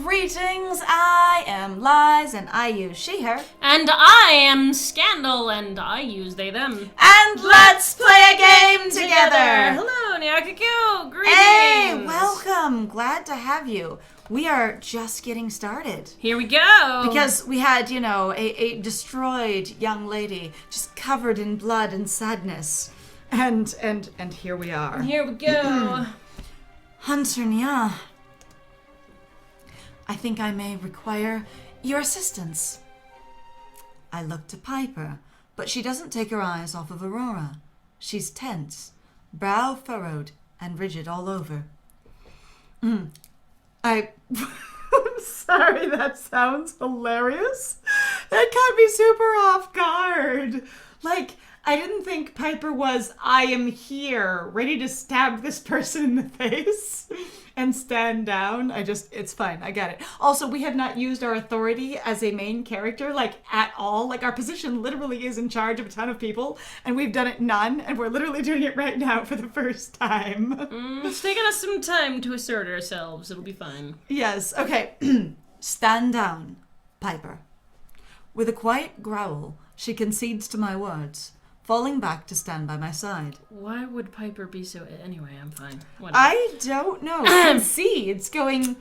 Greetings, I am Lies and I use she, her. And I am Scandal and I use they, them. And let's play a game together! Hello, Nyakakyo! Greetings! Hey, welcome! Glad to have you. We are just getting started. Here we go! Because we had, a destroyed young lady just covered in blood and sadness. And here we are. Here we go. Hunter Nya, I think I may require your assistance. I look to Piper, but she doesn't take her eyes off of Aurora. She's tense, brow furrowed, and rigid all over. I'm sorry, that sounds hilarious. That caught me super off guard. I didn't think Piper was, I am here, ready to stab this person in the face and stand down. It's fine, I get it. Also, we have not used our authority as a main character, at all. Our position literally is in charge of a ton of people, and we've done it none, and we're literally doing it right now for the first time. It's taken us some time to assert ourselves. It'll be fine. Yes, okay. Stand down, Piper. With a quiet growl, she concedes to my words, falling back to stand by my side. Why would Piper be so... Anyway, I'm fine. Whatever. I don't know. Concedes going...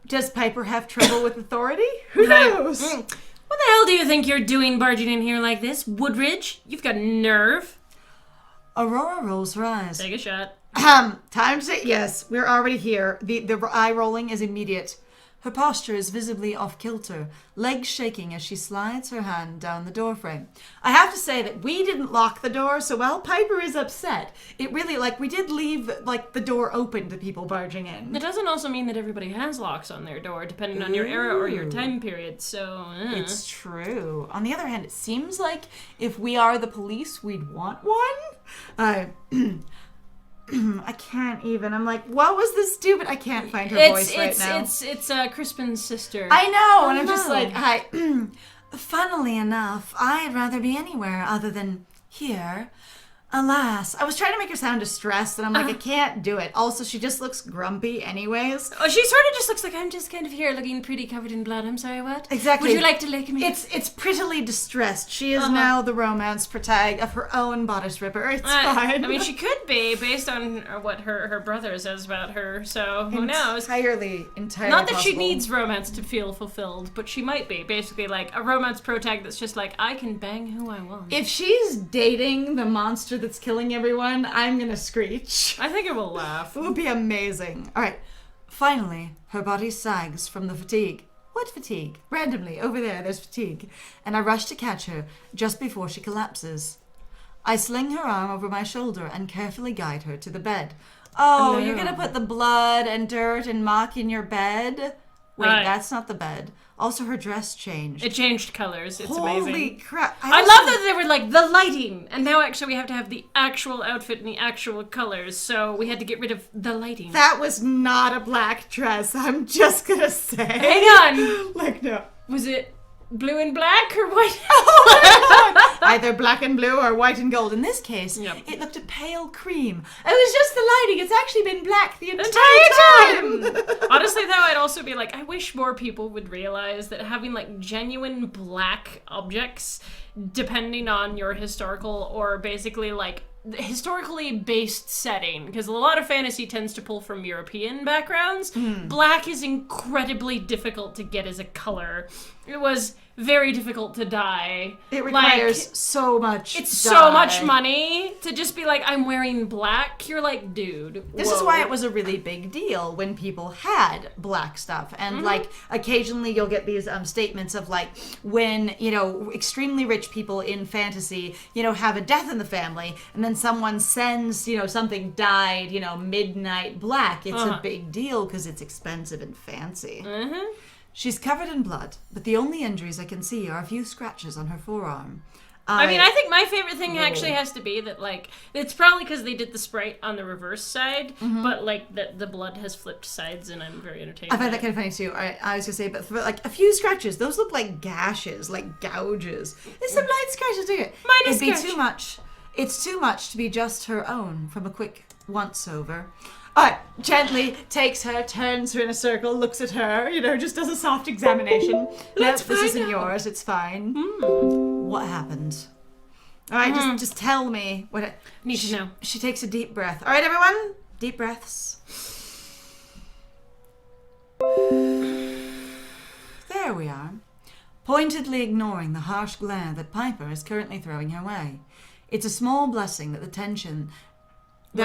Does Piper have trouble with authority? Who knows? What the hell do you think you're doing barging in here like this? Woodridge? You've got nerve. Aurora rolls her eyes. Take a shot. Time to say yes. We're already here. The eye rolling is immediate. Her posture is visibly off-kilter, legs shaking as she slides her hand down the doorframe. I have to say that we didn't lock the door, so while Piper is upset, it really, we did leave, the door open to people barging in. It doesn't also mean that everybody has locks on their door, depending on your era or your time period, so... It's true. On the other hand, it seems like if we are the police, we'd want one. I can't even. I'm like, what was this stupid? I can't find her voice right now. It's Crispin's sister. I know, and I'm just like, funnily enough, I'd rather be anywhere other than here. Alas, I was trying to make her sound distressed, and I'm like, I can't do it. Also, she just looks grumpy anyways. Oh, she sort of just looks like, I'm just kind of here looking pretty covered in blood. I'm sorry, what? Exactly. Would you like to lick me? It's prettily distressed. She is now the romance protag of her own bodice ripper. It's fine. I mean, she could be, based on what her brother says about her, so who knows? Entirely Not that possible. she needs romance to feel fulfilled, but she might be, basically, a romance protag that's just I can bang who I want. If she's dating the monster that's killing everyone, I'm gonna screech. I think it will laugh. It would be amazing. Alright, finally, her body sags from the fatigue. What fatigue? Randomly, over there's fatigue. And I rush to catch her just before she collapses. I sling her arm over my shoulder and carefully guide her to the bed. Oh, no. You're gonna put the blood and dirt and muck in your bed? Wait, that's not the bed. Also, her dress changed. It changed colors. It's Holy amazing. Holy crap. I love that they were the lighting. And now actually we have to have the actual outfit and the actual colors. So we had to get rid of the lighting. That was not a black dress. I'm just gonna say. Hang on. No. Was it blue and black or white? Oh my God. Either black and blue or white and gold. In this case, It looked a pale cream. It was just the lighting. It's actually been black the entire time. Honestly, though, I'd also be I wish more people would realize that having genuine black objects, depending on your historical or basically historically based setting, because a lot of fantasy tends to pull from European backgrounds. Black is incredibly difficult to get as a color. It was very difficult to dye. It requires so much It's dye. so much money to just be I'm wearing black. You're dude, This is why it was a really big deal when people had black stuff. And occasionally you'll get these statements of when, extremely rich people in fantasy, have a death in the family, and then someone sends, something dyed, midnight black. It's a big deal because it's expensive and fancy. She's covered in blood, but the only injuries I can see are a few scratches on her forearm. I mean, I think my favorite thing actually has to be that, it's probably because they did the sprite on the reverse side, but, the blood has flipped sides, and I'm very entertained. I find that kind of funny, too. I was going to say, but for, a few scratches, those look like gashes, gouges. There's some light scratches to it. Mine is It'd be too much. It's too much to be just her own from a quick once over. Gently takes her, turns her in a circle, looks at her, just does a soft examination. Let's this find isn't out. yours, it's fine. What happened? All right, just tell me. Need to know. She takes a deep breath. All right, everyone, deep breaths. There we are. Pointedly ignoring the harsh glare that Piper is currently throwing her way. It's a small blessing that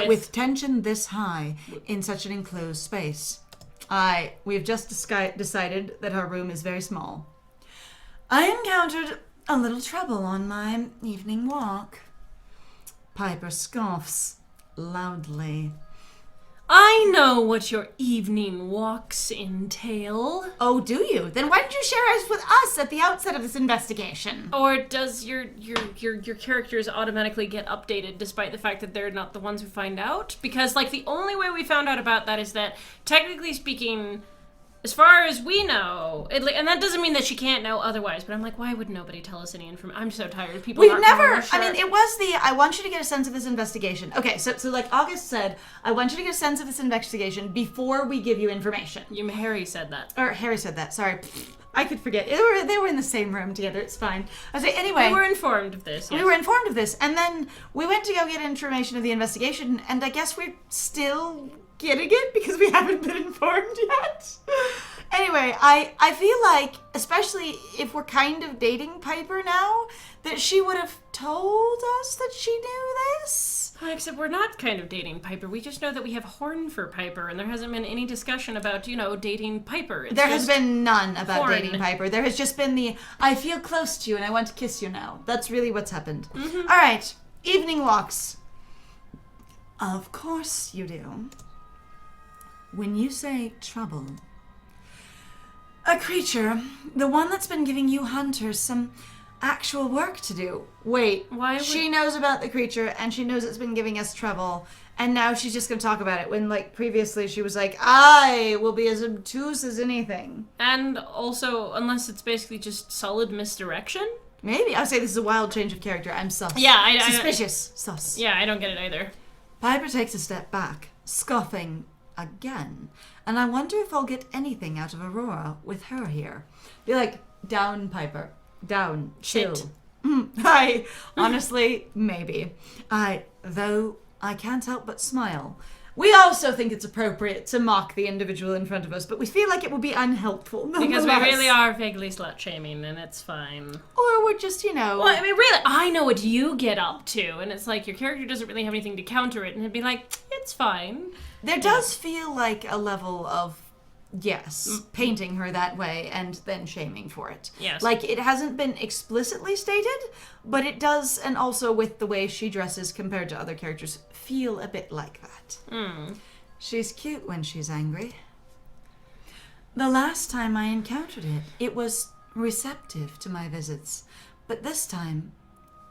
with tension this high in such an enclosed space. We've just decided that our room is very small. I encountered a little trouble on my evening walk. Piper scoffs loudly. I know what your evening walks entail. Oh, do you? Then why did you share us with us at the outset of this investigation? Or does your characters automatically get updated despite the fact that they're not the ones who find out? Because, the only way we found out about that is that, technically speaking, as far as we know, and that doesn't mean that she can't know otherwise, but I'm like, why would nobody tell us any information? I'm so tired of people We've not never, knowing our shit. it was I want you to get a sense of this investigation. Okay, so like August said, I want you to get a sense of this investigation before we give you information. Harry said that. Or Harry said that, sorry. I could forget. They were in the same room together, it's fine. I was like, anyway. We were informed of this, yes. We were informed of this, and then we went to go get information of the investigation, and I guess we're still getting it because we haven't been informed yet. Anyway, I feel like, especially if we're kind of dating Piper now, that she would have told us that she knew this. Except we're not kind of dating Piper. We just know that we have horn for Piper, and there hasn't been any discussion about, dating Piper. There has been none about horn. dating Piper. There has just been I feel close to you and I want to kiss you now. That's really what's happened. Mm-hmm. All right, evening walks. Of course you do. When you say trouble, a creature, the one that's been giving you hunters some actual work to do. Wait, she knows about the creature and she knows it's been giving us trouble, and now she's just going to talk about it when, previously she was like, I will be as obtuse as anything. And also, unless it's basically just solid misdirection? Maybe. I'll say this is a wild change of character. I'm sus. Yeah, Suspicious. Sus. Yeah, I don't get it either. Piper takes a step back, scoffing again. And I wonder if I'll get anything out of Aurora with her here. Be like, down, Piper. Down. Chill. Honestly, maybe. Though I can't help but smile. We also think it's appropriate to mock the individual in front of us, but we feel like it would be unhelpful because we really are vaguely slut-shaming, and it's fine. Or we're just, Well, really, I know what you get up to, and it's like your character doesn't really have anything to counter it, and it'd be like, it's fine. There does feel like a level of, painting her that way and then shaming for it. Yes. It hasn't been explicitly stated, but it does, and also with the way she dresses compared to other characters, feel a bit like that. She's cute when she's angry. The last time I encountered it, it was receptive to my visits, but this time,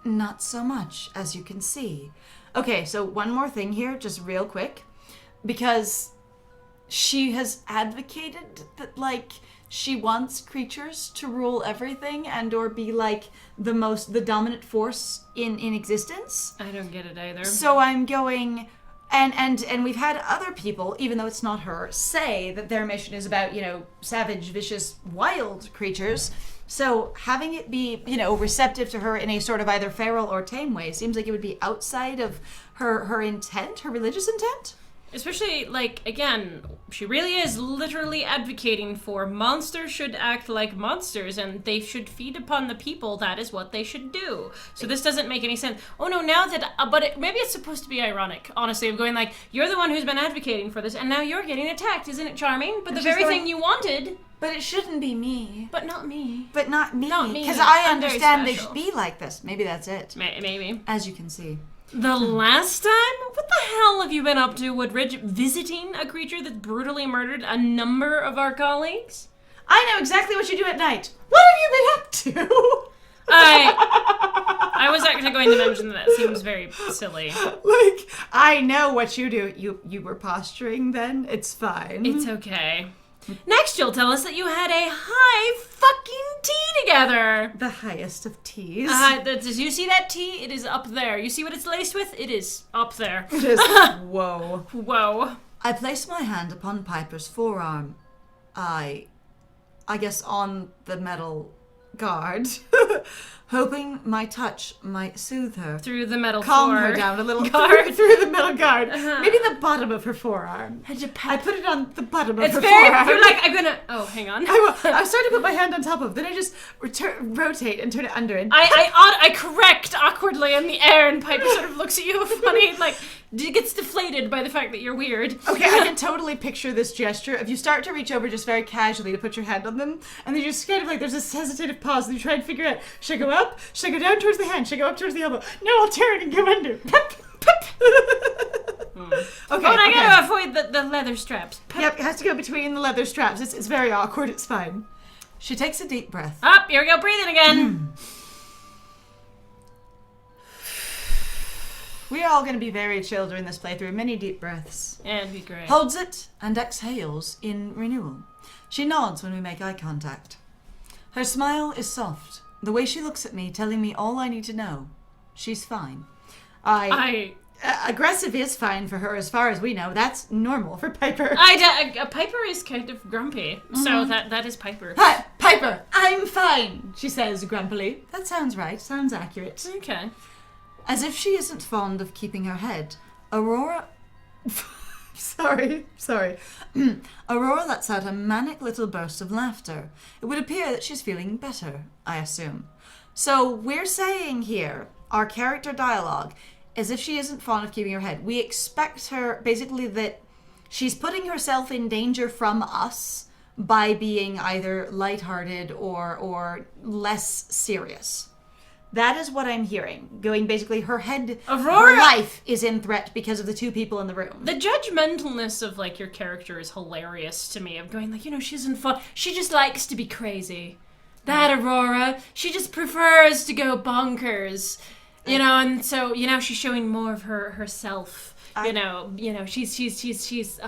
not so much, as you can see. Okay, so one more thing here, just real quick, because she has advocated that, she wants creatures to rule everything and or be, the dominant force in existence. I don't get it either. So I'm going, and we've had other people, even though it's not her, say that their mission is about, savage, vicious, wild creatures. So having it be, receptive to her in a sort of either feral or tame way seems like it would be outside of her intent, her religious intent. Especially, again, she really is literally advocating for monsters should act like monsters and they should feed upon the people. That is what they should do. So this doesn't make any sense. Oh no, now that, maybe it's supposed to be ironic, honestly, of going you're the one who's been advocating for this and now you're getting attacked. Isn't it charming? But the very thing you wanted. But it shouldn't be me. But not me. But not me. Not me. Because I I'm very understand they special. should be like this. Maybe that's it. Maybe. As you can see. The last time? What the hell have you been up to, Woodridge? Visiting a creature that brutally murdered a number of our colleagues? I know exactly what you do at night. What have you been up to? I was actually going to mention that seems very silly. I know what you do. You were posturing then? It's fine. It's okay. Next, you'll tell us that you had a high fucking tea together. The highest of teas. Does you see that tea? It is up there. You see what it's laced with? It is up there. It is. Whoa. Whoa. I placed my hand upon Piper's forearm. I guess on the metal guard, hoping my touch might soothe her. Through the metal Calm floor. her down a little. Guard. Through the metal guard. Uh-huh. Maybe the bottom of her forearm. I put it on the bottom of her forearm. You're like, I'm gonna... Oh, hang on. I started to put my hand on top of, then I just rotate and turn it under. And I correct awkwardly in the air, and Piper sort of looks at you funny, like, gets deflated by the fact that you're weird. Okay, I can totally picture this gesture. If you start to reach over just very casually to put your hand on them, and then you're just kind of like, there's this hesitative pause, and you try and figure out, should I go up? Should I go down towards the hand? Should I go up towards the elbow? No, I'll turn and go under. Pep, pep. Okay, But I gotta avoid the leather straps. Yep, it has to go between the leather straps. It's very awkward, it's fine. She takes a deep breath. Up, here we go, breathing again. We are all going to be very chill during this playthrough. Many deep breaths. And be great. Holds it and exhales in renewal. She nods when we make eye contact. Her smile is soft. The way she looks at me, telling me all I need to know. She's fine. Aggressive is fine for her as far as we know. That's normal for Piper. Piper is kind of grumpy, so that is Piper. Hi, Piper, I'm fine, she says grumpily. That sounds right. Sounds accurate. Okay. As if she isn't fond of keeping her head, Aurora... Sorry. Aurora lets out a manic little burst of laughter. It would appear that she's feeling better, I assume. So we're saying here, our character dialogue, as if she isn't fond of keeping her head. We expect her, basically, that she's putting herself in danger from us by being either lighthearted or less serious. That is what I'm hearing. Going basically, her life is in threat because of the two people in the room. The judgmentalness of, like, your character is hilarious to me. Of going, like, she isn't fun. She just likes to be crazy. That Aurora, she just prefers to go bonkers. And so, she's showing more of herself. She's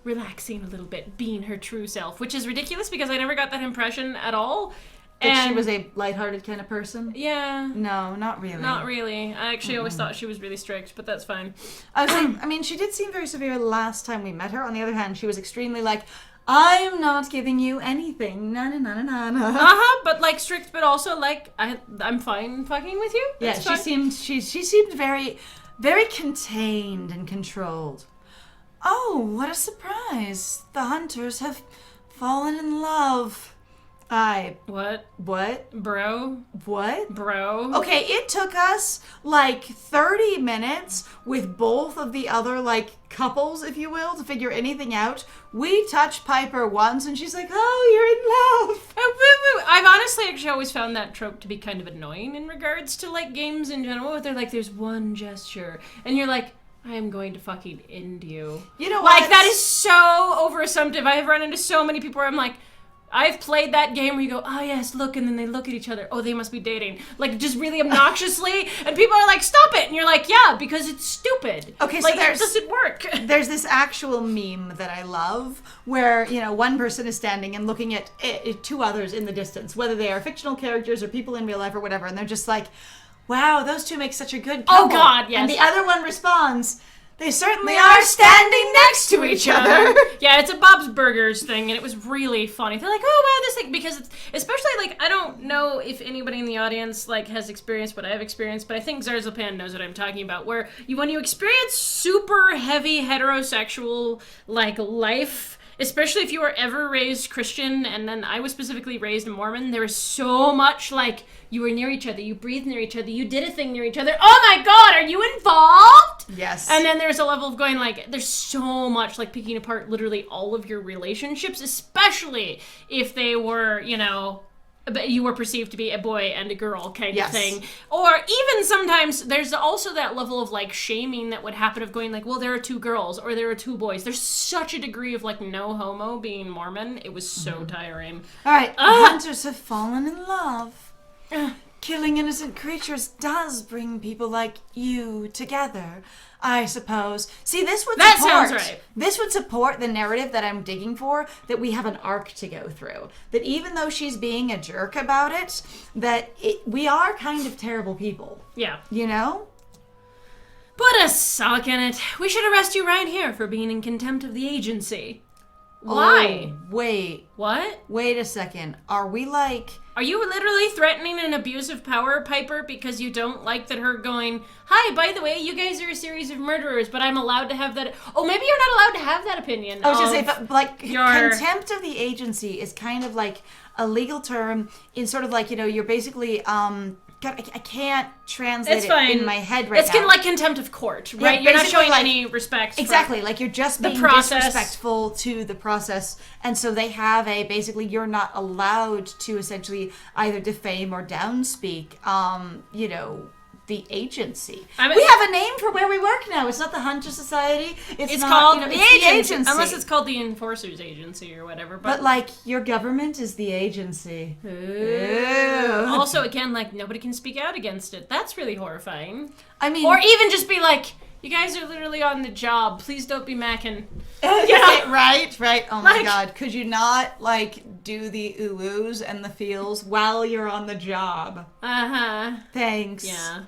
relaxing a little bit, being her true self, which is ridiculous because I never got that impression at all. That she was a lighthearted kind of person? Yeah. No, not really. Not really. I actually always thought she was really strict, but that's fine. She did seem very severe last time we met her. On the other hand, she was extremely like, I'm not giving you anything. Na. But like strict, but also like I'm fine fucking with you. Yeah, she seemed very, very contained and controlled. Oh, what a surprise. The hunters have fallen in love. What? Bro? What? Bro? Okay, it took us like 30 minutes with both of the other couples, if you will, to figure anything out. We touched Piper once and she's like, oh, you're in love. I've honestly actually always found that trope to be kind of annoying in regards to games in general, where they're like, there's one gesture and you're like, I am going to fucking end you. You know what? That is so over-assumptive. I have run into so many people where I'm like, I've played that game where you go, oh yes, look, and then they look at each other. Oh, they must be dating. Just really obnoxiously. And people are like, stop it. And you're like, yeah, because it's stupid. Okay, so it doesn't work. There's this actual meme that I love where, one person is standing and looking at two others in the distance, whether they are fictional characters or people in real life or whatever, and they're just like, wow, those two make such a good couple. Oh, God, yes. And the other one responds, they certainly are standing next to each other. Yeah, it's a Bob's Burgers thing, and it was really funny. They're like, oh, wow, this thing, because it's, especially, I don't know if anybody in the audience, has experienced what I've experienced, but I think Zarzapan knows what I'm talking about, where when you experience super heavy heterosexual, life, especially if you were ever raised Christian, and then I was specifically raised Mormon, there was so much, you were near each other, you breathed near each other, you did a thing near each other. Oh my God, are you involved? Yes. And then there's a level of going, there's so much, picking apart literally all of your relationships, especially if they were, you were perceived to be a boy and a girl kind of thing. Or even sometimes there's also that level of shaming that would happen of going well, there are two girls or there are two boys. There's such a degree of no homo being Mormon. It was so tiring. All right, the hunters have fallen in love. killing innocent creatures does bring people like you together, I suppose. See, this would That support, sounds right. This would support the narrative that I'm digging for, that we have an arc to go through. That even though she's being a jerk about it, we are kind of terrible people. Yeah. You know? Put a sock in it. We should arrest you right here for being in contempt of the agency. Why? Oh, wait. What? Wait a second. Are we like... Are you literally threatening an abuse of power, Piper, because you don't like that her going, hi, by the way, you guys are a series of murderers, but I'm allowed to have that... Oh, maybe you're not allowed to have that opinion. I was going to say, but like, your... contempt of the agency is kind of like a legal term in sort of like, you know, you're basically... God, I can't translate it in my head right now. It's kind of like contempt of court, right? Yeah, you're not showing like, any respect. Exactly, like you're just being disrespectful to the process. And so they have basically you're not allowed to essentially either defame or downspeak, you know, the agency. I mean, we have a name for where we work now. It's not the Hunter Society. It's not, called, you know, the it's agency. Unless it's called the Enforcers Agency or whatever. But like, your government is the agency. Ooh. Also, again, like, nobody can speak out against it. That's really horrifying. I mean... Or even just be like, you guys are literally on the job. Please don't be macking. Yeah. Right. Oh my God. Could you not, like, do the ooh-oos and the feels while you're on the job? Uh-huh. Thanks. Yeah.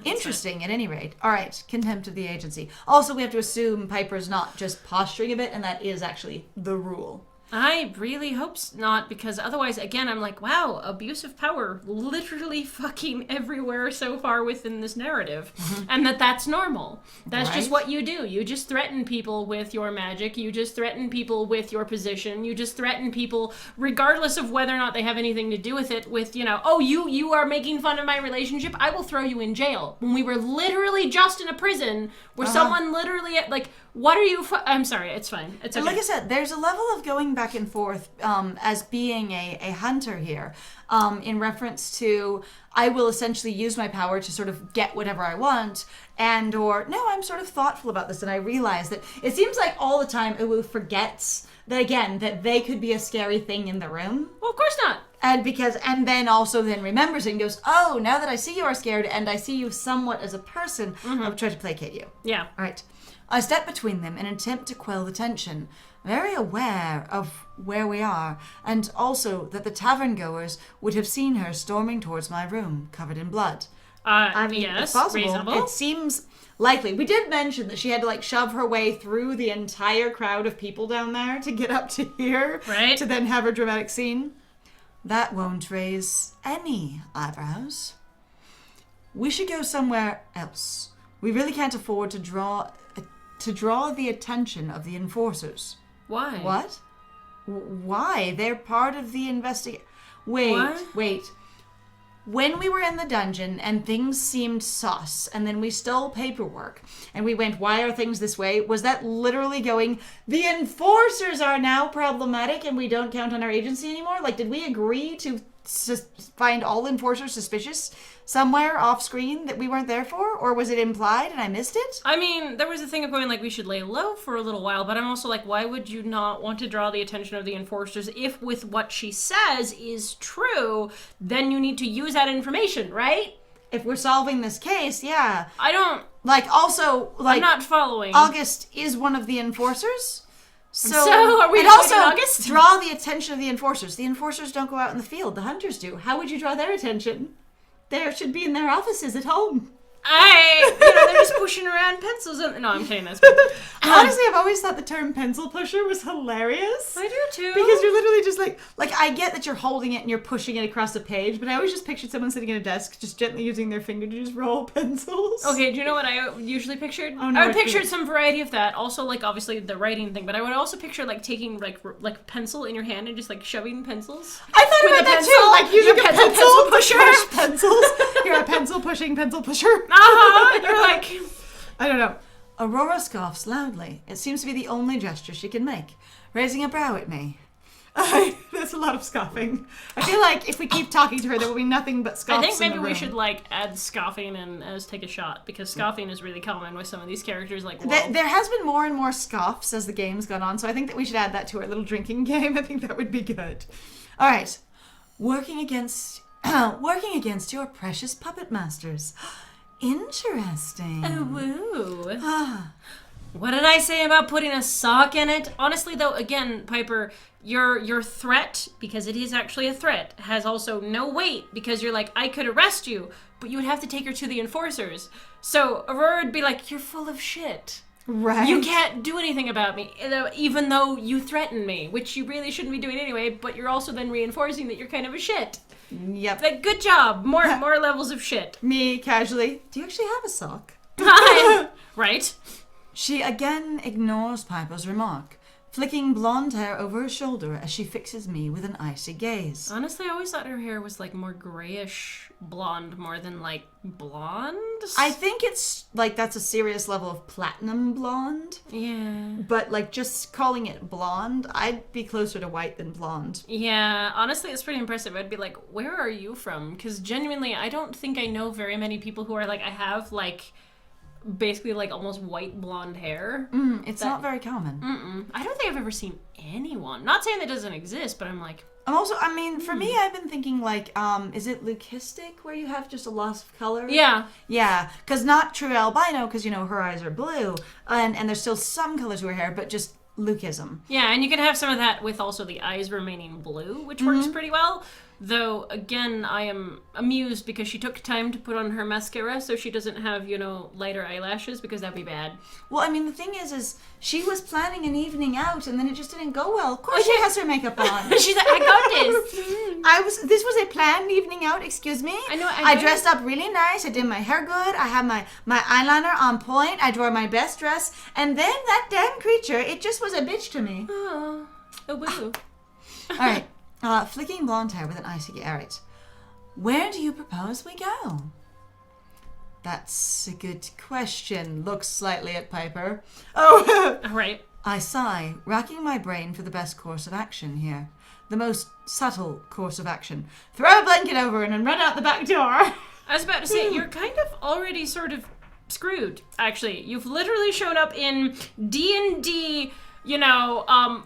Interesting, at any rate. All right, contempt of the agency. Also, we have to assume Piper's not just posturing a bit, and that is actually the rule. I really hope not, because otherwise, again, I'm like, wow, abuse of power literally fucking everywhere so far within this narrative. Mm-hmm. And that's normal. That's just what you do. You just threaten people with your magic. You just threaten people with your position. You just threaten people regardless of whether or not they have anything to do with it, with, you know, oh, you are making fun of my relationship, I will throw you in jail. When we were literally just in a prison where someone literally, like, what are you... I'm sorry, it's fine. It's okay. Like I said, there's a level of going back and forth as being a hunter here in reference to I will essentially use my power to sort of get whatever I want and or no, I'm sort of thoughtful about this and I realize that it seems like all the time Uwu forgets that again that they could be a scary thing in the room. Well, of course not. And then also remembers it and goes, oh, now that I see you are scared and I see you somewhat as a person, I'll try to placate you. Yeah. All right. I step between them in an attempt to quell the tension, very aware of where we are, and also that the tavern goers would have seen her storming towards my room, covered in blood. I mean, yes, it's possible. reasonable. It seems likely. We did mention that she had to like shove her way through the entire crowd of people down there to get up to here, right? To then have her dramatic scene. That won't raise any eyebrows. We should go somewhere else. We really can't afford to draw the attention of the enforcers. Why? What? Why? They're part of the investigation. Wait. When we were in the dungeon and things seemed sus, and then we stole paperwork, and we went, why are things this way? Was that literally going, the enforcers are now problematic and we don't count on our agency anymore? Like, did we agree to find all enforcers suspicious somewhere off screen that we weren't there for? Or was it implied and I missed it? I mean, there was a thing of going, like, we should lay low for a little while, but I'm also like, why would you not want to draw the attention of the enforcers if with what she says is true, then you need to use that information, right? If we're solving this case, yeah. I don't... Like, also, like... I'm not following. August is one of the enforcers? So are we and also August? Draw the attention of the enforcers. The enforcers don't go out in the field. The hunters do. How would you draw their attention? They should be in their offices at home. They're just pushing around pencils. No, I'm kidding. That's honestly, I've always thought the term pencil pusher was hilarious. I do too. Because you're literally just like I get that you're holding it and you're pushing it across the page, but I always just pictured someone sitting at a desk just gently using their finger to just roll pencils. Okay, do you know what I usually pictured? Oh, no, I would picture some variety of that. Also, like, obviously the writing thing, but I would also picture, like, taking, like pencil in your hand and just, like, shoving pencils. I thought about that too! Like, using a pencil pusher. To push pencils. You're a pencil pushing pencil pusher. You're like... I don't know. Aurora scoffs loudly. It seems to be the only gesture she can make, raising a brow at me. There's a lot of scoffing. I feel like if we keep talking to her, there will be nothing but scoffs. I think maybe in the we room. should like add scoffing and as take a shot, because scoffing is really common with some of these characters. Like, there has been more and more scoffs as the game's gone on, so I think that we should add that to our little drinking game. I think that would be good. All right, working against Working against your precious puppet masters. Interesting. Oh, woo. What did I say about putting a sock in it? Honestly, though, again, Piper, your threat, because it is actually a threat, has also no weight, because you're like, I could arrest you, but you would have to take her to the enforcers. So Aurora would be like, you're full of shit. Right. You can't do anything about me, even though you threaten me, which you really shouldn't be doing anyway, but you're also then reinforcing that you're kind of a shit. Yep. Like, good job. More levels of shit. Me, casually. Do you actually have a sock? Right? She again ignores Piper's remark, flicking blonde hair over her shoulder as she fixes me with an icy gaze. Honestly, I always thought her hair was, like, more grayish blonde more than, like, blonde. I think it's, like, that's a serious level of platinum blonde. Yeah. But, like, just calling it blonde, I'd be closer to white than blonde. Yeah, honestly, it's pretty impressive. I'd be like, where are you from? Because genuinely, I don't think I know very many people who are, like, I have, like, basically, like, almost white blonde hair. It's not very common. I don't think I've ever seen anyone. Not saying that doesn't exist, but I'm like... I'm also, I mean, for me, I've been thinking, like, is it leucistic, where you have just a loss of color? Yeah. Yeah, because not true albino, because, you know, her eyes are blue, and there's still some color to her hair, but just leucism. Yeah, and you can have some of that with also the eyes remaining blue, which works pretty well. Though, again, I am amused because she took time to put on her mascara so she doesn't have, you know, lighter eyelashes, because that'd be bad. Well, I mean, the thing is she was planning an evening out, and then it just didn't go well. Of course she has her makeup on. She's like, I got this. This was a planned evening out, excuse me? I know, I dressed up really nice, I did my hair good, I had my eyeliner on point, I wore my best dress, and then that damn creature, it just was a bitch to me. Oh, a woo. Alright, flicking blonde hair with an icy garret. Where do you propose we go? That's a good question. Looks slightly at Piper. Oh! All right. I sigh, racking my brain for the best course of action here. The most subtle course of action. Throw a blanket over and run out the back door. I was about to say, you're kind of already sort of screwed, actually. You've literally shown up in D&D, you know,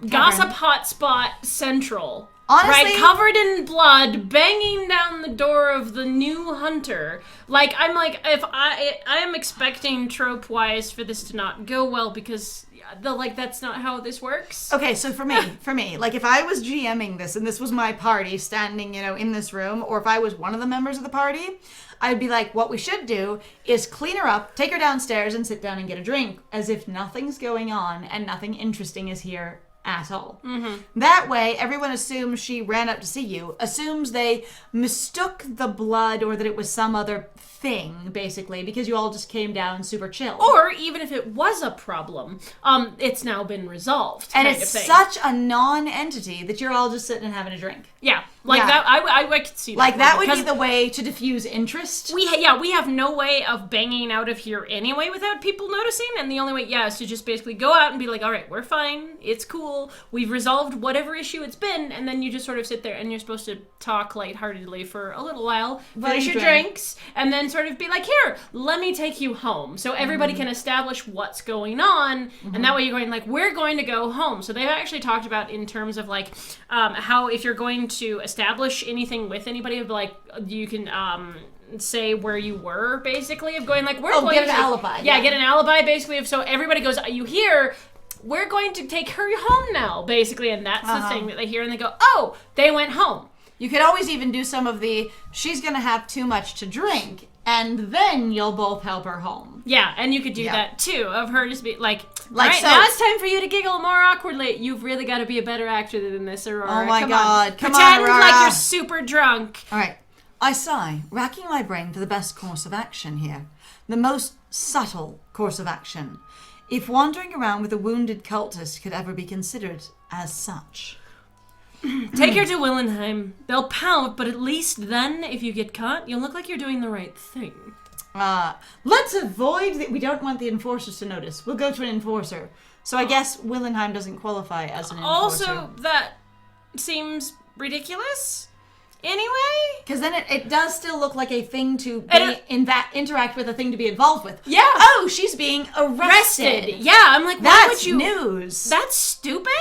gossip hotspot central. Honestly, right, covered in blood, banging down the door of the new hunter. Like, I'm like, if I am expecting trope-wise for this to not go well, because that's not how this works. Okay, so for me, like if I was GMing this and this was my party standing, you know, in this room, or if I was one of the members of the party, I'd be like, what we should do is clean her up, take her downstairs, and sit down and get a drink, as if nothing's going on and nothing interesting is here at all. That way, everyone assumes she ran up to see you, assumes they mistook the blood or that it was some other thing, basically, because you all just came down super chill. Or even if it was a problem, it's now been resolved. And it's such a non-entity that you're all just sitting and having a drink. Yeah, like that. I could see that. Like that would be the way to diffuse interest. We have no way of banging out of here anyway without people noticing, and the only way, is to just basically go out and be like, all right, we're fine, it's cool, we've resolved whatever issue it's been, and then you just sort of sit there and you're supposed to talk lightheartedly for a little while, finish your drinks, and then sort of be like, here, let me take you home, so everybody can establish what's going on, and that way you're going like, we're going to go home. So they've actually talked about in terms of like how if you're going to establish anything with anybody, like you can say where you were, basically, of going like, we're going get to an alibi. Yeah, get an alibi, basically, of so everybody goes, are you here? We're going to take her home now, basically, and that's the thing that they hear, and they go, oh, they went home. You could always even do some of the, she's gonna have too much to drink, and then you'll both help her home. Yeah, and you could do that too, of her just be like, all right, so, now it's time for you to giggle more awkwardly. You've really got to be a better actor than this, Aurora. Oh my God, come Pretend on, Aurora. like you're super drunk. All right, I sigh, racking my brain for the best course of action here. The most subtle course of action. If wandering around with a wounded cultist could ever be considered as such. Take her to Willenheim. They'll pout, but at least then, if you get caught, you'll look like you're doing the right thing. Let's avoid that. We don't want the enforcers to notice. We'll go to an enforcer. So I guess Willenheim doesn't qualify as an enforcer. Also, that seems ridiculous. Anyway? Because then it does still look like a thing to be interact with, a thing to be involved with. Yeah. Oh, she's being arrested. Yeah, I'm like, why That's would you... news. That's stupid.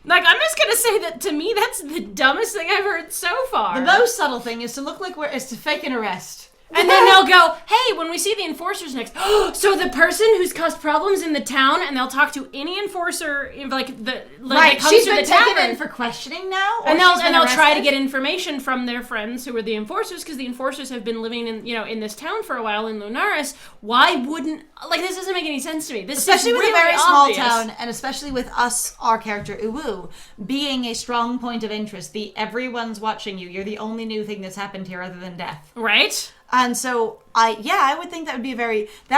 Like, I'm just gonna say that to me, that's the dumbest thing I've heard so far. The most subtle thing is to look like is to fake an arrest. And then they'll go, hey, when we see the enforcers next, so the person who's caused problems in the town, and they'll talk to any enforcer, Right, comes she's to been the taken tavern. In for questioning now, And they'll try to get information from their friends who are the enforcers, because the enforcers have been living in this town for a while in Lunaris. Why wouldn't, this doesn't make any sense to me. This especially is with really a very obvious. small town, and especially with us, our character Uwu, being a strong point of interest. Everyone's watching you. You're the only new thing that's happened here other than death. Right? And so I would think that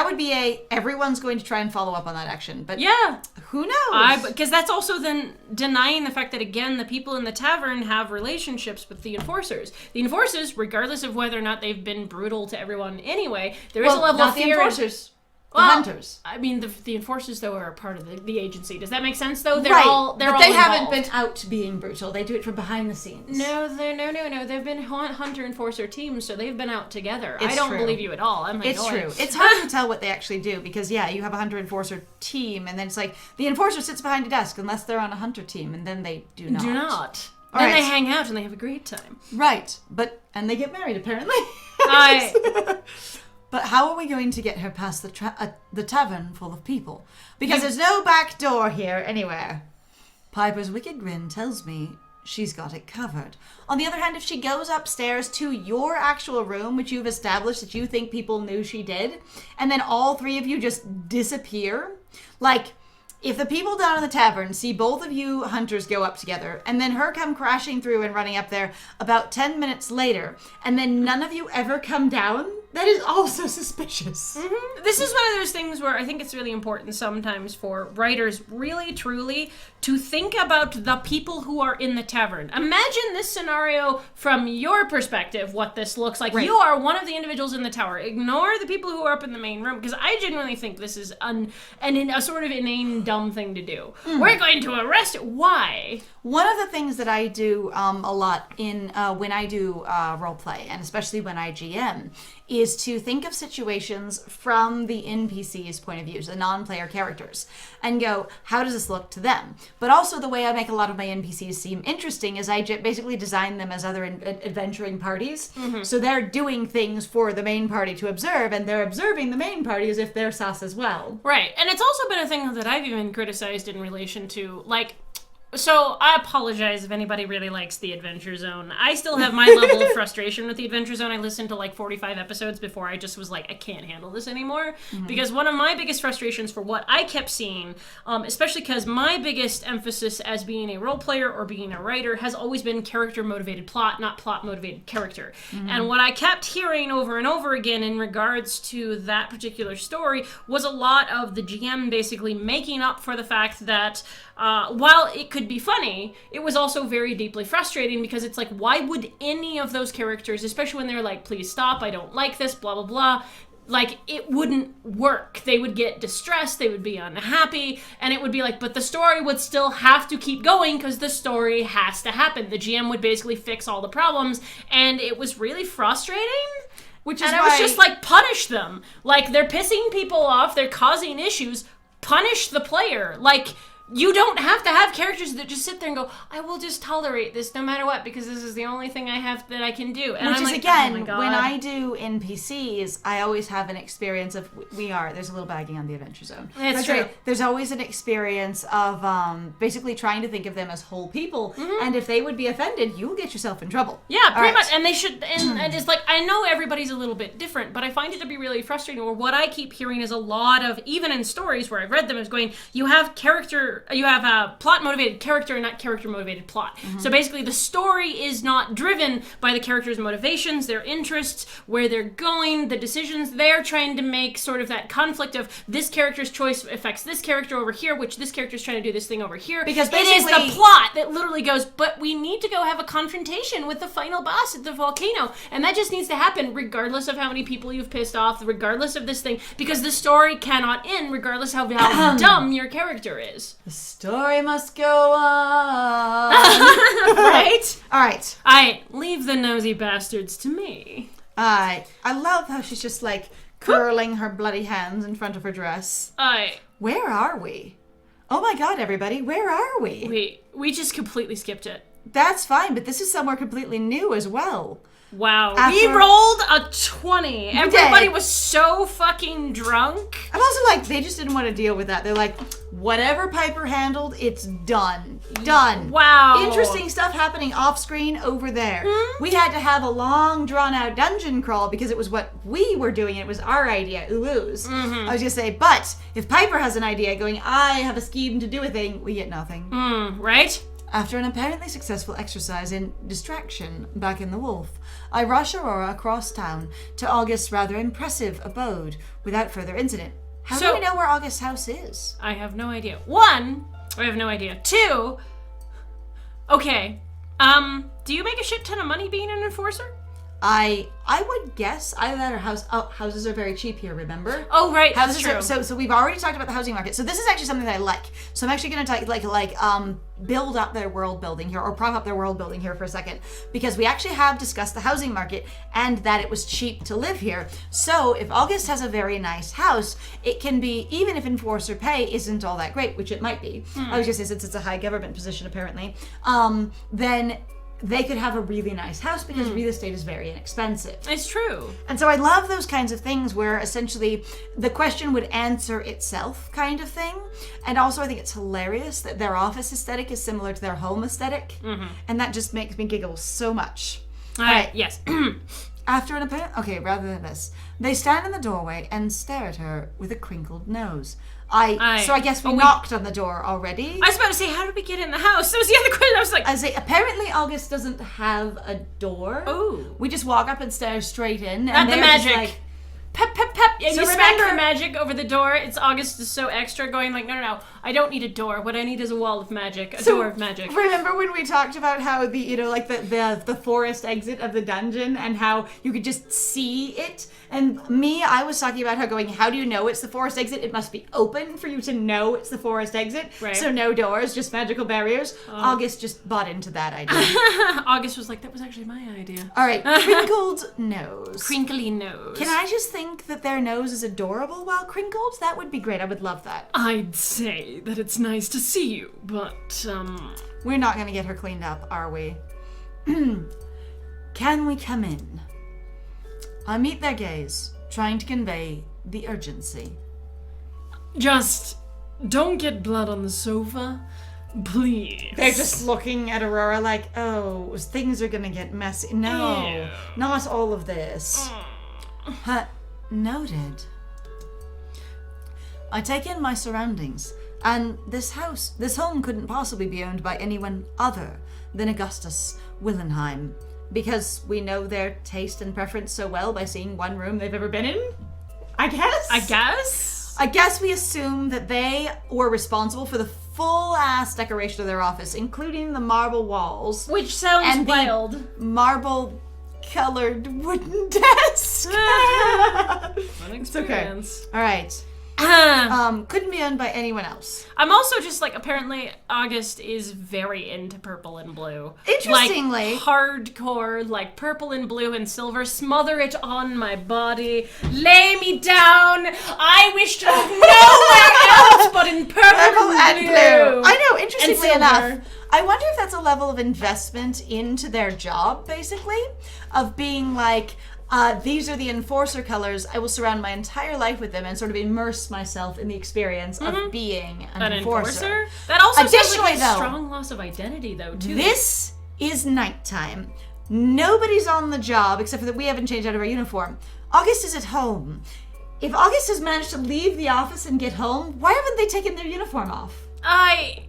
would be everyone's going to try and follow up on that action. But yeah, who knows? Because that's also then denying the fact that, again, the people in the tavern have relationships with the enforcers. The enforcers, regardless of whether or not they've been brutal to everyone anyway, there is a level of fear. The enforcers. The Well, hunters. I mean, the enforcers, though, are a part of the agency. Does that make sense, though? They're Right, all but all they haven't involved. been out being brutal. They do it from behind the scenes. No. They've been hunter-enforcer teams, so they've been out together. It's I don't true. believe you at all. I'm It's annoyed. true. It's hard to tell what they actually do because, you have a hunter enforcer team, and then it's like the enforcer sits behind a desk unless they're on a hunter team, and then they do not. Do not. All Then right. they hang out and they have a great time. Right, and they get married apparently. But how are we going to get her past the tavern full of people? Because there's no back door here anywhere. Piper's wicked grin tells me she's got it covered. On the other hand, if she goes upstairs to your actual room, which you've established that you think people knew she did, and then all three of you just disappear, if the people down in the tavern see both of you hunters go up together, and then her come crashing through and running up there about 10 minutes later, and then none of you ever come down, that is also suspicious. Mm-hmm. This is one of those things where I think it's really important sometimes for writers really, truly, to think about the people who are in the tavern. Imagine this scenario from your perspective, what this looks like. Right. You are one of the individuals in the tower. Ignore the people who are up in the main room, because I genuinely think this is a sort of inane, dumb thing to do. We're going to arrest it. Why? One of the things that I do a lot in when I do role play, and especially when I GM, is to think of situations from the NPC's point of view, the non-player characters, and go, how does this look to them? But also the way I make a lot of my NPCs seem interesting is I basically design them as other adventuring parties. So they're doing things for the main party to observe, and they're observing the main party as if they're sus as well. Right. And it's also been a thing that I've even criticized in relation to, so I apologize if anybody really likes the Adventure Zone. I still have my level of frustration with the Adventure Zone. I listened to 45 episodes before I just was like, I can't handle this anymore. Because one of my biggest frustrations for what I kept seeing, especially because my biggest emphasis as being a role player or being a writer has always been character-motivated plot, not plot-motivated character. And what I kept hearing over and over again in regards to that particular story was a lot of the GM basically making up for the fact that while it could be funny, it was also very deeply frustrating because it's like, why would any of those characters, especially when they're like, please stop, I don't like this, blah, blah, blah, it wouldn't work. They would get distressed, they would be unhappy, and it would be like, but the story would still have to keep going because the story has to happen. The GM would basically fix all the problems, and it was really frustrating. Which is and why I was just like, punish them. They're pissing people off, they're causing issues, punish the player. You don't have to have characters that just sit there and go, I will just tolerate this no matter what because this is the only thing I have that I can do. And Which I'm is, like, again, oh my God. when I do NPCs, I always have an experience of, there's a little bagging on the Adventure Zone. That's true. There's always an experience of basically trying to think of them as whole people, and if they would be offended, you will get yourself in trouble. Yeah, pretty All right. much. And they should, and it's like, I know everybody's a little bit different, but I find it to be really frustrating, or what I keep hearing is a lot of, even in stories where I've read them, is going, you have a plot-motivated character and not character-motivated plot. So basically the story is not driven by the character's motivations, their interests, where they're going, the decisions they're trying to make, sort of that conflict of this character's choice affects this character over here, which this character's trying to do this thing over here. Because it is basically- the plot that literally goes, but we need to go have a confrontation with the final boss at the volcano, and that just needs to happen regardless of how many people you've pissed off, regardless of this thing, because the story cannot end regardless of how dumb your character is. The story must go on. Right? All right. Leave the nosy bastards to me. I love how she's just curling her bloody hands in front of her dress. Where are we? Oh my god, everybody, where are we? Wait, we just completely skipped it. That's fine, but this is somewhere completely new as well. Wow. After- We rolled a 20. We Everybody did. was so fucking drunk. I'm also like, they just didn't want to deal with that. They're like, whatever Piper handled, it's done. Done. Wow. Interesting stuff happening off screen over there. We had to have a long, drawn out dungeon crawl because it was what we were doing. It was our idea. I was going to say, but if Piper has an idea going, I have a scheme to do a thing, we get nothing. Right? After an apparently successful exercise in distraction back in the Wolf, I rush Aurora across town to August's rather impressive abode without further incident. How do So- we know where August's house is? I have no idea. 1, I have no idea. 2, okay. Do you make a shit ton of money being an enforcer? I would guess either that or houses are very cheap here, remember? Oh, right, that's Houses true. so we've already talked about the housing market. So this is actually something that I like. So I'm actually going to build up their world building here, or prop up their world building here for a second, because we actually have discussed the housing market and that it was cheap to live here. So if August has a very nice house, it can be, even if enforcer pay isn't all that great, which it might be. I was just say, since it's a high government position apparently, then they could have a really nice house because real estate is very inexpensive. It's true. And so I love those kinds of things where essentially the question would answer itself kind of thing. And also I think it's hilarious that their office aesthetic is similar to their home aesthetic. And that just makes me giggle so much. All right, yes. After an apparent... Okay, rather than this. They stand in the doorway and stare at her with a crinkled nose. So I guess we knocked on the door already. I was about to say, how did we get in the house? That was the other question. I was like, I say, apparently August doesn't have a door. oh. We just walk up and stare straight in. Not And the they're just magic. like, Pep, pep, pep. And So you smack remember- the magic over the door. It's August is so extra going like, no. I don't need a door. What I need is a wall of magic. A door of magic. Remember when we talked about how the forest exit of the dungeon and how you could just see it? And I was talking about how do you know it's the forest exit? It must be open for you to know it's the forest exit. Right. So no doors, just magical barriers. August just bought into that idea. August was like, that was actually my idea. All right, crinkled nose. Crinkly nose. Can I just think that their nose is adorable while crinkled? That would be great. I would love that. I'd say that it's nice to see you, but, We're not going to get her cleaned up, are we? Can we come in? I meet their gaze, trying to convey the urgency. just don't get blood on the sofa, please. They're just looking at Aurora like, oh, things are going to get messy. No, Ew. not all of this. Noted. I take in my surroundings, and this home couldn't possibly be owned by anyone other than Augustus Willenheim, because we know their taste and preference so well by seeing one room they've ever been in, I guess? I guess we assume that they were responsible for the full-ass decoration of their office, including the marble walls. Which sounds And the wild. Marble-colored wooden desk. Fun experience. All right. Couldn't be owned by anyone else. I'm also just like, apparently August is very into purple and blue. Interestingly. Like, hardcore, like purple and blue and silver. Smother it on my body. Lay me down. I wish to look nowhere else but in purple and blue. I know, interestingly And enough, silver. I wonder if that's a level of investment into their job, basically, of being like, these are the enforcer colors. I will surround my entire life with them and sort of immerse myself in the experience of being an enforcer. That also sounds Additionally, like a though, strong loss of identity, though, too. This is nighttime. Nobody's on the job except for that we haven't changed out of our uniform. August is at home. If August has managed to leave the office and get home, why haven't they taken their uniform off? I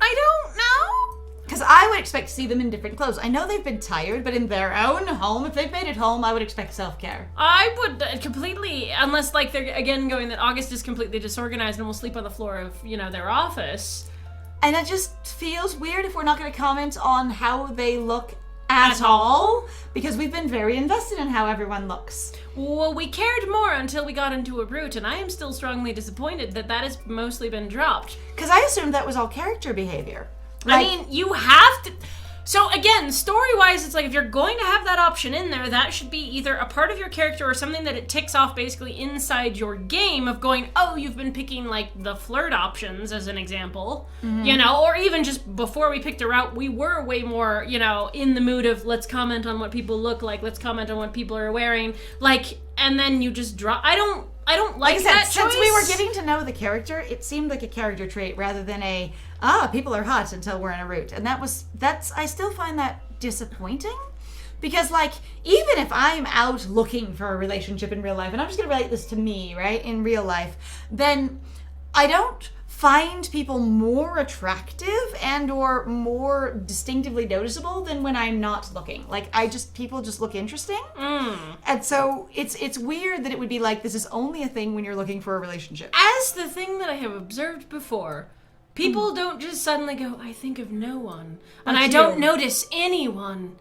don't know. Because I would expect to see them in different clothes. I know they've been tired, but in their own home, if they've made it home, I would expect self-care. I would completely, unless like they're again going that August is completely disorganized and will sleep on the floor of, their office. And it just feels weird if we're not going to comment on how they look at all, because we've been very invested in how everyone looks. Well, we cared more until we got into a route, and I am still strongly disappointed that has mostly been dropped. Because I assumed that was all character behavior. I mean, you have to... So again, story-wise, it's like if you're going to have that option in there, that should be either a part of your character or something that it ticks off basically inside your game of going, oh, you've been picking like the flirt options as an example, you know, or even just before we picked a route, we were way more, you know, in the mood of let's comment on what people look like, let's comment on what people are wearing, like, and then you just drop. I don't like I said, that since choice. we were getting to know the character, it seemed like a character trait rather than a people are hot until we're in a route. And that's I still find that disappointing. Because like, even if I'm out looking for a relationship in real life, and I'm just gonna relate this to me, right, in real life, then I don't find people more attractive and or more distinctively noticeable than when I'm not looking. Like, people just look interesting. And so it's weird that it would be like, this is only a thing when you're looking for a relationship. As the thing that I have observed before, people don't just suddenly go, I think of no one. And I don't notice anyone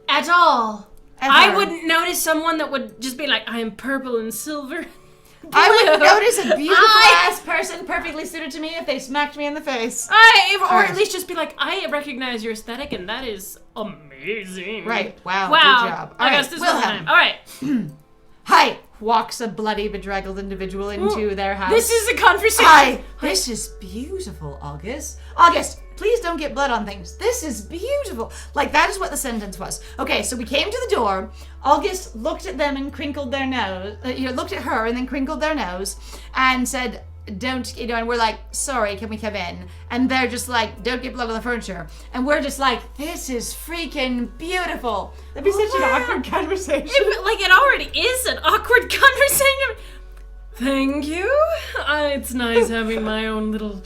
at all. Ever. I wouldn't notice someone that would just be like, I am purple and silver. I would notice a beautiful ass person perfectly suited to me if they smacked me in the face. Or at least just be like, I recognize your aesthetic and that is amazing. Right. Wow. Good job. I guess this was the time. All right. Hi. Walks a bloody, bedraggled individual into their house. This is a conversation. Hi. This is beautiful, August. August, please don't get blood on things. This is beautiful. Like, that is what the sentence was. Okay, so we came to the door. August looked at them and crinkled their nose. Looked at her and then crinkled their nose and said, don't, and we're like, sorry, can we come in? And they're just like, don't get blood on the furniture. And we're just like, this is freaking beautiful. That'd be such an awkward conversation. It already is an awkward conversation. Thank you. It's nice having my own little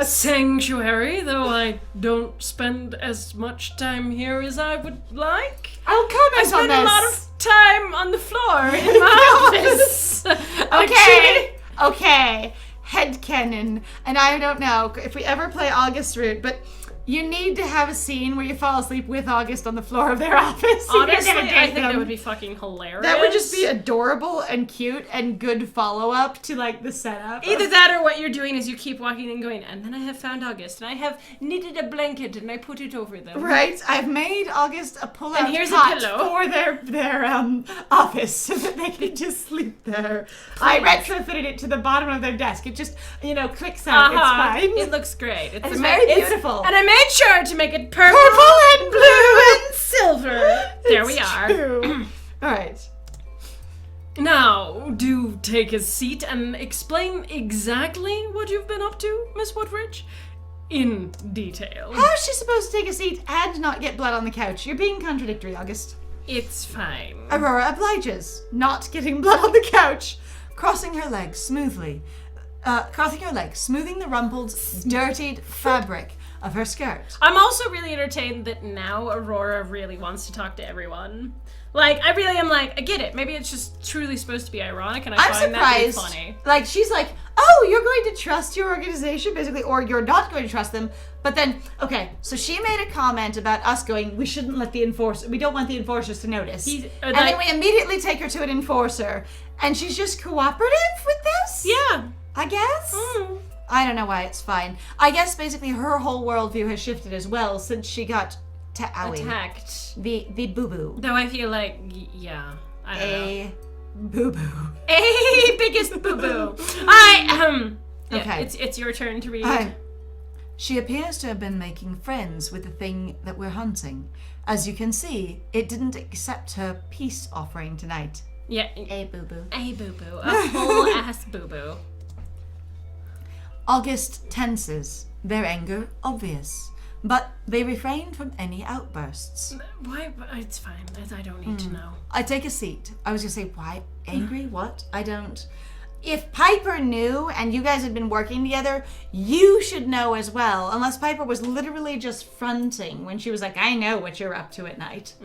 sanctuary, though I don't spend as much time here as I would like. I'll comment on this. I spend a lot of time on the floor in my office. Okay. Headcanon, and I don't know if we ever play August Root, but you need to have a scene where you fall asleep with August on the floor of their office. Honestly, I think that would be fucking hilarious. That would just be adorable and cute and good follow-up to like the setup. Either that or what you're doing is you keep walking and going, and then I have found August, and I have knitted a blanket and I put it over them. Right, I've made August a pull-out And here's a cot pillow. for their office so that they can just sleep there. I retrofitted it to the bottom of their desk. It just, clicks out. It's fine. It looks great. It's very beautiful. And I made sure to make it purple and blue and silver. There we are. True. All right. Now, do take a seat and explain exactly what you've been up to, Miss Woodridge, in detail. How is she supposed to take a seat and not get blood on the couch? You're being contradictory, August. It's fine. Aurora obliges, not getting blood on the couch, crossing her legs smoothly. Smoothing the rumpled, dirtied fabric of her skirt. I'm also really entertained that now Aurora really wants to talk to everyone. Like, I really am like, I get it. Maybe it's just truly supposed to be ironic, and I find that really funny. Like, she's like, oh, you're going to trust your organization, basically, or you're not going to trust them. But then, okay, so she made a comment about us going, we shouldn't let we don't want the enforcers to notice. And then we immediately take her to an enforcer, and she's just cooperative with this? Yeah. I guess? I don't know why, it's fine. I guess basically her whole worldview has shifted as well since she got attacked. The boo-boo. Though I feel like, I don't know. Boo-boo. A biggest boo-boo. Okay. It's your turn to read. She appears to have been making friends with the thing that we're hunting. As you can see, it didn't accept her peace offering tonight. Yeah. A boo-boo. A boo-boo. A whole ass boo-boo. August tenses, their anger obvious, but they refrain from any outbursts. Why? It's fine. I don't need to know. I take a seat. I was going to say, why? Angry? What? I don't... If Piper knew and you guys had been working together, you should know as well, unless Piper was literally just fronting when she was like, I know what you're up to at night.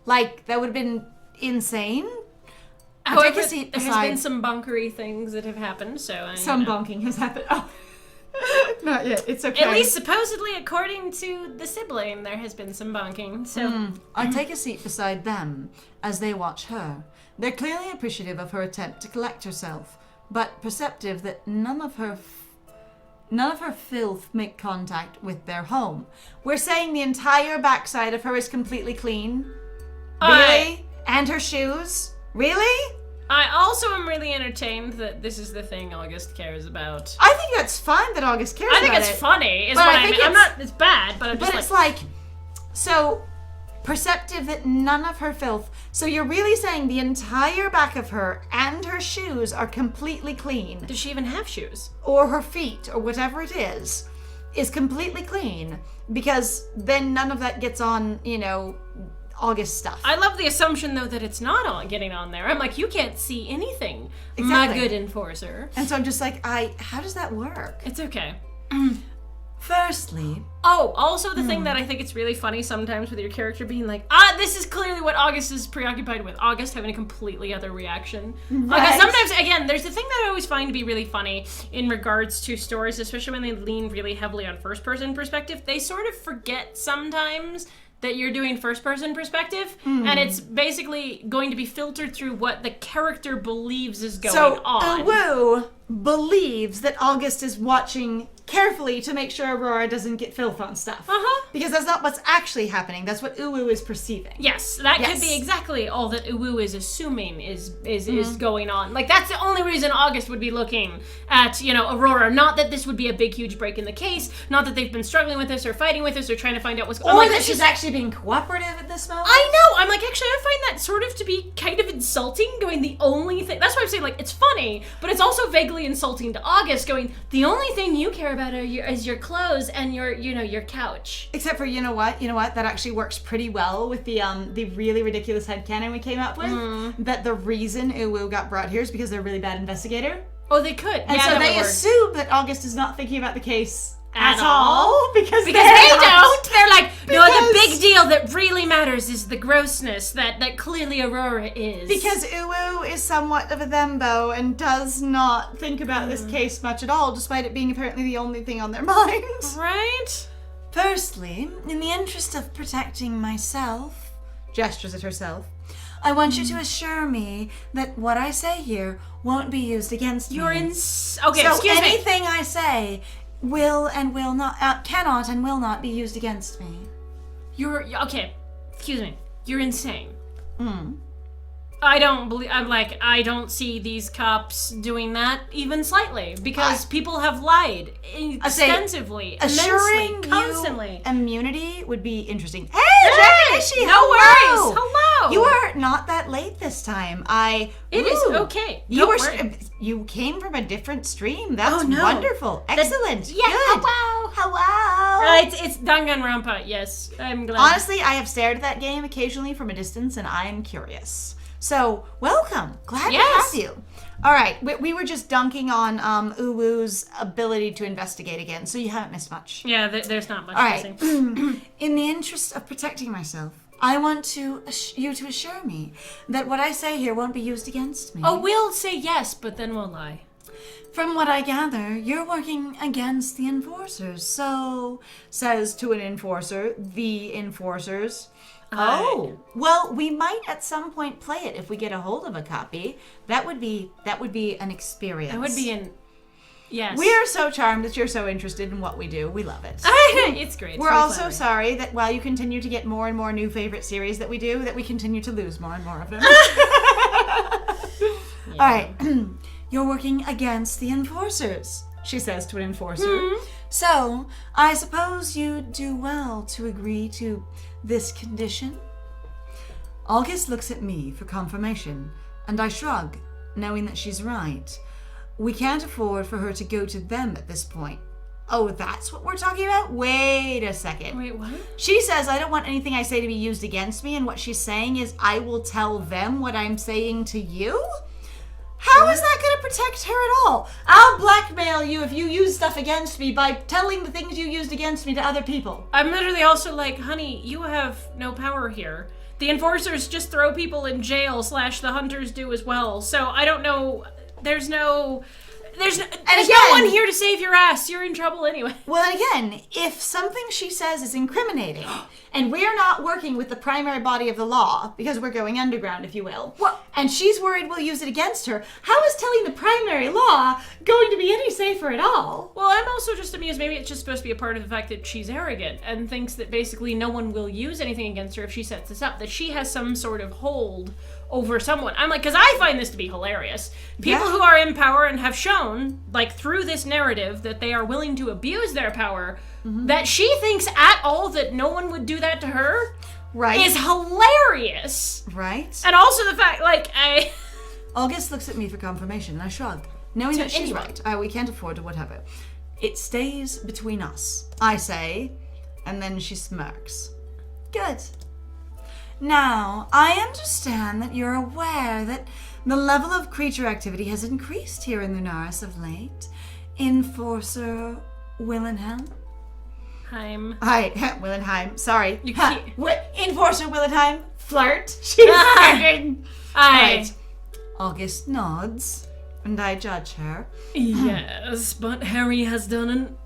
Like, that would have been insane. However, there has been some bunkery things that have happened, so... Some bonking has happened. Oh. Not yet. It's okay. At least supposedly, according to the sibling, there has been some bonking, so... I take a seat beside them as they watch her. They're clearly appreciative of her attempt to collect herself, but perceptive that none of her none of her filth make contact with their home. We're saying the entire backside of her is completely clean? Really? And her shoes? Really? I also am really entertained that this is the thing August cares about. I think that's fine that August cares about it. I think it's funny, is But what I I think mean. I'm not, it's bad, but I'm just But it's like, so perceptive that none of her filth. So you're really saying the entire back of her and her shoes are completely clean. Does she even have shoes? Or her feet, or whatever it is completely clean. Because then none of that gets on, August stuff. I love the assumption, though, that it's not on getting on there. I'm like, you can't see anything, Exactly. my good enforcer. And so I'm just like, how does that work? It's okay. Firstly... Oh, also the thing that I think it's really funny sometimes with your character being like, this is clearly what August is preoccupied with. August having a completely other reaction. Because sometimes, again, there's the thing that I always find to be really funny in regards to stories, especially when they lean really heavily on first-person perspective. They sort of forget sometimes that you're doing first-person perspective, and it's basically going to be filtered through what the character believes is going on. Uwu believes that August is watching carefully to make sure Aurora doesn't get filth on stuff. Because that's not what's actually happening. That's what Uwu is perceiving. Yes, that could be exactly all that Uwu is assuming is going on. Like, that's the only reason August would be looking at, Aurora. Not that this would be a big, huge break in the case. Not that they've been struggling with this or fighting with this or trying to find out what's going on. Or that she's actually being cooperative at this moment. I know! I'm like, actually, I find that sort of to be kind of insulting, going the only thing... That's why I'm saying, like, it's funny, but it's also vaguely insulting to August, going, the only thing you care about is your clothes and your couch. Except for, you know what? That actually works pretty well with the really ridiculous headcanon we came up with. That the reason Uwu got brought here is because they're a really bad investigator. Oh, they could. And so they assume that August is not thinking about the case at all. Because they don't. They're like, no, the big deal that really matters is the grossness that clearly Aurora is. Because Uwu is somewhat of a thembo and does not think about this case much at all, despite it being apparently the only thing on their minds. Right? Firstly, in the interest of protecting myself, gestures at herself, I want you to assure me that what I say here won't be used against me. Okay, so excuse me. Anything I say cannot and will not be used against me. Excuse me. You're insane. I don't see these cops doing that even slightly, because people have lied extensively, assuring immensely, constantly. You immunity would be interesting. Hey, Jackie, no worries. Hello. You are not that late this time. It is okay. You came from a different stream. That's no. wonderful. Excellent. Yeah. Good. Hello. It's Danganronpa. Yes, I'm glad. Honestly, I have stared at that game occasionally from a distance, and I'm curious. So, welcome. Glad to have you. All right, we were just dunking on Uwu's ability to investigate again, so you haven't missed much. Yeah, there's not much missing. All right. In the interest of protecting myself, I want you to assure me that what I say here won't be used against me. Oh, we'll say yes, but then we'll lie. From what I gather, you're working against the enforcers. So, says to an enforcer, the enforcers. Oh, well, we might at some point play it if we get a hold of a copy. That would be an experience. That would be yes. We are so charmed that you're so interested in what we do. We love it. It's great. We're also sorry that while you continue to get more and more new favorite series that we do, that we continue to lose more and more of them. All right. You're working against the enforcers, she says to an enforcer. So, I suppose you'd do well to agree to this condition? August looks at me for confirmation, and I shrug, knowing that she's right. We can't afford for her to go to them at this point. Oh, that's what we're talking about? Wait a second. Wait, what? She says I don't want anything I say to be used against me, and what she's saying is I will tell them what I'm saying to you? How is that going to protect her at all? I'll blackmail you if you use stuff against me by telling the things you used against me to other people. I'm literally also like, honey, you have no power here. The enforcers just throw people in jail / the hunters do as well. So I don't know. There's no... there's no again- one here to save your ass. You're in trouble anyway. Well, again, if something she says is incriminating, and we're not working with the primary body of the law, because we're going underground, if you will, and she's worried we'll use it against her, how is telling the primary law going to be any safer at all? Well, I'm also just amused. Maybe it's just supposed to be a part of the fact that she's arrogant and thinks that basically no one will use anything against her if she sets this up, that she has some sort of hold over someone. I'm like, because I find this to be hilarious. People who are in power and have shown, like, through this narrative that they are willing to abuse their power, that she thinks at all that no one would do that to her, is hilarious. Right. And also the fact, like, August looks at me for confirmation, and I shrug, knowing that she's right. We can't afford to whatever. It stays between us, I say, and then she smirks. Good. Now, I understand that you're aware that the level of creature activity has increased here in Lunaris of late. Enforcer Willenheim? Hi, Willenheim. Sorry. Enforcer Willenheim. Flirt. She's flirting. Right. August nods, and I judge her. Yes, but Harry has done an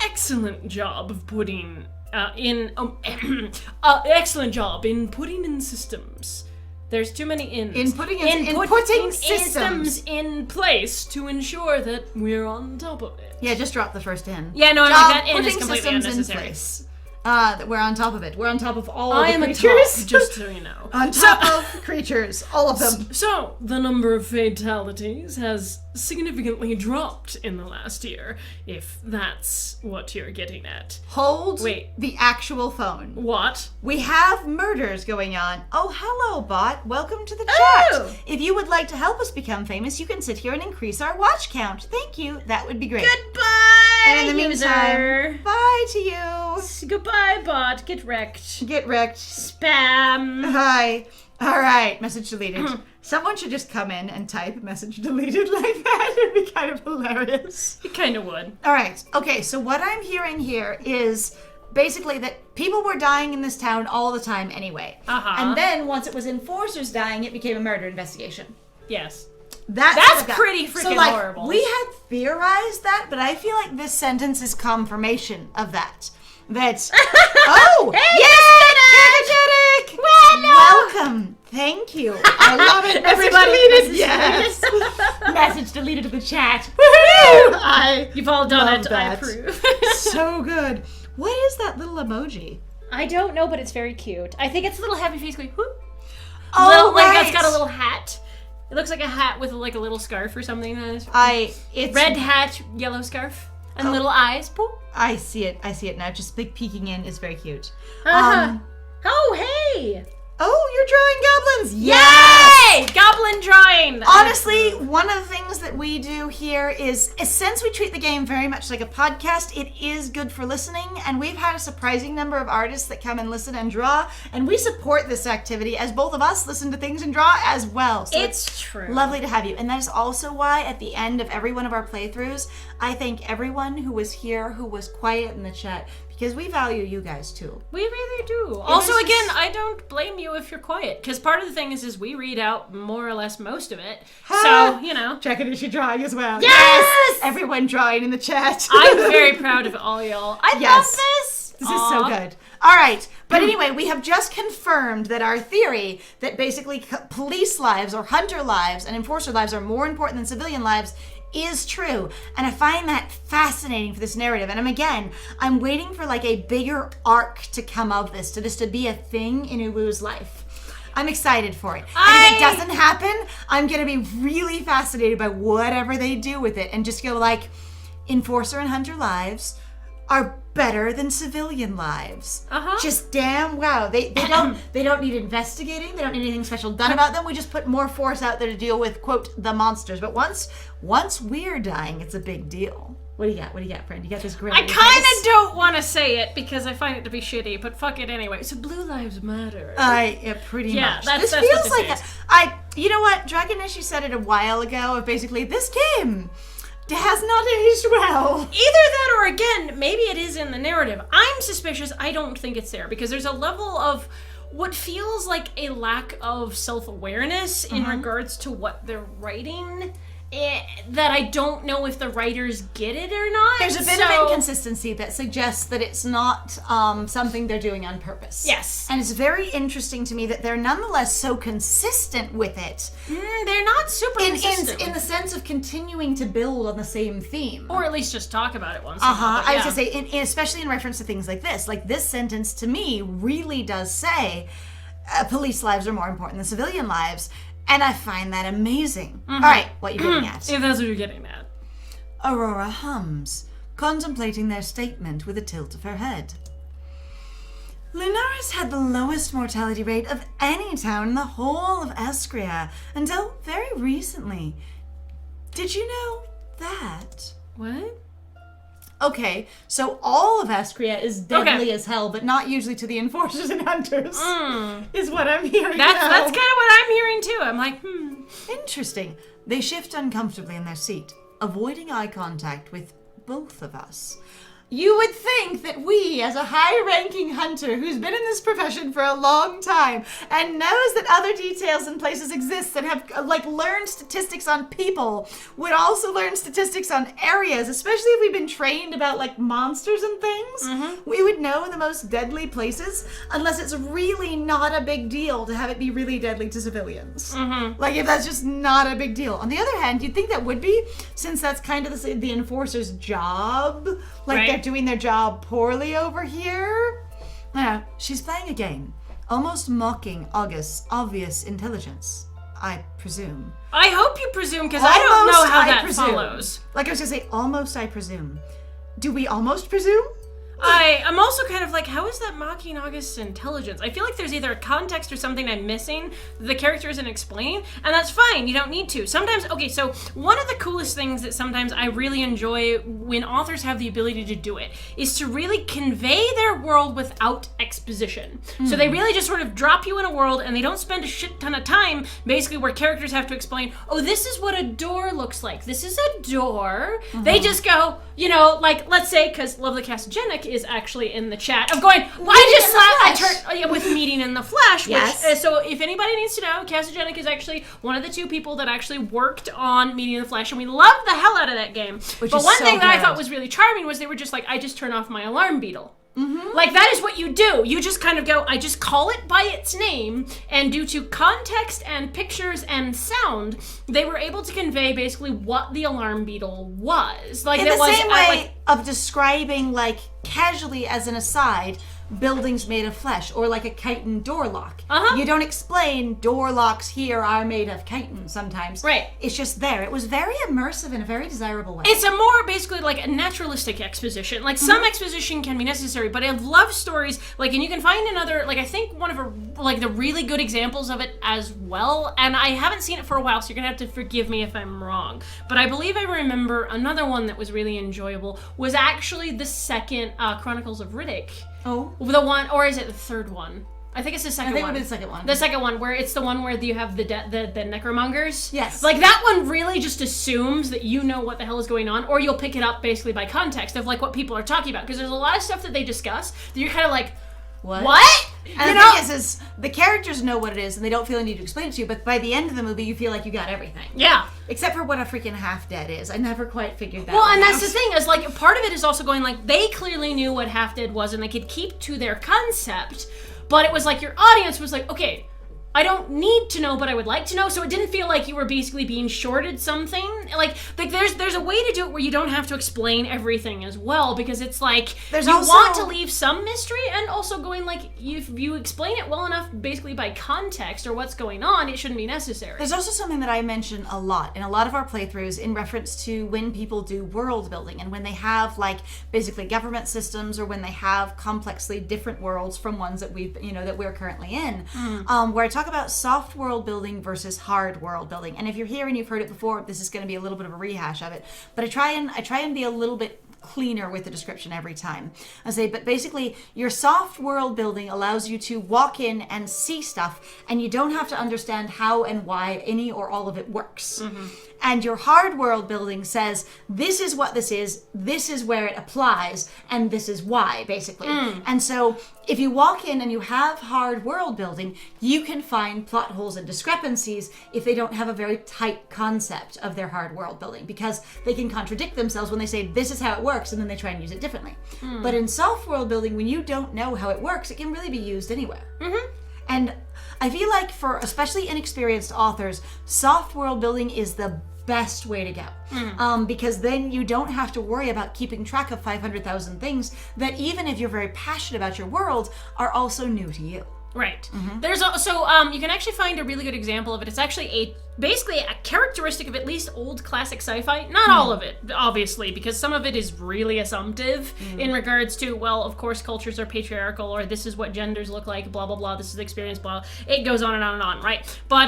excellent job of putting excellent job in putting in systems. There's too many ins. In putting systems in place to ensure that we're on top of it. Yeah, just drop the first in. Yeah, no, I like that in is putting completely systems unnecessary. in place. That we're on top of it. We're on top of all I of am the a creatures. top, just so you know. On top of creatures, all of them. So, the number of fatalities has significantly dropped in the last year, if that's what you're getting at. Hold Wait. the actual phone. What? We have murders going on. Oh, hello, bot. Welcome to the Oh! chat. If you would like to help us become famous, you can sit here and increase our watch count. Thank you. That would be great. Goodbye, And in the user. meantime, bye to you. Goodbye, bot. Get wrecked. Get wrecked. Spam. Hi. All right. Message deleted. Someone should just come in and type message deleted like that. It'd be kind of hilarious. It kind of would. All right. Okay. So what I'm hearing here is basically that people were dying in this town all the time anyway. And then once it was enforcers dying, it became a murder investigation. Yes. That's pretty freaking horrible. We had theorized that, but I feel like this sentence is confirmation of that. That's oh, hey, yes, welcome. Thank you. I love it. Everybody, Message deleted. yes. Message deleted to the chat. You've all done love it. that. I approve. So good. What is that little emoji? I don't know, but it's very cute. I think it's a little happy face going, whoop. Oh, little, right. Like it's got a little hat. It looks like a hat with like a little scarf or something. It's red hat, yellow scarf, and little eyes. Poop. I see it now. Just peeking in is very cute. Oh, hey! Oh, you're drawing goblins! Yay! Goblin drawing! Honestly, one of the things that we do here is since we treat the game very much like a podcast, it is good for listening, and we've had a surprising number of artists that come and listen and draw, and we support this activity as both of us listen to things and draw as well. So it's true. Lovely to have you. And that is also why at the end of every one of our playthroughs, I thank everyone who was here, who was quiet in the chat, because we value you guys too. We really do. Also, again, I don't blame you if you're quiet, because part of the thing is we read out more or less most of it. So, you know. Checking is she drawing as well. Yes! Everyone drawing in the chat. I'm very proud of all y'all. I love this. This is so good. All right. But anyway, we have just confirmed that our theory that basically police lives or hunter lives and enforcer lives are more important than civilian lives is true. And I find that fascinating for this narrative. And I'm waiting for like a bigger arc to come of this, to this to be a thing in Uwu's life. I'm excited for it. And if it doesn't happen, I'm going to be really fascinated by whatever they do with it and just go like, enforcer and hunter lives are better than civilian lives. Just damn wow. They don't need investigating. They don't need anything special done about them. We just put more force out there to deal with, quote, the monsters. But once we're dying, it's a big deal. What do you got, friend? You got this great. I kind of don't want to say it because I find it to be shitty, but fuck it anyway. So blue lives matter. Pretty much. This feels like you know what? Dragon Issue said it a while ago of basically this game has not aged well. Either that or again, maybe it is in the narrative. I'm suspicious. I don't think it's there because there's a level of what feels like a lack of self-awareness in regards to what they're writing. that I don't know if the writers get it or not. There's a bit of inconsistency that suggests that it's not something they're doing on purpose. Yes. And it's very interesting to me that they're nonetheless so consistent with it. They're not super consistent. In the sense of continuing to build on the same theme. Or at least just talk about it once in a while. I was going to say, especially in reference to things like this. Like, this sentence to me really does say police lives are more important than civilian lives. And I find that amazing. All right, what are you getting at? If that's what you're getting at. Aurora hums, contemplating their statement with a tilt of her head. Lunaris had the lowest mortality rate of any town in the whole of Escria until very recently. Did you know that? What? Okay, so all of Escria is deadly as hell, but not usually to the enforcers and hunters, is what I'm hearing That's now. kind of what I'm hearing too. I'm like, Interesting. They shift uncomfortably in their seat, avoiding eye contact with both of us. You would think that we, as a high-ranking hunter who's been in this profession for a long time and knows that other details and places exist and have, learned statistics on people, would also learn statistics on areas, especially if we've been trained about, monsters and things. We would know the most deadly places, unless it's really not a big deal to have it be really deadly to civilians. If that's just not a big deal. On the other hand, you'd think that would be, since that's kind of the enforcer's job. They're doing their job poorly over here. No, she's playing a game, almost mocking August's obvious intelligence, I presume. I hope you presume, because I don't know how that follows. Like I was going to say, almost I presume. Do we almost presume? I'm also kind of like, how is that mocking August's intelligence? I feel like there's either a context or something I'm missing that the character isn't explaining, and that's fine, you don't need to. Sometimes, okay, so one of the coolest things that sometimes I really enjoy when authors have the ability to do it is to really convey their world without exposition. So they really just sort of drop you in a world, and they don't spend a shit ton of time basically where characters have to explain, oh, this is what a door looks like. This is a door. They just go, let's say, because Lovely Casagenic is actually in the chat of going, I turned with Meeting in the Flesh. Yes. Which, so if anybody needs to know, Casagenic is actually one of the two people that actually worked on Meeting in the Flesh, and we loved the hell out of that game. But one thing that I thought was really charming was they were just like, I just turn off my alarm beetle. That is what you do. You just kind of go, I just call it by its name, and due to context and pictures and sound, they were able to convey basically what the alarm beetle was. In the same way of describing, casually as an aside, buildings made of flesh, or like a chitin door lock. You don't explain door locks here are made of chitin sometimes. Right. It's just there. It was very immersive in a very desirable way. It's a more basically like a naturalistic exposition. Some exposition can be necessary, but I love stories and you can find another I think one of the really good examples of it as well. And I haven't seen it for a while, so you're gonna have to forgive me if I'm wrong. But I believe I remember another one that was really enjoyable was actually the second Chronicles of Riddick. Oh. The one, or is it the third one? I think it's the second one. I think it would be the second one. The second one, where it's the one where you have the necromongers. Yes. That one really just assumes that you know what the hell is going on, or you'll pick it up basically by context of what people are talking about. Because there's a lot of stuff that they discuss that you're kind of like, what? And the thing is the characters know what it is and they don't feel the need to explain it to you, but by the end of the movie you feel like you got everything. Yeah. Except for what a freaking half-dead is. I never quite figured that out. Well, and out. that's the thing, is part of it is also going they clearly knew what half-dead was and they could keep to their concept, but it was your audience was okay, I don't need to know, but I would like to know. So it didn't feel like you were basically being shorted something. There's a way to do it where you don't have to explain everything as well, because it's there's you also want to leave some mystery, and also going if you explain it well enough, basically by context or what's going on, it shouldn't be necessary. There's also something that I mention a lot in a lot of our playthroughs in reference to when people do world building and when they have basically government systems, or when they have complexly different worlds from ones that we're currently in, where I talk about soft world building versus hard world building. And if you're here and you've heard it before, this is going to be a little bit of a rehash of it. But I try and be a little bit cleaner with the description every time. But basically your soft world building allows you to walk in and see stuff, and you don't have to understand how and why any or all of it works. And your hard world building says, this is what this is where it applies, and this is why, basically. And so if you walk in and you have hard world building, you can find plot holes and discrepancies if they don't have a very tight concept of their hard world building, because they can contradict themselves when they say this is how it works and then they try and use it differently. But in soft world building, when you don't know how it works, it can really be used anywhere. And I feel like for especially inexperienced authors, soft world building is the best way to go. Because then you don't have to worry about keeping track of 500,000 things that, even if you're very passionate about your world, are also new to you. Right. There's also, you can actually find a really good example of it. It's actually basically a characteristic of at least old classic sci-fi. Not all of it, obviously, because some of it is really assumptive in regards to, well, of course cultures are patriarchal, or this is what genders look like, blah, blah, blah, this is the experience, blah. It goes on and on and on, right? But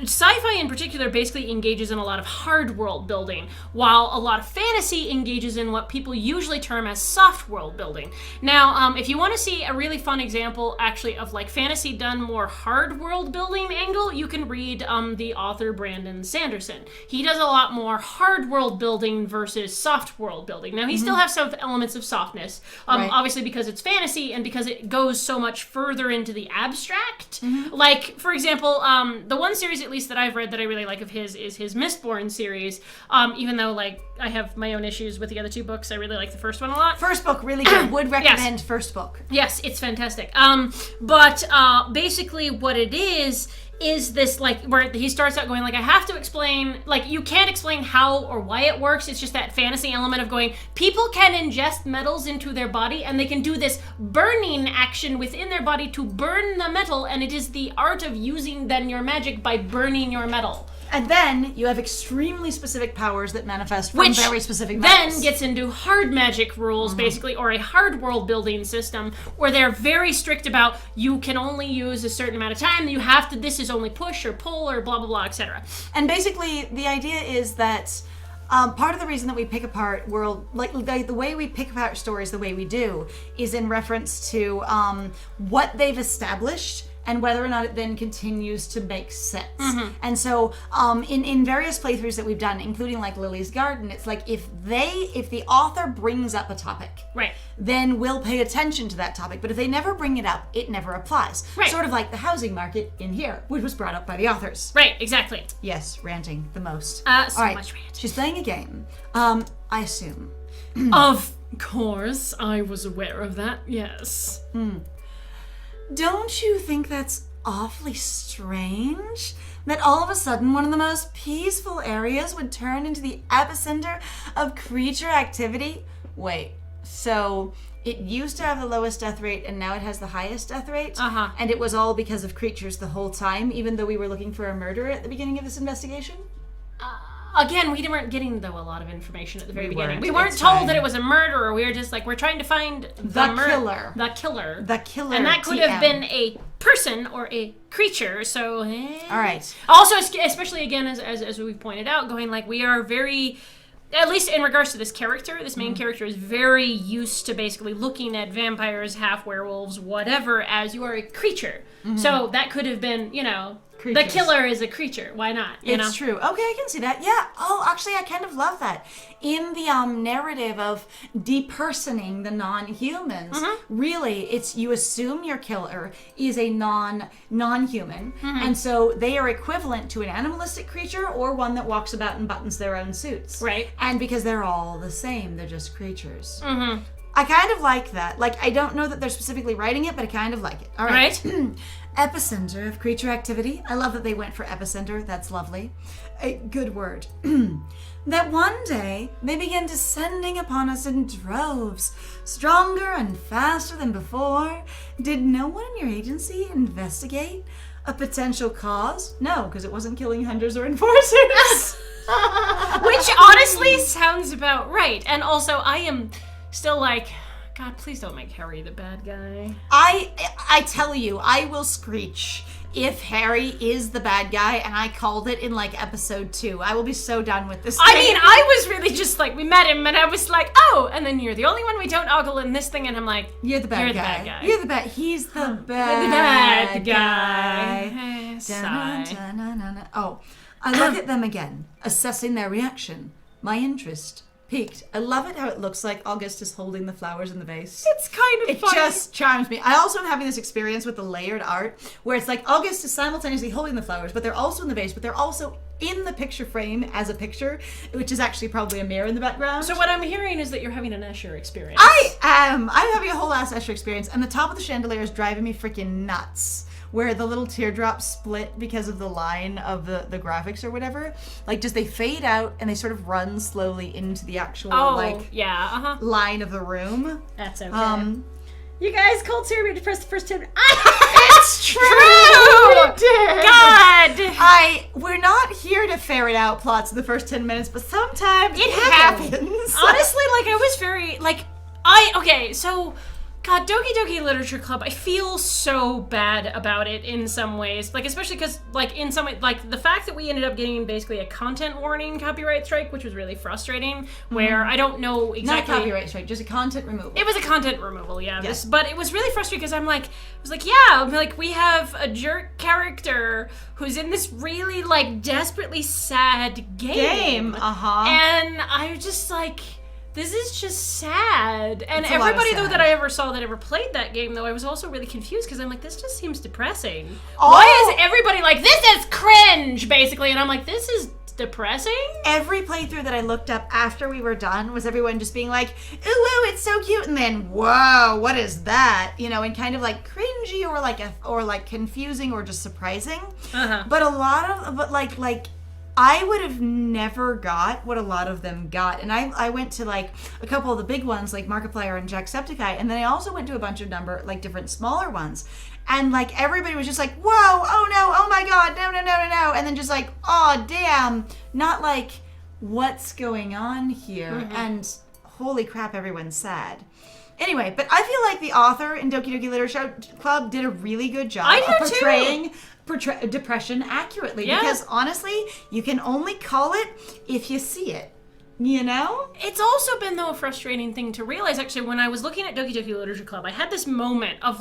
sci-fi in particular basically engages in a lot of hard world building, while a lot of fantasy engages in what people usually term as soft world building. Now, if you want to see a really fun example, actually, of like fantasy done more hard world building angle, you can read the author Brandon Sanderson. He does a lot more hard world building versus soft world building. Now, he still has some elements of softness, obviously because it's fantasy and because it goes so much further into the abstract. Like, for example, the one series at least that I've read that I really like of his is his Mistborn series. Even though, like, I have my own issues with the other two books, I really like the first one a lot. First book, really good. Would recommend first book. Yes, it's fantastic. But basically what it is this, like, where he starts out going, like, I have to explain, like, you can't explain how or why it works. It's just that fantasy element of going, people can ingest metals into their body, and they can do this burning action within their body to burn the metal, and it is the art of using then your magic by burning your metal. And then you have extremely specific powers that manifest from very specific metals. Then gets into hard magic rules, basically, or a hard world building system, where they're very strict about you can only use a certain amount of time, you have to, this is only push or pull or blah, blah, blah, etc. And basically, the idea is that part of the reason that we pick apart world, like the way we pick apart stories the way we do, is in reference to what they've established and whether or not it then continues to make sense. And so in various playthroughs that we've done, including like Lily's Garden, it's like if the author brings up a topic, then we'll pay attention to that topic. But if they never bring it up, it never applies. Sort of like the housing market in here, which was brought up by the authors. Right, exactly. Yes, ranting the most. All right. Much rant. She's playing a game, I assume. Of course, I was aware of that, yes. Don't you think that's awfully strange? That all of a sudden one of the most peaceful areas would turn into the epicenter of creature activity? Wait, so it used to have the lowest death rate and now it has the highest death rate? And it was all because of creatures the whole time, even though we were looking for a murderer at the beginning of this investigation? Again, we weren't getting, though, a lot person at the very beginning. We weren't told that it was a murderer. We were just like, we're trying to find the killer. The killer. The killer. And that could have been a person or a creature, so... All right. Also, especially, again, as we've pointed out, going like, we are very... At least in regards to this character, this main character is very used to basically looking at vampires, half-werewolves, whatever, as you are a creature. So that could have been, creatures. The killer is a creature. Why not? It's true. Okay, I can see that. Yeah. Oh, actually, I kind of love that. In the narrative of depersoning the non-humans, really, it's you assume your killer is a non-human, and so they are equivalent to an animalistic creature or one that walks about and buttons their own suits. Right. And because they're all the same, they're just creatures. I kind of like that. Like, I don't know that they're specifically writing it, but I kind of like it. All right. Epicenter of creature activity. I love that they went for epicenter. That's lovely. A good word. That one day they began descending upon us in droves, stronger and faster than before. Did no one in your agency investigate a potential cause? No, because it wasn't killing hunters or enforcers. Which honestly sounds about right. And also, I am still like... God, please don't make Harry the bad guy. I tell you, I will screech if Harry is the bad guy, and I called it in like episode 2. I will be so done with this thing. I mean, I was really just like, we met him, and I was like, oh, and then you're the only one we don't ogle in this thing, and I'm like, you're the bad guy. You're the bad. He's the bad guy. Hey, sigh. Oh, I look at them again, assessing their reaction, my interest, peaked. I love it how it looks like August is holding the flowers in the vase. It's kind of It funny. just charms me. I also am having this experience with the layered art where it's like August is simultaneously holding the flowers, but they're also in the vase, but they're also in the picture frame as a picture, which is actually probably a mirror in the background. So what I'm hearing is that you're having an Escher experience. I am. I'm having a whole ass Escher experience, and the top of the chandelier is driving me freaking nuts. Where the little teardrops split because of the line of the graphics or whatever. Like, just they fade out and they sort of run slowly into the actual, line of the room. That's okay. You guys, Cold Cereal depressed the first 10 minutes. It's true! We did! God! We're not here to ferret out plots in the first 10 minutes, but sometimes it happens. Honestly, I was very, God, Doki Doki Literature Club, I feel so bad about it in some ways. Especially because, in some way, the fact that we ended up getting basically a content warning copyright strike, which was really frustrating, where I don't know exactly... Not a copyright strike, just a content removal. It was a content removal, yeah. Yes. But it was really frustrating because we have a jerk character who's in this really, desperately sad game. And I was just this is just sad. And everybody, though, that I ever saw that ever played that game, though, I was also really confused because I'm this just seems depressing. Why is everybody this is cringe, basically? And I'm this is depressing? Every playthrough that I looked up after we were done was everyone just being like, ooh, ooh, it's so cute. And then, whoa, what is that? And kind of cringy or confusing or just surprising. But a lot of, I would have never got what a lot of them got. And I went to a couple of the big ones like Markiplier and Jacksepticeye, and then I also went to a bunch of different smaller ones. And everybody was just whoa, oh no, oh my god, no. And then just oh damn, not what's going on here? And holy crap, everyone's sad. Anyway, but I feel the author in Doki Doki Literature Club did a really good job of portraying depression accurately. Yeah. Because honestly, you can only call it if you see it. It's also been, though, a frustrating thing to realize, actually, when I was looking at Doki Doki Literature Club, I had this moment of,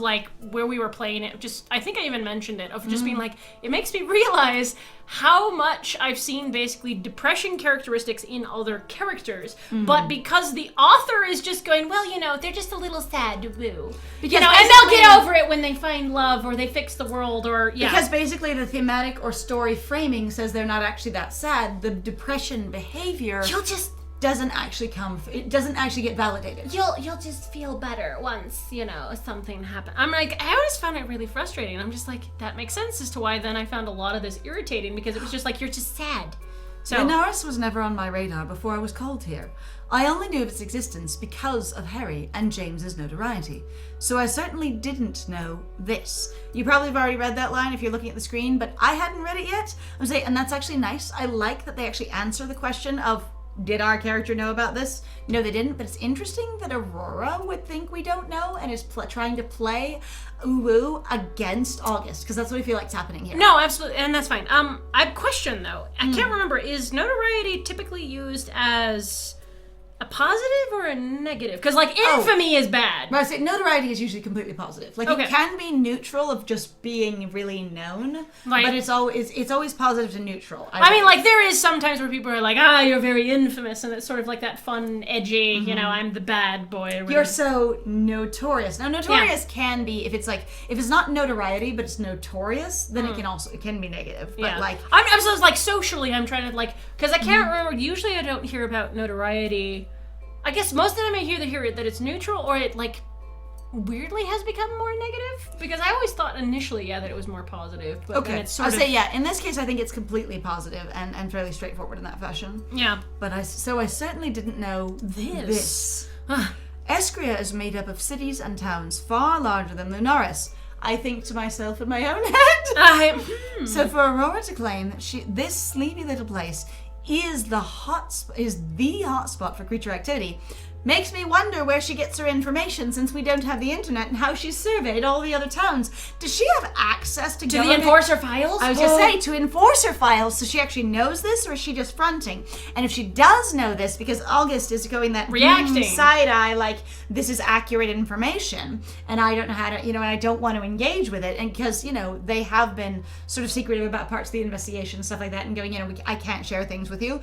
where we were playing it, I think I even mentioned it, of just being it makes me realize how much I've seen, basically, depression characteristics in other characters, but because the author is just going, well, they're just a little sad, woo. And they'll get over it when they find love, or they fix the world, or, yeah. Because basically the thematic or story framing says they're not actually that sad. The depression behavior... doesn't actually get validated. You'll just feel better once, something happened. I'm I always found it really frustrating. I'm just that makes sense as to why then I found a lot of this irritating, because it was just you're just sad. So Benares was never on my radar before I was called here. I only knew of its existence because of Harry and James's notoriety. So I certainly didn't know this. You probably have already read that line if you're looking at the screen, but I hadn't read it yet. And that's actually nice. I like that they actually answer the question of, did our character know about this? No, they didn't, but it's interesting that Aurora would think we don't know and is trying to play ooh against August, because that's what I feel is happening here. No, absolutely, and that's fine. I have a question, though. I can't remember, is notoriety typically used as a positive or a negative? Because, infamy is bad. But I say notoriety is usually completely positive. It can be neutral of just being really known, but it's always positive to neutral. I mean, there is sometimes where people are you're very infamous, and it's sort of that fun, edgy, I'm the bad boy. You're so notorious. Now, notorious can be, if it's not notoriety, but it's notorious, then it can be negative. But I'm just socially, I'm trying to because I can't remember, usually I don't hear about notoriety. I guess most of the time I hear that it's neutral, or it weirdly has become more negative, because I always thought initially that it was more positive, but then it's sort of... in this case I think it's completely positive and fairly straightforward in that fashion. Yeah. But I certainly didn't know this. Escria is made up of cities and towns far larger than Lunaris. I think to myself in my own head. So for Aurora to claim that this sleepy little place is the hotspot for creature activity makes me wonder where she gets her information, since we don't have the internet, and how she's surveyed all the other towns. Does she have access to the Enforcer files? I was going to say, to Enforcer files, so she actually knows this, or is she just fronting? And if she does know this, because August is going that reacting side-eye, this is accurate information, and I don't know how to, and I don't want to engage with it, and because, they have been sort of secretive about parts of the investigation and stuff like that, and going, I can't share things with you.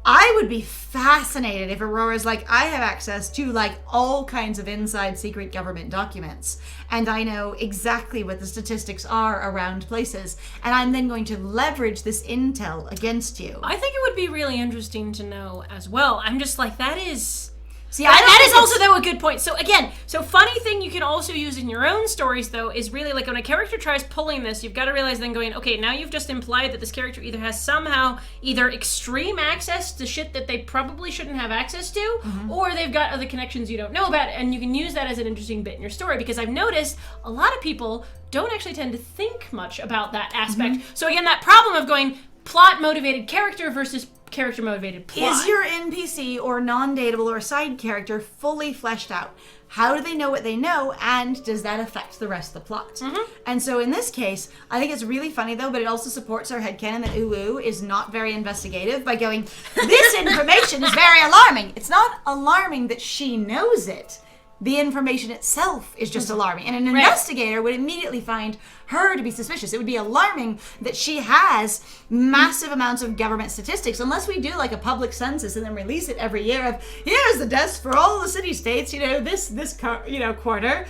I would be fascinated if Aurora's like, I have access to like all kinds of inside secret government documents, and I know exactly what the statistics are around places, and I'm then going to leverage this intel against you. I think it would be really interesting to know as well. I'm just like, that is... See, that is also, though, a good point. So, again, funny thing you can also use in your own stories, though, is really, like, when a character tries pulling this, you've got to realize then going, okay, now you've just implied that this character either has somehow either extreme access to shit that they probably shouldn't have access to, or they've got other connections you don't know about, and you can use that as an interesting bit in your story, because I've noticed a lot of people don't actually tend to think much about that aspect. So, again, that problem of going plot-motivated character versus character-motivated plot. Is your NPC or non-dateable or side character fully fleshed out? How do they know what they know, and does that affect the rest of the plot? And so in this case, I think it's really funny though, but it also supports our headcanon that Uwu is not very investigative by going, this information is very alarming. It's not alarming that she knows it. The information itself is just alarming. And an investigator would immediately find her to be suspicious. It would be alarming that she has massive amounts of government statistics, unless we do like a public census and then release it every year of, here's the deaths for all the city-states, this quarter.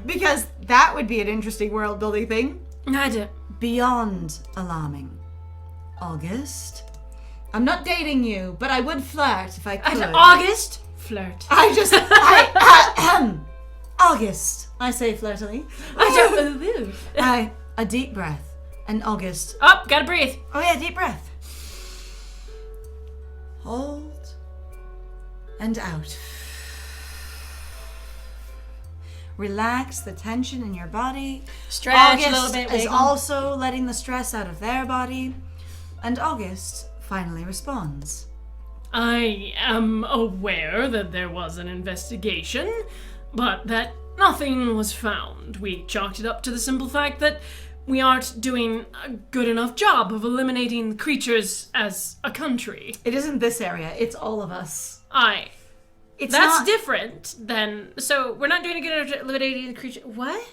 Because that would be an interesting world-building thing. Beyond alarming. August? I'm not dating you, but I would flirt if I could. August? Flirt. August, I say flirtily. A deep breath. And August. Oh, gotta breathe. Oh yeah, deep breath. Hold. And out. Relax the tension in your body. Stretch August a little bit. is wiggle. also letting the stress out of their body. And August finally responds. I am aware that there was an investigation, but that nothing was found. We chalked it up to the simple fact that we aren't doing a good enough job of eliminating creatures as a country. It isn't this area, it's all of us. It's That's not different than... So, we're not doing a good job of eliminating the creature... What?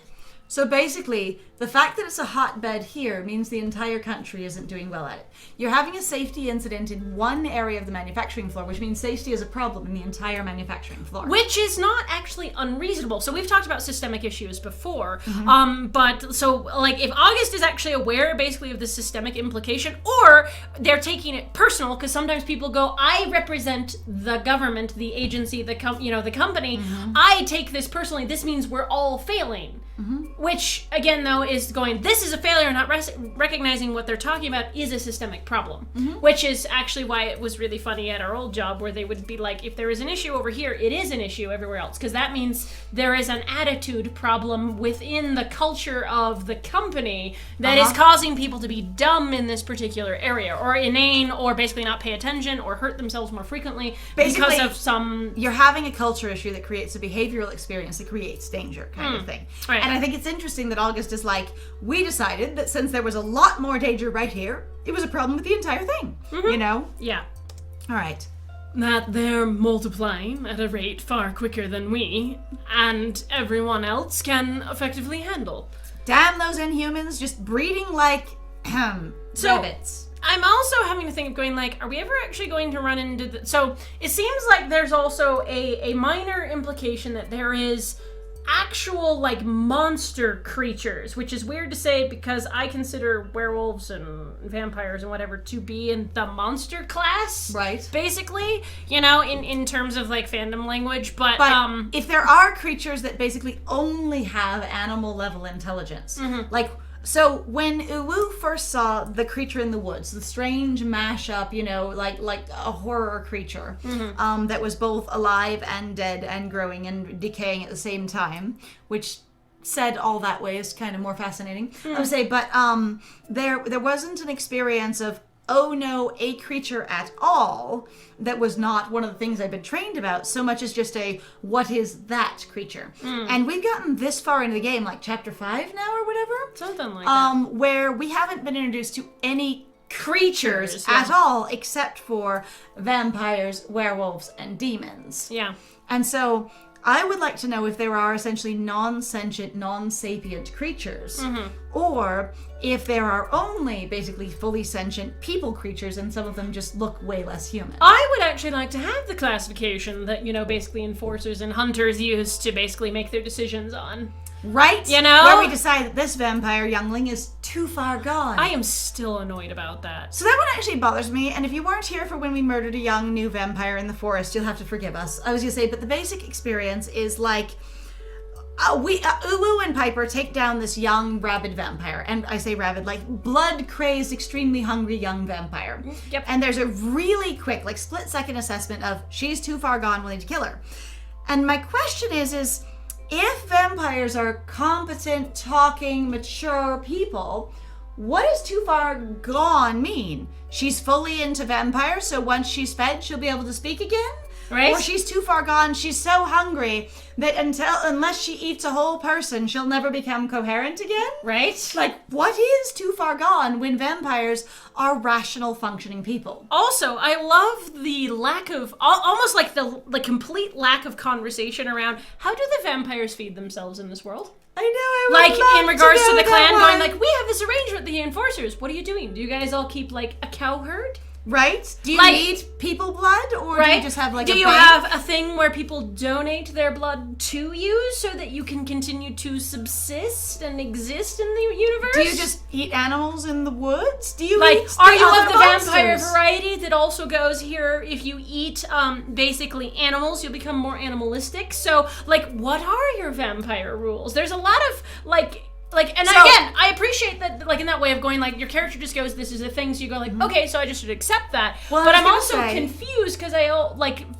So basically, the fact that it's a hotbed here means the entire country isn't doing well at it. You're having a safety incident in one area of the manufacturing floor, which means safety is a problem in the entire manufacturing floor. Which is not actually unreasonable. So we've talked about systemic issues before, but so like if August is actually aware basically of the systemic implication, or they're taking it personal, because sometimes people go, I represent the government, the agency, the company, I take this personally, this means we're all failing. Which, again, though, is going, this is a failure, not recognizing what they're talking about is a systemic problem. Which is actually why it was really funny at our old job, where they would be like, if there is an issue over here, it is an issue everywhere else. Because that means there is an attitude problem within the culture of the company that is causing people to be dumb in this particular area, or inane, or basically not pay attention, or hurt themselves more frequently because of some... You're having a culture issue that creates a behavioral experience that creates danger, kind of thing. Right. And I think it's interesting that August is like, we decided that since there was a lot more danger right here, it was a problem with the entire thing, you know? Yeah. All right. That they're multiplying at a rate far quicker than we, and everyone else can effectively handle. Damn those Inhumans, just breeding like, rabbits. I'm also having to think of going like, are we ever actually going to run into the... So, it seems like there's also a minor implication that there is actual, like, monster creatures, which is weird to say because I consider werewolves and vampires and whatever to be in the monster class. Right. Basically, in terms of, like, fandom language, but if there are creatures that basically only have animal-level intelligence, like... So when Uwu first saw the creature in the woods, the strange mashup, like a horror creature, that was both alive and dead and growing and decaying at the same time, which said all that way is kind of more fascinating, I would say. But there wasn't an experience of, oh no, a creature at all that was not one of the things I've been trained about, so much as just a, what is that creature? And we've gotten this far into the game, like chapter 5 now or whatever. Something like that. Where we haven't been introduced to any creatures at all, except for vampires, werewolves, and demons. Yeah. And so I would like to know if there are essentially non-sentient, non-sapient creatures, or if there are only basically fully sentient people creatures and some of them just look way less human. I would actually like to have the classification that, basically enforcers and hunters use to basically make their decisions on. Right? Where we decide that this vampire youngling is too far gone. I am still annoyed about that. So that one actually bothers me, and if you weren't here for when we murdered a young new vampire in the forest, you'll have to forgive us. I was gonna say, but the basic experience is like, Uwu and Piper take down this young rabid vampire, and I say rabid, like blood-crazed, extremely hungry young vampire. Yep. And there's a really quick, like split-second assessment of, she's too far gone, we'll need to kill her. And my question is, if vampires are competent, talking, mature people, what does too far gone mean? She's fully into vampires, so once she's fed, she'll be able to speak again? Right. Or she's too far gone, she's so hungry that unless she eats a whole person, she'll never become coherent again? Right? Like, what is too far gone when vampires are rational, functioning people? Also, I love the lack of, almost like the complete lack of conversation around how do the vampires feed themselves in this world? I know, I would Like, love in regards to know the clan that going one. like, we have this arrangement with the enforcers. What are you doing? Do you guys all keep, like, a cow herd? Right? Do you Like- need people blood, or do you just have like do a you bank? have a thing where people donate their blood to you so that you can continue to subsist and exist in the universe? Do you just eat animals in the woods? Do you like, eat are you other of the vampire monsters? variety that also goes here? If you eat basically animals, you'll become more animalistic. So, like, what are your vampire rules? There's a lot of and So- again, I appreciate that, like, in that way of going, like, your character just goes, this is a thing, so you go, like, okay, so I just should accept that. Well, but I I'm was also gonna say- confused, because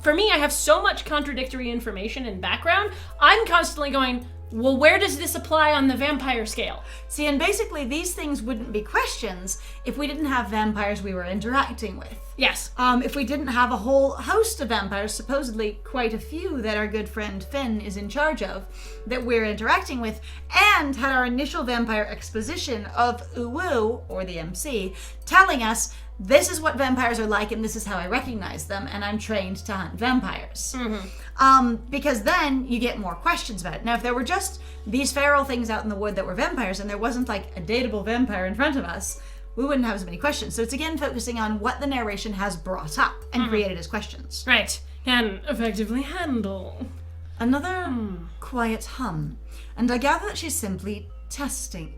for me, I have so much contradictory information and background, I'm constantly going, well, where does this apply on the vampire scale? See, and basically these things wouldn't be questions if we didn't have vampires we were interacting with. Yes. If we didn't have a whole host of vampires, supposedly quite a few that our good friend Finn is in charge of, that we're interacting with, and had our initial vampire exposition of Uwu, or the MC, telling us, this is what vampires are like and this is how I recognize them, and I'm trained to hunt vampires. Because then you get more questions about it. Now, if there were just these feral things out in the wood that were vampires and there wasn't like a dateable vampire in front of us, we wouldn't have as many questions. So it's again focusing on what the narration has brought up and created as questions. Right. Can effectively handle. Another quiet hum, and I gather that she's simply testing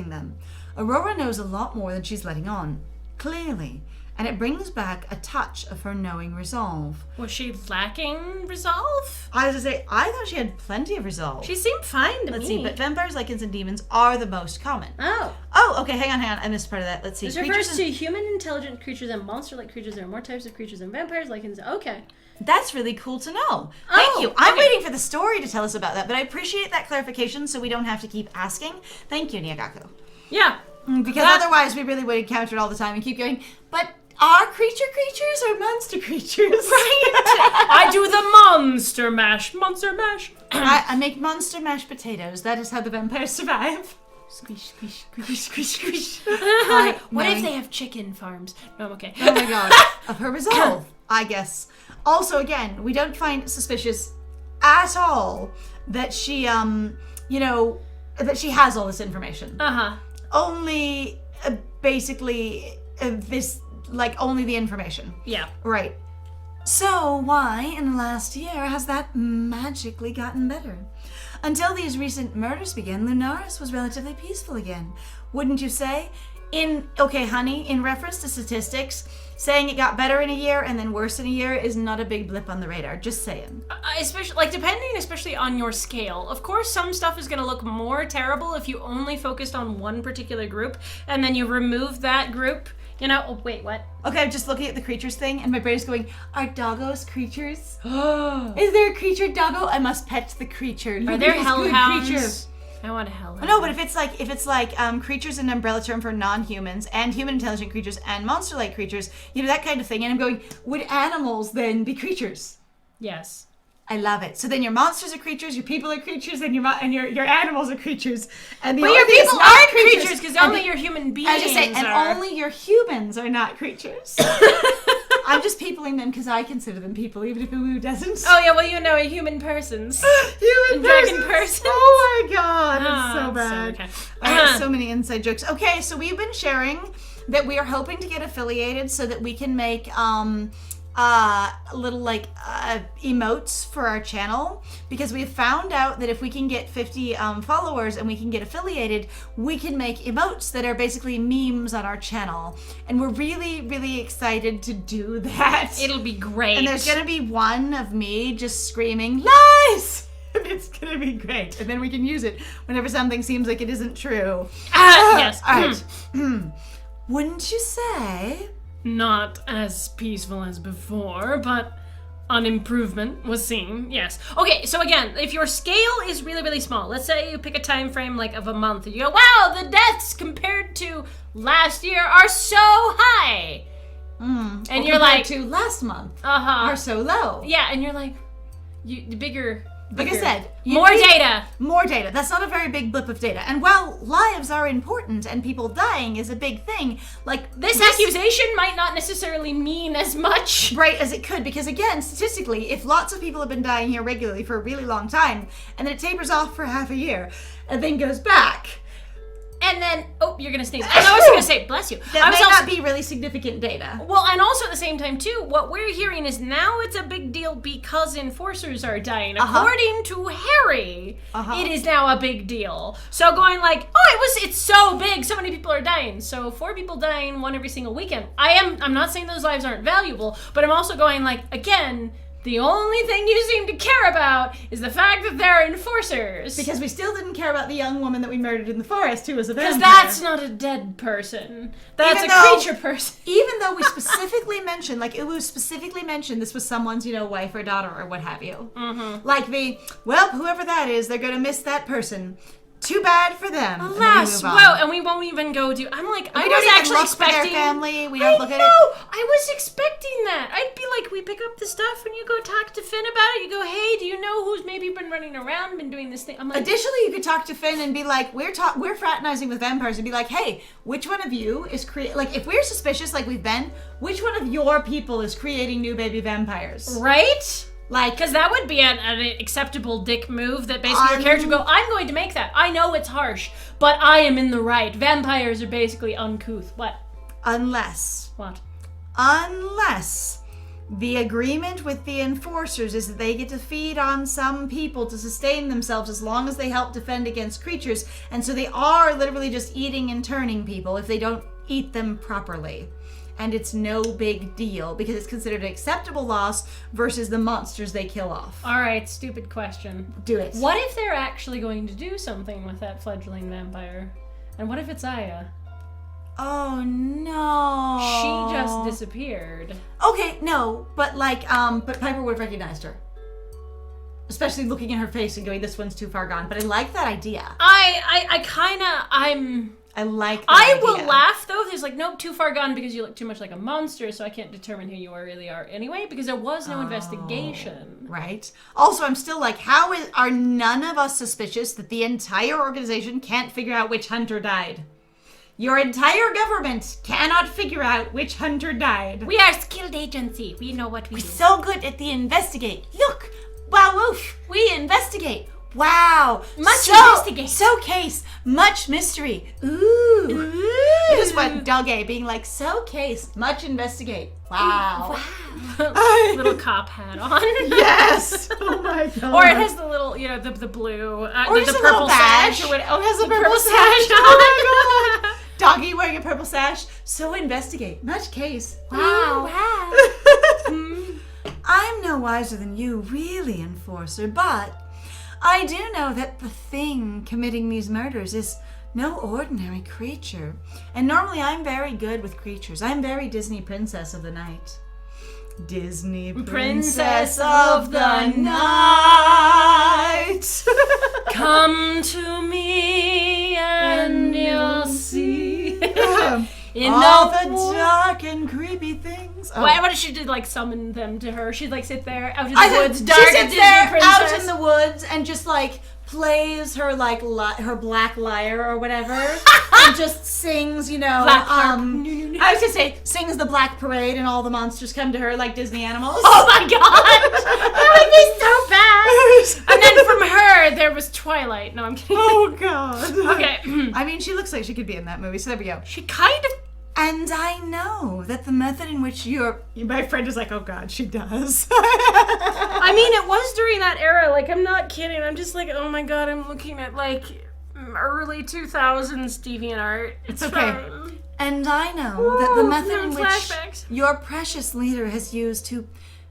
them. Aurora knows a lot more than she's letting on, clearly, and it brings back a touch of her knowing resolve. Was she lacking resolve? I was gonna say, I thought she had plenty of resolve. She seemed fine to Let's me. see, but vampires, lycans, and demons are the most common. Oh. Oh, okay, hang on. I missed part of that. Let's see. This refers to human intelligent creatures and monster-like creatures. There are more types of creatures than vampires, lichens. Okay. That's really cool to know. Thank you. I'm okay. waiting for the story to tell us about that, but I appreciate that clarification so we don't have to keep asking. Thank you, Niagaku. Yeah. Because otherwise we really would encounter it all the time and keep going, but are creatures or monster creatures? Right. I do the monster mash. Monster mash. I make monster mashed potatoes. That is how the vampires survive. Squish, squish, squish, squish, squish. What if they have chicken farms? No, I'm okay. Oh my god. Of her resolve, I guess. Also, again, we don't find suspicious at all that she, that she has all this information. Uh-huh. Only, basically, only the information. Yeah. Right. So why, in the last year, has that magically gotten better? Until these recent murders began, Lunaris was relatively peaceful again. Wouldn't you say? Okay, honey, in reference to statistics, saying it got better in a year and then worse in a year is not a big blip on the radar. Just saying. Especially on your scale. Of course, some stuff is going to look more terrible if you only focused on one particular group, and then you remove that group. Oh, wait, what? Okay, I'm just looking at the creatures thing, and my brain is going, are doggos creatures? Is there a creature doggo? I must pet the creature. Are there hellhounds? I want a hellhound. No, but if it's like creatures an umbrella term for non-humans and human intelligent creatures and monster-like creatures, that kind of thing. And I'm going, would animals then be creatures? Yes. I love it. So then your monsters are creatures, your people are creatures, and your animals are creatures. And But your people aren't creatures because only your human beings I just say, and are. only your humans are not creatures. I'm just peopling them because I consider them people, even if Uwu doesn't. Oh yeah, well you know, human persons. Human dragon persons. Oh my god, it's so So, bad. okay. So many inside jokes. Okay, so we've been sharing that we are hoping to get affiliated so that we can make little emotes for our channel, because we found out that if we can get 50 followers and we can get affiliated, we can make emotes that are basically memes on our channel, and we're really, really excited to do that. It'll be great. And there's gonna be one of me just screaming lies. And it's gonna be great, and then we can use it whenever something seems like it isn't true. Yes. All right. Wouldn't you say? Not as peaceful as before, but an improvement was seen, yes. Okay, so again, if your scale is really, really small, let's say you pick a time frame like of a month, and you go, wow, the deaths compared to last year are so high. And you're like, to last month uh-huh. are so low. Yeah, and you're like, the bigger. Like I said, more data. More data. That's not a very big blip of data. And while lives are important and people dying is a big thing, like This accusation might not necessarily mean as much. Right, as it could, because again, statistically, if lots of people have been dying here regularly for a really long time, and then it tapers off for half a year, and then goes back, And then, oh, you're gonna sneeze. I was gonna say, bless you. that may not be really significant data. Well, and also at the same time, too, what we're hearing is now it's a big deal because enforcers are dying. According to Harry, it is now a big deal. So going like, oh, it's so big, so many people are dying. So 4 people dying, 1 every single weekend. I'm not saying those lives aren't valuable, but I'm also going like, again, the only thing you seem to care about is the fact that they're enforcers. Because we still didn't care about the young woman that we murdered in the forest who was a vampire. Because that's not a dead person. That's Even a though- creature person. Even though we specifically mentioned, like, Uwu specifically mentioned this was someone's, wife or daughter or what have you. Mm-hmm. Like whoever that is, they're gonna miss that person. Too bad for them. Alas, well, and we won't even go to. I'm like, I was actually expecting. Their family. We don't look at it. I was expecting that. I'd be like, we pick up the stuff and you go talk to Finn about it. You go, hey, do you know who's maybe been running around, been doing this thing? I'm like, additionally, you could talk to Finn and be like, we're fraternizing with vampires, and be like, hey, which one of you is if we're suspicious, like we've been, which one of your people is creating new baby vampires? right? Like, Because that would be an acceptable dick move that basically your character go, I'm going to make that. I know it's harsh, but I am in the right. Vampires are basically uncouth. What? unless the agreement with the enforcers is that they get to feed on some people to sustain themselves as long as they help defend against creatures, and so they are literally just eating and turning people if they don't eat them properly. And it's no big deal because it's considered an acceptable loss versus the monsters they kill off. All right, stupid question. Do it. What if they're actually going to do something with that fledgling vampire? And what if it's Aya? Oh no. She just disappeared. Okay, no, but but Piper would have recognized her. Especially looking at her face and going, this one's too far gone. But I like that idea. I like that I idea. will laugh though. There's like, nope, too far gone because you look too much like a monster, so I can't determine who you really are anyway because there was no investigation. Right. Also, I'm still like, are none of us suspicious that the entire organization can't figure out which hunter died? Your entire government cannot figure out which hunter died. We are a skilled agency. We know what we We're do. so good at the investigate. Look, wow, woof, we investigate. Wow, Investigate. So case, much mystery. Ooh. This is what Doggy being like, so case, much investigate. Wow. Little cop hat on. Yes. Oh my god. Or it has the little, the blue, or the just a purple little badge. sash. Or what, it has a purple sash. sash Oh my god. Doggy wearing a purple sash. So investigate. Much case. Wow. I'm no wiser than you, really, Enforcer, but I do know that the thing committing these murders is no ordinary creature. And normally I'm very good with creatures. I'm very Disney Princess of the Night. Disney Princess of the Night. Come to me and you'll see. In all the the dark and creepy things. Oh. Why would she do like summon them to her? She'd like sit there out in the I woods, she dark sits Disney there princess. out in the woods and just like plays her like her black lyre or whatever, and just sings, you know, I was gonna say sings the Black Parade, and all the monsters come to her like Disney animals. Oh my god, that would be so bad. And then from her, there was Twilight. No, I'm kidding. Oh god. Okay. I mean, she looks like she could be in that movie, so there we go. She kind of. And I know that the method in which my friend is like, oh god, she does. I mean, it was during that era. Like, I'm not kidding. I'm just like, oh my god, I'm looking at like early 2000s DeviantArt. It's okay. fine. And I know that the method in which flashbacks. your precious leader has used to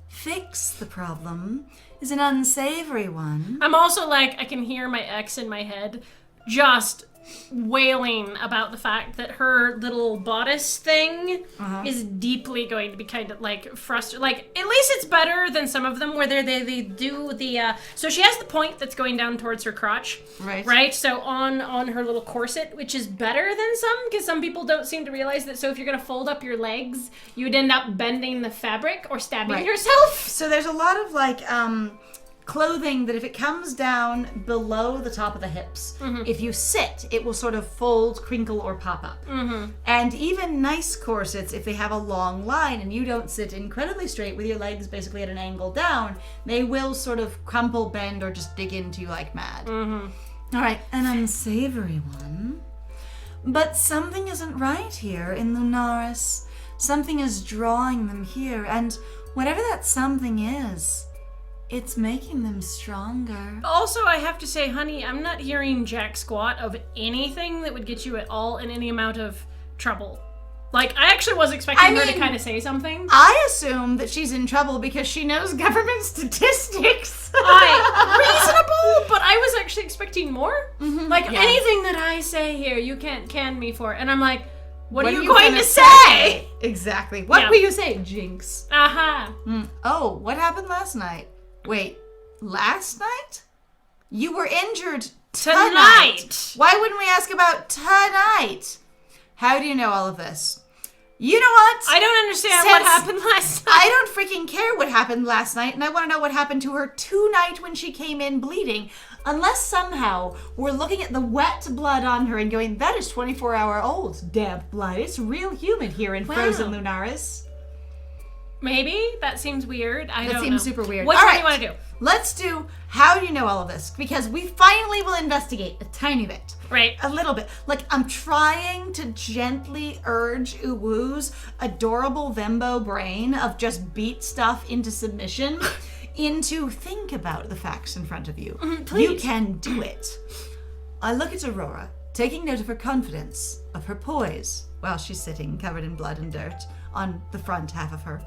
fix the problem is an unsavory one. I'm also like, I can hear my ex in my head just wailing about the fact that her little bodice thing is deeply going to be kind of like frustrated. Like, at least it's better than some of them where they do the so she has the point that's going down towards her crotch, right, so on her little corset, which is better than some, because some people don't seem to realize that. So if you're going to fold up your legs, you would end up bending the fabric or stabbing yourself. So there's a lot of like clothing that if it comes down below the top of the hips, if you sit, it will sort of fold, crinkle, or pop up. And even nice corsets, if they have a long line and you don't sit incredibly straight with your legs basically at an angle down, they will sort of crumple, bend, or just dig into you like mad. All right, an unsavory one. But something isn't right here in Lunaris. Something is drawing them here, and whatever that something is, it's making them stronger. Also, I have to say, honey, I'm not hearing jack squat of anything that would get you at all in any amount of trouble. Like, I actually was expecting her to kind of say something. I assume that she's in trouble because she knows government statistics. Reasonable, but I was actually expecting more. Anything that I say here, you can't can me for. And I'm like, what are you going to say? Exactly. What will you say, Jinx? Oh, what happened last night? Wait, last night? You were injured tonight. Why wouldn't we ask about tonight? How do you know all of this? You know what? I don't understand what happened last night. I don't freaking care what happened last night, and I want to know what happened to her tonight when she came in bleeding. Unless somehow we're looking at the wet blood on her and going, that is 24-hour-old damp blood. It's real humid here in frozen Lunaris. Maybe? That seems weird. That seems super weird. Which one do you want to do? Let's do how do you know all of this? Because we finally will investigate a tiny bit. Right. A little bit. Like, I'm trying to gently urge Uwu's adorable Vembo brain of just beat stuff into submission into think about the facts in front of you. Please. You can do it. I look at Aurora, taking note of her confidence, of her poise, while she's sitting covered in blood and dirt on the front half of her.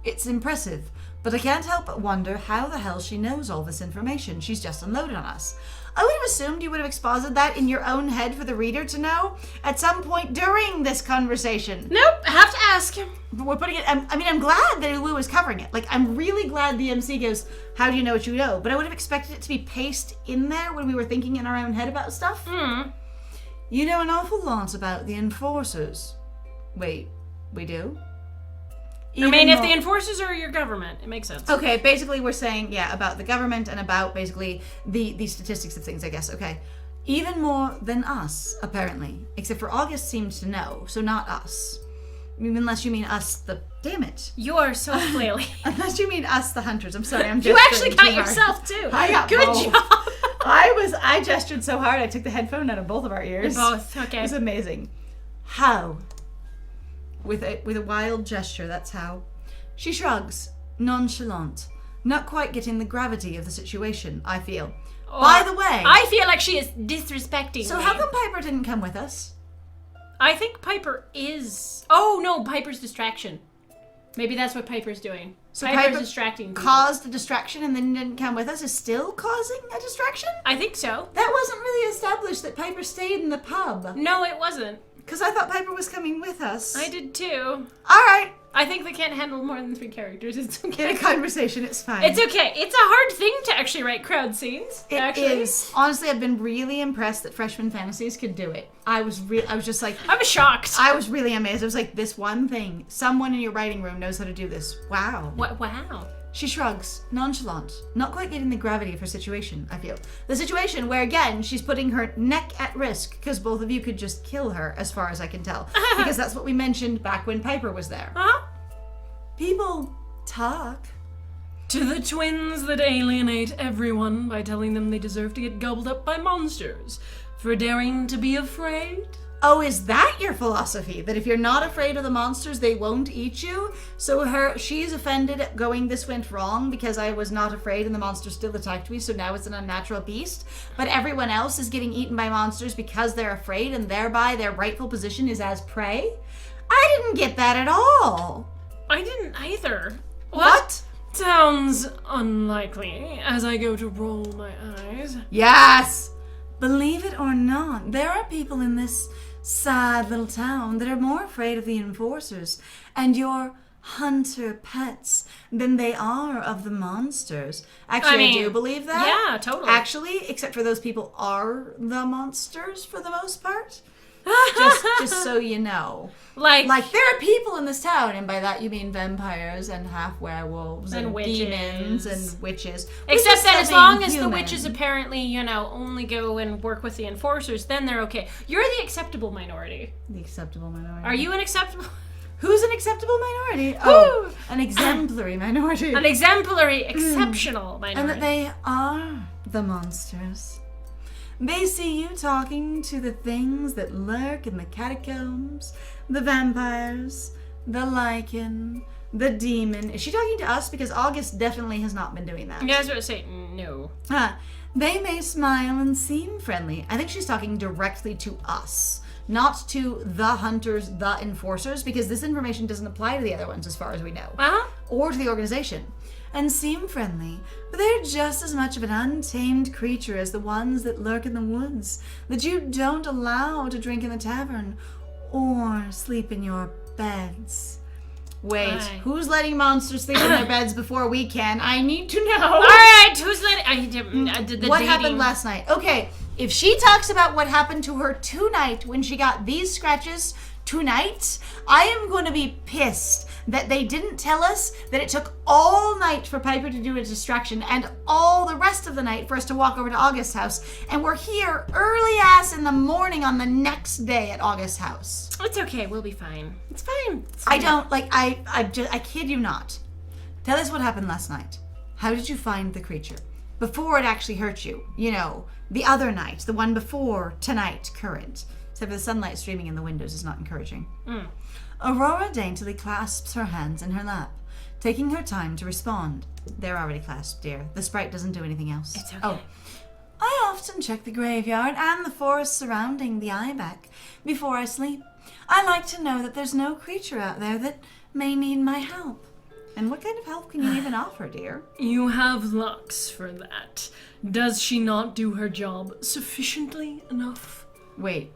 It's impressive, but I can't help but wonder how the hell she knows all this information she's just unloaded on us. I would have assumed you would have exposited that in your own head for the reader to know at some point during this conversation. Nope, I have to ask him. But we're putting it, I'm glad that Uwu is covering it. Like, I'm really glad the MC goes, how do you know what you know? But I would have expected it to be paced in there when we were thinking in our own head about stuff. You know an awful lot about the Enforcers. Wait, we do? If the Enforcers are your government, it makes sense. Okay, basically we're saying, about the government and about basically the statistics of things, I guess. Okay. Even more than us, apparently. Except for August seems to know, so not us. Unless you mean us the... Damn it. You're so flaily. Unless you mean us the hunters. I'm sorry, I'm You actually got yourself, too. I got Good both. job. I gestured so hard, I took the headphone out of both of our ears. Both, okay. It was amazing. How? With a wild gesture, that's how. She shrugs, nonchalant, not quite getting the gravity of the situation, I feel. By the way... I feel like she is disrespecting So me. how come Piper didn't come with us? I think Piper is... Oh, no, Piper's distraction. Maybe that's what Piper's doing. So Piper's distracting people. Caused a distraction and then didn't come with us is still causing a distraction? I think so. That wasn't really established that Piper stayed in the pub. No, it wasn't. Because I thought Piper was coming with us. I did too. All right. I think they can't handle more than 3 characters. It's okay. In a conversation, it's fine. It's okay. It's a hard thing to actually write crowd scenes. It is. Honestly, I've been really impressed that Freshman Fantasies could do it. I was just like... I was shocked. I was really amazed. I was like, this one thing. Someone in your writing room knows how to do this. Wow. What? Wow. She shrugs, nonchalant, not quite getting the gravity of her situation, I feel. The situation where, again, she's putting her neck at risk because both of you could just kill her, as far as I can tell. Because that's what we mentioned back when Piper was there. People talk. To the twins that alienate everyone by telling them they deserve to get gobbled up by monsters for daring to be afraid. Oh, is that your philosophy? That if you're not afraid of the monsters, they won't eat you? So she's offended at going, this went wrong because I was not afraid and the monster still attacked me, so now it's an unnatural beast. But everyone else is getting eaten by monsters because they're afraid and thereby their rightful position is as prey? I didn't get that at all. I didn't either. What? Sounds unlikely as I go to roll my eyes. Yes! Believe it or not, there are people in this sad little town that are more afraid of the enforcers and your hunter pets than they are of the monsters. Actually, I do believe that. Yeah, totally. Actually, except for those people are the monsters for the most part. just so you know. Like there are people in this town, and by that you mean vampires and half werewolves and demons and witches. Except that as long as the witches apparently, only go and work with the enforcers, then they're okay. You're the acceptable minority. The acceptable minority. Are you an acceptable? Who's an acceptable minority? Oh, an exemplary minority. An exemplary, exceptional minority. And that they are the monsters. They see you talking to the things that lurk in the catacombs, the vampires, the lichen, the demon. Is she talking to us? Because August definitely has not been doing that. Yeah, I was about to say, no. They may smile and seem friendly. I think she's talking directly to us, not to the hunters, the enforcers, because this information doesn't apply to the other ones as far as we know. Or to the organization. And seem friendly, but they're just as much of an untamed creature as the ones that lurk in the woods, that you don't allow to drink in the tavern or sleep in your beds. Wait, who's letting monsters sleep in their beds before we can? I need to know. All right, who's letting... I did the What dating. happened last night? Okay, if she talks about what happened to her tonight when she got these scratches tonight, I am going to be pissed that they didn't tell us that it took all night for Piper to do a distraction and all the rest of the night for us to walk over to August's house. And we're here early ass in the morning on the next day at August's house. It's okay, we'll be fine. It's fine. I kid you not. Tell us what happened last night. How did you find the creature? Before it actually hurt you. The other night, the one before tonight, current. Except for the sunlight streaming in the windows is not encouraging. Aurora daintily clasps her hands in her lap, taking her time to respond. They're already clasped, dear. The sprite doesn't do anything else. It's okay. Oh. I often check the graveyard and the forest surrounding the Ibex before I sleep. I like to know that there's no creature out there that may need my help. And what kind of help can you even offer, dear? You have Lux for that. Does she not do her job sufficiently enough? Wait.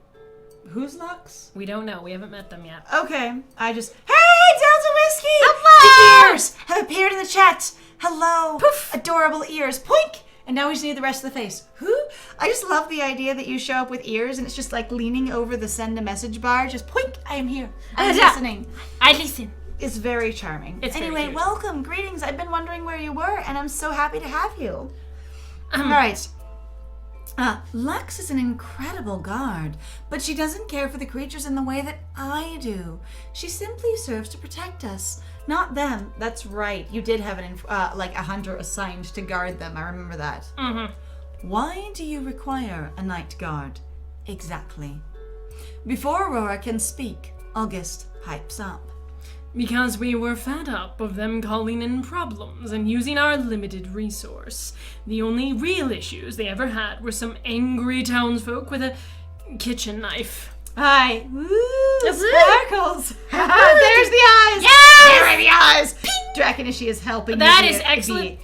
Who's Lux? We don't know. We haven't met them yet. Okay. Hey, Delta Whiskey! Hello! The ears have appeared in the chat. Hello. Poof. Adorable ears. Poink! And now we just need the rest of the face. Who? I just love the idea that you show up with ears and it's just like leaning over the send a message bar. Just poink! I am here. I'm listening. I listen. It's very charming. Anyway, welcome. Greetings. I've been wondering where you were and I'm so happy to have you. All right. Lux is an incredible guard, but she doesn't care for the creatures in the way that I do. She simply serves to protect us, not them. That's right. You did have a hunter assigned to guard them. I remember that. Why do you require a night guard? Exactly. Before Aurora can speak, August pipes up. Because we were fed up of them calling in problems and using our limited resource. The only real issues they ever had were some angry townsfolk with a kitchen knife. Hi. Woo, sparkles. There's the eyes. Yes! There are the eyes. Drakonishi is helping That you is excellent.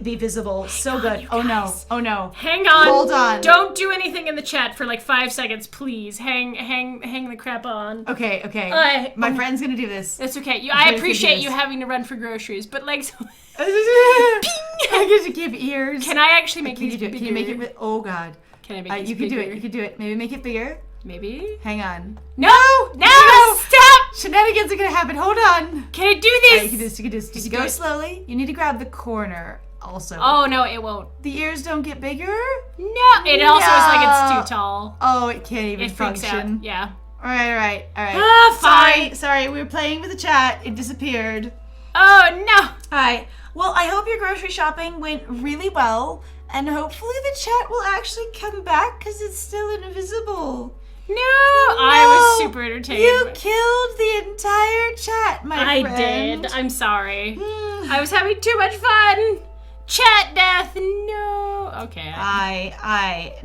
be visible. So good. Oh no. Hang on. Hold on. Don't do anything in the chat for like 5 seconds, please. Hang the crap on. Okay. My friend's gonna do this. It's okay. I appreciate you having to run for groceries, but like... I get to give ears. Can I actually make these bigger? Can you make it with... Oh god. Can I make it You can do it. You can do it. Maybe make it bigger. Maybe? Hang on. No! Stop! Shenanigans are gonna happen. Hold on. Can I do Alright, this? you can do this. You can do this. Just do go it. slowly. You need to grab the corner also. Oh, no, it won't. The ears don't get bigger? No. It also is like it's too tall. Oh, it can't even It freaks function. out. Yeah. Alright. Ah, fine. Sorry, we were playing with the chat. It disappeared. Oh, no. Alright. Well, I hope your grocery shopping went really well, and hopefully the chat will actually come back because it's still invisible. No. I was super entertained. You killed the entire chat, my I friend. did. I'm sorry. I was having too much fun. Chat death. No. Okay.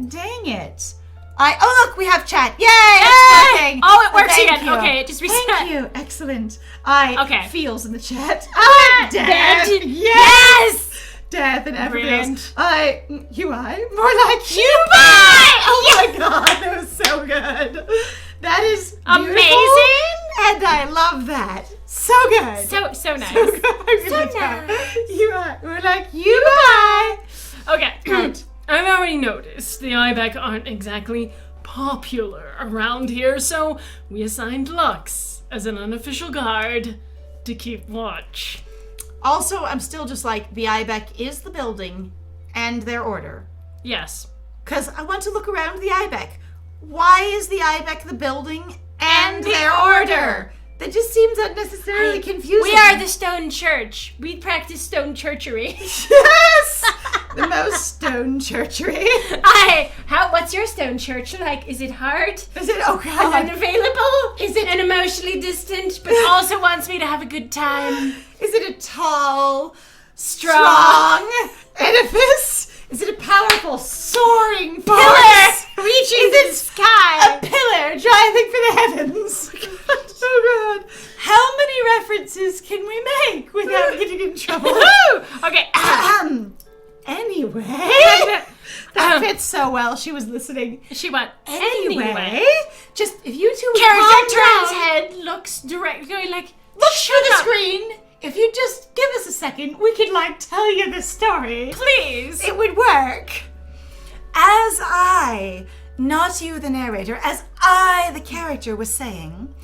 Dang it. Oh, look, we have chat. Yay! It's working. Oh, it works Thank again. you. Okay, it just reset. Thank you. Excellent. Okay. Feels in the chat. Dead. Death. Yes. Death and Brilliant. everything. More like you. Bye. Oh my god, that was so good. That is beautiful, Amazing. and I love that. So good. So nice. So good. I'm gonna So try. nice. You are. We're like you. Bye. Okay. I've already noticed the Ibeck aren't exactly popular around here, so we assigned Lux as an unofficial guard to keep watch. Also, I'm still just like, the Ibeck is the building and their order. Yes. Because I want to look around the Ibeck. Why is the Ibeck the building and the their order? That just seems unnecessarily confusing. We are the Stone Church. We practice stone churchery. Yes! The most stone churchery. What's your stone church like? Is it hard? Is it? Oh god. Unavailable? Is it an emotionally distant, but also wants me to have a good time? Is it a tall, strong edifice? Is it a powerful, soaring force? Reaching the sky. A pillar driving for the heavens. Oh god. How many references can we make without getting in trouble? Okay. Anyway. That fits so well. She was listening. She went, Anyway. Just, if you two would Character calm turns down. head, looks direct, going like, Look shut through the up, screen. If you just give us a second, we could, tell you the story. please. It would work. As I, not you the narrator, as I, the character, was saying,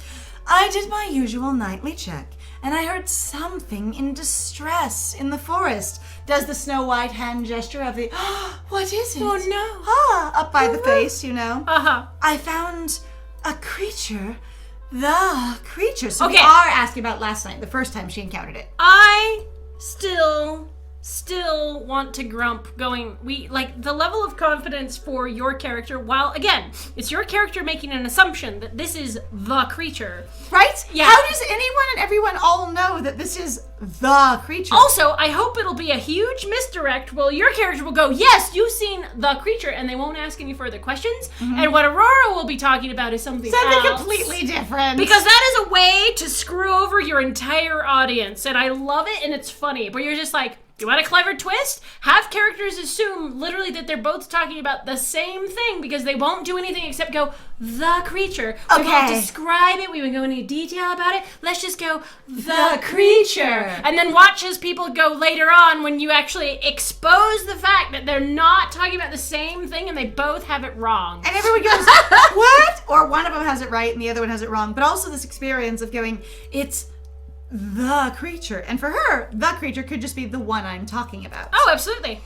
I did my usual nightly check, and I heard something in distress in the forest. Does the Snow White hand gesture of the, what is it? Oh no. Up by the face, you know. Uh-huh. I found a creature. The creature. So we Okay. are asking about last night, the first time she encountered it. I still want to grump going, the level of confidence for your character, while again, it's your character making an assumption that this is the creature. Right? Yeah. How does anyone and everyone all know that this is the creature? Also, I hope it'll be a huge misdirect. Well, your character will go, yes, you've seen the creature, and they won't ask any further questions. And what Aurora will be talking about is something else. completely different. Because that is a way to screw over your entire audience, and I love it, and it's funny. But you're just like, you want a clever twist? Have characters assume literally that they're both talking about the same thing because they won't do anything except go, the creature. We won't Okay. describe it. We won't go into detail about it. Let's just go, the creature. And then watch as people go later on when you actually expose the fact that they're not talking about the same thing and they both have it wrong. And everyone goes, what? Or one of them has it right and the other one has it wrong. But also this experience of going, it's the creature. And for her, the creature could just be the one I'm talking about. Oh, absolutely.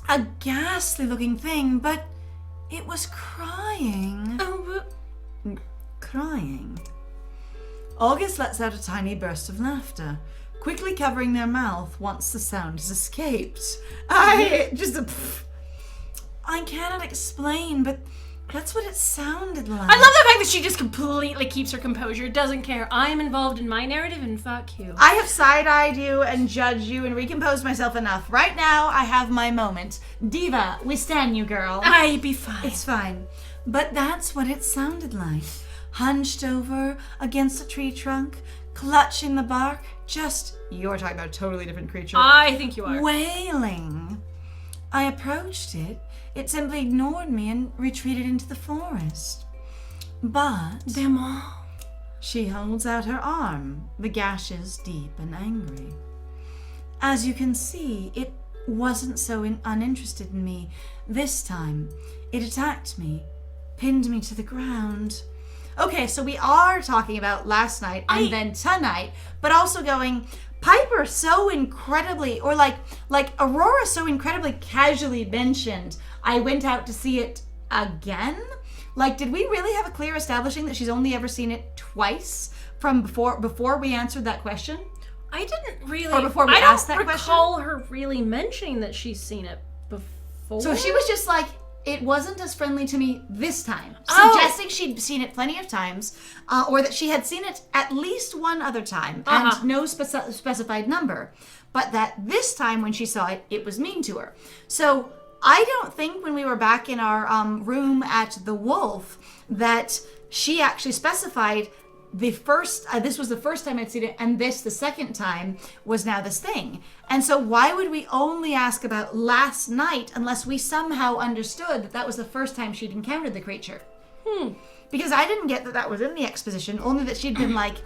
A ghastly looking thing, but it was crying. Oh, Crying. August lets out a tiny burst of laughter, quickly covering their mouth once the sound has escaped. I cannot explain, but that's what it sounded like. I love the fact that she just completely keeps her composure, doesn't care. I am involved in my narrative and fuck you. I have side-eyed you and judged you and recomposed myself enough. Right now, I have my moment. Diva, we stand you, girl. I be fine. It's fine. But that's what it sounded like. Hunched over against a tree trunk, clutching the bark, you're talking about a totally different creature. I think you are. Wailing. I approached it. It simply ignored me and retreated into the forest. But Them all. she holds out her arm, the gashes deep and angry. As you can see, it wasn't so uninterested in me. This time, it attacked me, pinned me to the ground. Okay, so we are talking about last night and then tonight, but also going, Piper so incredibly, or like Aurora so incredibly casually mentioned, I went out to see it again? Like, did we really have a clear establishing that she's only ever seen it twice from before we answered that question? I didn't really... Or before we asked that question? I don't recall her really mentioning that she's seen it before. So she was just like, it wasn't as friendly to me this time, suggesting she'd seen it plenty of times, or that she had seen it at least one other time, and no specified number, but that this time when she saw it, it was mean to her. So I don't think when we were back in our room at the Wolf that she actually specified the first, this was the first time I'd seen it, and this, the second time, was now this thing. And so why would we only ask about last night unless we somehow understood that that was the first time she'd encountered the creature? Because I didn't get that that was in the exposition, only that she'd been like,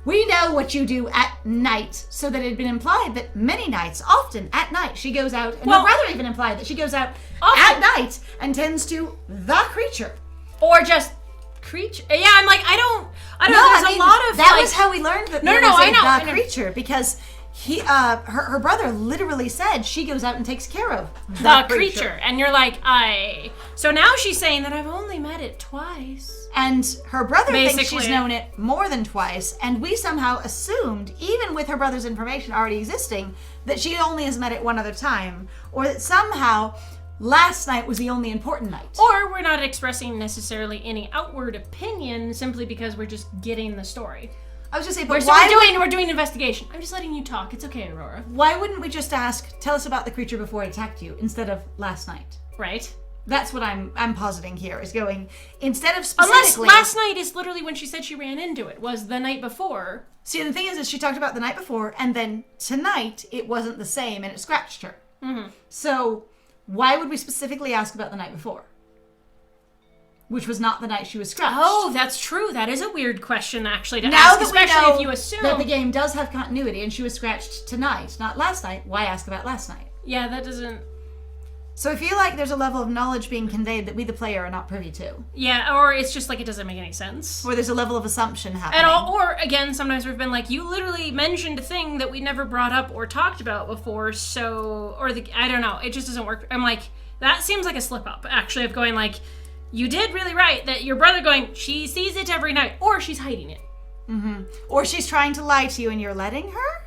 we know what you do at night, so that it had been implied that many nights, often at night, she goes out, and her brother even implied that she goes out at night and tends to the creature. Or just creature. Yeah, I'm like, I don't know, there's a lot of that was how we learned that there was I know. creature, because he her brother literally said she goes out and takes care of the creature. And you're like, so now she's saying that I've only met it twice. And her brother thinks she's known it more than twice, and we somehow assumed, even with her brother's information already existing, that she only has met it one other time, or that somehow last night was the only important night. Or we're not expressing necessarily any outward opinion simply because we're just getting the story. I was just saying, but we're doing investigation. I'm just letting you talk. It's okay, Aurora. Why wouldn't we just ask, tell us about the creature before it attacked you, instead of last night? Right. That's what I'm positing here, is going, instead of specifically... Unless last night is literally when she said she ran into it, was the night before. See, the thing is she talked about the night before, and then tonight it wasn't the same, and it scratched her. Mm-hmm. So why would we specifically ask about the night before? Which was not the night she was scratched. Oh, that's true. That is a weird question, actually, to now ask, that especially we know if you assume that the game does have continuity, and she was scratched tonight, not last night. Why ask about last night? Yeah, that doesn't... So I feel like there's a level of knowledge being conveyed that we, the player, are not privy to. Yeah, or it's just like it doesn't make any sense. Or there's a level of assumption happening. Or, again, sometimes we've been like, you literally mentioned a thing that we never brought up or talked about before, so... I don't know, it just doesn't work. I'm like, that seems like a slip-up, actually, of going like, you did really right, that your brother going, she sees it every night, or she's hiding it. Mm-hmm. Or she's trying to lie to you and you're letting her?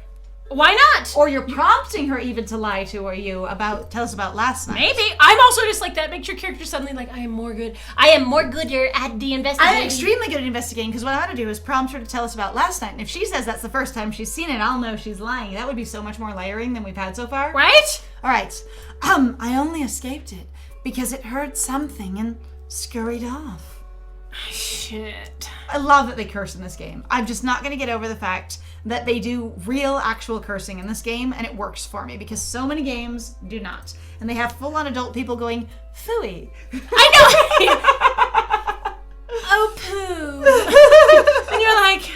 Why not? Or you're prompting her even to lie to you about, tell us about last night. Maybe. I'm also just like, that makes your character suddenly like, I am more gooder at the investigating. I'm extremely good at investigating, because what I want to do is prompt her to tell us about last night. And if she says that's the first time she's seen it, I'll know she's lying. That would be so much more layering than we've had so far. Right? All right. I only escaped it because it heard something and scurried off. Shit. I love that they curse in this game. I'm just not going to get over the fact that they do real, actual cursing in this game, and it works for me, because so many games do not. And they have full-on adult people going, phooey. I know! Oh, poo. And you're like,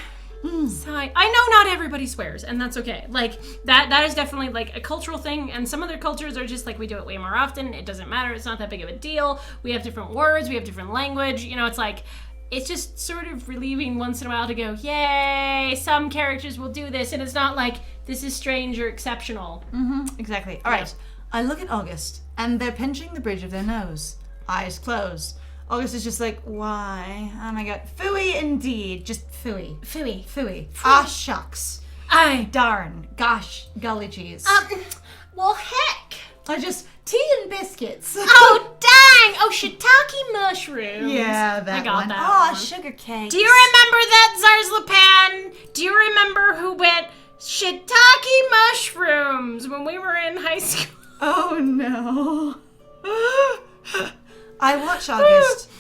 sigh. I know not everybody swears, and that's okay. Like, that is definitely, like, a cultural thing, and some other cultures are just like, we do it way more often, it doesn't matter, it's not that big of a deal, we have different words, we have different language, you know, it's like... It's just sort of relieving once in a while to go, yay, some characters will do this, and it's not like, this is strange or exceptional. Mm-hmm, exactly. All right. I look at August, and they're pinching the bridge of their nose. Eyes closed. August is just like, why? Oh my god. Phooey indeed. Just phooey. Phooey. Phooey. Ah, shucks. Aye. Darn. Gosh. Gully cheese. Well, heck. I just... Tea and biscuits. Oh, dang! Oh, shiitake mushrooms. Yeah, that I got one. that one. Sugar cake. Do you remember that, Zarzlapan? Do you remember who went shiitake mushrooms when we were in high school? Oh, no. I watch August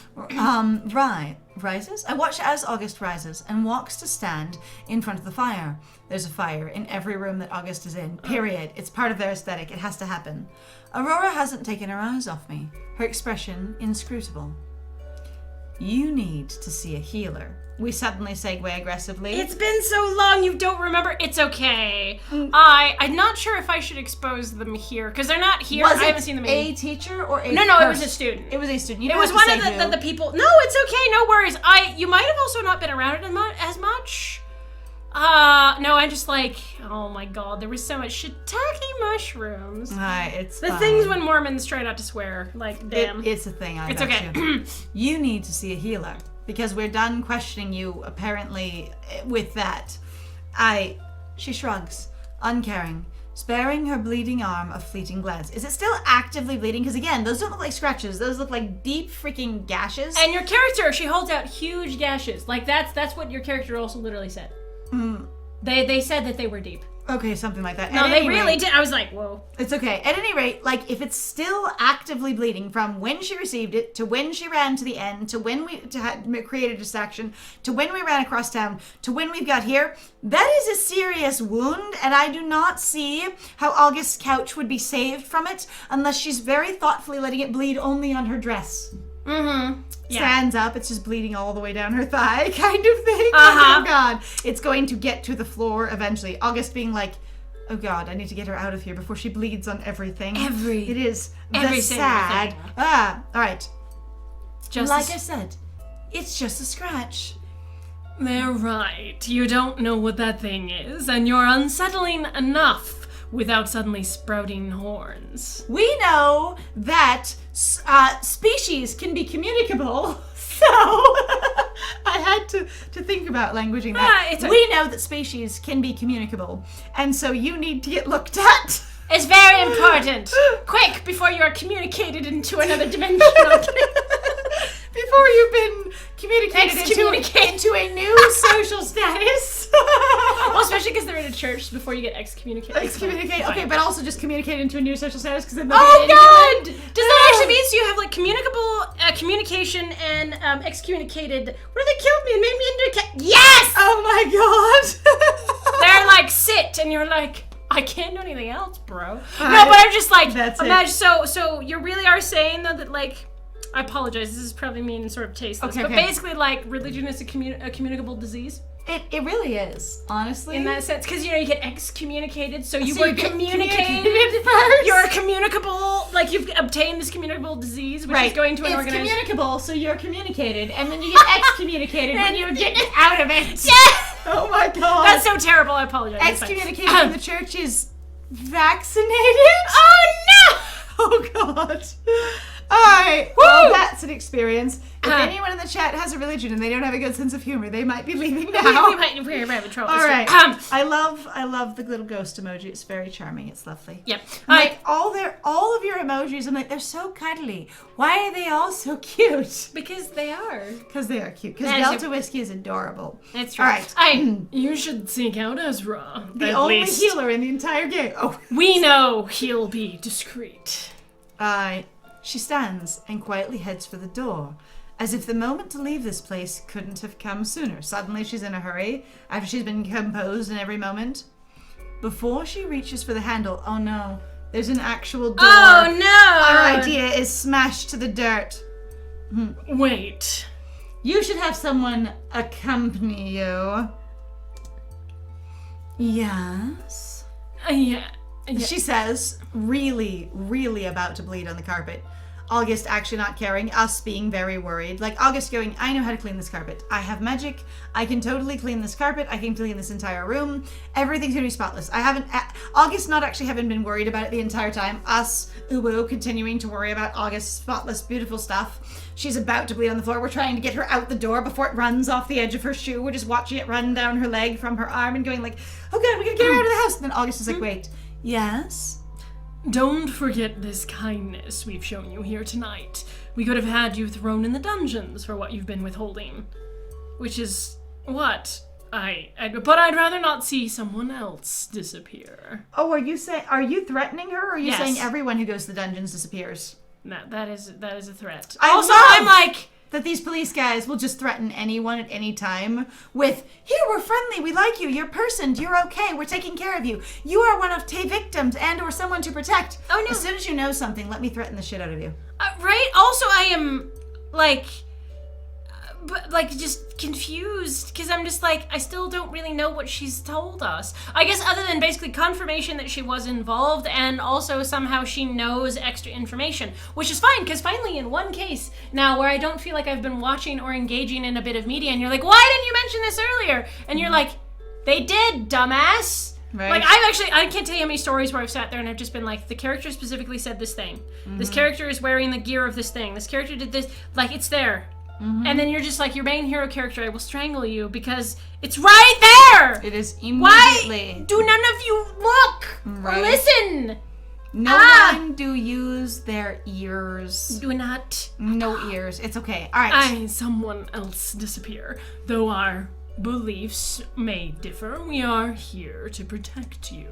rises. I watch as August rises and walks to stand in front of the fire. There's a fire in every room that August is in, period. It's part of their aesthetic. It has to happen. Aurora hasn't taken her eyes off me, her expression inscrutable. You need to see a healer. We suddenly segue aggressively. It's been so long you don't remember. It's okay. I'm not sure if I should expose them here, because they're not here. I haven't seen them a teacher or a No, person? it was a student. It was a student. It was one of the people. No, it's okay. No worries. You might have also not been around it as much. No, I'm just like, oh my god, there was so much shiitake mushrooms. It's the fine. things when Mormons try not to swear. Like, damn. It's a thing. It's okay. You need to see a healer. Because we're done questioning you, apparently, with that. She shrugs, uncaring, sparing her bleeding arm a fleeting glance. Is it still actively bleeding? Because again, those don't look like scratches. Those look like deep freaking gashes. And your character, she holds out huge gashes. Like, that's what your character also literally said. They said that they were deep. Okay, something like that. No, they really did. I was like, whoa. It's okay. At any rate, like, if it's still actively bleeding from when she received it, to when she ran to the end, to when we created a distraction, to when we ran across town, to when we've got here, that is a serious wound, and I do not see how August's couch would be saved from it unless she's very thoughtfully letting it bleed only on her dress. Stands up, it's just bleeding all the way down her thigh, kind of thing. Oh god, it's going to get to the floor eventually. August being like, oh god, I need to get her out of here before she bleeds on everything. It is every the sad. thing. All right. Just like I said, it's just a scratch. They're right. You don't know what that thing is, and you're unsettling enough without suddenly sprouting horns. We know that species can be communicable, so I had to think about languaging that. We know that species can be communicable, and so you need to get looked at. It's very important. Quick, before you are communicated into another dimension. Before you've been communicated into a new social status. Well, especially because they're in a church before you get excommunicated. Excommunicate. Okay, but also just communicate into a new social status because then. Oh god! Does that actually mean so you have like communicable, communication, and excommunicated? What if they killed me and made me into a Yes! Oh my god! They're like sit, and you're like, I can't do anything else, bro. No, but I'm just like, imagine. So you really are saying though that like. I apologize, this is probably mean and sort of tasteless, but basically, like, religion is a communicable disease. It really is, honestly. In that sense, because, you know, you get excommunicated, so you were communicated first. You're communicable, like, you've obtained this communicable disease, which is going to an organization. It's communicable, so you're communicated, and then you get excommunicated when you get out of it. Yeah! Oh my god. That's so terrible, I apologize. Excommunicated in the church is vaccinated? Oh no! Oh god. Alright, well, that's an experience. If anyone in the chat has a religion and they don't have a good sense of humor, they might be leaving now. We might have trouble. Alright, I love the little ghost emoji. It's very charming. It's lovely. Yep. Like, all of your emojis, I'm like, they're so cuddly. Why are they all so cute? Because they are. Because they are cute. Because Delta Whiskey is adorable. That's right. Alright. You should seek out Ezra. The only healer in the entire game. Oh. We know he'll be discreet. She stands and quietly heads for the door, as if the moment to leave this place couldn't have come sooner. Suddenly she's in a hurry, after she's been composed in every moment. Before she reaches for the handle, oh no, there's an actual door. Oh no! Our idea is smashed to the dirt. Wait. You should have someone accompany you. Yes? Yeah. She says, really, really about to bleed on the carpet. August actually not caring, us being very worried. Like, August going, I know how to clean this carpet. I have magic. I can totally clean this carpet. I can clean this entire room. Everything's gonna be spotless. August not actually having been worried about it the entire time. Us, Uwu, continuing to worry about August's spotless, beautiful stuff. She's about to bleed on the floor. We're trying to get her out the door before it runs off the edge of her shoe. We're just watching it run down her leg from her arm and going like, oh god, we gotta get her out of the house. And then August is like, wait, yes? Don't forget this kindness we've shown you here tonight. We could have had you thrown in the dungeons for what you've been withholding. Which is what? But I'd rather not see someone else disappear. Oh, are you threatening her, or are you saying everyone who goes to the dungeons disappears? No, that is a threat. I'm like that these police guys will just threaten anyone at any time with, here, we're friendly, we like you, you're personed, you're okay, we're taking care of you. You are one of Tay victims and or someone to protect. Oh no. As soon as you know something, let me threaten the shit out of you. Right? Also, I am, like, but like just confused because I'm just like I still don't really know what she's told us. I guess other than basically confirmation that she was involved and also somehow she knows extra information, which is fine because finally in one case now where I don't feel like I've been watching or engaging in a bit of media and you're like, why didn't you mention this earlier? And you're like, they did, dumbass. Right. Like I can't tell you how many stories where I've sat there and I've just been like, the character specifically said this thing. This character is wearing the gear of this thing. This character did this. Like, it's there. And then you're just like, your main hero character, I will strangle you because it's right there! It is immediately. Why do none of you look or listen? No one do use their ears. Do not. No ears. It's okay. All right. Someone else disappear. Though our beliefs may differ, we are here to protect you.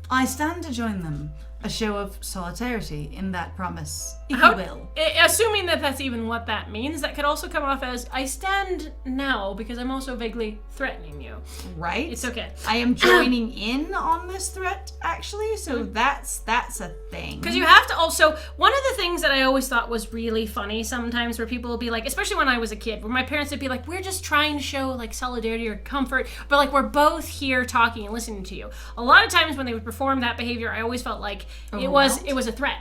I stand to join them. A show of solidarity in that promise, if you will. Assuming that that's even what that means, that could also come off as, I stand now because I'm also vaguely threatening you. Right? It's okay. I am joining in on this threat, actually, so that's a thing. Because you have to also, one of the things that I always thought was really funny sometimes where people will be like, especially when I was a kid, where my parents would be like, we're just trying to show like solidarity or comfort, but like we're both here talking and listening to you. A lot of times when they would perform that behavior, I always felt like it was a threat.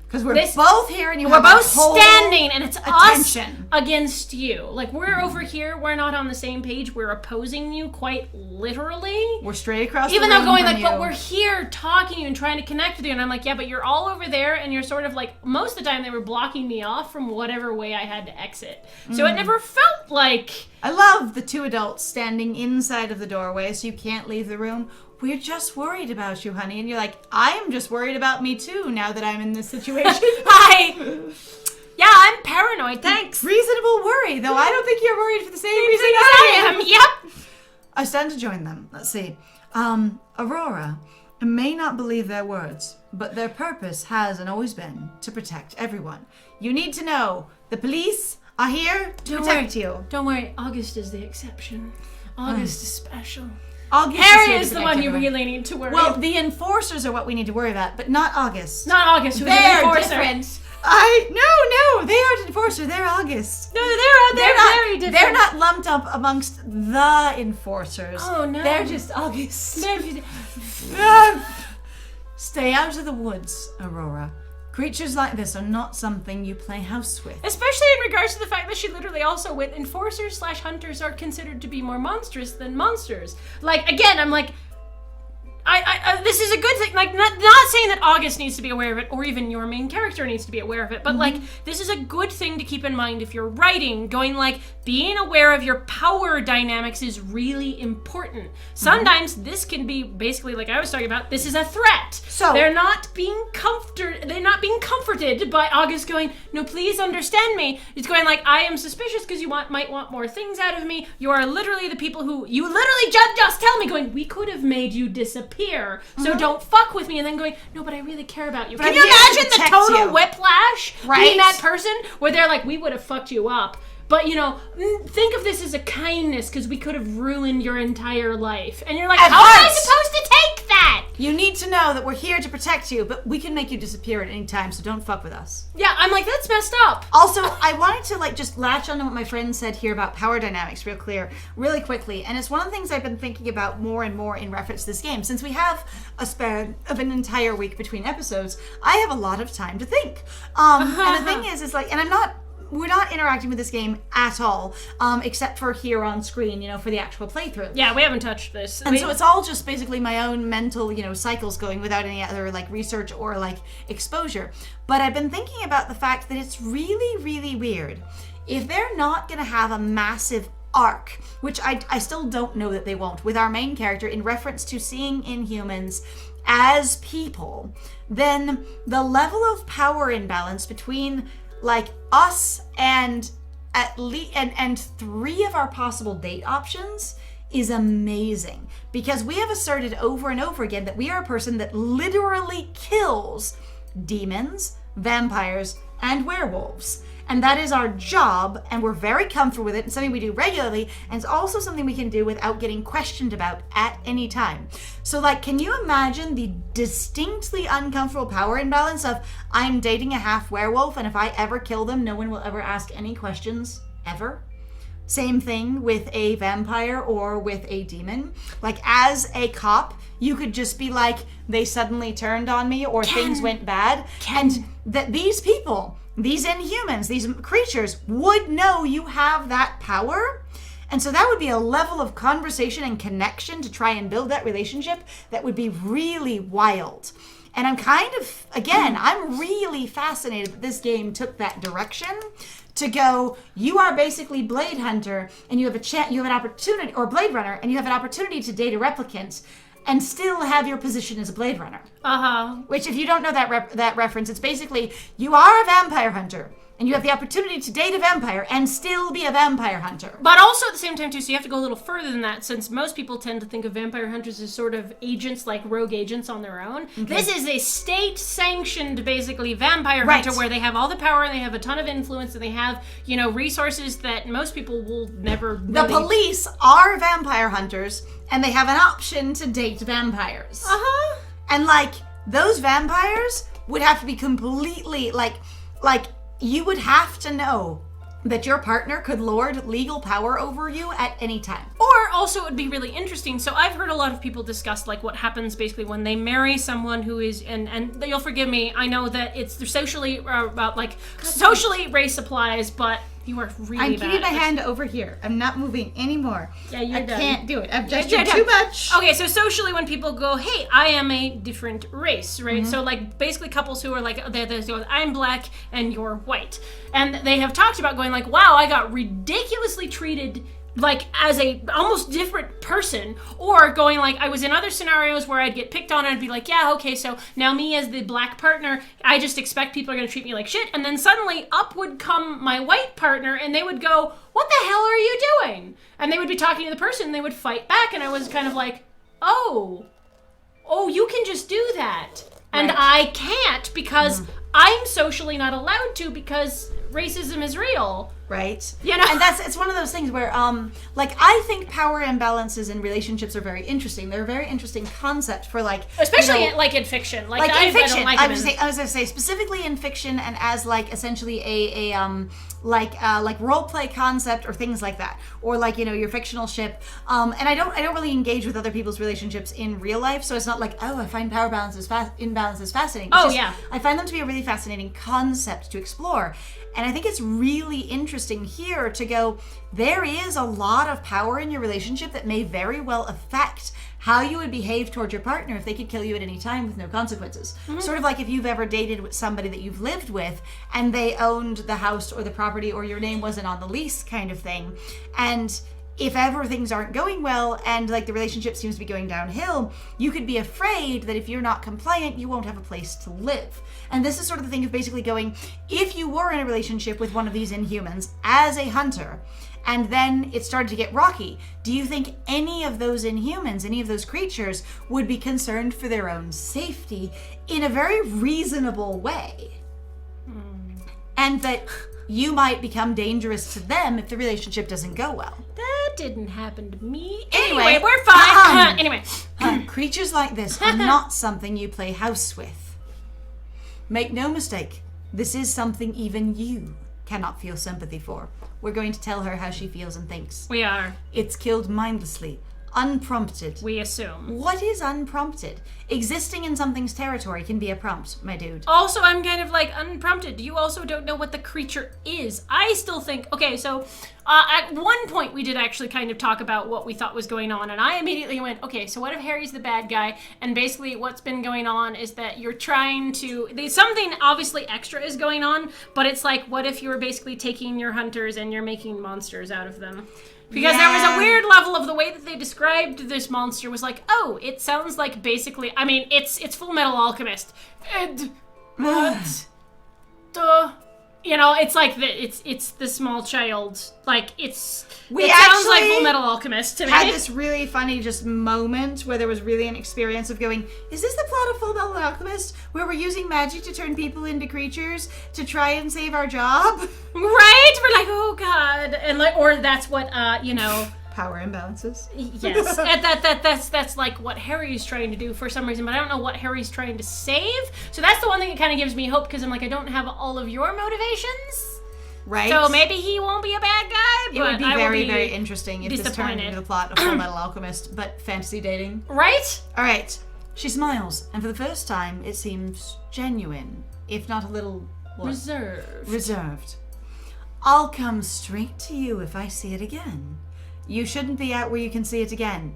Because we're both here and we're both standing and it's attention. Us against you. Like we're over here, we're not on the same page, we're opposing you quite literally. We're straight across even the room though going from like, you. but we're here talking to you and trying to connect with you. And I'm like, yeah, but you're all over there and you're sort of like, most of the time they were blocking me off from whatever way I had to exit. So it never felt like... I love the two adults standing inside of the doorway so you can't leave the room. We're just worried about you, honey. And you're like, I am just worried about me too now that I'm in this situation. Yeah, I'm paranoid, thanks. Reasonable worry, though I don't think you're worried for the same reason I am. Yep. I stand to join them. Let's see. Aurora may not believe their words, but their purpose has and always been to protect everyone. You need to know, the police are here to protect you. Don't worry, August is the exception. August is special. August Harry here is to the protect one you everyone. really need to worry Well, about. the enforcers are what we need to worry about, but not August. Not August, who's the They're enforcer. different. No, they aren't enforcer. They're August. No, they're not very different. They're not lumped up amongst the enforcers. Oh, no. They're just August. They're- Stay out of the woods, Aurora. Creatures like this are not something you play house with. Especially in regards to the fact that she literally also went, enforcers/hunters are considered to be more monstrous than monsters. Like, again, I'm like, I this is a good thing. Like, not saying that August needs to be aware of it, or even your main character needs to be aware of it, but like, this is a good thing to keep in mind if you're writing, going like, being aware of your power dynamics is really important. Sometimes this can be basically, like I was talking about, this is a threat. So they're not being comforted by August going, no, please understand me. It's going like, I am suspicious because you might want more things out of me. You are literally the people who, you literally just tell me going, we could have made you disappear, so don't fuck with me. And then going, no, but I really care about you. But Can I'm you here to imagine the protect total you. whiplash Right? being that person where they're like, we would have fucked you up. But, you know, think of this as a kindness because we could have ruined your entire life. And you're like, At how am I once. supposed to take that? You need to know that we're here to protect you, but we can make you disappear at any time, so don't fuck with us. Yeah, I'm like, that's messed up. Also, I wanted to like just latch onto what my friend said here about power dynamics really quickly. And it's one of the things I've been thinking about more and more in reference to this game. Since we have a span of an entire week between episodes, I have a lot of time to think. And the thing is like, and we're not interacting with this game at all, except for here on screen, for the actual playthrough. Yeah, we haven't touched this. And so it's all just basically my own mental, cycles going without any other like research or like exposure. But I've been thinking about the fact that it's really, really weird. If they're not going to have a massive arc, which I still don't know that they won't, with our main character in reference to seeing Inhumans as people, then the level of power imbalance between like us and at least and three of our possible date options is amazing, because we have asserted over and over again that we are a person that literally kills demons, vampires, and werewolves. And that is our job, and we're very comfortable with it, and something we do regularly, and it's also something we can do without getting questioned about at any time. So, like, can you imagine the distinctly uncomfortable power imbalance of, I'm dating a half werewolf, and if I ever kill them, no one will ever ask any questions, ever? Same thing with a vampire or with a demon. Like, as a cop, you could just be like, they suddenly turned on me, or things went bad, and that these people, these inhumans, these creatures would know you have that power. And so that would be a level of conversation and connection to try and build that relationship that would be really wild. And I'm kind of, again, I'm really fascinated that this game took that direction to go, you are basically Blade Hunter, and you have you have an opportunity, or Blade Runner, and you have an opportunity to date a replicant and still have your position as a Blade Runner. Which, if you don't know that reference, it's basically, you are a vampire hunter, and you have the opportunity to date a vampire and still be a vampire hunter. But also at the same time, too, so you have to go a little further than that, since most people tend to think of vampire hunters as sort of agents, like rogue agents on their own. Okay. This is a state-sanctioned, basically, vampire hunter, where they have all the power, and they have a ton of influence, and they have, you know, resources that most people will never really... The police are vampire hunters, and they have an option to date vampires. And, like, those vampires would have to be completely, like, you would have to know that your partner could lord legal power over you at any time. Or also it would be really interesting. So I've heard a lot of people discuss like what happens basically when they marry someone who is, and you'll forgive me, I know that it's socially socially race applies, but you are really I'm bad. keeping my hand over here. I'm not moving anymore. Yeah, you're done. I can't do it. I've gestured too much. Okay, so socially when people go, hey, I am a different race, right? So like basically couples who are like, I'm black and you're white. And they have talked about going like, wow, I got ridiculously treated like as a almost different person, or going like I was in other scenarios where I'd get picked on and I'd be like, yeah, okay, so now me as the black partner, I just expect people are going to treat me like shit, and then suddenly up would come my white partner and they would go, what the hell are you doing? And they would be talking to the person and they would fight back, and I was kind of like, oh, you can just do that. And I can't because I'm socially not allowed to because racism is real. Right. You know? And it's one of those things where, like, I think power imbalances in relationships are very interesting. They're a very interesting concept for, like... Especially like in fiction. Like in fiction. I was going to say, specifically in fiction and as, like, essentially like role-play concept or things like that. Or, like, you know, your fictional ship. And I don't really engage with other people's relationships in real life, so it's not like, I find power imbalances fascinating. It's I find them to be a really fascinating concept to explore. And I think it's really interesting here to go, there is a lot of power in your relationship that may very well affect how you would behave towards your partner if they could kill you at any time with no consequences. Sort of like if you've ever dated with somebody that you've lived with and they owned the house or the property or your name wasn't on the lease kind of thing. And if ever things aren't going well and like the relationship seems to be going downhill, you could be afraid that if you're not compliant, you won't have a place to live. And this is sort of the thing of basically going, if you were in a relationship with one of these inhumans as a hunter, and then it started to get rocky, do you think any of those inhumans, any of those creatures, would be concerned for their own safety in a very reasonable way? And that you might become dangerous to them if the relationship doesn't go well. That didn't happen to me. Anyway, we're fine. Anyway. Creatures like this are not something you play house with. Make no mistake, this is something even you cannot feel sympathy for. We're going to tell her how she feels and thinks. We are. It's killed mindlessly, unprompted. We assume. What is unprompted? Existing in something's territory can be a prompt, my dude. Also, I'm kind of like unprompted. You also don't know what the creature is. I still think, okay, so at one point we did actually kind of talk about what we thought was going on, and I immediately went, okay, so what if Harry's the bad guy? And basically what's been going on is that you're trying to, something obviously extra is going on, but it's like, what if you were basically taking your hunters and you're making monsters out of them? Because there was a weird level of the way that they described this monster was like, oh, it sounds like basically, I mean, it's Full Metal Alchemist. And what the You know, it's like it's the small child. Like it sounds like actually Full Metal Alchemist to me. had this really funny just moment where there was really an experience of going, is this the plot of Full Metal Alchemist where we're using magic to turn people into creatures to try and save our job? Right? We're like, oh god, and like, or that's what you know. Power imbalances. Yes, and that's like what Harry's trying to do for some reason, but I don't know what Harry's trying to save. So that's the one thing that kind of gives me hope because I'm like, I don't have all of your motivations. Right. So maybe he won't be a bad guy, but it would be I very, will be very interesting if this turned into the plot of Full Metal Alchemist, but fantasy dating. Right? All right. She smiles, and for the first time, it seems genuine, if not a little reserved. I'll come straight to you if I see it again. You shouldn't be out where you can see it again.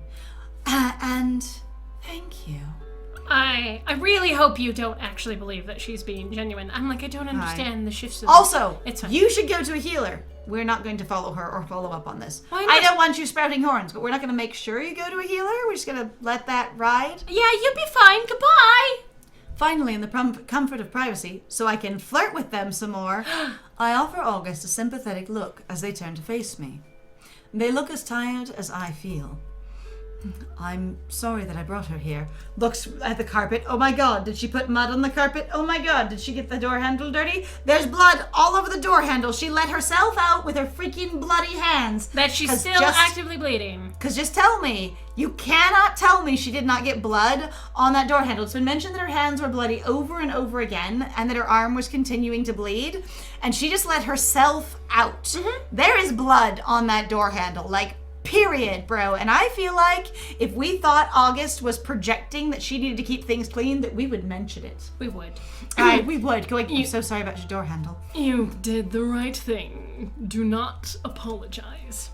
And thank you. I really hope you don't actually believe that she's being genuine. I'm like, I don't understand the shifts of Also, it's fine. you should go to a healer. We're not going to follow her or follow up on this. Why not? I don't want you sprouting horns, but we're not going to make sure you go to a healer. We're just going to let that ride. Yeah, you'll be fine. Goodbye. Finally, in the comfort of privacy, so I can flirt with them some more, I offer August a sympathetic look as they turn to face me. They look as tired as I feel. I'm sorry that I brought her here. Looks at the carpet. Oh my god, did she put mud on the carpet? Oh my god, did she get the door handle dirty? There's blood all over the door handle. She let herself out with her freaking bloody hands. That she's still actively bleeding. Because just tell me, you cannot tell me she did not get blood on that door handle. It's been mentioned that her hands were bloody over and over again and that her arm was continuing to bleed. And she just let herself out. Mm-hmm. There is blood on that door handle. Like, period, bro. And I feel like if we thought August was projecting that she needed to keep things clean, that we would mention it. We would. We would. Going, I'm so sorry about your door handle. You did the right thing. Do not apologize.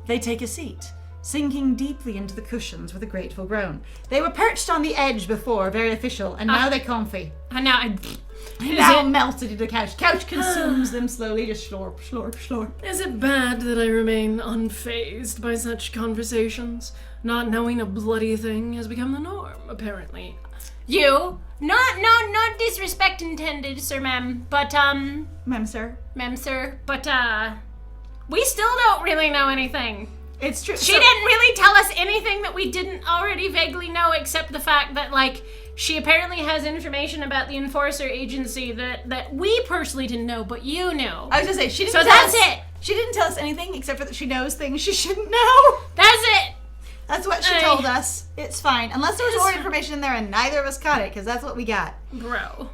They take a seat, sinking deeply into the cushions with a grateful groan. They were perched on the edge before, very official, and now they're comfy. And now Now melted into the couch. Couch consumes them slowly, just slurp, slurp, slurp. Is it bad that I remain unfazed by such conversations? Not knowing a bloody thing has become the norm, apparently. You? Not disrespect intended, sir, ma'am, but, Ma'am, sir. Ma'am, sir, but, we still don't really know anything. It's true. She didn't really tell us anything that we didn't already vaguely know, except the fact that, like, she apparently has information about the Enforcer Agency that we personally didn't know, but you know. I was gonna say, she didn't So tell that's us, it. She didn't tell us anything except for that she knows things she shouldn't know. That's it. That's what she told us. It's fine. Unless there was more information in there and neither of us caught it, because that's what we got. Bro.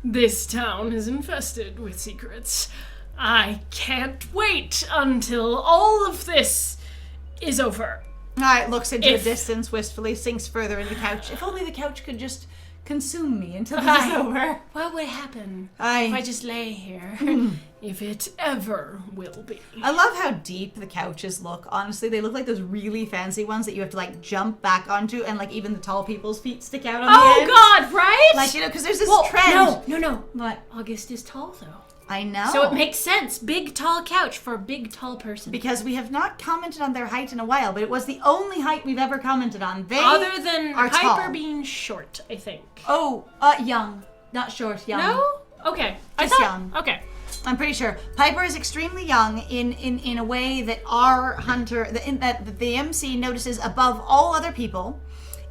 This town is infested with secrets. I can't wait until all of this is over. Alright, looks into the distance wistfully, sinks further into the couch. If only the couch could just consume me until this is over. What would happen if I just lay here? If it ever will be. I love how deep the couches look. Honestly, they look like those really fancy ones that you have to like jump back onto, and like even the tall people's feet stick out on the end. Oh God, right? Like, you know, because there's this trend. No. What? August is tall though. I know. So it makes sense. Big, tall couch for a big, tall person. Because we have not commented on their height in a while, but it was the only height we've ever commented on. They Other than are Piper tall. being short, I think. Oh, young. Not short, young. No? Okay. Just young. Okay. I'm pretty sure. Piper is extremely young in a way that our hunter, that the MC notices above all other people.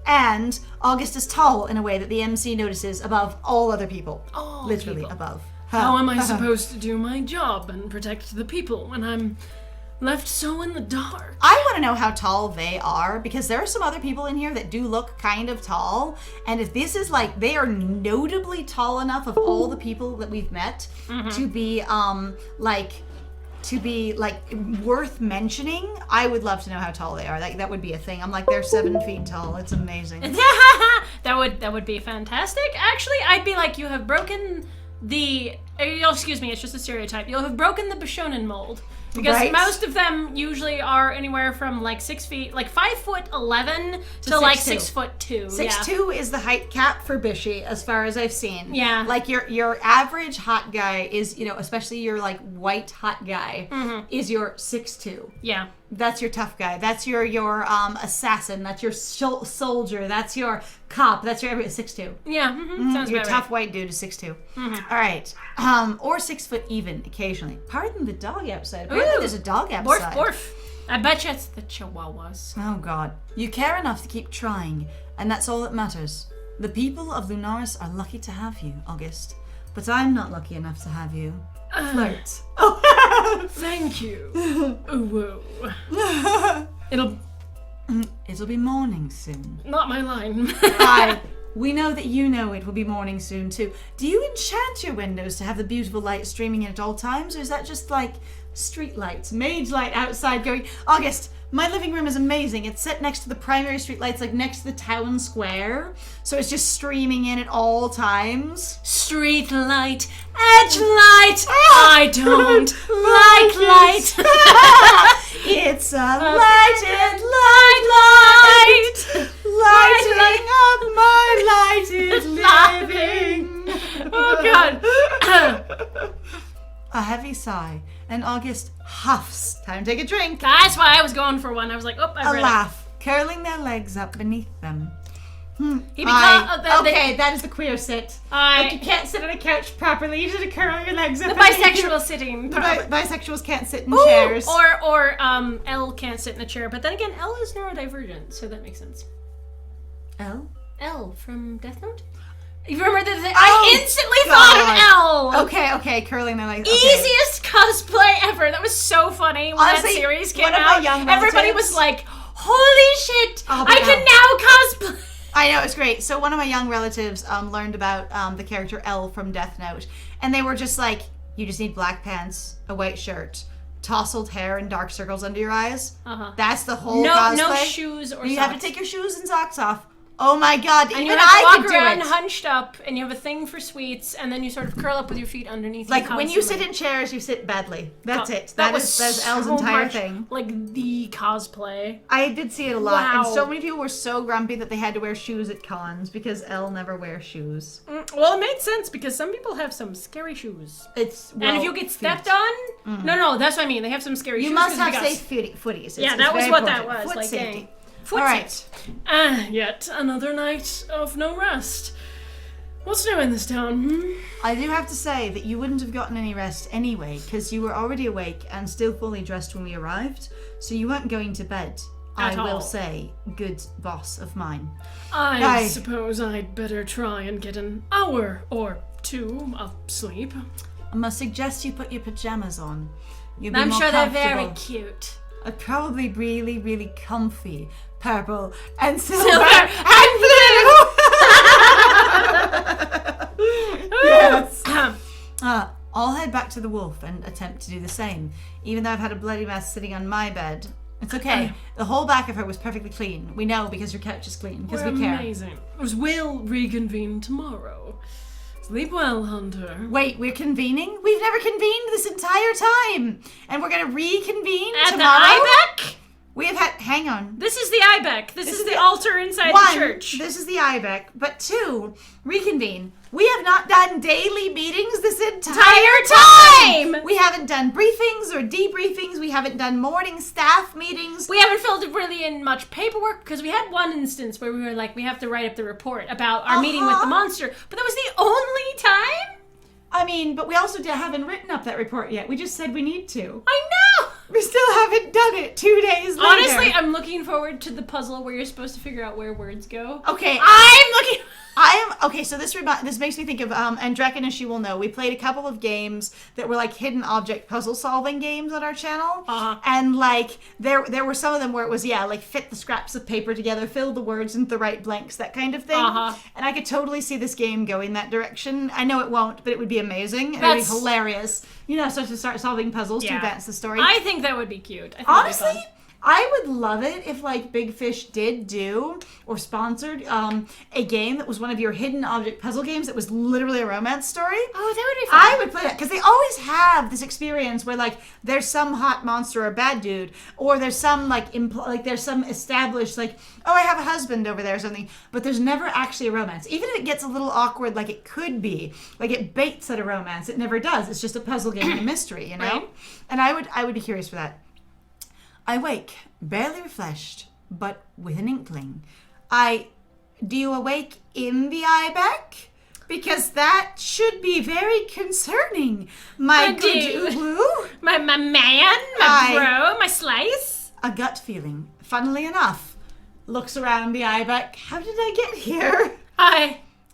And August is tall in a way that the MC notices above all other people. All Literally people. above. How am I supposed to do my job and protect the people when I'm left so in the dark? I want to know how tall they are, because there are some other people in here that do look kind of tall. And if this is like, they are notably tall enough of all the people that we've met to be worth mentioning, I would love to know how tall they are. Like, that would be a thing. I'm like, they're 7 feet tall. It's amazing. That would be fantastic. Actually, I'd be like, you have broken the... excuse me, it's just a stereotype. You'll have broken the Bishonen mold. Because most of them usually are anywhere from like 6 feet, like 5'11" to like 6'2". 6'2" is the height cap for Bishy, as far as I've seen. Yeah. Like your average hot guy is, you know, especially your like white hot guy, is your 6'2". Yeah. That's your tough guy. That's your assassin. That's your soldier. That's your cop. That's your 6'2". Yeah, sounds Your about tough right. white dude is 6'2". All right. Or 6 foot even occasionally. Pardon the dog outside. Apparently there's a dog outside. Borf, borf. I bet you it's the chihuahuas. Oh God. You care enough to keep trying, and that's all that matters. The people of Lunaris are lucky to have you, August. But I'm not lucky enough to have you. Flirt. Thank you. Ooh, whoa. It'll be morning soon. Not my line. Hi. We know that you know it will be morning soon too. Do you enchant your windows to have the beautiful light streaming in at all times, or is that just like street lights, mage light outside going, August, my living room is amazing. It's set next to the primary street lights, like next to the town square. So it's just streaming in at all times. Street light, edge light. I don't like light. It's a lighted light, lighting up my lighted living. Oh God. A heavy sigh, and August huffs. Time to take a drink. That's why I was going for one. I was like, oh, I A read laugh, curling their legs up beneath them. He Okay, that is the queer sit. I- Look, you can't sit on a couch properly. You just curl your legs up. The bisexual sitting. The bisexuals can't sit in chairs. Or Elle can't sit in a chair. But then again, Elle is neurodivergent, so that makes sense. Elle? Elle from Death Note? You remember I instantly thought of Elle! Okay, curling their legs. Easiest cosplay ever. That was so funny when Honestly, that series came one of my out. young Everybody relatives- was like, holy shit, Oh, I can now cosplay. I know, it's great. So one of my young relatives learned about the character Elle from Death Note, and they were just like, you just need black pants, a white shirt, tousled hair, and dark circles under your eyes. That's the whole cosplay. No shoes or You socks. have to take your shoes and socks off. Oh my God, And even you have to I walk could do around it. hunched up, and you have a thing for sweets, and then you sort of curl up with your feet underneath you Like when you sit constantly. in chairs, you sit badly. That's it. That That's Elle's so entire much thing. like the cosplay. I did see it a lot, and Wow. so many people were so grumpy that they had to wear shoes at cons because Elle never wears shoes. Well, it made sense because some people have some scary shoes. And if you get stepped on, no, that's what I mean. They have some scary shoes. You must 'cause have we got safe footies. Yeah, It's that was very what that important. was. Foot Like, safety. dang. Foot All safety. right. Yet another night of no rest. What's new in this town? I do have to say that you wouldn't have gotten any rest anyway, because you were already awake and still fully dressed when we arrived, so you weren't going to bed. At I will all. say, good boss of mine. I suppose I'd better try and get an hour or two of sleep. I must suggest you put your pajamas on. You'll be I'm more sure they're very comfortable. cute. Probably really, really comfy. Purple and silver, Silver and blue! Yes. I'll head back to the wolf and attempt to do the same, even though I've had a bloody mess sitting on my bed. It's okay. The whole back of her was perfectly clean. We know because your couch is clean, because we care. Amazing. We'll reconvene tomorrow. Sleep well, Hunter. Wait, we're convening? We've never convened this entire time! And we're gonna reconvene At tomorrow? the Ibeck? We have had... Hang on. This is the Ibeck. This is the altar inside One, the church. this is the Ibeck. But two, reconvene. We have not done daily meetings this entire time! We haven't done briefings or debriefings. We haven't done morning staff meetings. We haven't filled really in much paperwork because we had one instance where we were like, we have to write up the report about our meeting with the monster. But that was the only time? I mean, but we also haven't written up that report yet. We just said we need to. I know! We still haven't done it 2 days later. Honestly, I'm looking forward to the puzzle where you're supposed to figure out where words go. Okay. I'm looking... Okay, so this makes me think of, and Draken, you will know, we played a couple of games that were like hidden object puzzle solving games on our channel. And like, there were some of them where it was, like fit the scraps of paper together, fill the words into the right blanks, that kind of thing. And I could totally see this game going that direction. I know it won't, but it would be amazing. It would be hilarious. You know, so to start solving puzzles to advance the story. I think that would be cute. I think Honestly, that'd be fun. I would love it if like Big Fish did do or sponsored a game that was one of your hidden object puzzle games that was literally a romance story. Oh, that would be fun. I would play that because they always have this experience where like there's some hot monster or bad dude, or there's some like there's some established like, oh, I have a husband over there or something, but there's never actually a romance. Even if it gets a little awkward, like it could be, like it baits at a romance, it never does. It's just a puzzle game and a mystery, you know. Right. And I would be curious for that. I wake, barely refreshed, but with an inkling. Do you awake in the Ibeck? Because that should be very concerning. My good Uwu. My man, my bro, my slice. A gut feeling, funnily enough, looks around the Ibeck. How did I get here?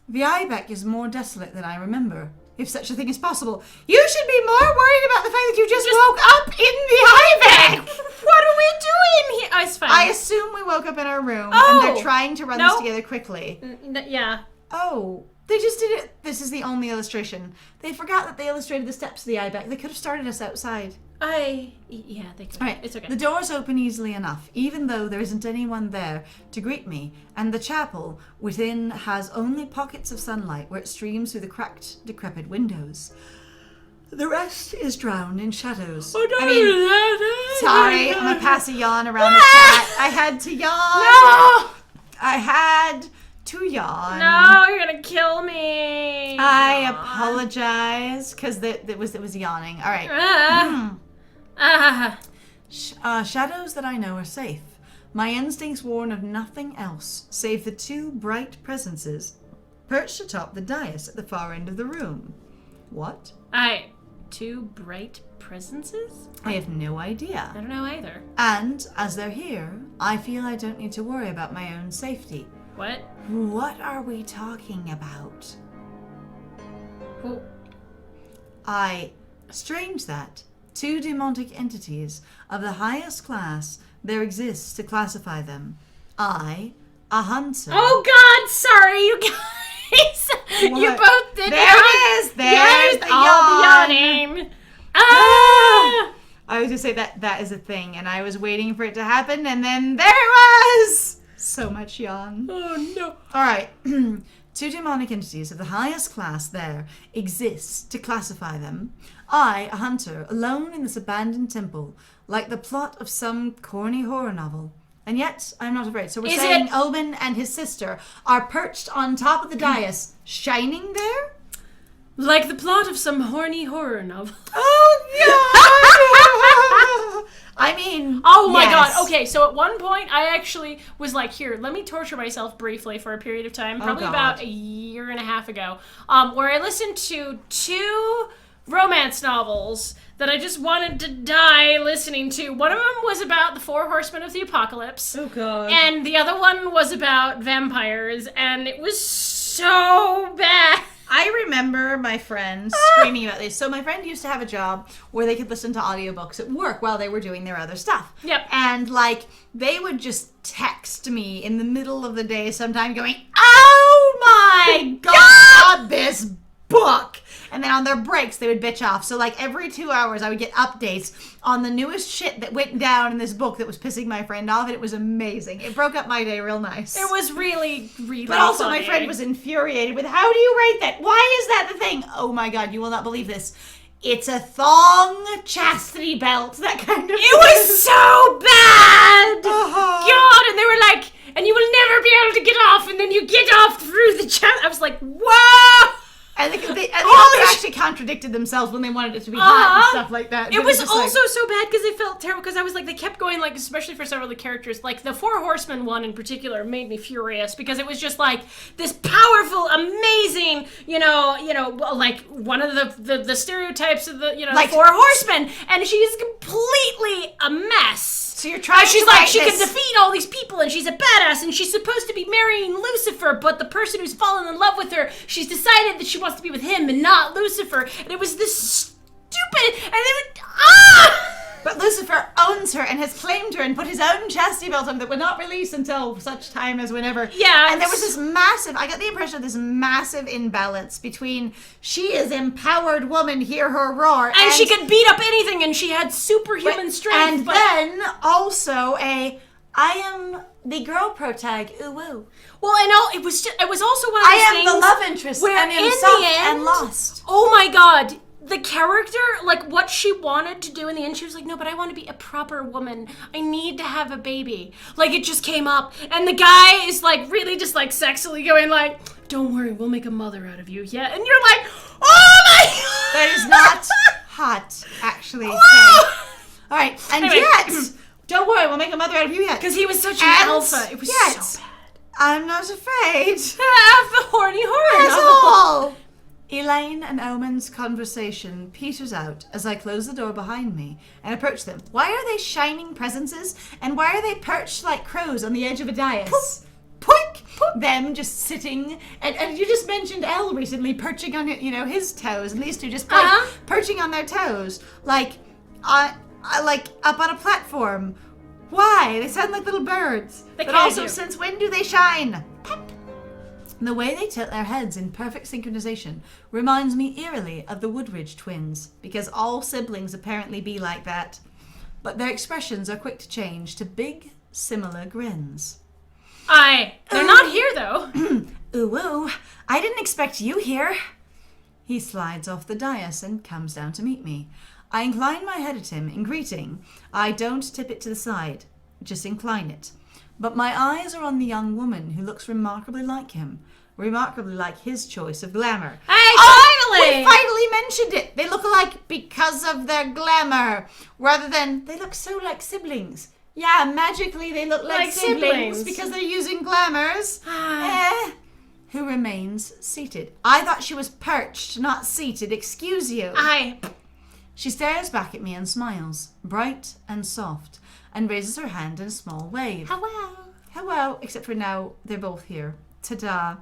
The Ibeck is more desolate than I remember, if such a thing is possible. You should be more worried about the fact that you just woke up in the Ibeck. What are we doing here? Oh, it's fine. I assume we woke up in our room, and they're trying to run this together quickly. Yeah. Oh, they just did it. This is the only illustration. They forgot that they illustrated the steps of the Ibeck. They could have started us outside. Yeah, they could. All right, it's okay. The doors open easily enough, even though there isn't anyone there to greet me, and the chapel within has only pockets of sunlight where it streams through the cracked, decrepit windows. The rest is drowned in shadows. Oh, no, Sorry, I'm gonna pass a yawn around the chat. I had to yawn. No! I had to yawn. No, you're gonna kill me. I apologize, because it was yawning. All right. Shadows that I know are safe. My instincts warn of nothing else save the two bright presences perched atop the dais at the far end of the room. What? Two bright presences? I have no idea. I don't know either. And as they're here, I feel I don't need to worry about my own safety. What? What are we talking about? Who? Strange that two demonic entities of the highest class there exists to classify them. A hunter. Oh God! Sorry, you guys. What? You both did There it is. There's the yawning. Ah! I was gonna say that is a thing, and I was waiting for it to happen, and then there it was. So much yawn. Oh no. All right. Two demonic entities of the highest class there exist to classify them. I, a hunter, alone in this abandoned temple, like the plot of some corny horror novel. And yet, I'm not afraid. So we're saying Omen and his sister are perched on top of the dais, shining there? Like the plot of some horny horror novel. Oh, yeah! I mean, oh my yes. God. Okay, so at one point, I actually was like, here, let me torture myself briefly for a period of time, probably about a year and a half ago, where I listened to two romance novels that I just wanted to die listening to. One of them was about the Four Horsemen of the Apocalypse. Oh, God. And the other one was about vampires, and it was so bad. I remember my friends screaming about this. So my friend used to have a job where they could listen to audiobooks at work while they were doing their other stuff. Yep. And, like, they would just text me in the middle of the day sometime going, oh my God, this book! And then on their breaks, they would bitch off. So, like, every 2 hours, I would get updates on the newest shit that went down in this book that was pissing my friend off, and it was amazing. It broke up my day real nice. It was really, really But also, funny. my friend was infuriated with, how do you write that? Why is that the thing? Oh my God, you will not believe this. It's a thong chastity belt, that kind of It was so bad! God, and they were like, and you will never be able to get off, and then you get off through the chest. I was like, whoa! And they also actually contradicted themselves when they wanted it to be hot and stuff like that. It was also so bad because they felt terrible, because I was like, they kept going, like, especially for several of the characters, like the Four Horsemen one in particular made me furious, because it was just like this powerful, amazing, like one of the stereotypes of the, like, the Four Horsemen, and she's completely a mess. So you're trying she's to like, write she this. can defeat all these people, and she's a badass, and she's supposed to be marrying Lucifer, but the person who's fallen in love with her, she's decided that she wants to be with him and not Lucifer, and it was this stupid, and they would, But Lucifer owns her and has claimed her and put his own chastity belt on that would not release until such time as whenever. Yeah. And there was this massive, I got the impression of this massive imbalance between she is empowered woman, hear her roar. And she could beat up anything, and she had superhuman strength. And then also I am the girl protag, ooh woo. Well, and it was also one of those I am things the love interest where and am in soft the end, and lost. Oh my God. The character, like, what she wanted to do in the end, she was like, no, but I want to be a proper woman. I need to have a baby. Like, it just came up. And the guy is, like, really just, like, sexily going, like, don't worry, we'll make a mother out of you. Yeah. And you're like, oh my God. That is not hot, actually. Okay. All right. And Anyway. yet, Don't worry, we'll make a mother out of you yet. Because he was such an alpha. It was yet, so bad. I'm not afraid. Of the horny horror That's novel. all. Elaine and Omen's conversation peters out as I close the door behind me and approach them. Why are they shining presences? And why are they perched like crows on the edge of a dais? Poink! Them just sitting, and you just mentioned Elle recently perching on his toes, and these two just perching on their toes, like up on a platform. Why? They sound like little birds. But also, since when do they shine? Pep. The way they tilt their heads in perfect synchronization reminds me eerily of the Woodridge twins, because all siblings apparently be like that. But their expressions are quick to change to big, similar grins. They're not here, though. Ooh, I didn't expect you here. He slides off the dais and comes down to meet me. I incline my head at him in greeting. I don't tip it to the side, just incline it. But my eyes are on the young woman who looks remarkably like him, remarkably like his choice of glamour. Hey, finally! We finally mentioned it! They look alike because of their glamour, rather than they look so like siblings. Yeah, magically they look like siblings because they're using glamours. Who remains seated. I thought she was perched, not seated. Excuse you. She stares back at me and smiles, bright and soft, and raises her hand in a small wave. Hello. Except for now, they're both here. Ta-da.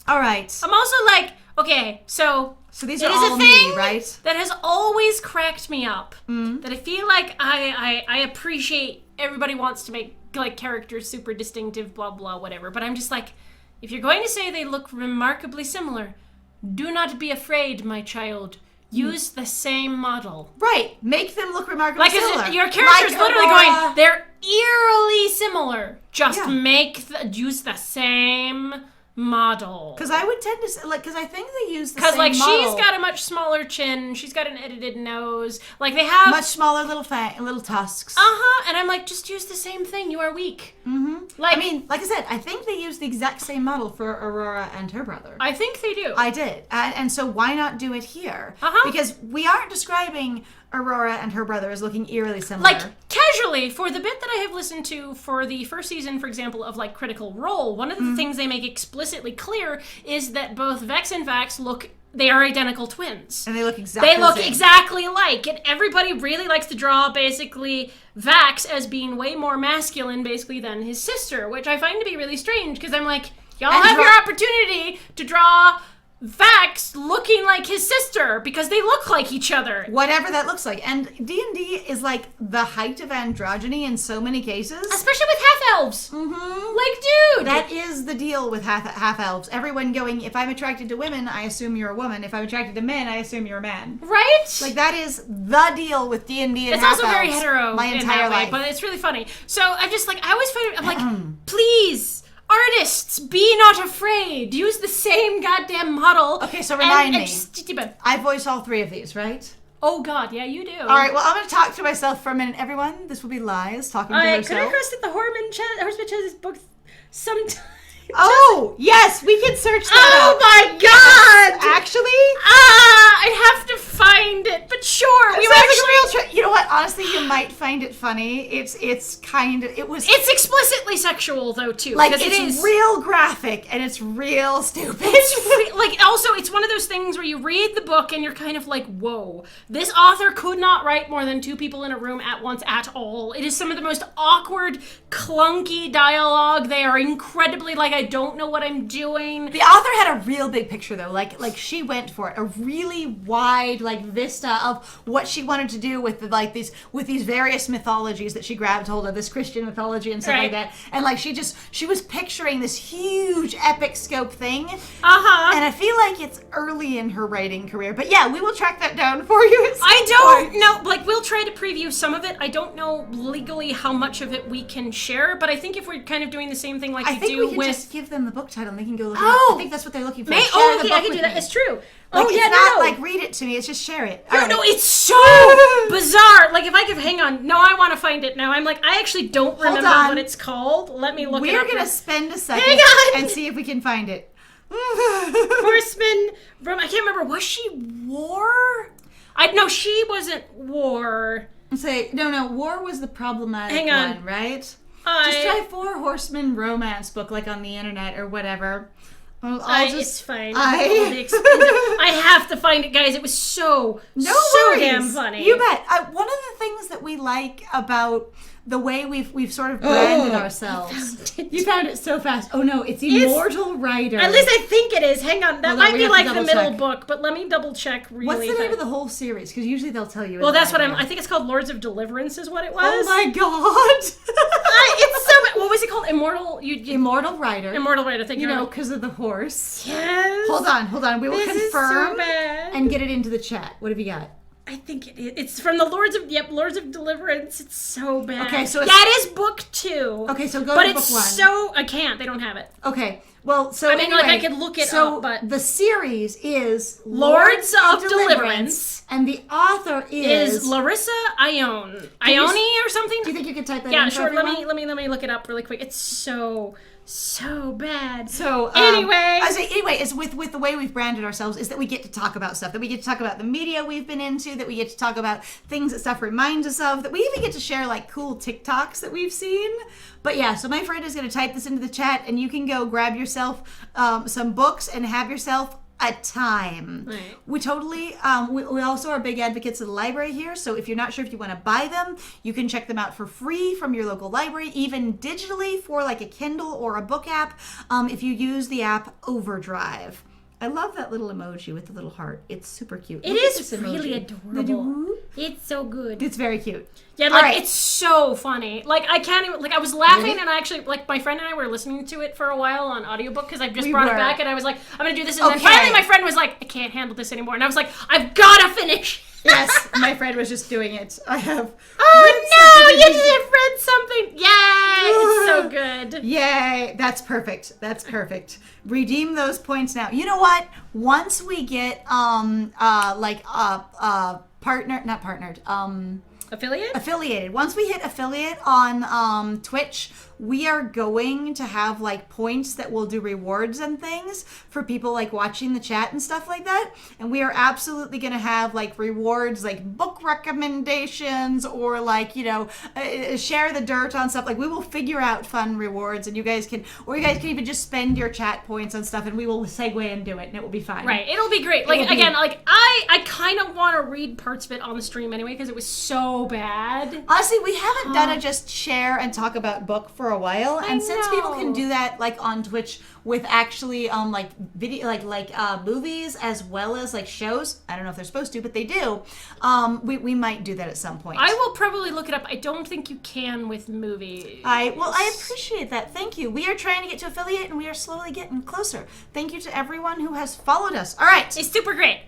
All right. I'm also like, okay, so these are all me, right? That has always cracked me up. That I feel like I appreciate everybody wants to make like characters super distinctive, blah blah, whatever. But I'm just like, if you're going to say they look remarkably similar, do not be afraid, my child. Use the same model. Right. Make them look remarkably similar. Your character's literally going, they're eerily similar. Just use the same model. Because I would tend to say, because I think they use the same model. Because, model. she's got a much smaller chin. She's got an edited nose. Like, they have... much smaller little tusks. And I'm like, just use the same thing. You are weak. Like, I mean, like I said, I think they use the exact same model for Aurora and her brother. I think they do. I did. And so why not do it here? Because we aren't describing Aurora and her brother as looking eerily similar. Like, casually, for the bit that I have listened to for the first season, for example, of, like, Critical Role, one of the things they make explicitly clear is that both Vex and Vax they are identical twins. And they look exactly alike. And everybody really likes to draw, basically, Vax as being way more masculine, basically, than his sister, which I find to be really strange, because I'm like, y'all have your opportunity to draw Vax looking like his sister because they look like each other. Whatever that looks like. And D&D is like the height of androgyny in so many cases. Especially with half-elves. Like, dude! That is the deal with half-elves. Everyone going, if I'm attracted to women, I assume you're a woman. If I'm attracted to men, I assume you're a man. Right? Like, that is the deal with D&D and it's half-elves. It's also very hetero my entire life. But it's really funny. So I'm just like, I always find it, I'm like, please... Artists, be not afraid. Use the same goddamn model. Okay, so remind me. I voice all three of these, right? Oh god, yeah, you do. Alright, well, I'm going to talk to myself for a minute. Everyone, this will be Liz talking to herself. Could I request that the Horseman Chess book sometime? Oh, yes, we can search that up. Oh my god! Actually? I'd have to find it, but sure. You know what? Honestly, you might find it funny. It's explicitly sexual though too. Like it's real graphic and it's real stupid. It's one of those things where you read the book and you're kind of like, whoa, this author could not write more than two people in a room at once at all. It is some of the most awkward, clunky dialogue. They are incredibly like, I don't know what I'm doing. The author had a real big picture though. Like she went for it. A really wide vista of what she wanted to do with these various mythologies that she grabbed hold of, this Christian mythology and stuff like that. And she was picturing this huge epic scope thing. And I feel like it's early in her writing career. But yeah, we will track that down for you. I don't know. Like, we'll try to preview some of it. I don't know legally how much of it we can share, but I think if we're kind of doing the same thing like we do with... just give them the book title and they can go look it up. I think that's what they're looking for. Okay, I can do that. It's true. Read it to me. It's just share it. No, it's so bizarre. Like, if I could, hang on. No, I want to find it now. I'm like, I actually don't remember what it's called. Let me look it up. We're going to spend a second and see if we can find it. Horseman, I can't remember. Was she war? No, she wasn't war. Say, no, war was the problematic Hang on. one, right? Just try 4 Horsemen romance book, like on the internet or whatever. It's fine. I have to find it, guys. It was so damn funny. You bet. One of the things that we like about the way we've sort of branded ourselves. You found it so fast. Oh no, it's Immortal Writer. At least I think it is. Hang on, that might be like the middle check. book, but let me double check. Really, what's the name of the whole series? Because usually they'll tell you. Well, that's what I think it's called. Lords of Deliverance is what it was. Oh my god! It's so. What was it called? Immortal Writer. Immortal Writer. Thank you. You know, because of the horse. Yes. Hold on. We will This confirm is so bad. and get it into the chat. What have you got? I think it is. It's from the Lords of Deliverance. It's so bad. Okay, so it is book 2. Okay, so go but to book 1. But it's so I can't. They don't have it. Okay. Well, so I mean, anyway, like I could look it up, but the series is Lords of Deliverance, and the author is Larissa Ione or something. Do you think you could type that? Yeah, in sure. for Let everyone? me look it up really quick. It's so bad. So anyway, is with the way we've branded ourselves is that we get to talk about stuff, that we get to talk about the media we've been into, that we get to talk about things that stuff reminds us of, that we even get to share like cool TikToks that we've seen. But yeah, so my friend is going to type this into the chat, and you can go grab yourself some books and have yourself a time. Right. We totally, we also are big advocates of the library here, so if you're not sure if you want to buy them, you can check them out for free from your local library, even digitally for like a Kindle or a book app, if you use the app Overdrive. I love that little emoji with the little heart. It's super cute. It is really adorable. It's so good. It's very cute. Yeah, like it's so funny. Like I can't even I was laughing and I actually my friend and I were listening to it for a while on audiobook because I just brought it back and I was like, I'm gonna do this, and then finally my friend was like, I can't handle this anymore, and I was like, I've gotta finish. Yes, my friend was just doing it. I have. Oh no, you just read something. Yay! It's so good. Yay! That's perfect. Redeem those points now. You know what? Once we get affiliated. Once we hit affiliate on Twitch, we are going to have like points that will do rewards and things for people like watching the chat and stuff like that. And we are absolutely going to have like rewards, like book recommendations, or like, share the dirt on stuff. Like we will figure out fun rewards, and you guys can even just spend your chat points on stuff, and we will segue and do it, and it will be fine. Right. It'll be great. Like again, like I kind of want to read parts of it on the stream anyway because it was so bad. Honestly, we haven't done a just share and talk about book for a while, and since people can do that like on Twitch with actually like video like movies as well as like shows, I don't know if they're supposed to, but they do. We might do that at some point. I will probably look it up. I don't think you can with movies. I appreciate that. Thank you. We are trying to get to affiliate, and we are slowly getting closer. Thank you to everyone who has followed us. All right, it's super great.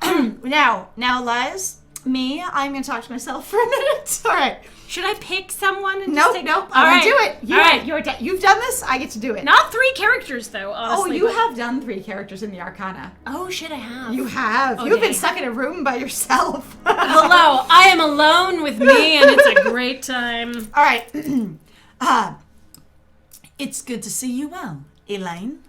now, Liz. I'm going to talk to myself for a minute. All right. Should I pick someone? And Nope. I'm going to do it. You've done this. I get to do it. Not 3 characters, though, honestly. Oh, you have done 3 characters in the Arcana. Oh, shit, I have. You have. You've been stuck in a room by yourself. Hello. I am alone with me, and it's a great time. All right. It's good to see you well, Elaine.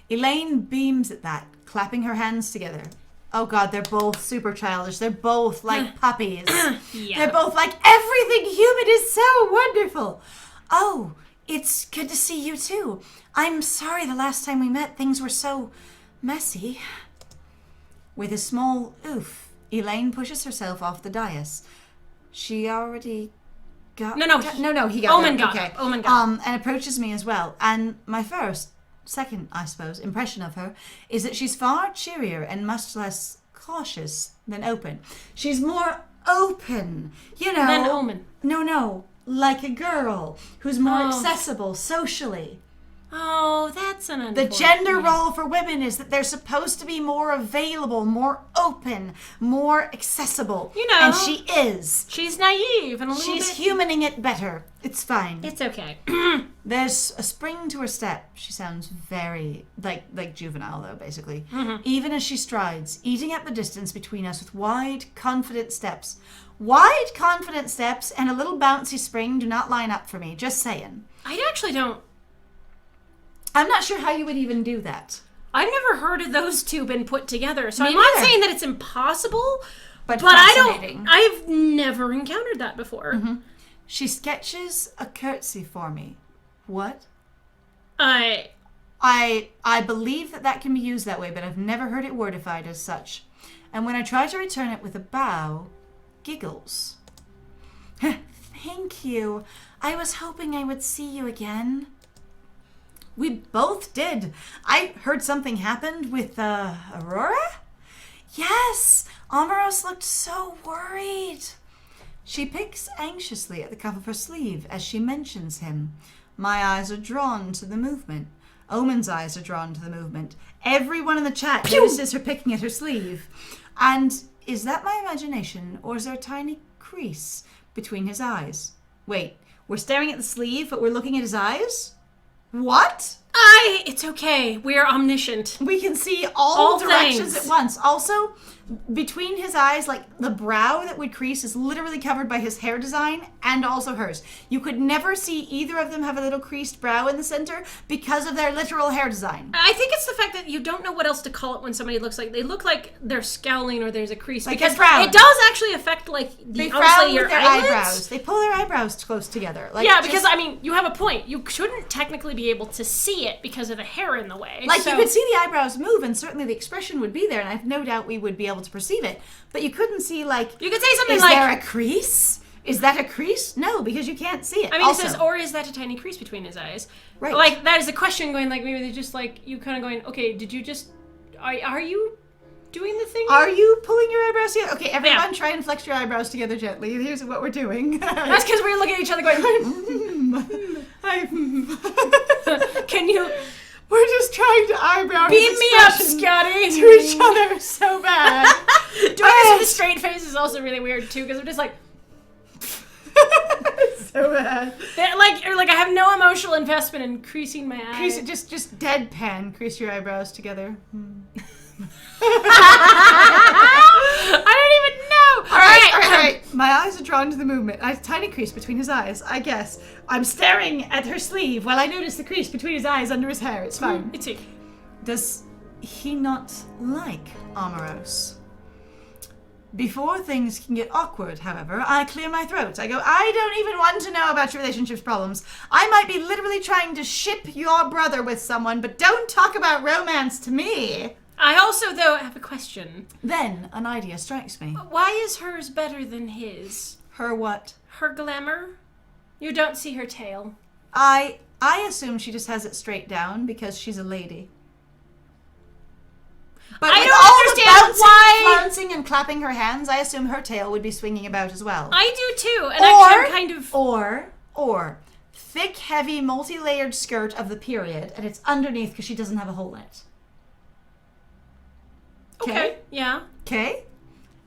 Elaine beams at that, clapping her hands together. Oh God, they're both super childish. They're both like puppies. Yeah. They're both like, everything human is so wonderful. Oh, it's good to see you too. I'm sorry the last time we met things were so messy. With a small oof, Elaine pushes herself off the dais. She already got... No, he got Omen there. got Okay. Omen got And approaches me as well. And my second, I suppose, impression of her is that she's far cheerier and much less cautious than open. She's more open, Than Omen. No, like a girl who's more accessible socially. Oh, that's an The unfortunate... gender role for women is that they're supposed to be more available, more open, more accessible. And she is. She's naive and a little She's bit... humaning it better. It's fine. It's okay. There's a spring to her step. She sounds very, like juvenile, though, basically. Mm-hmm. Even as she strides, eating up the distance between us with wide, confident steps. Wide, confident steps and a little bouncy spring do not line up for me. Just saying. I actually don't... I'm not sure how you would even do that. I've never heard of those two been put together, so Me I'm not neither. saying that it's impossible, but I fascinating. don't. I've never encountered that before. Mm-hmm. She sketches a curtsy for me. What? I believe that can be used that way, but I've never heard it wordified as such. And when I try to return it with a bow, giggles. Thank you. I was hoping I would see you again. We both did. I heard something happened with Aurora? Yes, Amaros looked so worried. She picks anxiously at the cuff of her sleeve as she mentions him. My eyes are drawn to the movement. Omen's eyes are drawn to the movement. Everyone in the chat notices her picking at her sleeve. And is that my imagination, or is there a tiny crease between his eyes? Wait, we're staring at the sleeve, but we're looking at his eyes? What? It's okay. We're omniscient. We can see all directions things at once. Also, between his eyes, like the brow that would crease is literally covered by his hair design and also hers. You could never see either of them have a little creased brow in the center because of their literal hair design. I think it's the fact that you don't know what else to call it when somebody looks like they look like they're scowling or there's a crease, like because a frown. It does actually affect like They obviously frown your with their eyelids. eyebrows. They pull their eyebrows close together. Like, yeah, because I mean, you have a point. You shouldn't technically be able to see it because of the hair in the way. Like, you could see the eyebrows move, and certainly the expression would be there, and I have no doubt we would be able to perceive it. But you couldn't see, like... You could say something is like... Is there a crease? Is that a crease? No, because you can't see it. I mean, also, it says, or is that a tiny crease between his eyes? Right. Like, that is a question going, like, maybe they're just, like, you kind of going, okay, did you just... Are you doing the thing? Are you pulling your eyebrows together? Okay, everyone Yeah. try and flex your eyebrows together gently. Here's what we're doing. That's because we're looking at each other going, can you... We're just trying to eyebrow Beam his me up, expression Scotty! to each other so bad. Doing this with a straight face is also really weird, too, because we're just like... So bad. Like I have no emotional investment in creasing my eyes. Crease it, just deadpan. Crease your eyebrows together. I don't even know. All right. My eyes are drawn to the movement. A tiny crease between his eyes, I guess. I'm staring at her sleeve while I notice the crease between his eyes under his hair. It's fine. It's it. Does he not like Amaros? Before things can get awkward, however, I clear my throat. I go, I don't even want to know about your relationship's problems. I might be literally trying to ship your brother with someone, but don't talk about romance to me. I also, though, have a question. Then an idea strikes me. Why is hers better than his? Her what? Her glamour? You don't see her tail. I assume she just has it straight down because she's a lady. But I with don't all understand the why- bouncing and clapping her hands, I assume her tail would be swinging about as well. I do too, and actually I'm kind of... Or thick, heavy, multi-layered skirt of the period, and it's underneath because she doesn't have a hole in it. Okay, yeah. Okay?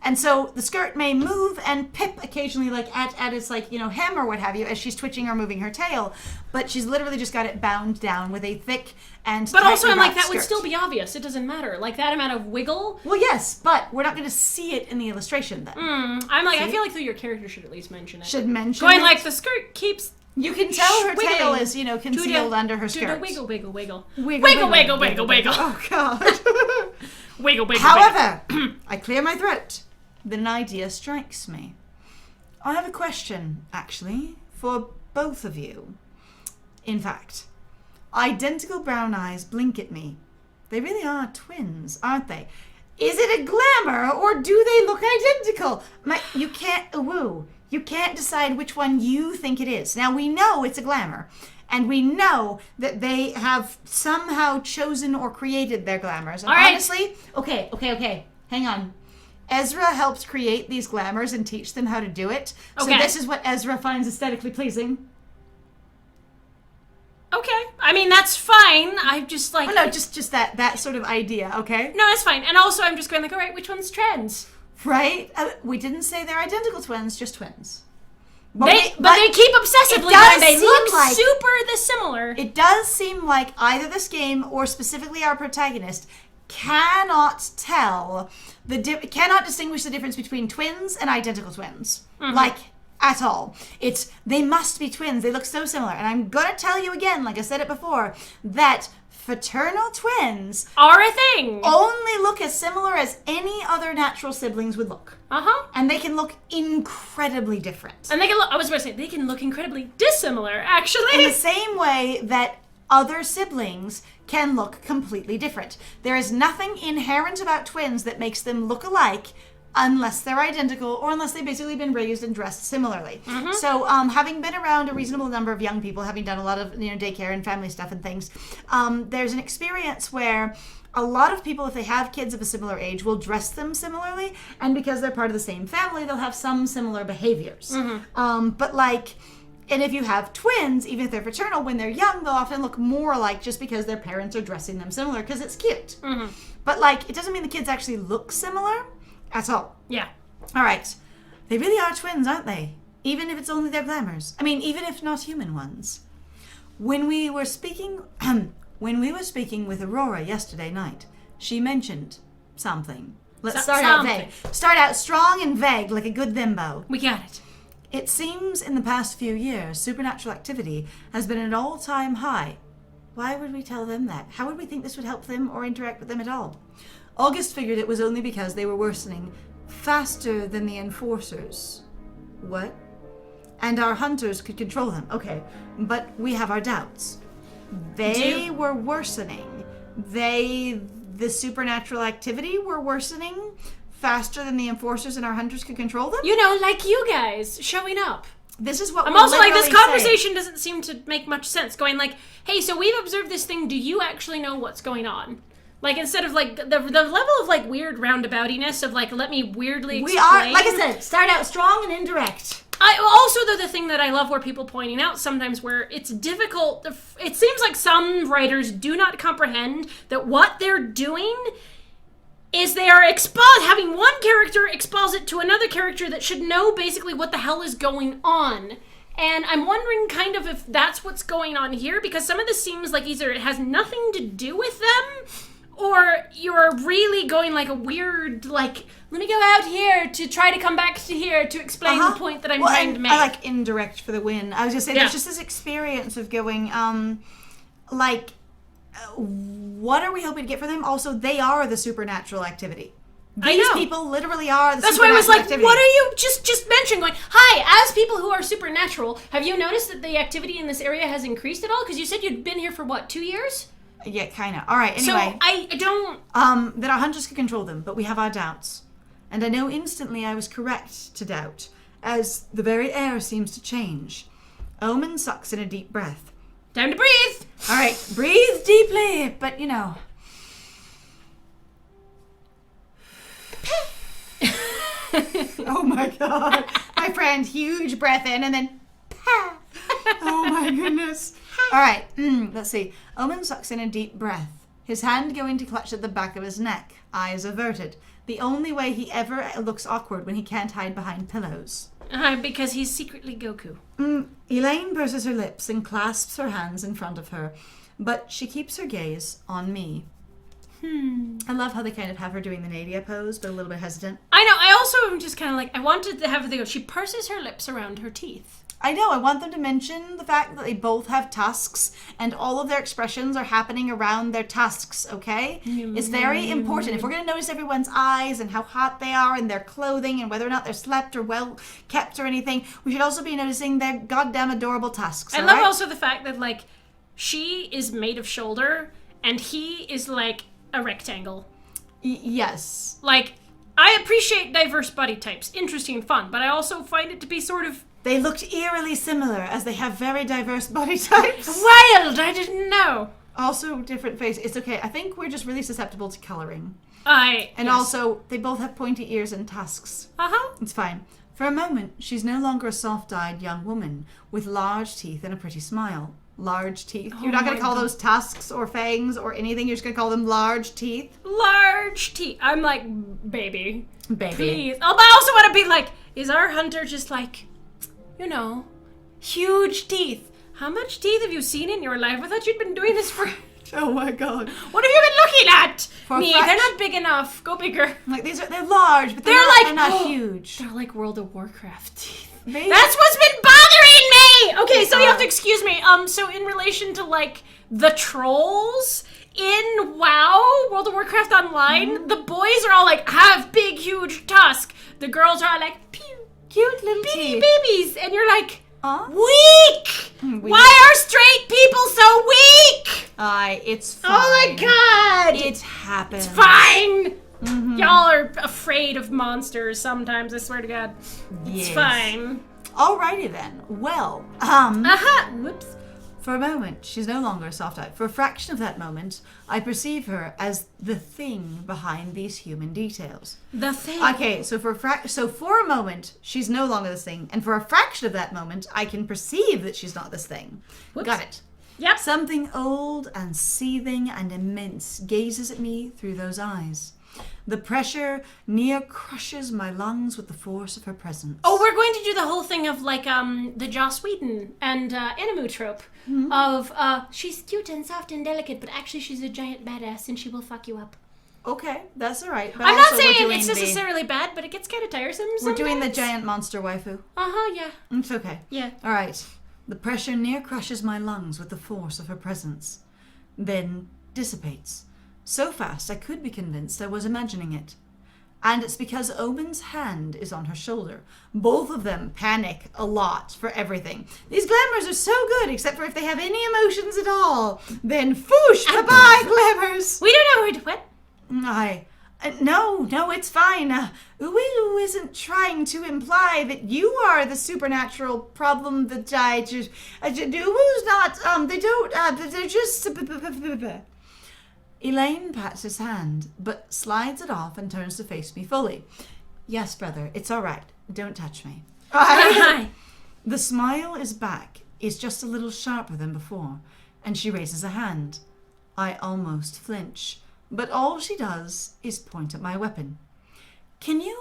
And so the skirt may move and pip occasionally, like at its hem or what have you, as she's twitching or moving her tail. But she's literally just got it bound down with a thick and But also, I'm like, tightly that wrapped would skirt. still be obvious. It doesn't matter. Like, that amount of wiggle... Well, yes, but we're not going to see it in the illustration then. I'm like, I See? feel like your character should at least mention it. Should mention Going it. like, the skirt keeps... You can tell her wiggling. tail is, concealed under her Do skirt. the wiggle, wiggle, wiggle. Wiggle, Wiggle, wiggle, wiggle. Oh, God. Wiggle, wiggle, wiggle. However, I clear my throat. Then an idea strikes me. I have a question, actually, for both of you. In fact, identical brown eyes blink at me. They really are twins, aren't they? Is it a glamour, or do they look identical? You can't decide which one you think it is. Now, we know it's a glamour. And we know that they have somehow chosen or created their glamours. And all right. honestly, okay. Hang on. Ezra helped create these glamours and teach them how to do it. So Okay. this is what Ezra finds aesthetically pleasing. Okay. I mean, that's fine. I just like... Oh, no, just that sort of idea, okay? No, that's fine. And also, I'm just going like, all right, which one's trends? Right? We didn't say they're identical twins, just twins. But they keep obsessively it does going, they seem look like- super similar. It does seem like either this game or specifically our protagonist cannot tell cannot distinguish the difference between twins and identical twins. Mm-hmm. Like, at all. They must be twins. They look so similar. And I'm going to tell you again, like I said it before, that fraternal twins are a thing. Only look as similar as any other natural siblings would look. And they can look incredibly different. And they can look, I was about to say, they can look incredibly dissimilar, actually. In the same way that other siblings can look completely different. There is nothing inherent about twins that makes them look alike unless they're identical or unless they've basically been raised and dressed similarly. So having been around a reasonable number of young people, having done a lot of daycare and family stuff and things, there's an experience where a lot of people, if they have kids of a similar age, will dress them similarly, and because they're part of the same family, they'll have some similar behaviors. And if you have twins, even if they're fraternal, when they're young, they'll often look more alike just because their parents are dressing them similar, because it's cute. But it doesn't mean the kids actually look similar at all. Yeah. All right. They really are twins, aren't they? Even if it's only their glamours. I mean, even if not human ones. When we were speaking with Aurora yesterday night, she mentioned something. Let's start out vague. Start out strong and vague, like a good thimbo. We got it. It seems in the past few years, supernatural activity has been at an all-time high. Why would we tell them that? How would we think this would help them or interact with them at all? August figured it was only because they were worsening faster than the enforcers. What? And our hunters could control them. Okay, but we have our doubts. They were worsening. The supernatural activity were worsening faster than the enforcers and our hunters could control them? Like you guys showing up. This is what I'm also like, this conversation doesn't seem to make much sense. Going like, hey, so we've observed this thing. Do you actually know what's going on? Like, instead of like the level of like weird roundaboutiness of like, let me weirdly explain. We are, like I said, start out strong and indirect. The thing that I love where people pointing out sometimes where it's difficult. It seems like some writers do not comprehend that what they're doing is they are having one character exposit to another character that should know basically what the hell is going on. And I'm wondering kind of if that's what's going on here, because some of this seems like either it has nothing to do with them, or you're really going like a weird, like, let me go out here to try to come back to here to explain the point that I'm trying to make. I like indirect for the win. I was just saying, there's just this experience of going, what are we hoping to get for them? Also, they are the supernatural activity. These people literally are the supernatural activity. That's why I was like, what are you just mentioning? Going, hi, as people who are supernatural, have you noticed that the activity in this area has increased at all? Because you said you'd been here for, 2 years? Yeah, kind of. All right, anyway. So, I don't... That our hunters can control them, but we have our doubts. And I know instantly I was correct to doubt, as the very air seems to change. Omen sucks in a deep breath. Time to breathe! All right, breathe deeply, but Oh my god. My friend, huge breath in and then oh my goodness. All right, let's see. Omen sucks in a deep breath, his hand going to clutch at the back of his neck, eyes averted. The only way he ever looks awkward when he can't hide behind pillows. Because he's secretly Goku. Elaine purses her lips and clasps her hands in front of her, but she keeps her gaze on me. I love how they kind of have her doing the Nadia pose, but a little bit hesitant. I know, I also am just kind of like, I wanted to have the go, she purses her lips around her teeth. I know, I want them to mention the fact that they both have tusks, and all of their expressions are happening around their tusks, okay? It's very important. If we're going to notice everyone's eyes and how hot they are and their clothing and whether or not they're slept or well kept or anything, we should also be noticing their goddamn adorable tusks. I love also the fact that, like, she is made of shoulder and he is, like, a rectangle. Yes. Like, I appreciate diverse body types. Interesting and fun. But I also find it to be sort of... They looked eerily similar, as they have very diverse body types. Wild! I didn't know. Also, different face. It's okay. I think we're just really susceptible to coloring. And also, they both have pointy ears and tusks. It's fine. For a moment, she's no longer a soft-eyed young woman with large teeth and a pretty smile. Large teeth. You're not going to call those tusks or fangs or anything. You're just going to call them large teeth. Large teeth. I'm like, baby. Baby. Please. Oh, but I also want to be like, is our hunter just like... huge teeth. How much teeth have you seen in your life? I thought you'd been doing this for... Oh my god. What have you been looking at? They're not big enough. Go bigger. Like, they're large, but they're not huge. They're like World of Warcraft teeth. Maybe. That's what's been bothering me! Okay, so you have to excuse me. So in relation to, like, the trolls in WoW, World of Warcraft Online, the boys are all like, have big, huge tusk. The girls are all like, pew, Cute little bitty teeth. babies. And you're like, Huh? weak! Why are straight people so weak? It's fine. Oh my god! It happens. It's fine! Y'all are afraid of monsters sometimes, I swear to God. It's Yes. fine. Alrighty then. Well, Aha! Whoops. for a moment, she's no longer a soft-eyed. For a fraction of that moment, I perceive her as the thing behind these human details. The thing. Okay, so for a moment, she's no longer this thing, and for a fraction of that moment, I can perceive that she's not this thing. Whoops. Got it. Yep. Something old and seething and immense gazes at me through those eyes. The pressure near crushes my lungs with the force of her presence. Oh, we're going to do the whole thing of, like, the Joss Whedon and Animu trope of, she's cute and soft and delicate, but actually she's a giant badass and she will fuck you up. Okay, that's alright. I'm not saying it's necessarily bad, but it gets kind of tiresome We're doing the sometimes. giant monster waifu. Uh-huh, yeah. It's okay. Yeah. Alright. The pressure near crushes my lungs with the force of her presence, then dissipates. So fast I could be convinced I was imagining it. And it's because Omen's hand is on her shoulder. Both of them panic a lot for everything. These glamours are so good, except for if they have any emotions at all. Then foosh, bye-bye, glamours! We don't know what? No, it's fine. Uwu isn't trying to imply that you are the supernatural problem that I just... Uwu's not, they don't, they're just... Elaine pats his hand, but slides it off and turns to face me fully. Yes, brother, it's all right. Don't touch me. The smile is back, is just a little sharper than before, and she raises a hand. I almost flinch, but all she does is point at my weapon. Can you,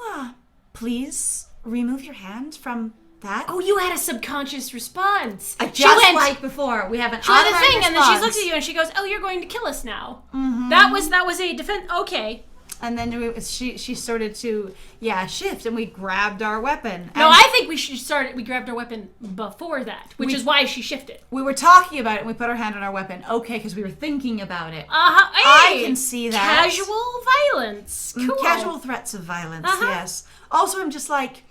please remove your hand from that? Oh, you had a subconscious response. Like before, we have an She had a automatic thing, and then she response. looks at you and she goes, "Oh, you're going to kill us now." Mm-hmm. That was a defense. Okay. And then she started to shift, and we grabbed our weapon. No, And I think we grabbed our weapon before that, which is why she shifted. we were talking about it, and we put our hand on our weapon. Okay, because we were thinking about it. Hey, I can see that. Casual violence. Cool. Casual threats of violence. Yes. Also, I'm just like,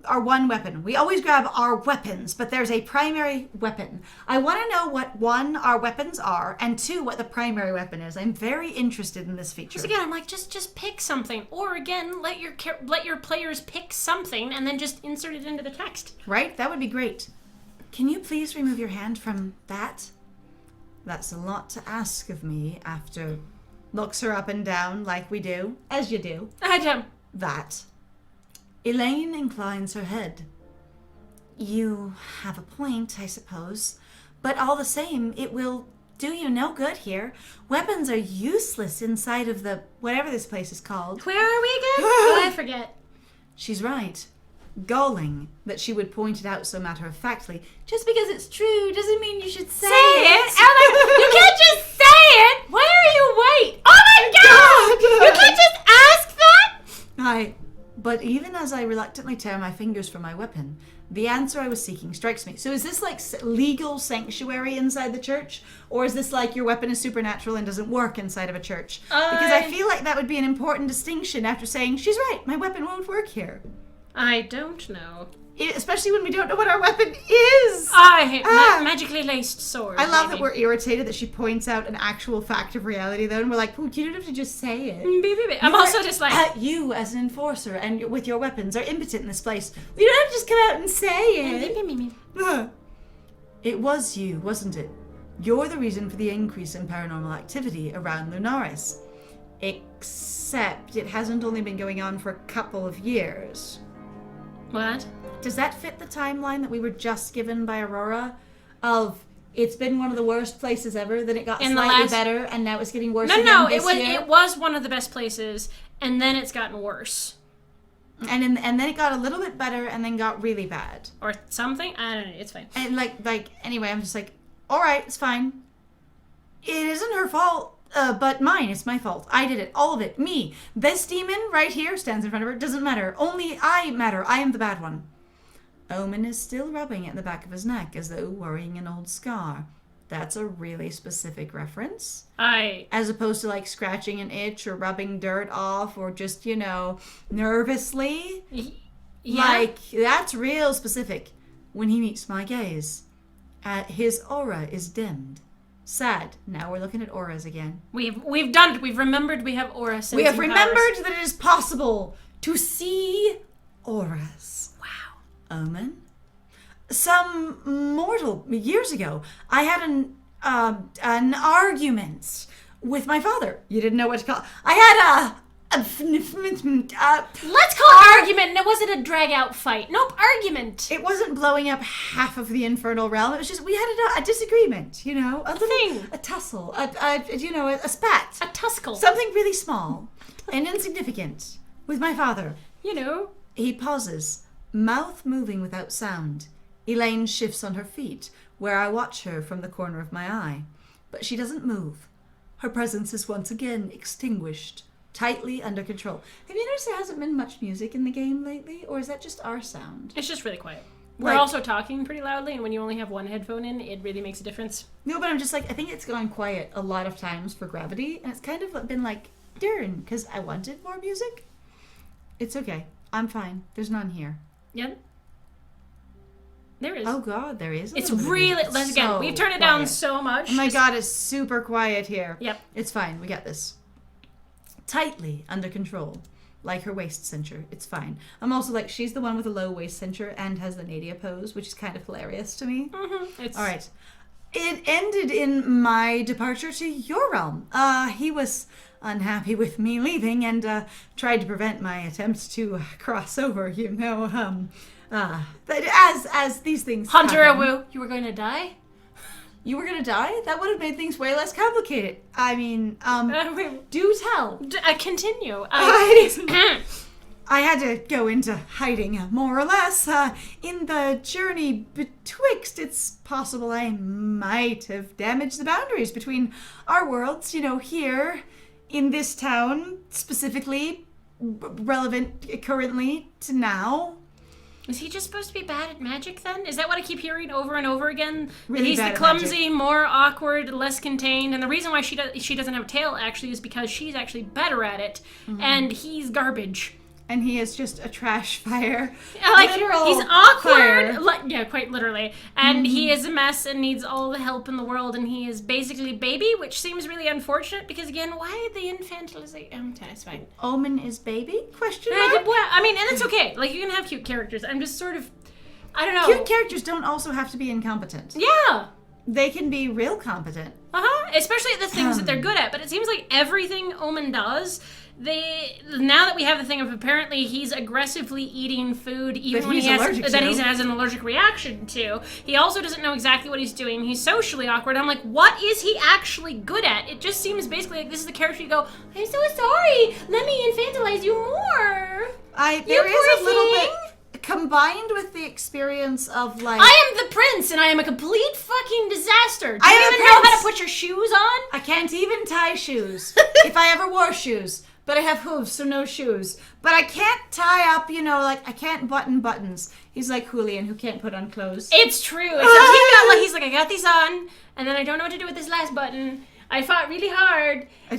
our one weapon. We always grab our weapons, but there's a primary weapon. I want to know what, one, our weapons are, and two, what the primary weapon is. I'm very interested in this feature. Once again, I'm like, just pick something, or again, let your players pick something, and then just insert it into the text. Right? That would be great. Can you please remove your hand from that? That's a lot to ask of me after... Looks her up and down like we do. As you do. That. Elaine inclines her head. You have a point, I suppose. But all the same, it will do you no good here. Weapons are useless inside of the... whatever this place is called. Where are we again? Oh, I forget. She's right. Galling that she would point it out so matter-of-factly. Just because it's true doesn't mean you should say it. You can't just say it! Why are you wait? Oh my god! You can't just ask that! But even as I reluctantly tear my fingers from my weapon, the answer I was seeking strikes me. So is this like legal sanctuary inside the church? Or is this like your weapon is supernatural and doesn't work inside of a church? Because I feel like that would be an important distinction after saying, she's right, my weapon won't work here. I don't know. Especially when we don't know what our weapon is. Magically laced sword. I love that we're irritated that she points out an actual fact of reality, though, and we're like, oh, you don't have to just say it. I'm also just like... you, as an enforcer, and with your weapons, are impotent in this place. You don't have to just come out and say it. It was you, wasn't it? You're the reason for the increase in paranormal activity around Lunaris. Except it hasn't only been going on for a couple of years. What? Does that fit the timeline that we were just given by Aurora? Of it's been one of the worst places ever, then it got slightly better, and now it's getting worse again this year? It was one of the best places, and then it's gotten worse. And then it got a little bit better, and then got really bad. Or something? I don't know, it's fine. And anyway, I'm just like, alright, it's fine. It isn't her fault. But mine, it's my fault. I did it. All of it. Me. This demon right here stands in front of her. Doesn't matter. Only I matter. I am the bad one. Omen is still rubbing at the back of his neck as though worrying an old scar. That's a really specific reference. As opposed to like scratching an itch or rubbing dirt off or just, nervously. Yeah. Like, that's real specific. When he meets my gaze, his aura is dimmed. Sad. Now we're looking at auras again. We've done it. We've remembered we have aura sensing We have remembered powers. that it is possible to see auras. Wow. Omen? Some mortal years ago, I had an argument with my father. You didn't know what to call it. I had Let's call it argument, and it wasn't a drag-out fight. Nope, argument. It wasn't blowing up half of the infernal realm. It was just, we had a disagreement, a little thing. A tussle, a spat. A tussle. Something really small and insignificant with my father. He pauses, mouth moving without sound. Elaine shifts on her feet, where I watch her from the corner of my eye. But she doesn't move. Her presence is once again extinguished, tightly under control. Have you noticed there hasn't been much music in the game lately? Or is that just our sound? It's just really quiet. We're also talking pretty loudly, and when you only have one headphone in, it really makes a difference. No, but I'm just like, I think it's gone quiet a lot of times for Gravity, and it's kind of been like, darn, because I wanted more music. It's okay. I'm fine. There's none here. Yeah. There is. Oh god, there is. It's really, again, we've turned it down so much. Oh my god, it's super quiet here. Yep. It's fine, we got this. Tightly under control, like her waist cincher. It's fine. I'm also like, she's the one with a low waist cincher and has the Nadia pose, which is kind of hilarious to me. Mm-hmm. All right. It ended in my departure to your realm. He was unhappy with me leaving and tried to prevent my attempt to cross over, as these things Hunter happen. Awu, you were going to die? You were gonna die? That would have made things way less complicated. I mean, do tell. Continue. I had to go into hiding, more or less. In the journey betwixt, it's possible I might have damaged the boundaries between our worlds, here in this town, specifically relevant currently to now. Is he just supposed to be bad at magic then? Is that what I keep hearing over and over again? Really that he's bad the at clumsy, magic. more awkward, less contained, and the reason why she doesn't have a tail actually is because she's actually better at it, and he's garbage. And he is just a trash fire. Like, Literal he's awkward. fire. Quite literally. And he is a mess and needs all the help in the world, and he is basically baby, which seems really unfortunate because, again, why the infantilization? It's fine. Omen is baby? Question mark? Well, I mean, and it's okay. Like, you can have cute characters. I'm just sort of, I don't know. Cute characters don't also have to be incompetent. Yeah. They can be real competent. Especially at the things that they're good at. But it seems like everything Omen does, now that we have the thing of apparently he's aggressively eating food even when he has an allergic reaction to. He also doesn't know exactly what he's doing. He's socially awkward. I'm like, what is he actually good at? It just seems basically like this is the character you go, I'm so sorry. Let me infantilize you more. There is a little bit combined with the experience of like I am the prince and I am a complete fucking disaster. Do I you am even the know prince. how to put your shoes on? I can't even tie shoes. If I ever wore shoes. But I have hooves, so no shoes. But I can't tie up, I can't button buttons. He's like Julian, who can't put on clothes. It's true. Except he's like, I got these on, and then I don't know what to do with this last button. I fought really hard. I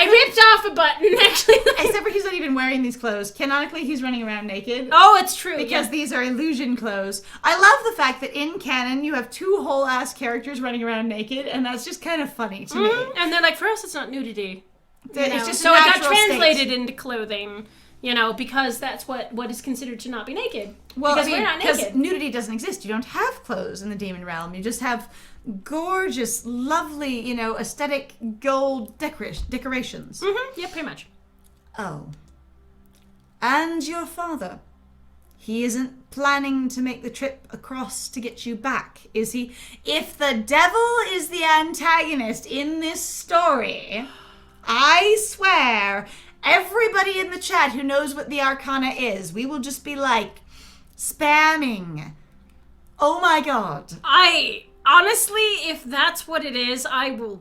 ripped off a button, actually. Except for he's not even wearing these clothes. Canonically, he's running around naked. Oh, it's true. Because these are illusion clothes. I love the fact that in canon, you have two whole-ass characters running around naked, and that's just kind of funny to me. And they're like, for us, it's not nudity. It's just so a it got natural translated state. into clothing, because that's what is considered to not be naked. Well, because we're not naked. Because nudity doesn't exist. You don't have clothes in the demon realm. You just have gorgeous, lovely, aesthetic gold decorations. Yeah, pretty much. Oh. And your father. He isn't planning to make the trip across to get you back, is he? If the devil is the antagonist in this story, I swear, everybody in the chat who knows what the Arcana is, we will just be like, spamming. Oh my god. Honestly, if that's what it is, I will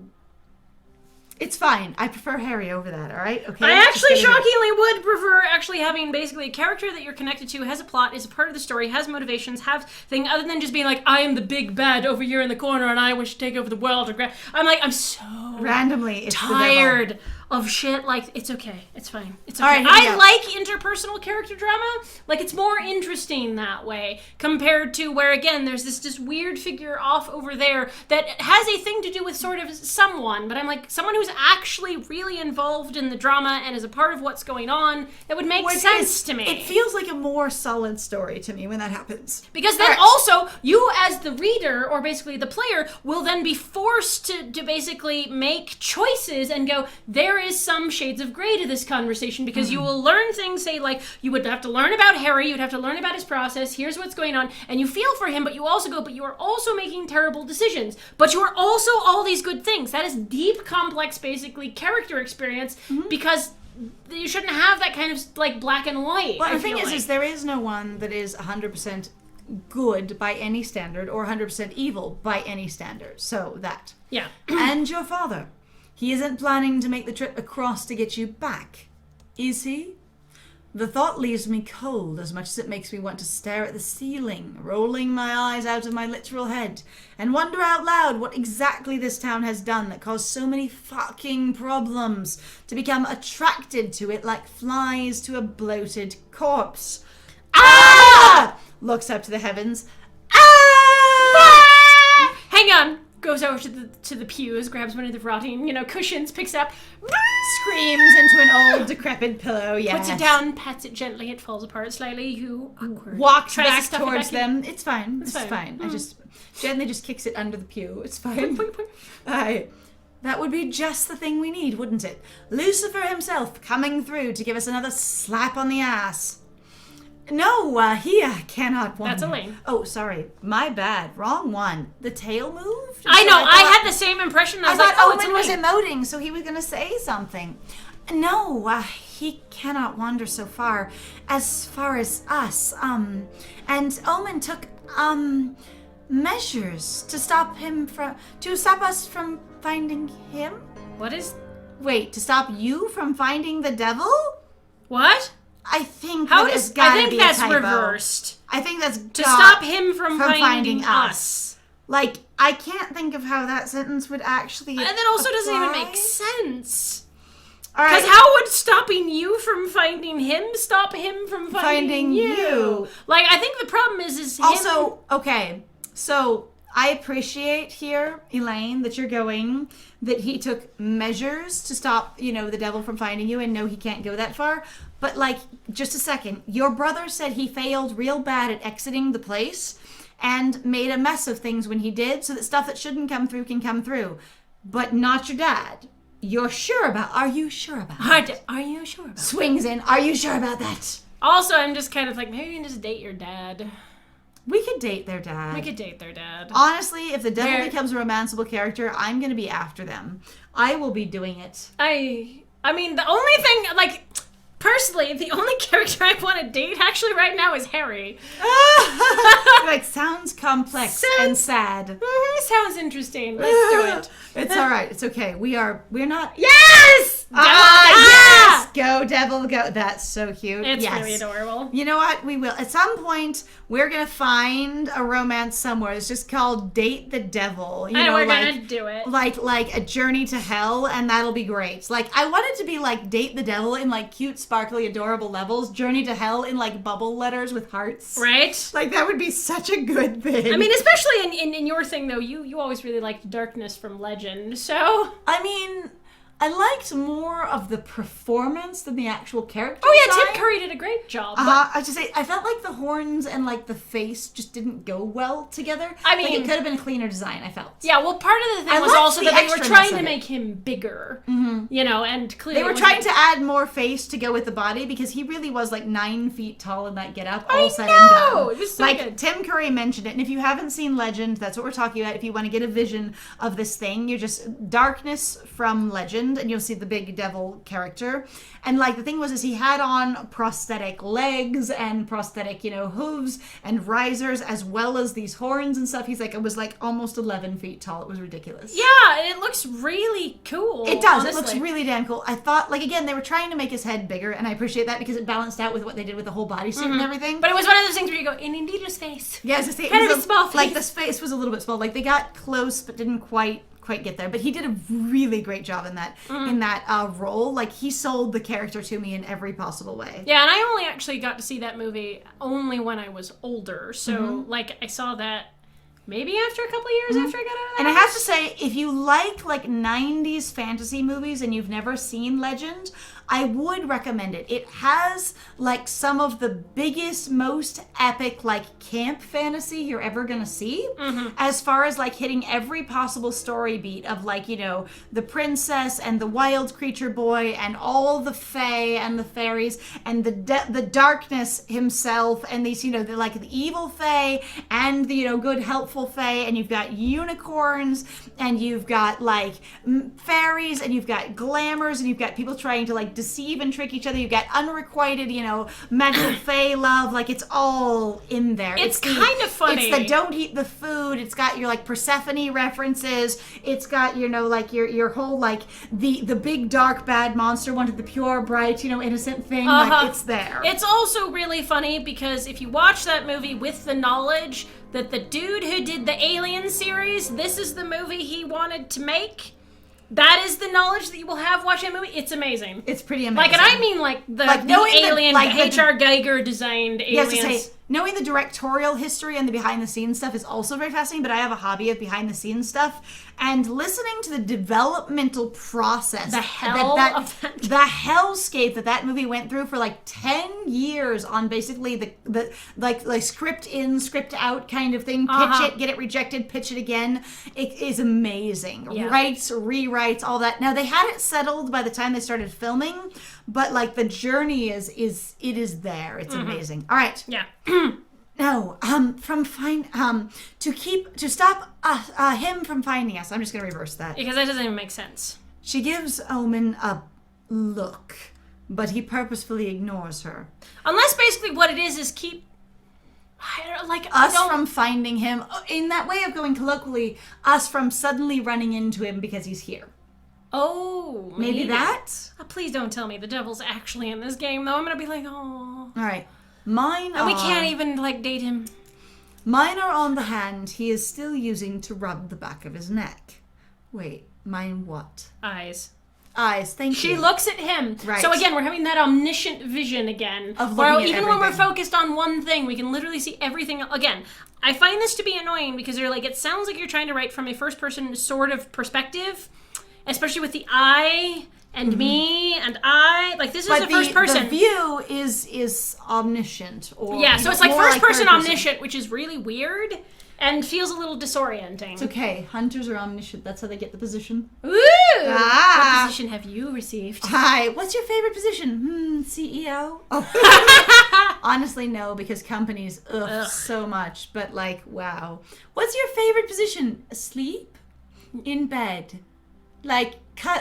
It's fine. I prefer Harry over that, all right? Okay. I actually Just gonna do it. shockingly would prefer actually having basically a character that you're connected to, has a plot, is a part of the story, has motivations, have thing other than just being like, I am the big bad over here in the corner and I wish to take over the world. I'm so Randomly, it's the devil. tired of shit. Like, it's okay. It's fine. It's okay. All right, here we I go. like interpersonal character drama. Like, it's more interesting that way compared to where, again, there's this just weird figure off over there that has a thing to do with sort of someone, but I'm like, someone who's actually really involved in the drama and is a part of what's going on, that would make sense to me. It feels like a more solid story to me when that happens. Because then also, you as the reader, or basically the player, will then be forced to basically make choices and go, there is some shades of gray to this conversation, because you will learn things, say, like, you would have to learn about Harry, you'd have to learn about his process, here's what's going on, and you feel for him, but you also go, but you are also making terrible decisions, but you are also all these good things. That is deep, complex, basically, character experience, because you shouldn't have that kind of, like, black and white. Well, I the thing feel is there is no one that is 100% good by any standard or 100% evil by any standard. So that. Yeah. And your father. He isn't planning to make the trip across to get you back, is he? The thought leaves me cold as much as it makes me want to stare at the ceiling, rolling my eyes out of my literal head, and wonder out loud what exactly this town has done that caused so many fucking problems to become attracted to it like flies to a bloated corpse. Ah! Looks up to the heavens. Ah! Hang on. Goes over to the pews, grabs one of the rotting, cushions, picks it up, Screams into an old decrepit pillow, yes. puts it down, pats it gently, it falls apart slightly, you awkward. Walks Tries to back stuff it towards back in. them. It's fine. It's fine. I just gently just kicks it under the pew. It's fine. Point, point. Aye. That would be just the thing we need, wouldn't it? Lucifer himself coming through to give us another slap on the ass. No, he cannot wander. That's Elaine. Oh, sorry. My bad. Wrong one. The tail moved? I So know, I thought- had the same impression. I I was like, thought oh, it's Omen was Elaine. emoting, so he was going to say something. No, he cannot wander so far as us. And Omen took, measures to stop us from finding him? What is... Wait, to stop you from finding the devil? What? I think How that does... has gotta I think be that's a typo. reversed. I think that's To stop him from finding us. us. Like, I can't think of how that sentence would actually And that also doesn't even apply. make sense. All right. Because how would stopping you from finding him stop him from finding you? Like, I think the problem is him... Also, okay, so I appreciate here, Elaine, that you're going, that he took measures to stop, the devil from finding you, and no, he can't go that far. But, like, just a second. Your brother said he failed real bad at exiting the place and made a mess of things when he did, so that stuff that shouldn't come through can come through. But not your dad. Are you sure about Are you sure about that? Swings in. Are you sure about that? Also, I'm just kind of like, maybe you can just date your dad. We could date their dad. We could date their dad. Honestly, if the devil They're- becomes a romanceable character, I'm going to be after them. I will be doing it. I mean, the only thing, like, personally, the only character I want to date actually right now is Harry. Like, sounds complex and sad. Sounds interesting. Let's do it. It's all right. It's okay. We're not. Yes! Yes! Go, devil, go. That's so cute. It's yes. really adorable. You know what? We will. At some point, we're going to find a romance somewhere. It's just called Date the Devil. You And know, we're like, gonna do it. like a journey to hell, and that'll be great. Like, I want it to be like Date the Devil in like cute, sparkly, adorable levels. Journey to Hell in like bubble letters with hearts. Right? Like, that would be such a good thing. I mean, especially in your thing, though, you always really liked darkness from Legend, so... I mean, I liked more of the performance than the actual character. Oh, yeah, design. Tim Curry did a great job. I just say I felt like the horns and like the face just didn't go well together. I Like, mean- it could have been a cleaner design. I felt. Yeah, well, part of the thing I was liked also the that they were extraness trying of to it. make him bigger, and clearly... They were it trying wasn't- to add more face to go with the body because he really was like 9 feet tall in that getup. I All said know! and done. It was so like good. Tim Curry mentioned it, and if you haven't seen Legend, that's what we're talking about. If you want to get a vision of this thing, you're just darkness from Legend. Legend, and you'll see the big devil character. And like the thing was, is he had on prosthetic legs and prosthetic, hooves and risers, as well as these horns and stuff. He's like, it was like almost 11 feet tall. It was ridiculous. Yeah, and it looks really cool. It does. Honestly. It looks really damn cool. I thought, like, again, they were trying to make his head bigger, and I appreciate that because it balanced out with what they did with the whole bodysuit and everything. But it was one of those things where you go, and indeed his face. Yeah, as I say, kind of a small face. Like the face was a little bit small. Like they got close, but didn't quite get there. But he did a really great job in that role. Like he sold the character to me in every possible way. Yeah, and I only actually got to see that movie only when I was older. So like I saw that maybe after a couple of years after I got out of that. And I have to say, if you like 90s fantasy movies and you've never seen Legend, I would recommend it. It has like some of the biggest, most epic like camp fantasy you're ever gonna see, as far as like hitting every possible story beat of like, the princess and the wild creature boy and all the fae and the fairies and the darkness himself and these, the evil fae and the, good helpful fae, and you've got unicorns and you've got like fairies and you've got glamours and you've got people trying to like deceive and trick each other. You've got unrequited, magical fae love. Like it's all in there. It's kind of funny. It's the don't eat the food. It's got your like Persephone references. It's got like your whole like the big dark bad monster wanted the pure bright innocent thing. Like it's there. It's also really funny because if you watch that movie with the knowledge that the dude who did the Alien series, this is the movie he wanted to make. That is the knowledge that you will have watching a movie. It's amazing. It's pretty amazing. Like, and I mean, like the alien, H.R. Geiger designed aliens. Yes, to say, knowing the directorial history and the behind-the-scenes stuff is also very fascinating, but I have a hobby of behind-the-scenes stuff. And listening to the developmental process. The hell the hellscape that movie went through for like 10 years on basically the script in, script out kind of thing. Pitch it, get it rejected, pitch it again. It is amazing. Yeah. Writes, rewrites, all that. Now, they had it settled by the time they started filming, but like the journey is there. It's amazing. All right. Yeah. No, to stop him from finding us. I'm just gonna reverse that. Because that doesn't even make sense. She gives Omen a look, but he purposefully ignores her. Unless basically what it is keep from finding him. In that way of going colloquially, us from suddenly running into him because he's here. Oh, maybe that? Please don't tell me the devil's actually in this game, though. I'm gonna be like, oh. All right. We can't even, date him. Mine are on the hand he is still using to rub the back of his neck. Wait, mine what? Eyes, thank you. She looks at him. Right. So again, we're having that omniscient vision again. Of where looking at even when we're everything. focused on one thing, we can literally see everything. Again, I find this to be annoying because they're like, it sounds like you're trying to write from a first-person sort of perspective, especially with the I and me and I. Like, this is a first person. The view is omniscient. Or yeah, so it's like more first person third omniscient, which is really weird and feels a little disorienting. It's okay. Hunters are omniscient. That's how they get the position. Ooh! Ah. What position have you received? Hi. What's your favorite position? CEO? Oh. Honestly, no, because companies, so much. But wow. What's your favorite position? Asleep? In bed?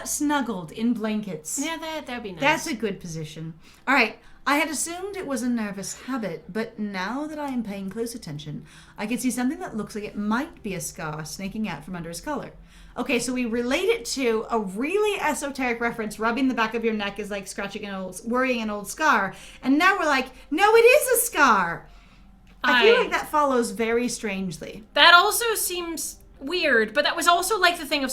Snuggled in blankets. Yeah, that'd be nice. That's a good position. All right. I had assumed it was a nervous habit, but now that I am paying close attention, I can see something that looks like it might be a scar snaking out from under his collar. Okay, so we relate it to a really esoteric reference. Rubbing the back of your neck is like worrying an old scar. And now we're like, no, it is a scar. I feel like that follows very strangely. That also seems weird, but that was also the thing of,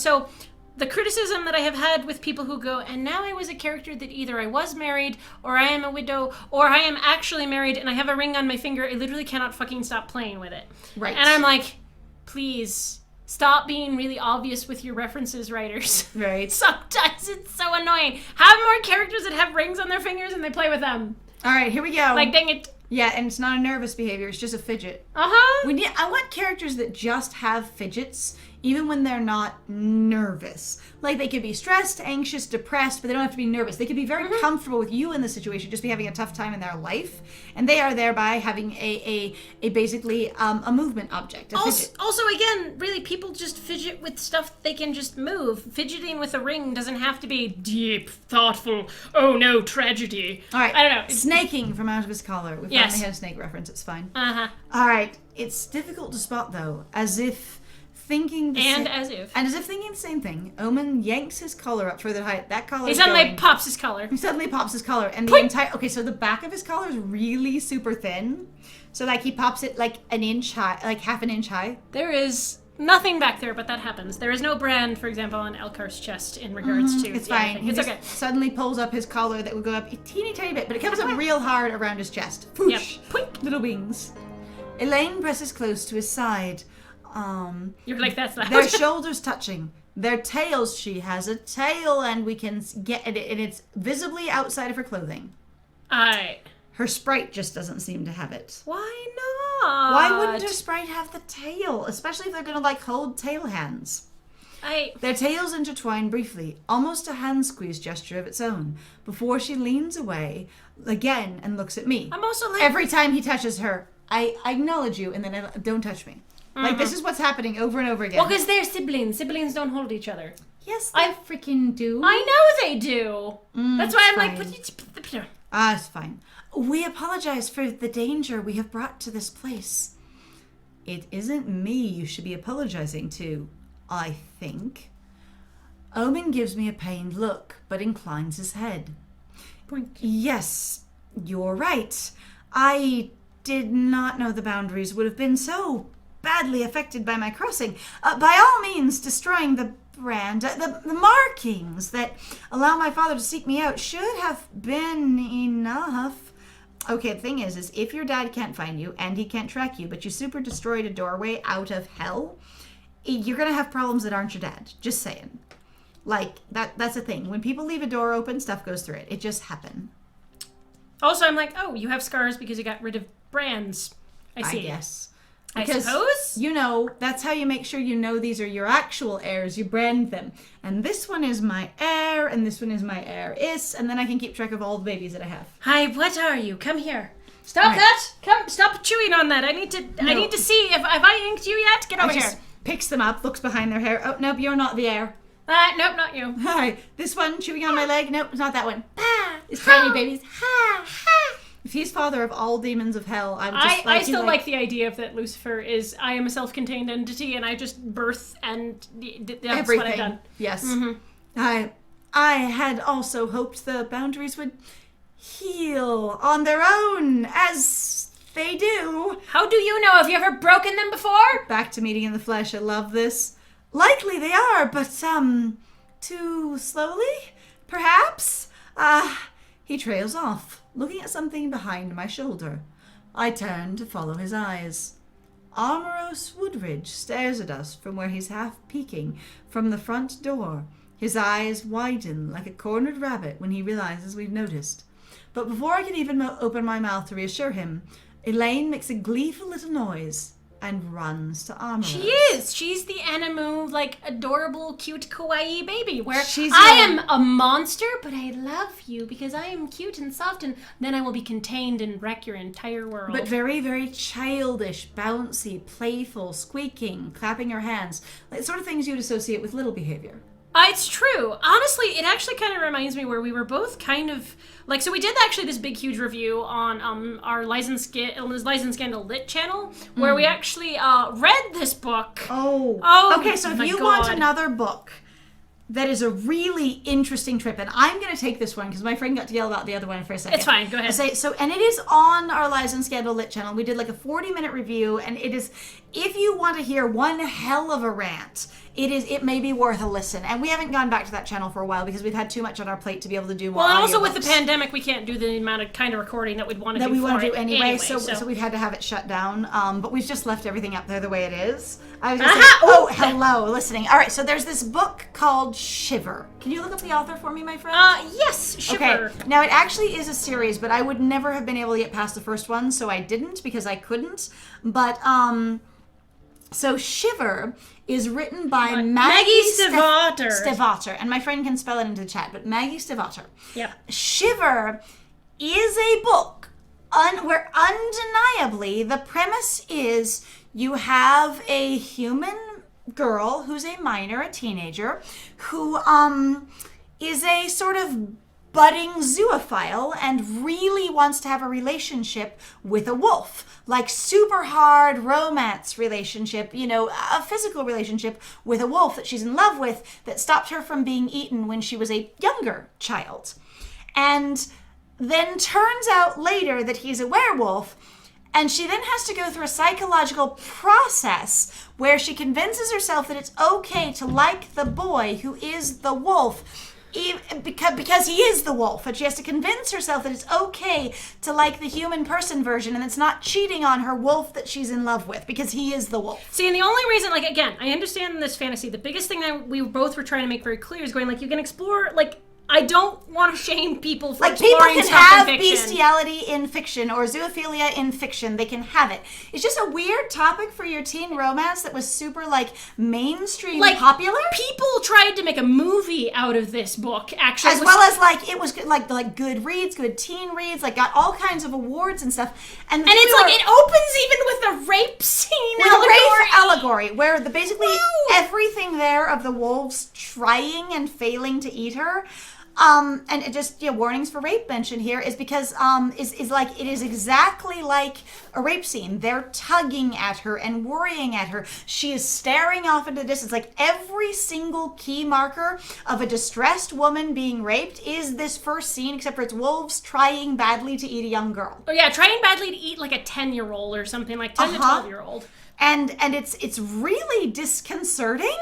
the criticism that I have had with people who go, and now I was a character that either I was married, or I am a widow, or I am actually married, and I have a ring on my finger, I literally cannot fucking stop playing with it. Right. And I'm like, please, stop being really obvious with your references, writers. Right. Sometimes it's so annoying. Have more characters that have rings on their fingers and they play with them. All right, here we go. Dang it. Yeah, and it's not a nervous behavior, it's just a fidget. Uh-huh. I want characters that just have fidgets even when they're not nervous. Like, they could be stressed, anxious, depressed, but they don't have to be nervous. They could be very comfortable with you in the situation, just be having a tough time in their life, and they are thereby having a basically a movement object. Also, again, really, people just fidget with stuff they can just move. Fidgeting with a ring doesn't have to be deep, thoughtful, oh no, tragedy. All right. I don't know. Snaking from out of his collar. We finally had a snake reference. It's fine. Uh-huh. All right. It's difficult to spot, though, as if thinking as if thinking the same thing. Omen yanks his collar up further height. That collar. He suddenly pops his collar. He suddenly pops his collar, and the entire. Okay, so the back of his collar is really super thin. So like he pops it like an inch high, like half an inch high. There is nothing back there, but that happens. There is no brand, for example, on Alkar's chest in regards to. It's fine. It's okay. Suddenly pulls up his collar that would go up a teeny tiny bit, but it comes up real hard around his chest. Poosh! Yep. Little wings. Elaine presses close to his side. You're like, that's loud. Their shoulders touching. Their tails. She has a tail, and we can get it, and it's visibly outside of her clothing. Her sprite just doesn't seem to have it. Why not? Why wouldn't her sprite have the tail? Especially if they're going to, like, hold tail hands. Their tails intertwine briefly, almost a hand squeeze gesture of its own, before she leans away again and looks at me. I'm also like... Every time he touches her, I acknowledge you, and then don't touch me. Like, this is what's happening over and over again. Well, because they're siblings. Siblings don't hold each other. Yes, they freaking do. I know they do. That's why I'm fine. like... It's fine. We apologize for the danger we have brought to this place. It isn't me you should be apologizing to, I think. Omen gives me a pained look, but inclines his head. Boink. Yes, you're right. I did not know the boundaries would have been so badly affected by my crossing. By all means, destroying the brand, the markings that allow my father to seek me out should have been enough. Okay, the thing is if your dad can't find you and he can't track you, but you super destroyed a doorway out of hell, you're gonna have problems that aren't your dad. Just saying. Like, that's a thing. When people leave a door open, stuff goes through it. It just happened. Also, I'm like, oh, you have scars because you got rid of brands. I see. I guess. I Because, suppose? you know, that's how you make sure you know these are your actual heirs. You brand them. And this one is my heir, and this one is my heiress, and then I can keep track of all the babies that I have. Hi, what are you? Come here. Stop that! Come, stop chewing on that. I need to see if I inked you yet. Get over here. Picks them up, looks behind their hair. Oh, nope, you're not the heir. Nope, not you. Hi, this one chewing on my leg. Nope, it's not that one. It's tiny babies. If he's father of all demons of hell, I would just I still like the idea of that Lucifer is, I am a self-contained entity and I just birth and that's everything. what I've done. Yes. Mm-hmm. I had also hoped the boundaries would heal on their own, as they do. How do you know? Have you ever broken them before? Back to meeting in the flesh. I love this. Likely they are, but too slowly, perhaps? He trails off, looking at something behind my shoulder. I turn to follow his eyes. Armoros Woodridge stares at us from where he's half peeking from the front door. His eyes widen like a cornered rabbit when he realizes we've noticed. But before I can even open my mouth to reassure him, Elaine makes a gleeful little noise and runs to Armoros. She is. She's the animu, like, adorable, cute, kawaii baby. Where She's I am a monster, but I love you because I am cute and soft, and then I will be contained and wreck your entire world. But very, very childish, bouncy, playful, squeaking, clapping her hands. Like, sort of things you'd associate with little behavior. It's true. Honestly, it actually kind of reminds me where we were both kind of like, so we did actually this big, huge review on our License Scandal Lit channel, where we actually read this book. Oh. Okay, so if my you God. want another book that is a really interesting trip, and I'm going to take this one because my friend got to yell about the other one for a second. It's fine. Go ahead. And it is on our License Scandal Lit channel. We did like a 40-minute review, and it is, if you want to hear one hell of a rant, it may be worth a listen. And we haven't gone back to that channel for a while because we've had too much on our plate to be able to do more. Well, and also audiobooks. with the pandemic, we can't do the amount of kind of recording that we'd want to do. That we want to do it anyway. So we've had to have it shut down. But we've just left everything up there the way it is. I was gonna say, hello, listening. All right, so there's this book called Shiver. Can you look up the author for me, my friend? Yes, Shiver. Okay. Now, it actually is a series, but I would never have been able to get past the first one, so I didn't because I couldn't. But So Shiver is written by Maggie Stiefvater. Stiefvater, and my friend can spell it into the chat, but Maggie Stiefvater. Yep. Shiver is a book where undeniably the premise is you have a human girl who's a minor, a teenager, who is a sort of budding zoophile and really wants to have a relationship with a wolf, like super hard romance relationship, a physical relationship with a wolf that she's in love with that stopped her from being eaten when she was a younger child. And then turns out later that he's a werewolf, and she then has to go through a psychological process where she convinces herself that it's okay to like the boy who is the wolf, because he is the wolf, and she has to convince herself that it's okay to like the human person version, and it's not cheating on her wolf that she's in love with because he is the wolf. See, and the only reason, again, I understand this fantasy. The biggest thing that we both were trying to make very clear is going, you can explore, I don't want to shame people for exploring people can have bestiality in fiction or zoophilia in fiction. They can have it. It's just a weird topic for your teen romance that was super mainstream popular. People tried to make a movie out of this book, actually, as well as it was good reads, good teen reads, got all kinds of awards and stuff. And it's it opens even with a rape scene, with a rape allegory, where basically everything there of the wolves trying and failing to eat her. And it just warnings for rape mention here is because it is exactly like a rape scene. They're tugging at her and worrying at her. She is staring off into the distance. Every single key marker of a distressed woman being raped is this first scene, except for it's wolves trying badly to eat a young girl. Oh yeah, trying badly to eat a 10-year-old or something, 10 to 12-year-old. And it's really disconcerting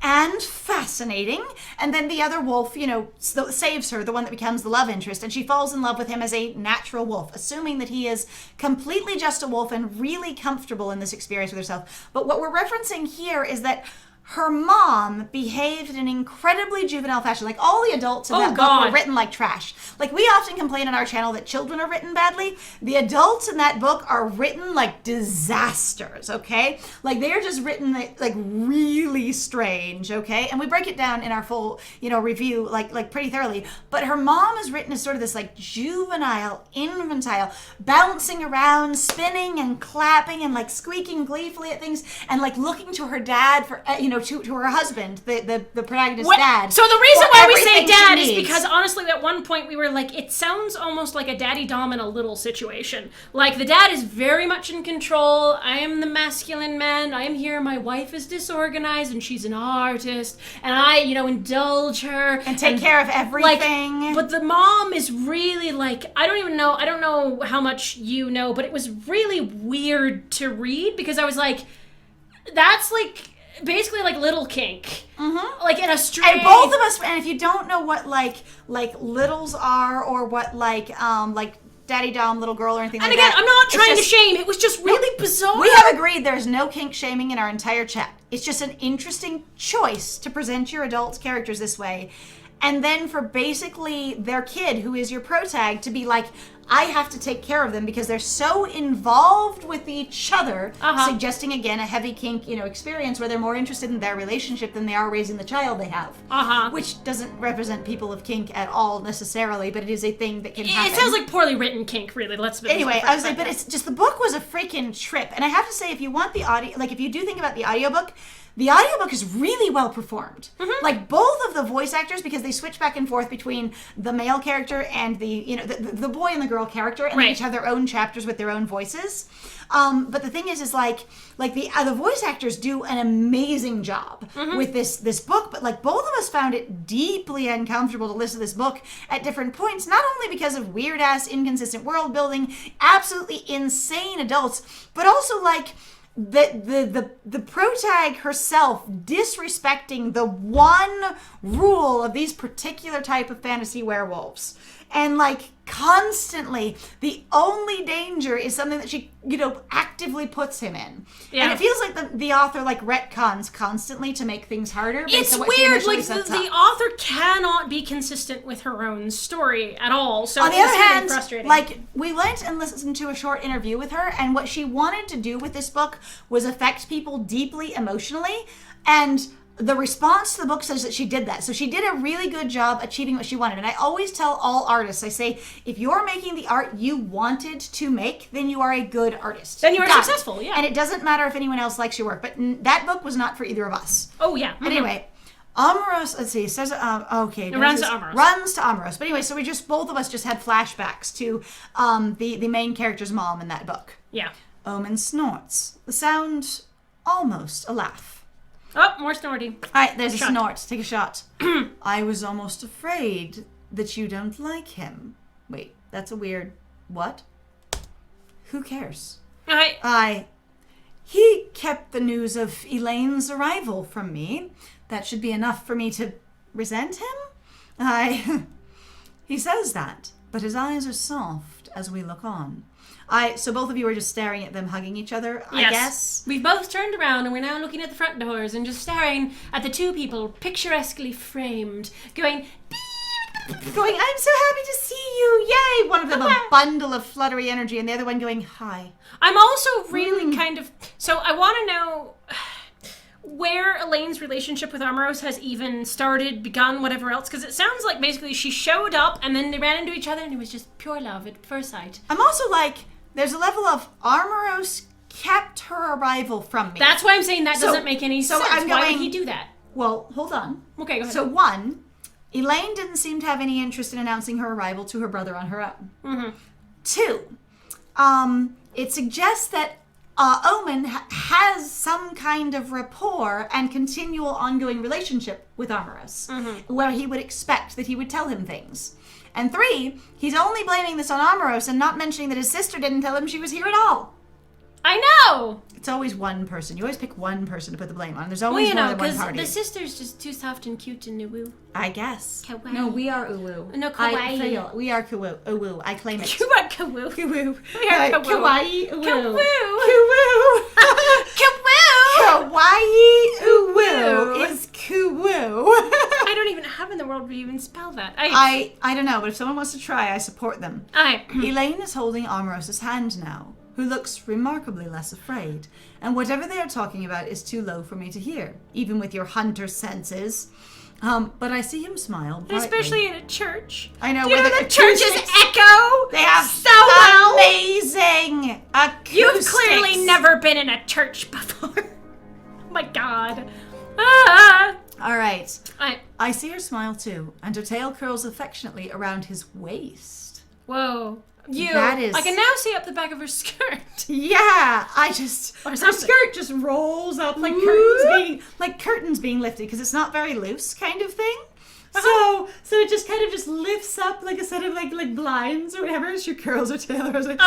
and fascinating. And then the other wolf, saves her, the one that becomes the love interest, and she falls in love with him as a natural wolf, assuming that he is completely just a wolf and really comfortable in this experience with herself. But what we're referencing here is that her mom behaved in an incredibly juvenile fashion. All the adults in that book were written like trash. We often complain on our channel that children are written badly. The adults in that book are written like disasters, okay? They are just written really strange, okay? And we break it down in our full, review pretty thoroughly. But her mom is written as sort of this juvenile, infantile, bouncing around, spinning and clapping and squeaking gleefully at things and looking to her dad for, to her husband, the protagonist's dad. So the reason why we say dad is because honestly at one point we were it sounds almost like a daddy dom in a little situation. The dad is very much in control. I am the masculine man. I am here. My wife is disorganized and she's an artist. And I, indulge her. And take care of everything. But the mom is really I don't know how much you know, but it was really weird to read because I was that's basically little kink, in a strange. And both of us, and if you don't know what littles are or what daddy dom little girl or anything and like again, that, I'm not trying to shame. It was just really bizarre. We have agreed there's no kink shaming in our entire chat. It's just an interesting choice to present your adult characters this way, and then for basically their kid, who is your protag, to be I have to take care of them because they're so involved with each other, suggesting again a heavy kink, experience where they're more interested in their relationship than they are raising the child they have. Which doesn't represent people of kink at all necessarily, but it is a thing that can happen. It sounds like poorly written kink, really. Anyway, I was but it's just the book was a freaking trip, and I have to say, if you want the audio, if you do think about the audiobook. The audiobook is really well performed. Both of the voice actors, because they switch back and forth between the male character and the boy and the girl character, and they each have their own chapters with their own voices. But the thing is the voice actors do an amazing job with this book. But both of us found it deeply uncomfortable to listen to this book at different points, not only because of weird ass inconsistent world building, absolutely insane adults, but also the protag herself disrespecting the one rule of these particular type of fantasy werewolves. And constantly the only danger is something that she actively puts him in. And it feels like the author retcons constantly to make things harder. It's weird. The author author cannot be consistent with her own story at all. So on the it's other really hand, frustrating. like, we went and listened to a short interview with her, and what she wanted to do with this book was affect people deeply emotionally, and the response to the book says that she did that. So she did a really good job achieving what she wanted. And I always tell all artists, I say, if you're making the art you wanted to make, then you are a good artist. Then you are Done. successful, yeah. And it doesn't matter if anyone else likes your work. But that book was not for either of us. Oh, yeah. Mm-hmm. Anyway, Amoros, let's see, it says, okay. It runs to Amoros. Runs to Amoros. But anyway, so both of us just had flashbacks to the main character's mom in that book. Yeah. Omen snorts. The sound, almost a laugh. Oh, more snorting. All right, there's Shot. a snort. Take a shot. I was almost afraid that you don't like him. Wait, that's a weird... What? Who cares? He kept the news of Elaine's arrival from me. That should be enough for me to resent him? He says that, but his eyes are soft as we look on. So both of you are just staring at them hugging each other, Yes. I guess? We've both turned around and we're now looking at the front doors and just staring at the two people picturesquely framed, going, Going, I'm so happy to see you, yay! One of them a bundle of fluttery energy, and the other one going, hi. I'm also really kind of... So I want to know where Elaine's relationship with Amoros has even started, begun, whatever else, because it sounds like basically she showed up and then they ran into each other and it was just pure love at first sight. I'm also like, there's a level of Amoros kept her arrival from me. That's why I'm saying that So- doesn't make any so sense. I'm Why going- would he do that? Well, hold on. Okay, go ahead. So one, Elaine didn't seem to have any interest in announcing her arrival to her brother on her own. Mm-hmm. Two, it suggests that Omen has some kind of rapport and continual ongoing relationship with Amoros, where he would expect that he would tell him things. And three, he's only blaming this on Amoros and not mentioning that his sister didn't tell him she was here at all. I know! It's always one person. You always pick one person to put the blame on. There's Well, always you more know, than one because party. the sister's just too soft and cute and woo. I guess. Kawaii. No, we are uwu. No, I kawaii. fail. We are uwu. I claim it. You are kawoo. Kawoo. We are kawoo. Kawaii uwu. Kawoo. Kawoo. Kawoo! Kawaii Uwu. uwu is kuwu. I don't even have in the world where you even spell that. I don't know, but if someone wants to try, I support them. I Elaine is holding Amoros' hand now, who looks remarkably less afraid. And whatever they are talking about is too low for me to hear, even with your hunter senses. But I see him smile brightly. especially in a church. I know, Do you where know the the church's acoustics- echo? They have so well. amazing acoustics. You've clearly never been in a church before. Oh my god. Ah. All right. I I see her smile too, and her tail curls affectionately around his waist. whoa. You. That is- I can now see up the back of her skirt. Yeah, Or her something. skirt just rolls up like curtains being lifted because it's not very loose, kind of thing. So it just kind of just lifts up like a set of like blinds or whatever. She curls her tail. I was like,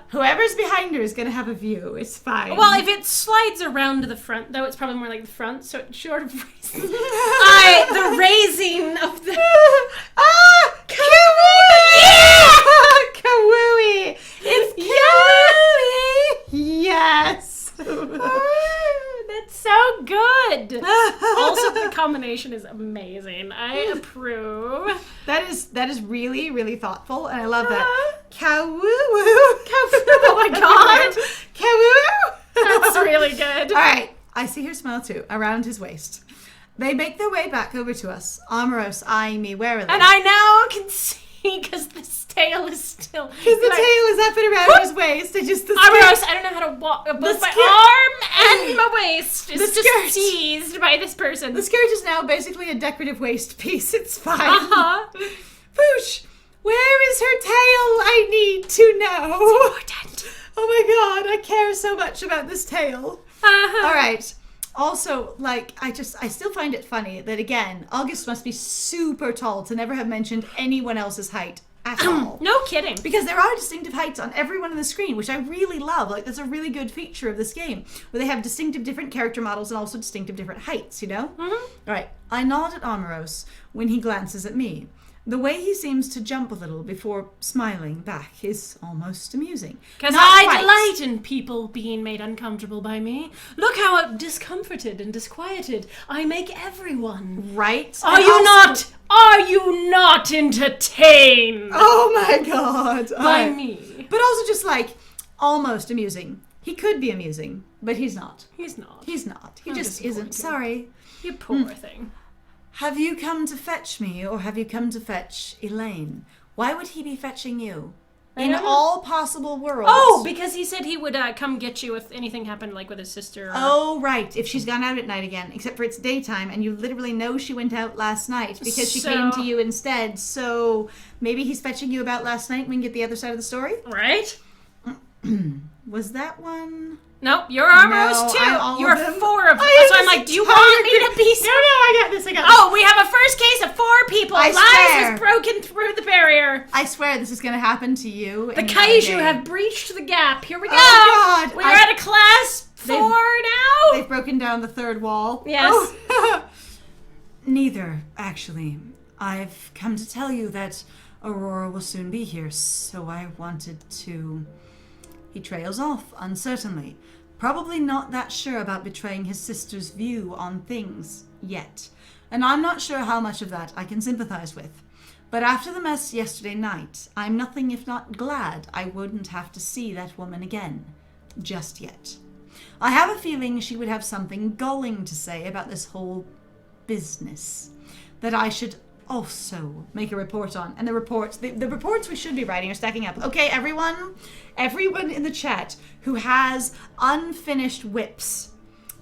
whoever's behind her is gonna have a view. It's fine. Well, if it slides around to the front, though, it's probably more like the front, so it sort of raises. The raising of the. Kawooey! Yeah! Kawooey! It's Kawooey! Yes! That's so good. Also, the combination is amazing. I approve. That is really, really thoughtful, and I love that. Kawoo! Oh my god. Kawoo! That's really good. All right, I see her smile too, around his waist. They make their way back over to us, Amoros eyeing me warily. And I now can see, because this tail is still. Because the tail is up and around his waist. I I don't know how to walk. Both my arm and my waist is skirt. just seized by this person. The skirt is now basically a decorative waist piece. It's fine. Poosh! Where is her tail? I need to know. Important. Oh my god, I care so much about this tail. All right. Also, like, I still find it funny that, again, August must be super tall to never have mentioned anyone else's height at all. No kidding. Because there are distinctive heights on everyone on the screen, which I really love. Like, that's a really good feature of this game, where they have distinctive different character models and also distinctive different heights, you know? Mm-hmm. All right. I nod at Amoros when he glances at me. The way he seems to jump a little before smiling back is almost amusing. Because Not I quite. delight in people being made uncomfortable by me. Look how discomforted and disquieted I make everyone. Right? Are And you also- not? Are you not entertained Oh my god. by me? But also just like, almost amusing. He could be amusing, but he's not. He's not. He's not. He How just isn't. disappointing. Sorry. You poor thing. Have you come to fetch me, or have you come to fetch Elaine? Why would he be fetching you? In don't know. all possible worlds. Oh, because he said he would come get you if anything happened, like with his sister. Or... Oh, right. If she's gone out at night again, except for it's daytime, and you literally know she went out last night because she came to you instead. So maybe he's fetching you about last night and we can get the other side of the story? Right? Was that one? Nope, your armor No, was 2. I'm all of You're them. 4 of them. I So I'm was like, do you want me to be... No, I got this. Oh, we have a first case of 4 people. I Lies swear. has broken through the barrier. I swear this is going to happen to you. The in kaiju another day. have breached the gap. Here we go. Oh, God. We're at a class 4 now. They've broken down the third wall. Yes. Oh. Neither, actually. I've come to tell you that Aurora will soon be here, so I wanted to... He trails off, uncertainly. Probably not that sure about betraying his sister's view on things, yet. And I'm not sure how much of that I can sympathize with. But after the mess yesterday night, I'm nothing if not glad I wouldn't have to see that woman again. Just yet. I have a feeling she would have something galling to say about this whole business that I should also make a report on. And the reports we should be writing are stacking up. Okay, everyone in the chat who has unfinished whips,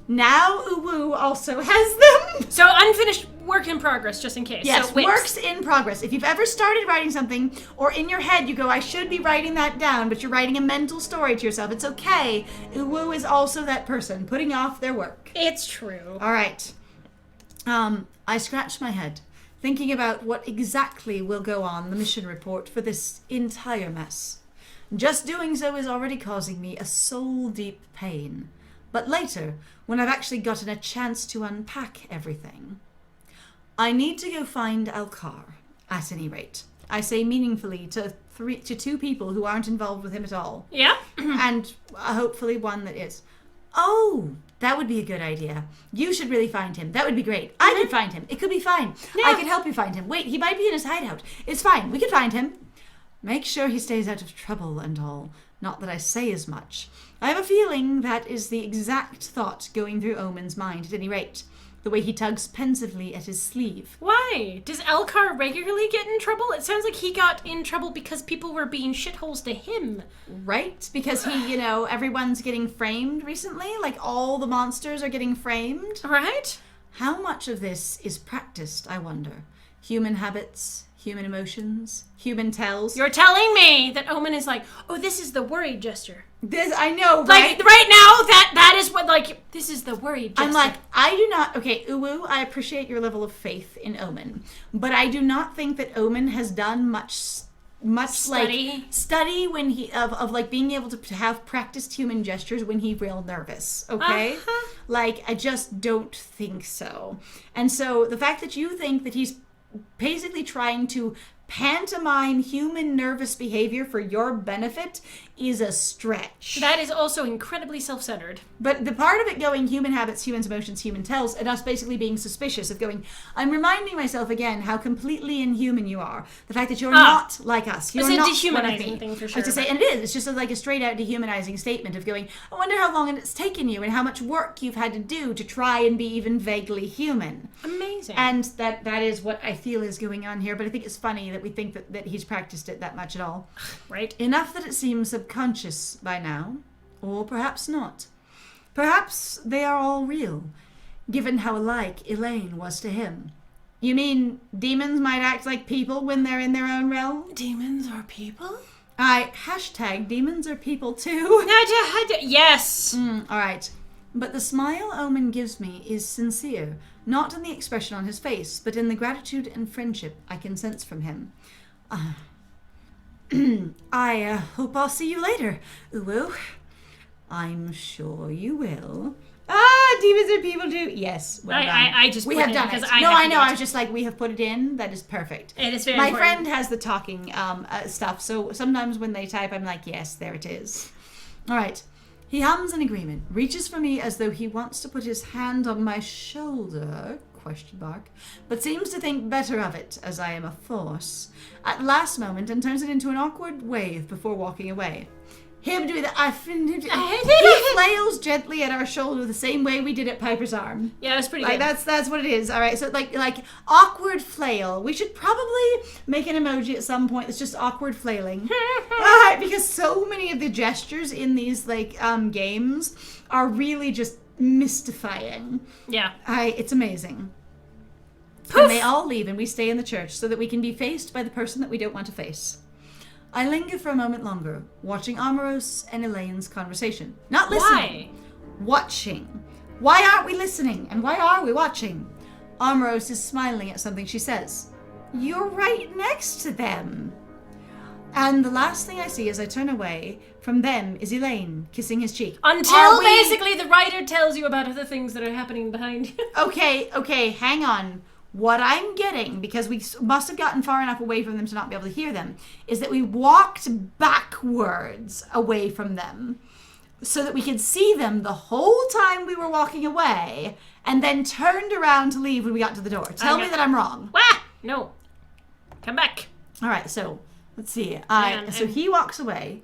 now Uwu also has them. So unfinished work in progress, just in case. Yes, so whips. works in progress. If you've ever started writing something, or in your head you go, I should be writing that down, but you're writing a mental story to yourself, it's okay. Uwu is also that person putting off their work. It's true. All right. I scratched my head, thinking about what exactly will go on the mission report for this entire mess. Just doing so is already causing me a soul-deep pain. But later, when I've actually gotten a chance to unpack everything, I need to go find Alkar, at any rate. I say meaningfully to 2 people who aren't involved with him at all. Yeah. And hopefully one that is. Oh, that would be a good idea. You should really find him. That would be great. I could find him. It could be fine. Yeah. I could help you find him. Wait, he might be in his hideout. It's fine. We can find him. Make sure he stays out of trouble and all. Not that I say as much. I have a feeling that is the exact thought going through Omen's mind at any rate. The way he tugs pensively at his sleeve. Why? Does Alkar regularly get in trouble? It sounds like he got in trouble because people were being shitholes to him. Right? Because he, everyone's getting framed recently. Like, all the monsters are getting framed. Right? How much of this is practiced, I wonder? Human habits, human emotions, human tells. You're telling me that Omen is like, oh, this is the worried gesture. This, I know, Like, right? right now, that is what, like, this is the worried gesture. I'm like, I do not... Okay, Uwu, I appreciate your level of faith in Omen. But I do not think that Omen has done much study when he... Of like, being able to have practiced human gestures when he's real nervous, okay? Uh-huh. Like, I just don't think so. And so, the fact that you think that he's basically trying to pantomime human nervous behavior for your benefit is a stretch. That is also incredibly self-centered. But the part of it going human habits, human emotions, human tells, and us basically being suspicious of going, I'm reminding myself again how completely inhuman you are. The fact that you're not like us. You're It's a not dehumanizing one of me. thing for I sure, have to say, but- and it is. It's just like a straight out dehumanizing statement of going, I wonder how long it's taken you and how much work you've had to do to try and be even vaguely human. Amazing. And that is what I feel is going on here. But I think it's funny that we think that he's practiced it that much at all. Right? Enough that it seems subconscious by now, or perhaps not. Perhaps they are all real, given how alike Elaine was to him. You mean demons might act like people when they're in their own realm? Demons are people? Hashtag demons are people too. Yes! All right. But the smile Omen gives me is sincere, not in the expression on his face, but in the gratitude and friendship I can sense from him. I hope I'll see you later, Uwu. I'm sure you will. Demons are people too. Yes. Well done. I just we put have it done because it. I No, have I to know. do I it. was just like, we have put it in. That is perfect. It is very My important. friend has the talking stuff, so sometimes when they type, I'm like, yes, there it is. All right. He hums in agreement, reaches for me as though he wants to put his hand on my shoulder, ? But seems to think better of it, as I am a force, at last moment, and turns it into an awkward wave before walking away. Him doing that, he flails gently at our shoulder the same way we did at Piper's arm. Yeah, it was pretty Like good. that's what it is. All right, so like awkward flail. We should probably make an emoji at some point that's just awkward flailing. All right, because so many of the gestures in these games are really just mystifying. Yeah. It's amazing. Poof! And they all leave, and we stay in the church so that we can be faced by the person that we don't want to face. I linger for a moment longer, watching Amaros and Elaine's conversation. Not listening. Why? Watching. Why aren't we listening? And why are we watching? Amaros is smiling at something she says. You're right next to them. And the last thing I see as I turn away from them is Elaine kissing his cheek. Until basically the writer tells you about other things that are happening behind you. Okay, hang on. What I'm getting, because we must have gotten far enough away from them to not be able to hear them, is that we walked backwards away from them so that we could see them the whole time we were walking away and then turned around to leave when we got to the door. Tell me that I'm wrong. Wah! No. Come back. All right, so let's see. Man, so and- he walks away.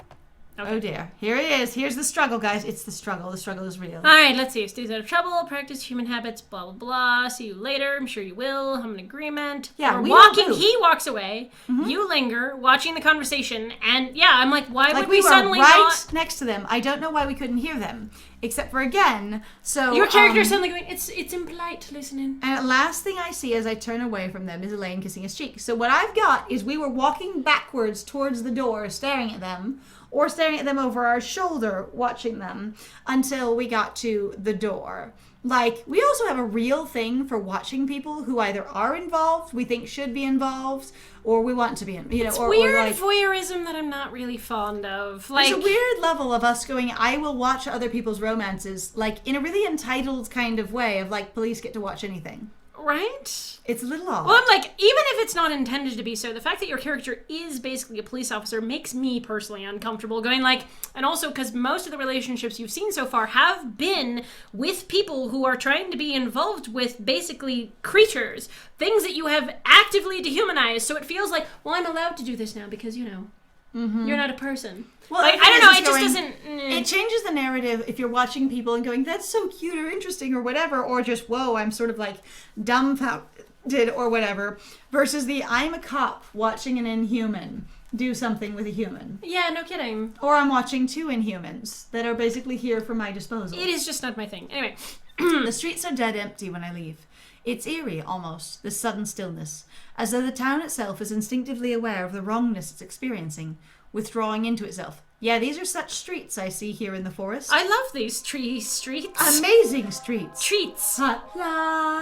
Okay. Oh dear. Here it is. Here's the struggle, guys. It's the struggle. The struggle is real. Alright, let's see. Stays out of trouble, practice human habits, blah, blah, blah. See you later. I'm sure you will. I'm in agreement. Yeah, We're we walking. don't move. He walks away. You linger, watching the conversation. And yeah, I'm like, why Like would we were suddenly right not... next to them. I don't know why we couldn't hear them, except for again. So Your character suddenly going, it's impolite to listen in. And the last thing I see as I turn away from them is Elaine kissing his cheek. So what I've got is we were walking backwards towards the door, staring at them, or staring at them over our shoulder, watching them, until we got to the door. Like, we also have a real thing for watching people who either are involved, we think should be involved, or we want to be in. You know, It's or weird like, voyeurism that I'm not really fond of. Like, there's a weird level of us going, I will watch other people's romances, like, in a really entitled kind of way of, like, police get to watch anything. right? It's a little odd. Well, I'm like, even if it's not intended to be so, the fact that your character is basically a police officer makes me personally uncomfortable. Going like, and also because most of the relationships you've seen so far have been with people who are trying to be involved with basically creatures, things that you have actively dehumanized. So it feels like, well, I'm allowed to do this now because, you know, you're not a person. Well, Like, the I thing don't know, is, it just going- doesn't... It changes the narrative if you're watching people and going, that's so cute or interesting or whatever, or just, whoa, I'm sort of like dumbfounded or whatever, versus the I'm a cop watching an inhuman do something with a human. Yeah, no kidding. Or I'm watching two inhumans that are basically here for my disposal. It is just not my thing. Anyway. The streets are dead empty when I leave. It's eerie, almost, this sudden stillness, as though the town itself is instinctively aware of the wrongness it's experiencing, withdrawing into itself. Yeah, these are such streets I see here in the forest. I love these tree streets. Amazing streets. Treats. La, la,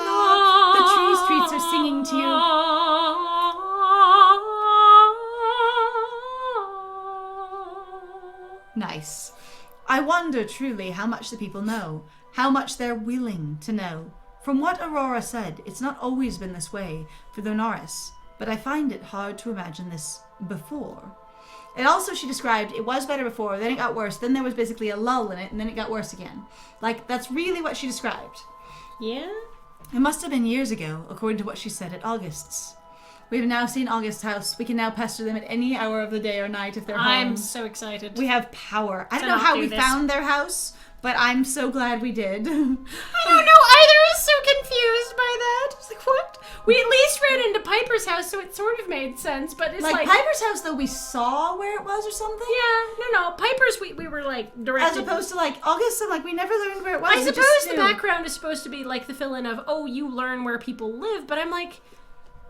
la. The tree streets are singing to you. Nice. I wonder truly how much the people know, how much they're willing to know. From what Aurora said, it's not always been this way for the Norris, but I find it hard to imagine this before. And also she described it was better before, then it got worse, then there was basically a lull in it, and then it got worse again. Like, that's really what she described. Yeah? It must have been years ago, according to what she said at August's. We have now seen August's house. We can now pester them at any hour of the day or night if they're home. I'm so excited. We have power. I don't To know not how do we this. found their house, but I'm so glad we did. I don't know either. I was so confused by that. I was like, what? We at least ran into Piper's house, so it sort of made sense, but it's like... Piper's house, though, we saw where it was or something? Yeah, no. Piper's, we were like As directed... opposed to like August, I'm like, we never learned where it was. I we suppose just the knew. background is supposed to be like the fill-in of, oh, you learn where people live, but I'm like...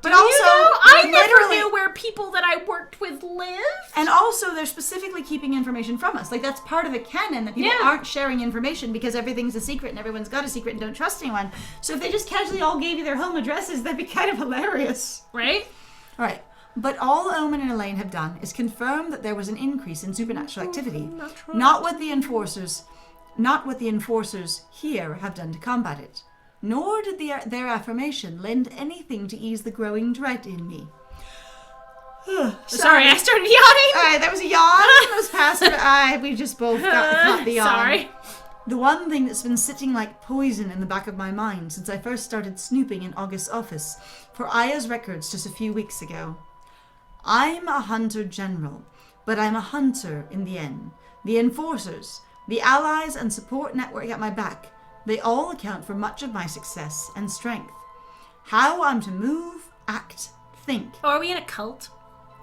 But do you also, know? I we never literally- knew where people that I worked with lived. And also, they're specifically keeping information from us. Like, that's part of the canon, that people Yeah. aren't sharing information because everything's a secret and everyone's got a secret and don't trust anyone. So if they just casually all gave you their home addresses, that'd be kind of hilarious. Right? All right. But all Omen and Elaine have done is confirm that there was an increase in supernatural activity. Not with the enforcers, not what the enforcers here have done to combat it. Nor did their affirmation lend anything to ease the growing dread in me. Sorry, I started yawning. All right, that was a yawn. That was past. We just both caught the yawn. Sorry. The one thing that's been sitting like poison in the back of my mind since I first started snooping in August's office for Aya's records just a few weeks ago. I'm a hunter general, but I'm a hunter in the end. The enforcers, the allies and support network at my back, they all account for much of my success and strength. How I'm to move, act, think. Oh, are we in a cult?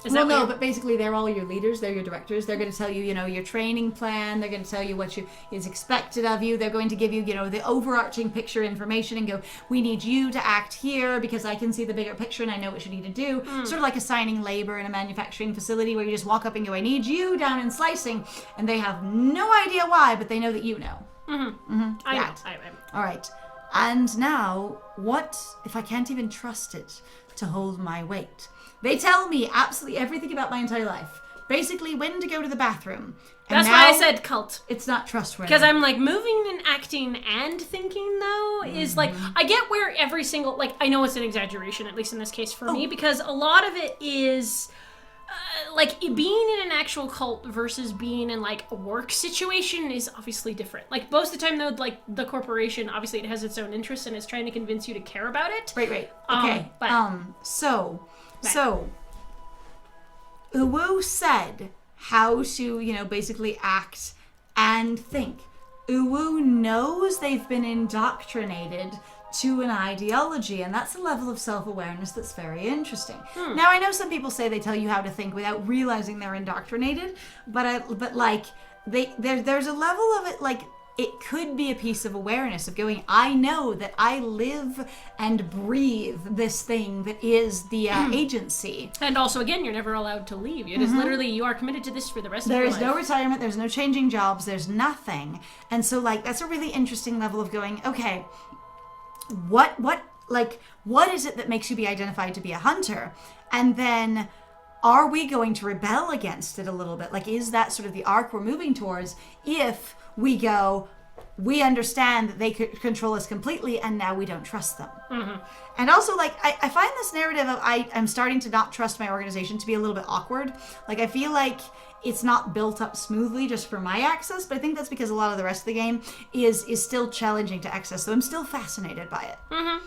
But basically they're all your leaders, they're your directors. They're going to tell you, your training plan. They're going to tell you what is expected of you. They're going to give you, the overarching picture information and go, we need you to act here because I can see the bigger picture and I know what you need to do. Sort of like assigning labor in a manufacturing facility where you just walk up and go, I need you down in slicing. And they have no idea why, but they know that you know. I know. All right. And now, what if I can't even trust it to hold my weight? They tell me absolutely everything about my entire life. Basically, when to go to the bathroom. And that's why I said cult. It's not trustworthy. Because I'm like, moving and acting and thinking, though, is like, I get where every single, I know it's an exaggeration, at least in this case for me, because a lot of it is, being in an actual cult versus being in, a work situation is obviously different. Most of the time, though, the corporation, obviously, it has its own interests and is trying to convince you to care about it. Right. Okay. So, Uwu said how to, basically act and think. Uwu knows they've been indoctrinated to an ideology, and that's a level of self-awareness that's very interesting. Now, I know some people say they tell you how to think without realizing they're indoctrinated, but there's a level of it, it could be a piece of awareness of going, I know that I live and breathe this thing that is the agency. And also, again, you're never allowed to leave. It is literally, you are committed to this for the rest of your life. There is no retirement. There's no changing jobs. There's nothing. And so, that's a really interesting level of going, okay, what is it that makes you be identified to be a hunter? And then, are we going to rebel against it a little bit? Is that sort of the arc we're moving towards if we go, we understand that they could control us completely and now we don't trust them. And also, I find this narrative of I'm starting to not trust my organization to be a little bit awkward. I feel like it's not built up smoothly just for my access, but I think that's because a lot of the rest of the game is still challenging to access, so I'm still fascinated by it.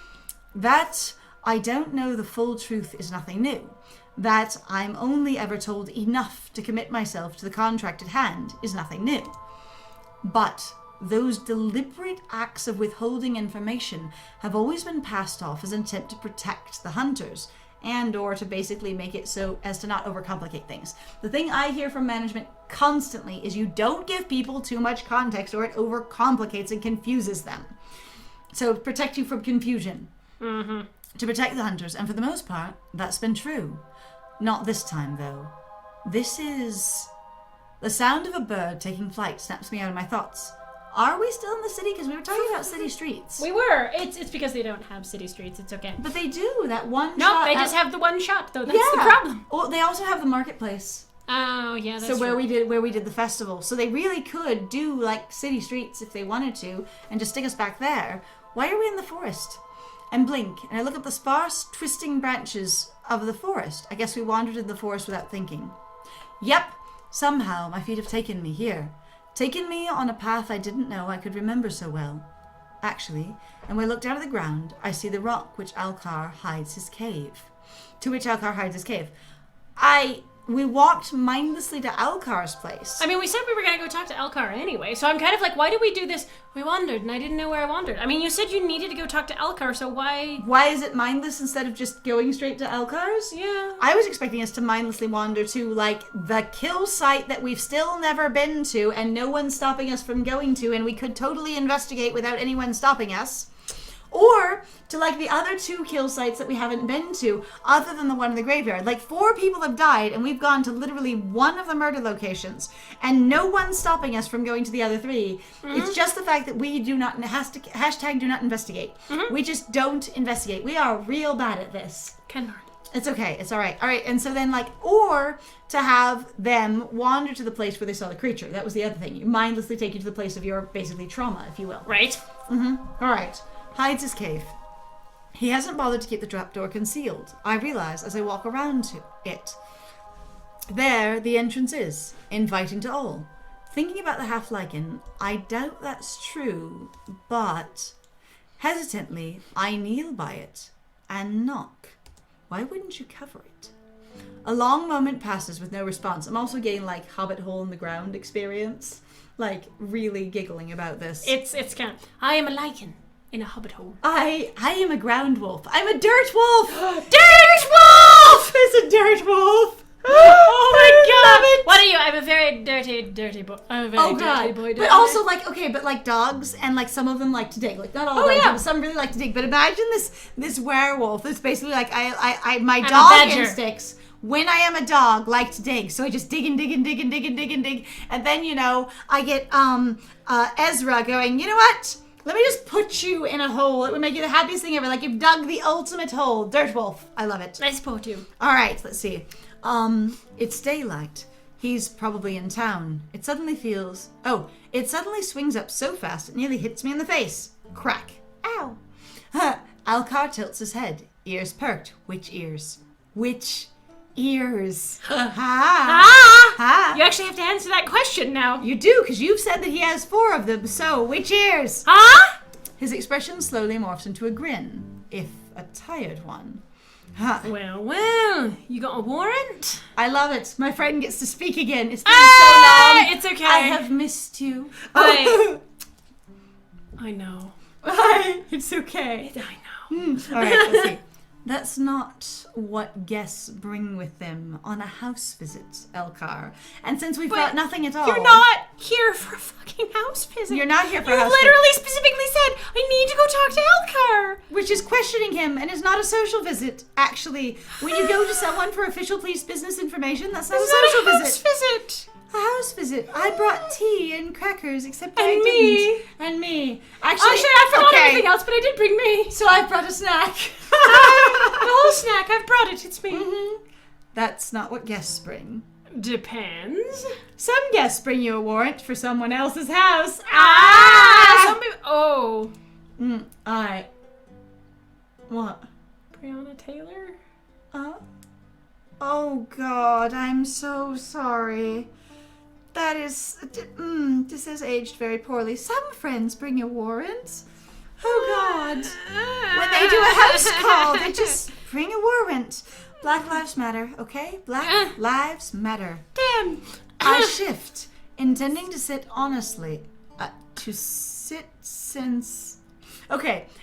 That I don't know the full truth is nothing new. That I'm only ever told enough to commit myself to the contract at hand is nothing new. But those deliberate acts of withholding information have always been passed off as an attempt to protect the hunters and or to basically make it so as to not overcomplicate things. The thing I hear from management constantly is you don't give people too much context or it overcomplicates and confuses them. So protect you from confusion. To protect the hunters, and for the most part, that's been true. Not this time, though. This is... The sound of a bird taking flight snaps me out of my thoughts. Are we still in the city? Because we were talking about city streets. We were. It's because they don't have city streets. It's okay. But they do. That one shot. No, they just have the one shot, though. That's the problem. Well, they also have the marketplace. Oh, yeah, that's true. So where we did the festival. So they really could do, city streets if they wanted to and just stick us back there. Why are we in the forest? And blink, and I look at the sparse, twisting branches of the forest. I guess we wandered in the forest without thinking. Yep. Somehow, my feet have taken me here. Taken me on a path I didn't know I could remember so well. Actually, and when I look down at the ground, I see the rock which Alkar hides his cave. To which Alkar hides his cave. We walked mindlessly to Alkar's place. I mean, we said we were going to go talk to Alkar anyway, so I'm kind of like, why did we do this? We wandered, and I didn't know where I wandered. I mean, you said you needed to go talk to Alkar, so why... Why is it mindless instead of just going straight to Alkar's? Yeah. I was expecting us to mindlessly wander to, the kill site that we've still never been to, and no one's stopping us from going to, and we could totally investigate without anyone stopping us. Or to the other 2 kill sites that we haven't been to, other than the one in the graveyard. 4 people have died, and we've gone to literally one of the murder locations, and no one's stopping us from going to the other 3. It's just the fact that we do not, hashtag do not investigate. We just don't investigate. We are real bad at this. Can learn. It's okay. It's all right. All right. And so then, like, or to have them wander to the place where they saw the creature. That was the other thing. You mindlessly take you to the place of your, basically, trauma, if you will. Right. All right. Hides his cave. He hasn't bothered to keep the trapdoor concealed. I realize as I walk around to it. There, the entrance is, inviting to all. Thinking about the half-lichen, I doubt that's true, but hesitantly, I kneel by it and knock. Why wouldn't you cover it? A long moment passes with no response. I'm also getting like Hobbit hole in the ground experience, like really giggling about this. It's kind of, I am a lichen in a hobbit hole. I am a ground wolf. I'm a dirt wolf. Dirt wolf! It's a dirt wolf. Oh my god! What are you? I'm a very dirty boy. I'm a very dirty boy. But also, like, okay, but like dogs, and like some of them like to dig. Like not all dogs, but some really like to dig. But imagine this werewolf that's basically like my dog instincts. When I am a dog, like to dig, so I just dig and dig and dig and dig and dig and dig, and then I get Ezra going. You know what? Let me just put you in a hole. It would make you the happiest thing ever. Like you've dug the ultimate hole. Dirt wolf. I love it. I support you. All right, let's see. It's daylight. He's probably in town. It suddenly swings up so fast it nearly hits me in the face. Crack. Ow. Alkar tilts his head. Ears perked. Which ears? Which ears? Ha. You actually have to answer that question now. You do, because you've said that he has 4 of them, so which ears? His expression slowly morphs into a grin, if a tired one. Well, you got a warrant? I love it. My friend gets to speak again. It's been so long. It's okay. I have missed you. I know. It's okay. I know. All right, let's see. That's not what guests bring with them on a house visit, Alkar. And since we've got nothing at all... You're not here for a fucking house visit. You're not here for a house visit. You literally specifically said, I need to go talk to Alkar. Which is questioning him and is not a social visit, actually. When you go to someone for official police business information, that's not a social visit. A house visit. I brought tea and crackers, except I didn't. And me. Actually, I forgot everything else, but I did bring me. So I brought a snack. The whole snack, I've brought it. It's me. Mm-hmm. That's not what guests bring. Depends. Some guests bring you a warrant for someone else's house. Some people... Oh. What? Breonna Taylor? Oh God, I'm so sorry. That is, this has aged very poorly. Some friends bring you warrants. Oh God. When they do a house call, they just bring a warrant. Black lives matter, okay? Black lives matter. Damn. I shift, intending to sit honestly.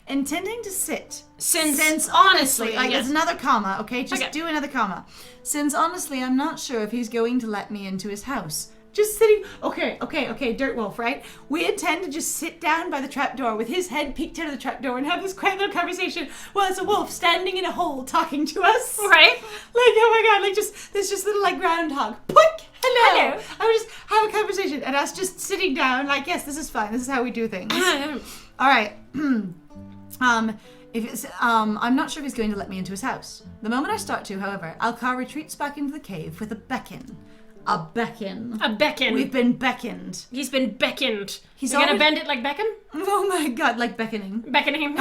Intending to sit. Since honestly. Like, there's another comma, okay? Just do another comma. Since honestly, I'm not sure if he's going to let me into his house. Just sitting... Okay, Dirt Wolf, right? We intend to just sit down by the trapdoor with his head peeked out of the trapdoor and have this quiet little conversation while it's a wolf standing in a hole talking to us. Right. Like, oh my God, like there's just little like groundhog. Poink! Hello! I would just have a conversation and us just sitting down like, yes, this is fine. This is how we do things. All right. I'm not sure if he's going to let me into his house. The moment I start to, however, Alkar retreats back into the cave with a beckon. A beckon. We've been beckoned. He's been beckoned. He's gonna bend it like Beckham? Oh my God, like beckoning. Beckoning.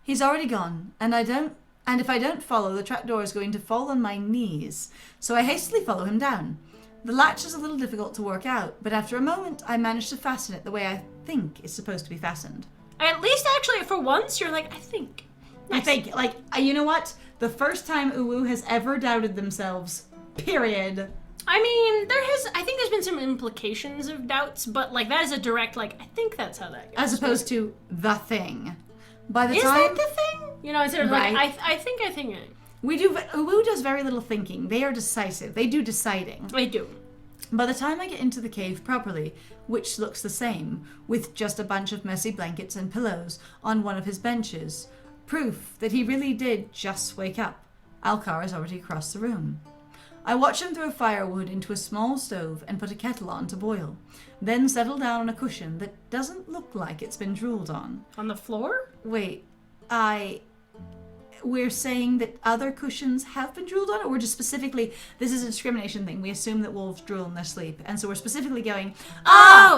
He's already gone, and if I don't follow, the trapdoor is going to fall on my knees. So I hastily follow him down. The latch is a little difficult to work out, but after a moment, I manage to fasten it the way I think it's supposed to be fastened. At least, actually, for once, you're like, I think. Nice. I think, like, you know what? The first time Uwu has ever doubted themselves, period. I mean, I think there's been some implications of doubts, but, like, that is a direct, like, I think that's how that goes. As opposed to the thing. Is that the thing? You know, instead of, like, I think. Uwu does very little thinking. They are decisive. They do deciding. They do. By the time I get into the cave properly, which looks the same, with just a bunch of messy blankets and pillows on one of his benches, proof that he really did just wake up, Alkar has already crossed the room. I watch him throw firewood into a small stove and put a kettle on to boil, then settle down on a cushion that doesn't look like it's been drooled on. On the floor? Wait, we're saying that other cushions have been drooled on, or we're just specifically, this is a discrimination thing. We assume that wolves drool in their sleep. And so we're specifically going,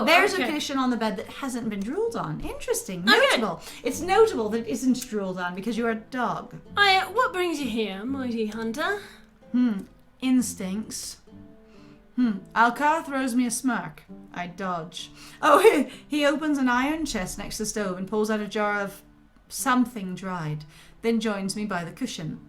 there's a cushion on the bed that hasn't been drooled on. Interesting. Notable. It's notable that it isn't drooled on because you're a dog. What brings you here, mighty hunter? Instincts. Alkar throws me a smirk. I dodge. Oh, he opens an iron chest next to the stove and pulls out a jar of something dried, then joins me by the cushion.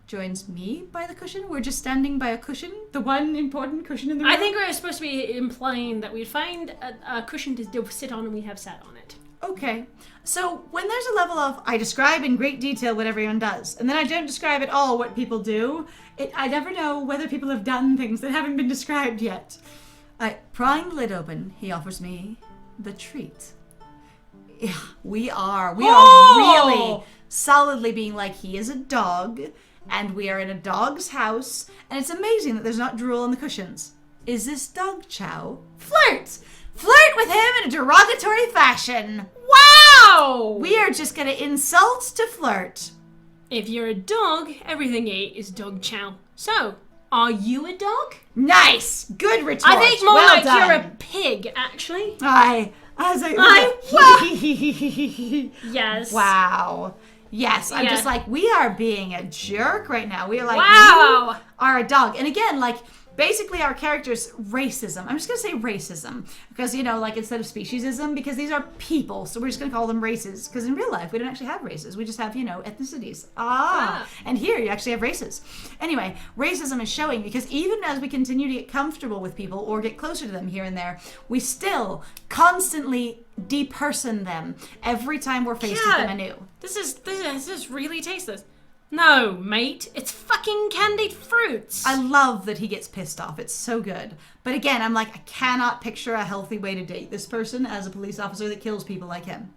Joins me by the cushion? We're just standing by a cushion? The one important cushion in the room? I think we're supposed to be implying that we'd find a cushion to sit on and we have sat on it. Okay. So when there's a level of, I describe in great detail what everyone does, and then I don't describe at all what people do, I never know whether people have done things that haven't been described yet. Prying the lid open, he offers me the treat. Yeah, we are really solidly being like, he is a dog, and we are in a dog's house, and it's amazing that there's not drool on the cushions. Is this dog chow? Flirt! Flirt with him in a derogatory fashion. Wow! We are just gonna insult to flirt. If you're a dog, everything you eat is dog chow. So, are you a dog? Nice! Good retort. I think more well like done. you're a pig, actually. Yes. Wow. Yes, I'm Yeah. just like, we are being a jerk right now. We are like, Wow. you are a dog. And again, like, basically our character's racism. I'm just going to say racism because, like instead of speciesism, because these are people. So we're just going to call them races because in real life, we don't actually have races. We just have, ethnicities. And here you actually have races. Anyway, racism is showing because even as we continue to get comfortable with people or get closer to them here and there, we still constantly deperson them every time we're faced with them anew. This is really tasteless. No, mate, it's fucking candied fruits. I love that he gets pissed off. It's so good. But again, I'm like, I cannot picture a healthy way to date this person as a police officer that kills people like him.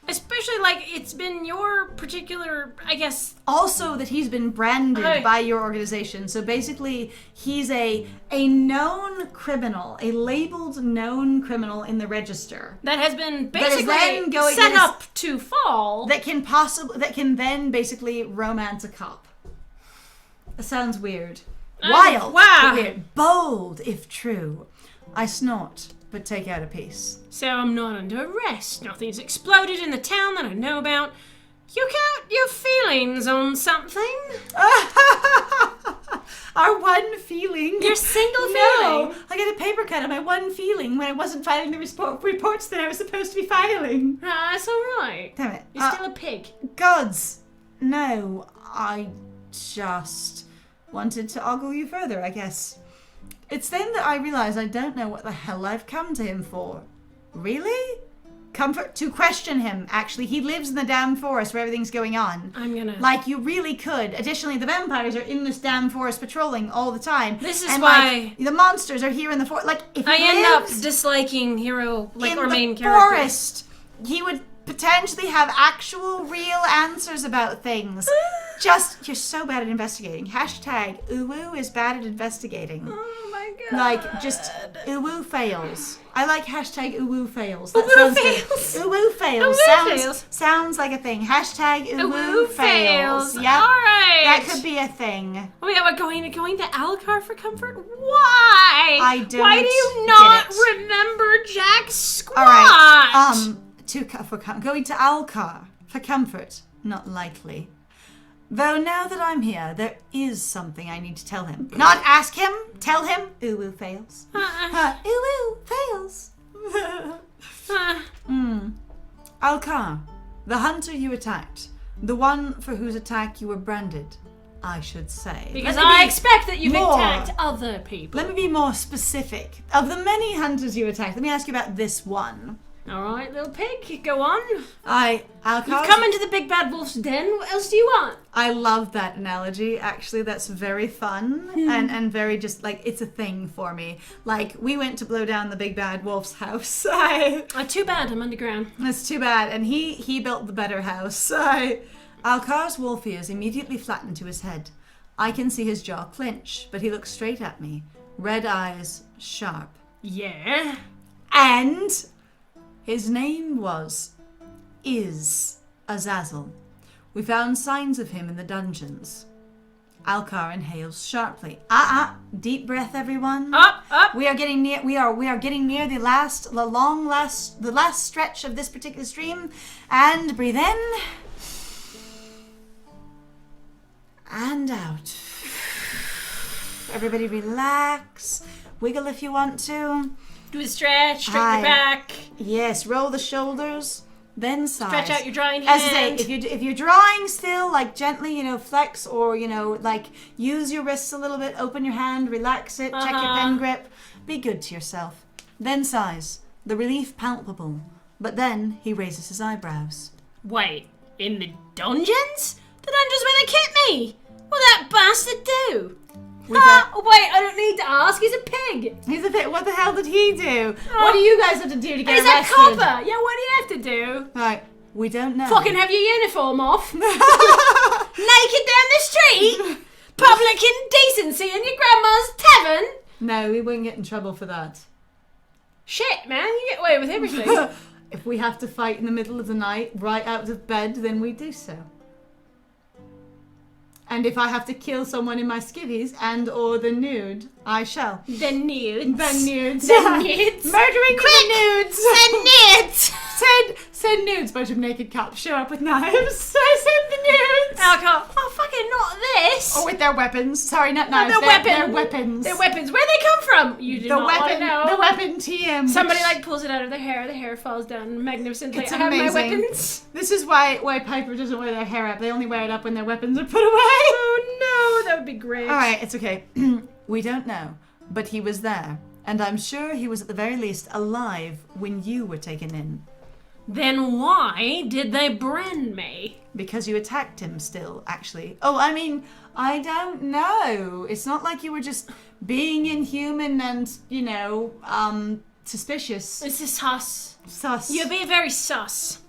Especially, like, it's been your particular, I guess... Also that he's been branded by your organization. So basically, he's a known criminal, a labeled known criminal in the register. That has been basically then set up to fall. That can then basically romance a cop. That sounds weird. Wild, wow. but weird. Bold, if true. I snort, but take out a piece. So I'm not under arrest. Nothing's exploded in the town that I know about. You count your feelings on something? Our one feeling. Your single feeling? No, I got a paper cut on my one feeling when I wasn't filing the reports that I was supposed to be filing. That's alright. Damn it. You're still a pig. Gods. No, I just wanted to ogle you further, I guess. It's then that I realize I don't know what the hell I've come to him for. Really? Comfort to question him, actually. He lives in the damn forest where everything's going on. I'm gonna... Like, you really could. Additionally, the vampires are in this damn forest patrolling all the time. This is and, why... like, the monsters are here in the forest. Like, if he I end up lives disliking hero, like, our main in the character. forest, he would potentially have actual, real answers about things. You're so bad at investigating. Hashtag Uwu is bad at investigating. Oh my god. Like, just Uwu fails. I like hashtag Uwu fails. Uwu fails. Good. Uwu fails. Sounds like a thing. Hashtag Uwu fails. Yep. Alright. That could be a thing. Oh yeah, we're going to Alkar for comfort? Why? I don't Why do you not get it. remember Jack's squat? Alright. Going to Alkar for comfort. Not likely. Though now that I'm here, there is something I need to tell him. Not ask him, tell him. Uwu fails. Uwu fails. Alkar, the hunter you attacked, the one for whose attack you were branded, I should say. Because I expect that you've more. attacked other people. Let me be more specific. Of the many hunters you attacked, let me ask you about this one. Alright, little pig, go on. Alkar, You've come into the big bad wolf's den. What else do you want? I love that analogy. Actually, that's very fun and very just like it's a thing for me. Like we went to blow down the big bad wolf's house. Too bad, I'm underground. That's too bad. And he built the better house. Alkar's wolf ears immediately flattened to his head. I can see his jaw clench, but he looks straight at me. Red eyes, sharp. Yeah. And his name is Azazel. We found signs of him in the dungeons. Alkar inhales sharply. Deep breath, everyone. Up. We are getting near. We are getting near the last stretch of this particular stream. And breathe in. And out. Everybody relax. Wiggle if you want to. Do a stretch, straighten your back. Yes, roll the shoulders. Then sigh. Stretch out your drawing hand. As I say, if you're drawing still, like gently, flex or, like use your wrists a little bit, open your hand, relax it, check your pen grip. Be good to yourself. Then sighs, the relief palpable. But then he raises his eyebrows. Wait, in the dungeons? The dungeons where they kept me? What'd that bastard do? Wait, I don't need to ask. He's a pig. He's a pig. What the hell did he do? What do you guys have to do to get arrested? He's a copper. Yeah, what do you have to do? Right, we don't know. Fucking have your uniform off. Naked down the street. Public indecency in your grandma's tavern. No, we wouldn't get in trouble for that. Shit, man, you get away with everything. If we have to fight in the middle of the night, right out of bed, then we do so. And if I have to kill someone in my skivvies and or the nude, I shall. The nudes. The nudes. The nudes. Murdering the nudes. The nudes. Send nudes. Bunch of naked cops show up with knives. I send the nudes. Alkar. Oh, fucking not this. Or with their weapons. Sorry, not knives. They're weapons. Weapons. They're weapons. Where'd they come from? You do not want to know. The weapon TM. Somebody pulls it out of their hair. The hair falls down magnificently. It's I have amazing. my weapons. This is why Piper doesn't wear their hair up. They only wear it up when their weapons are put away. Oh no, that would be great. Alright, it's okay. We don't know, but he was there. And I'm sure he was at the very least alive when you were taken in. Then why did they brand me? Because you attacked him still, actually. Oh, I mean, I don't know. It's not like you were just being inhuman and, suspicious. This is sus. Sus. You're being very sus.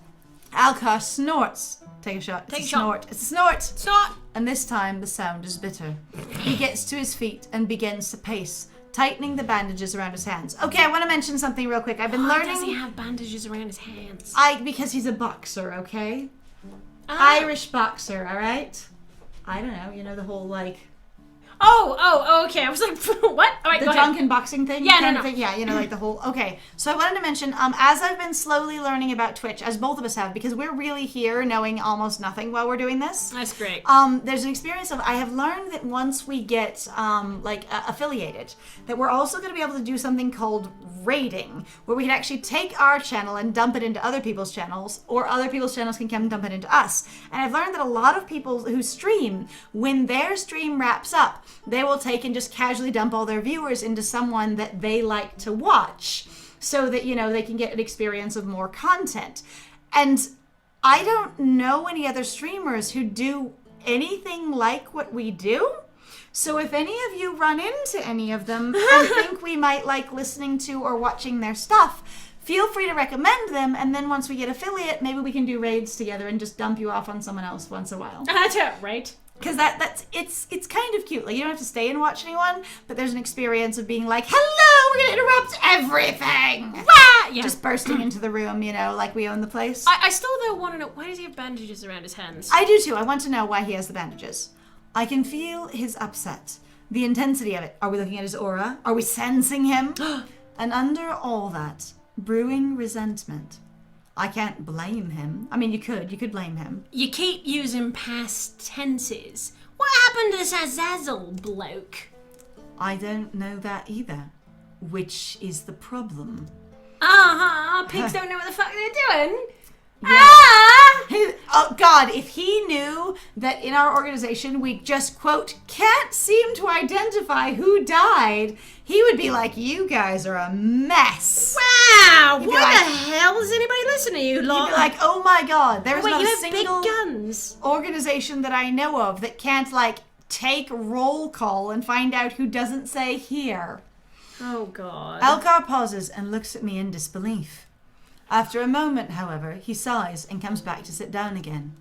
Alkar snorts. Take a shot. Take a snort. It's a snort. Snort. And this time the sound is bitter. He gets to his feet and begins to pace, tightening the bandages around his hands. Okay, I want to mention something real quick. I've been learning. Why does he have bandages around his hands? Because he's a boxer, okay? Irish boxer, all right? I don't know, the whole Oh, okay. I was like, what? All right, the go drunken ahead. boxing thing? Yeah, no. Thing? Yeah, like the whole... Okay, so I wanted to mention, as I've been slowly learning about Twitch, as both of us have, because we're really here knowing almost nothing while we're doing this. That's great. There's an experience of... I have learned that once we get, affiliated, that we're also going to be able to do something called raiding, where we can actually take our channel and dump it into other people's channels, or other people's channels can come dump it into us. And I've learned that a lot of people who stream, when their stream wraps up, they will take and just casually dump all their viewers into someone that they like to watch so that, they can get an experience of more content. And I don't know any other streamers who do anything like what we do. So if any of you run into any of them and think we might like listening to or watching their stuff, feel free to recommend them, and then once we get affiliate, maybe we can do raids together and just dump you off on someone else once in a while. That's it, right? Because it's kind of cute. Like, you don't have to stay and watch anyone, but there's an experience of being like, hello, we're gonna interrupt everything. Yeah. Just bursting into the room, like we own the place. I still though want to know, why does he have bandages around his hands? I do too. I want to know why he has the bandages. I can feel his upset, the intensity of it. Are we looking at his aura? Are we sensing him? And under all that, brewing resentment. I can't blame him. I mean, you could blame him. You keep using past tenses. What happened to this Azazel bloke? I don't know that either, which is the problem. Pigs don't know what the fuck they're doing. Yeah. Oh God, if he knew that in our organization we just, quote, can't seem to identify who died, he would be like, you guys are a mess. Wow, what the hell does anybody listen to you? He'd be like, oh my God, there's not you a have single big guns. organization that I know of that can't take roll call and find out who doesn't say here. Oh God. Alkar pauses and looks at me in disbelief. After a moment, however, he sighs and comes back to sit down again.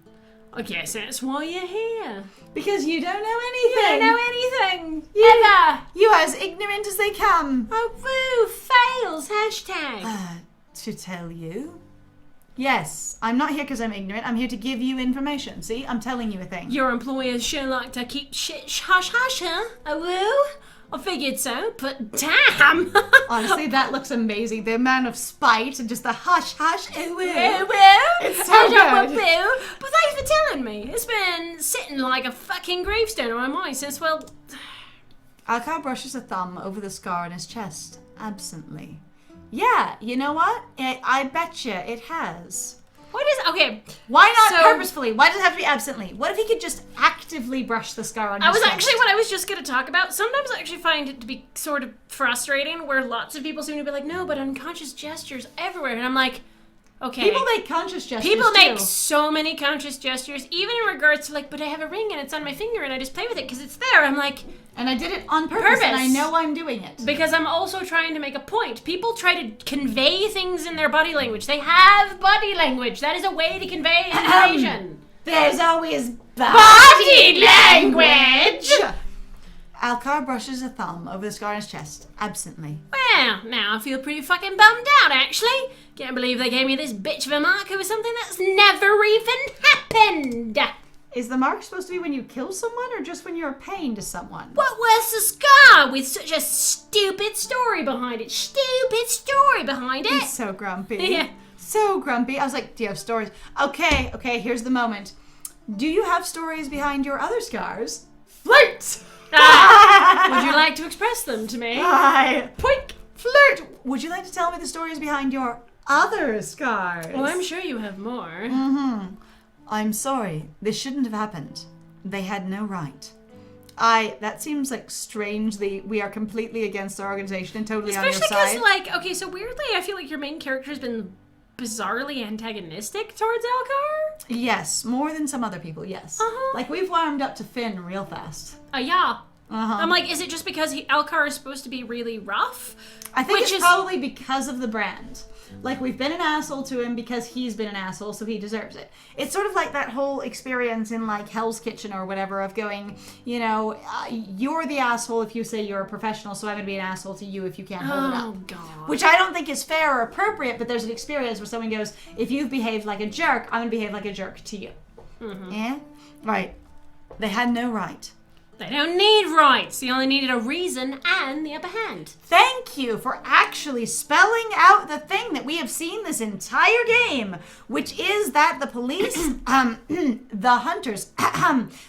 I guess that's why you're here. Because you don't know anything. You don't know anything. Ever. You are as ignorant as they come. Oh, woo, fails, hashtag. To tell you, Yes, I'm not here because I'm ignorant. I'm here to give you information. See, I'm telling you a thing. Your employers sure like to keep shit hush-hush, huh? I will. I figured so, but damn! Honestly, that looks amazing. The amount of spite and just the hush-hush. It's so good. But thanks for telling me. It's been sitting like a fucking gravestone on my mind since, well... Alkar brushes a thumb over the scar on his chest, absently. Yeah, you know what? I betcha it has. What is... Okay. Why not purposefully? Why does it have to be absently? What if he could just actively brush the scar on his chest? Actually what I was just going to talk about. Sometimes I actually find it to be sort of frustrating where lots of people seem to be like, no, but unconscious gestures everywhere. And I'm like, okay. People make conscious gestures People too. make so many conscious gestures, even in regards to like, but I have a ring and it's on my finger and I just play with it because it's there. I'm like... And I did it on purpose, and I know I'm doing it. Because I'm also trying to make a point. People try to convey things in their body language. They have body language. That is a way to convey information. There's always body language! Alkar brushes a thumb over the scar on his chest, absently. Well, now I feel pretty fucking bummed out, actually. Can't believe they gave me this bitch of a mark over something that's never even happened. Is the mark supposed to be when you kill someone or just when you're a pain to someone? What was the scar with such a stupid story behind it? Stupid story behind it. He's so grumpy. Yeah. So grumpy. I was like, do you have stories? Okay, here's the moment. Do you have stories behind your other scars? Flirt! Would you like to express them to me? Poink! Flirt! Would you like to tell me the stories behind your other scars? Well, I'm sure you have more. Mm-hmm. I'm sorry. This shouldn't have happened. They had no right. That seems like strangely, we are completely against our organization and totally on your side. Especially because, like, okay, so weirdly, I feel like your main character has been bizarrely antagonistic towards Alkar? Yes, more than some other people, yes. Like, we've warmed up to Finn real fast. Yeah. I'm like, is it just because Alkar is supposed to be really rough? I think it's probably because of the brand. Like, we've been an asshole to him because he's been an asshole, so he deserves it. It's sort of like that whole experience in, like, Hell's Kitchen or whatever of going, you know, you're the asshole if you say you're a professional, so I'm going to be an asshole to you if you can't hold it up. Oh, God. Which I don't think is fair or appropriate, but there's an experience where someone goes, if you've behaved like a jerk, I'm going to behave like a jerk to you. Yeah? Right. They had no right. They don't need rights. They only needed a reason and the upper hand. Thank you for actually spelling out the thing that we have seen this entire game, which is that the police, the hunters,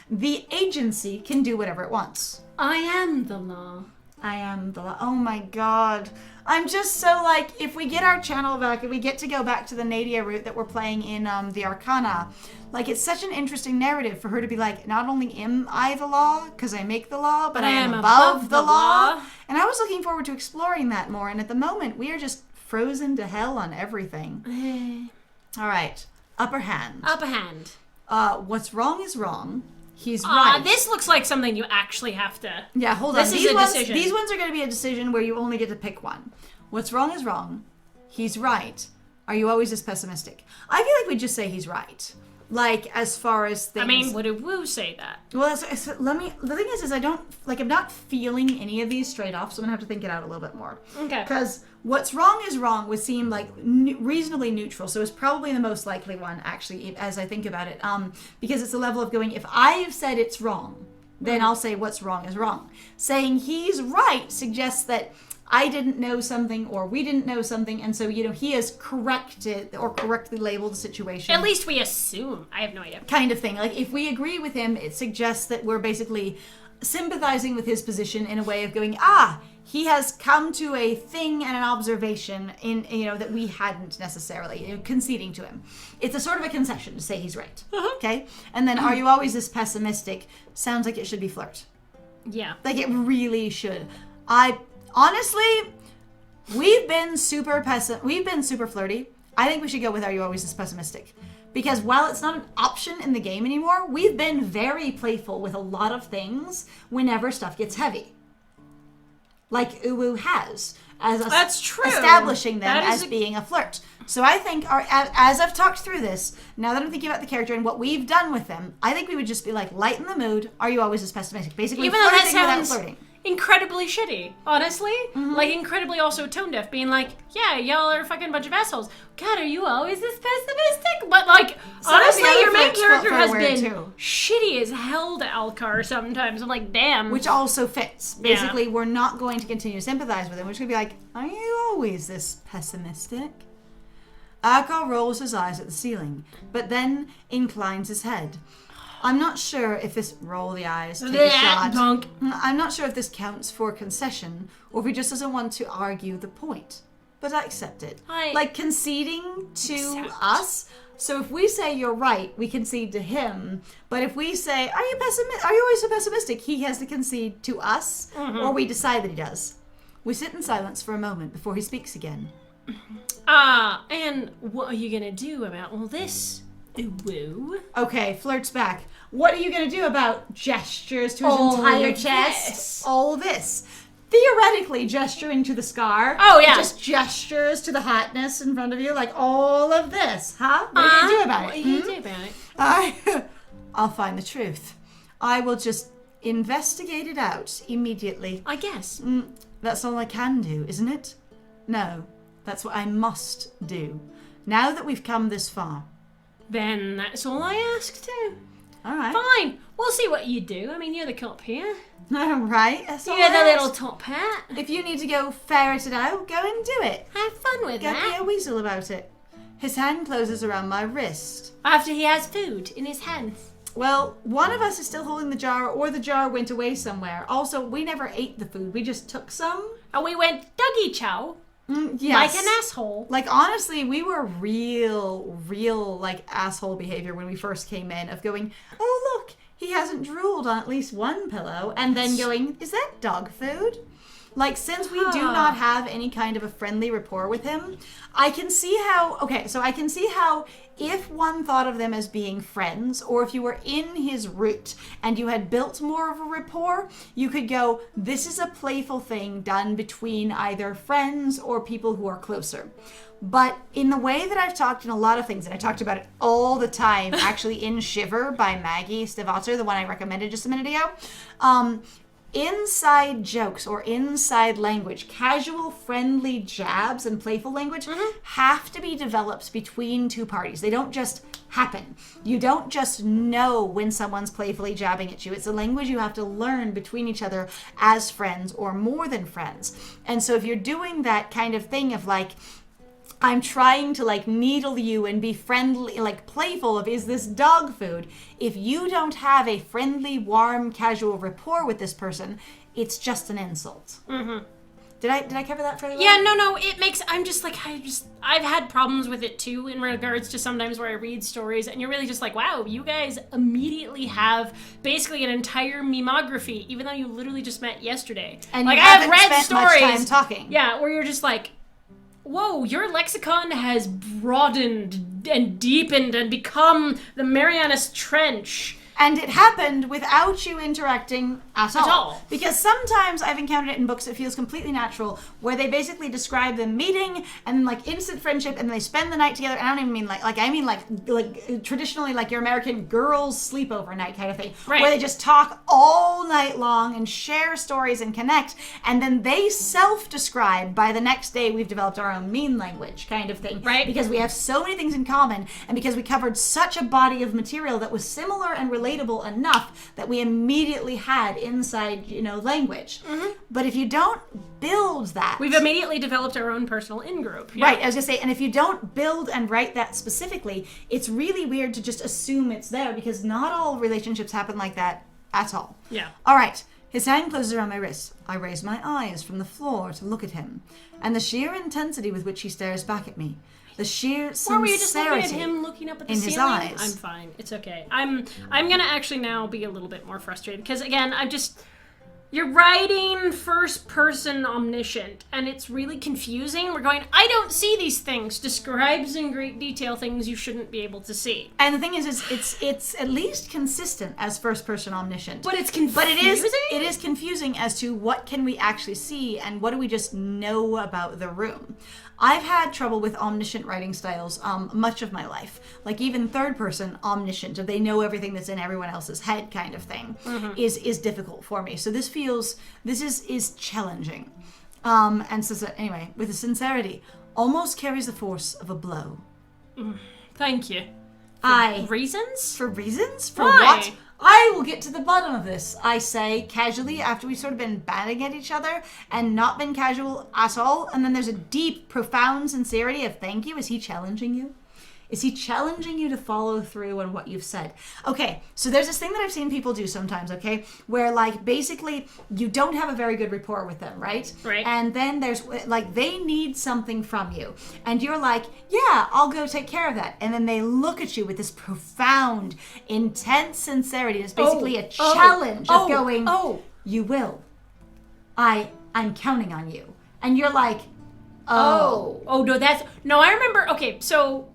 the agency can do whatever it wants. I am the law. I am the law. Oh my god. I'm just so like, if we get our channel back and we get to go back to the Nadia route that we're playing in the Arcana, like, it's such an interesting narrative for her to be like, not only am I the law, because I make the law, but I am above the law. And I was looking forward to exploring that more, and at the moment, we are just frozen to hell on everything. All right. Upper hand. Upper hand. What's wrong is wrong. He's right. This looks like something you actually have to... Yeah, hold on. This is a decision. These ones are going to be a decision where you only get to pick one. What's wrong is wrong. He's right. Are you always this pessimistic? I feel like we just say he's right. Like, as far as things... I mean, would a woo say that? Well, the thing is I'm not feeling any of these straight off, so I'm going to have to think it out a little bit more. Okay. Because what's wrong is wrong would seem like reasonably neutral, so it's probably the most likely one, actually, as I think about it. Because it's a level of going, if I have said it's wrong, then I'll say what's wrong is wrong. Saying he's right suggests that I didn't know something or we didn't know something, and so, you know, he has corrected or correctly labeled the situation. At least we assume. I have no idea. Kind of thing. Like, if we agree with him, it suggests that we're basically sympathizing with his position in a way of going, he has come to a thing and an observation in, you know, that we hadn't necessarily, you know, conceding to him. It's a sort of a concession to say he's right. Okay? And then, are you always this pessimistic? Sounds like it should be flirt. Yeah. Like, it really should. Honestly, we've been super flirty. I think we should go with, are you always this pessimistic? Because while it's not an option in the game anymore, we've been very playful with a lot of things whenever stuff gets heavy. Like Uwu has. That's true. Establishing them as being a flirt. So I think, as I've talked through this, now that I'm thinking about the character and what we've done with them, I think we would just be like, lighten the mood, are you always this pessimistic? Basically, flirting without flirting. incredibly shitty, honestly. Like, incredibly also tone deaf, being like, yeah, y'all are a fucking bunch of assholes. God, are you always this pessimistic? But, like, honestly, your main character has been shitty as hell to Alkar sometimes. I'm like, damn. Which also fits. Basically, we're not going to continue to sympathize with him. We're just going to be like, are you always this pessimistic? Alkar rolls his eyes at the ceiling, but then inclines his head. I'm not sure if this roll the eyes, take a shot. Dunk. I'm not sure if this counts for concession or if he just doesn't want to argue the point. But I accept it. Like conceding to us. So if we say you're right, we concede to him. But if we say, are you always so pessimistic? He has to concede to us, or we decide that he does. We sit in silence for a moment before he speaks again. And what are you gonna do about all this? Woo. Okay, flirts back. What are you going to do about gestures to his entire chest? All this. Theoretically, gesturing to the scar. Oh, yeah. Just gestures to the hotness in front of you. Like, all of this. Huh? What are you going to do about it? What are you going to do about it? I'll find the truth. I will just investigate it out immediately. I guess. That's all I can do, isn't it? No. That's what I must do. Now that we've come this far. Then that's all I ask too. All right. Fine. We'll see what you do. I mean, you're the cop here. All right. That's all You're the I little ask. top hat. If you need to go ferret it out, go and do it. Have fun with Get me that. a weasel about it. His hand closes around my wrist. After he has food in his hands. Well, one of us is still holding the jar, or the jar went away somewhere. Also, we never ate the food. We just took some. And we went doggy chow. Yes. Like an asshole. Like, honestly, we were real, like, asshole behavior when we first came in of going, oh, look, he hasn't drooled on at least one pillow. And then going, is that dog food? Like, since we do not have any kind of a friendly rapport with him, I can see how, if one thought of them as being friends, or if you were in his route and you had built more of a rapport, you could go, this is a playful thing done between either friends or people who are closer. But in the way that I've talked in a lot of things, and I talked about it all the time, actually in Shiver by Maggie Stivatzer, the one I recommended just a minute ago, inside jokes or inside language, casual, friendly jabs and playful language have to be developed between two parties. They don't just happen. You don't just know when someone's playfully jabbing at you. It's a language you have to learn between each other as friends or more than friends. And so if you're doing that kind of thing of like, I'm trying to like needle you and be friendly, like playful of, is this dog food? If you don't have a friendly, warm, casual rapport with this person, it's just an insult. Did I cover that fairly well? Yeah, no, it makes, I've had problems with it too in regards to sometimes where I read stories and you're really just like, wow, you guys immediately have basically an entire memography, even though you literally just met yesterday. And like, you I have haven't read spent stories. much time talking. Yeah, where you're just like, whoa, your lexicon has broadened and deepened and become the Marianas Trench. And it happened without you interacting at all. Because sometimes I've encountered it in books that feels completely natural, where they basically describe them meeting and like instant friendship, and they spend the night together. And I don't even mean like traditionally like your American girls sleepover night kind of thing, right, where they just talk all night long and share stories and connect, and then they self-describe by the next day. We've developed our own mean language kind of thing, right? Because we have so many things in common, and because we covered such a body of material that was similar and relatable enough that we immediately had inside, language. But if you don't build that, we've immediately developed our own personal in-group. Yeah. Right, I was gonna say, and if you don't build and write that specifically, it's really weird to just assume it's there, because not all relationships happen like that at all. Yeah. All right. His hand closes around my wrist. I raise my eyes from the floor to look at him, and the sheer intensity with which he stares back at me. The sheer sincerity. Or were you just looking at him looking up at the in ceiling? his eyes. I'm fine. It's okay. I'm gonna actually now be a little bit more frustrated because again, you're writing first person omniscient and it's really confusing. We're going, I don't see these things. Describes in great detail things you shouldn't be able to see. And the thing is it's at least consistent as first person omniscient. But it's confusing. But it is confusing as to what can we actually see and what do we just know about the room. I've had trouble with omniscient writing styles much of my life. Like even third person omniscient, if they know everything that's in everyone else's head kind of thing, is difficult for me. So this feels feels this is challenging. And so anyway, with a sincerity, almost carries the force of a blow. Thank you. Reasons? For reasons? For Why? what? I will get to the bottom of this, I say casually, after we've sort of been batting at each other and not been casual at all. And then there's a deep, profound sincerity of thank you. Is he challenging you? Is he challenging you to follow through on what you've said? Okay, so there's this thing that I've seen people do sometimes, okay? Where, like, basically, you don't have a very good rapport with them, right? Right. And then there's, like, they need something from you. And you're like, yeah, I'll go take care of that. And then they look at you with this profound, intense sincerity. It's basically a challenge of going, you will. I'm counting on you. And you're like, Oh, no, I remember, okay, so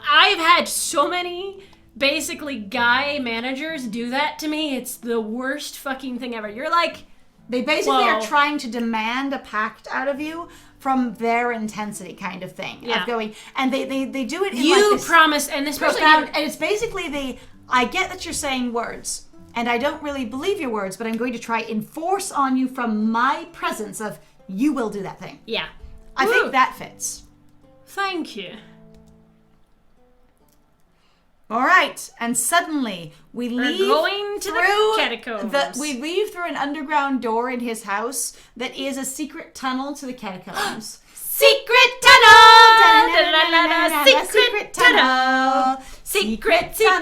I've had so many basically guy managers do that to me. It's the worst fucking thing ever. You're like, they basically are trying to demand a pact out of you from their intensity kind of thing. Yeah. Of going, and they do it in you like this promise, and this profound, and it's basically I get that you're saying words, and I don't really believe your words, but I'm going to try enforce on you from my presence of, you will do that thing. Yeah. I think that fits. Thank you. All right, and suddenly we leave going to the catacombs. We leave through an underground door in his house that is a secret tunnel to the catacombs. Secret tunnel! Secret tunnel! Secret tunnel!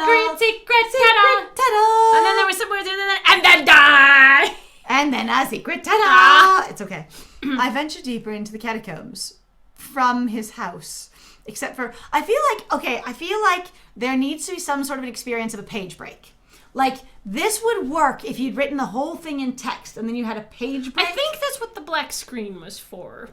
And then there was somewhere through there, and then die! And then a secret tunnel! It's okay. I venture deeper into the catacombs from his house. Except for, I feel like there needs to be some sort of an experience of a page break. Like, this would work if you'd written the whole thing in text and then you had a page break. I think that's what the black screen was for.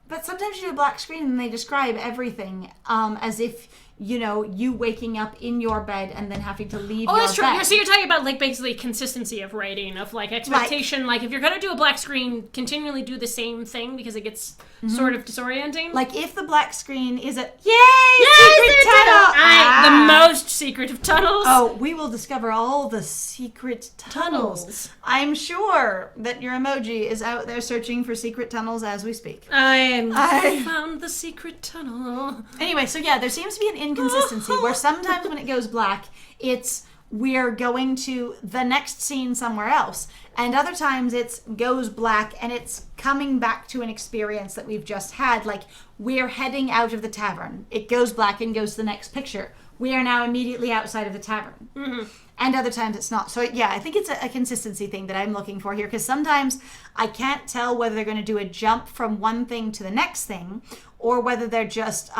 But sometimes you do a black screen and they describe everything as if, you know, you waking up in your bed and then having to leave your bed. Oh, that's true. So you're talking about, like, basically consistency of writing, of, like, expectation. Like, if you're going to do a black screen, continually do the same thing because it gets sort of disorienting. Like, if the black screen is a, secret tunnel! The most secret of tunnels. Oh, we will discover all the secret tunnels. I'm sure that your emoji is out there searching for secret tunnels as we speak. I found the secret tunnel. Anyway, so yeah, there seems to be an inconsistency where sometimes when it goes black, it's we're going to the next scene somewhere else. And other times it's goes black and it's coming back to an experience that we've just had. Like, we're heading out of the tavern. It goes black and goes to the next picture. We are now immediately outside of the tavern. Mm-hmm. And other times it's not. So yeah, I think it's a consistency thing that I'm looking for here. Because sometimes I can't tell whether they're going to do a jump from one thing to the next thing, or whether they're just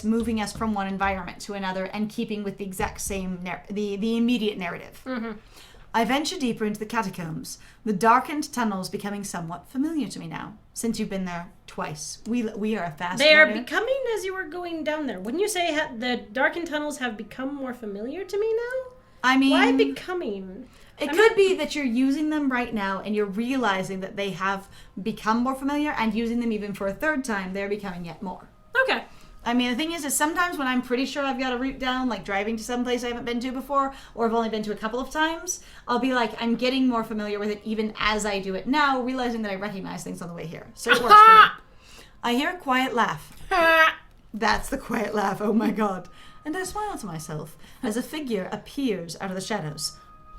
moving us from one environment to another and keeping with the exact same the immediate narrative. Mm-hmm. I venture deeper into the catacombs, the darkened tunnels becoming somewhat familiar to me now, since you've been there twice. We are a fast They learner. are becoming as you were going down there. Wouldn't you say the darkened tunnels have become more familiar to me now? I mean, why becoming? It could be that you're using them right now and you're realizing that they have become more familiar, and using them even for a third time, they're becoming yet more. Okay. I mean, the thing is sometimes when I'm pretty sure I've got a route down, like driving to some place I haven't been to before, or I've only been to a couple of times, I'll be like, I'm getting more familiar with it even as I do it now, realizing that I recognize things on the way here. So it works for me. I hear a quiet laugh. That's the quiet laugh, oh my god. And I smile to myself as a figure appears out of the shadows.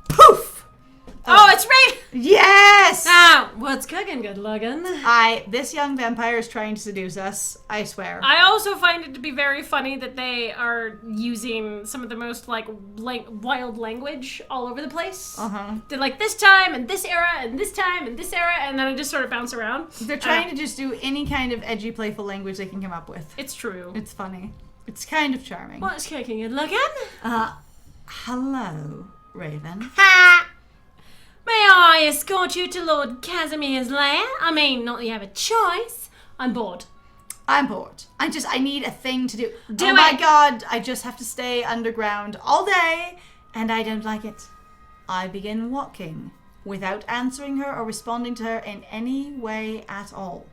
Poof! Oh, it's Ray! Yes! Ah, what's cooking, good looking? This young vampire is trying to seduce us, I swear. I also find it to be very funny that they are using some of the most, like, wild language all over the place. Uh-huh. They're like, this time, and this era, and this time, and this era, and then it just sort of bounce around. They're trying to just do any kind of edgy, playful language they can come up with. It's true. It's funny. It's kind of charming. What's cooking, good looking? Hello, Raven. Ha! May I escort you to Lord Casimir's lair? I mean, not that you have a choice. I'm bored. I'm bored. I need a thing to do. Do oh it! My god, I just have to stay underground all day, and I don't like it. I begin walking without answering her or responding to her in any way at all.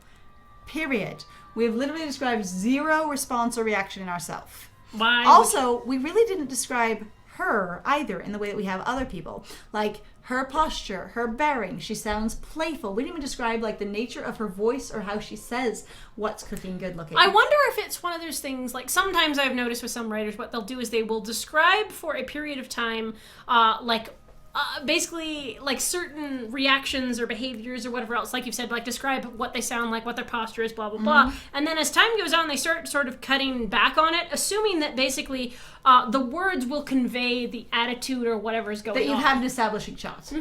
Period. We have literally described zero response or reaction in ourselves. Why? Also, we really didn't describe her either in the way that we have other people. Like, her posture, her bearing. She sounds playful. We didn't even describe like the nature of her voice or how she says what's cooking good looking. I wonder if it's one of those things, like sometimes I've noticed with some writers what they'll do is they will describe for a period of time basically like certain reactions or behaviors or whatever else, like you've said, like describe what they sound like, what their posture is, blah blah blah, and then as time goes on they start sort of cutting back on it, assuming that basically the words will convey the attitude or whatever is going on. That you've had an establishing shot.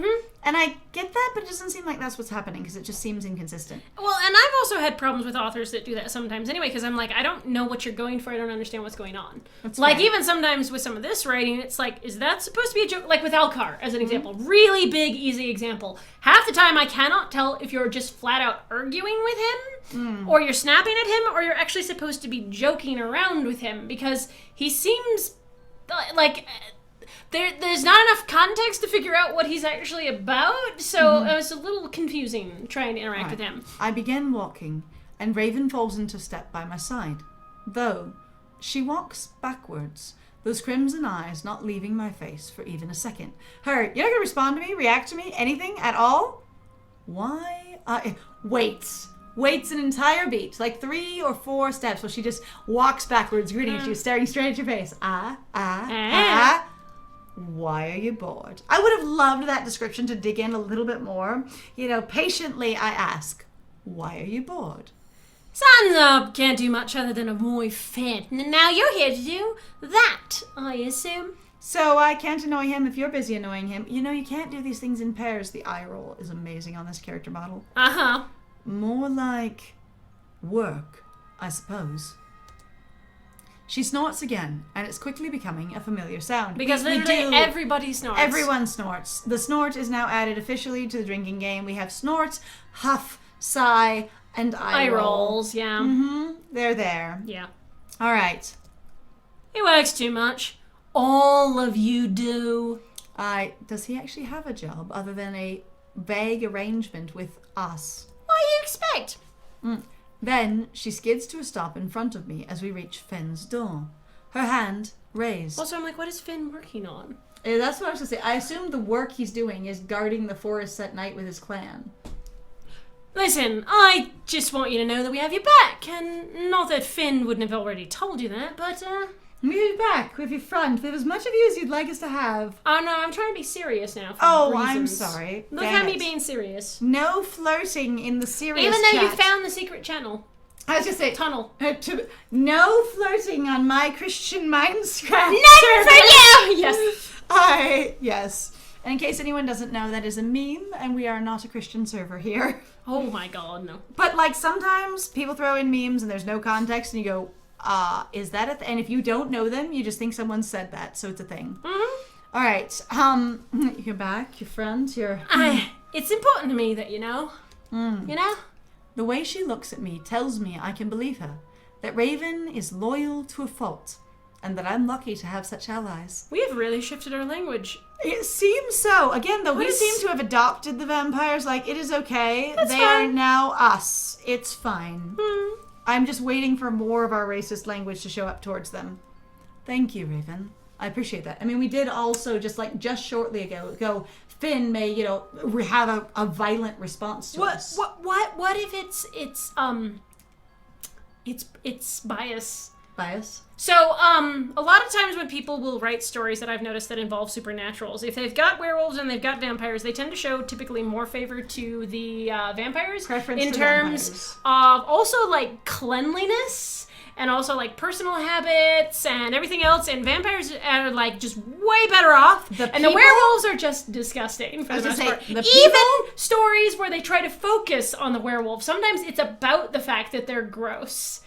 And I get that, but it doesn't seem like that's what's happening because it just seems inconsistent. Well, and I've also had problems with authors that do that sometimes anyway, because I'm like, I don't know what you're going for, I don't understand what's going on. That's like, fair. even sometimes with some of this writing, it's like, is that supposed to be a joke? Like with Alkar, as an example. Really big, easy example. Half the time, I cannot tell if you're just flat out arguing with him, or you're snapping at him, or you're actually supposed to be joking around with him, because he seems like... There's not enough context to figure out what he's actually about, so it was a little confusing trying to interact with him. I begin walking, and Raven falls into step by my side. Though, she walks backwards, those crimson eyes not leaving my face for even a second. You're not going to respond to me, react to me, anything at all? Why? Waits an entire beat, like 3 or 4 steps, where she just walks backwards, grinning at you, staring straight at your face. Why are you bored? I would have loved that description to dig in a little bit more. Patiently I ask, why are you bored? Sun's up, can't do much other than avoid Finn. And now you're here to do that, I assume. So I can't annoy him if you're busy annoying him. You can't do these things in pairs. The eye roll is amazing on this character model. More like work, I suppose. She snorts again, and it's quickly becoming a familiar sound. Because literally everybody snorts. Everyone snorts. The snort is now added officially to the drinking game. We have snort, huff, sigh, and eye rolls, yeah. They're there. Yeah. All right. He works too much. All of you do. Does he actually have a job other than a vague arrangement with us? What do you expect? Then she skids to a stop in front of me as we reach Finn's door. Her hand raised. Also, I'm like, what is Finn working on? That's what I was going to say. I assume the work he's doing is guarding the forests at night with his clan. Listen, I just want you to know that we have your back, and not that Finn wouldn't have already told you that, but, We have your back, we have your front, we have as much of you as you'd like us to have. Oh no, I'm trying to be serious now. I'm sorry. Look at me being serious. No flirting in the serious Even though chat. you found the secret channel. I was just say tunnel. No flirting on my Christian Mindscraft. Never for you. Yes. Yes. And in case anyone doesn't know, that is a meme, and we are not a Christian server here. Oh my god, no. But sometimes people throw in memes and there's no context, and you go, is that a thing? And if you don't know them, you just think someone said that, so it's a thing. All right. Your back, your front, your... It's important to me that you know. You know? The way she looks at me tells me I can believe her, that Raven is loyal to a fault, and that I'm lucky to have such allies. We have really shifted our language. It seems so. Again, though, we seem to have adopted the vampires. Like, it is okay. They are now us. It's fine. I'm just waiting for more of our racist language to show up towards them. Thank you, Raven. I appreciate that. I mean, we did also just shortly ago, Finn may, have a violent response to us. What if it's bias? Bias? So, a lot of times when people will write stories that I've noticed that involve supernaturals, if they've got werewolves and they've got vampires, they tend to show typically more favor to the vampires. Preference in to terms vampires. of also cleanliness and also personal habits and everything else, and vampires are just way better off, and the werewolves are just disgusting for the most part. Even stories where they try to focus on the werewolf, sometimes it's about the fact that they're gross.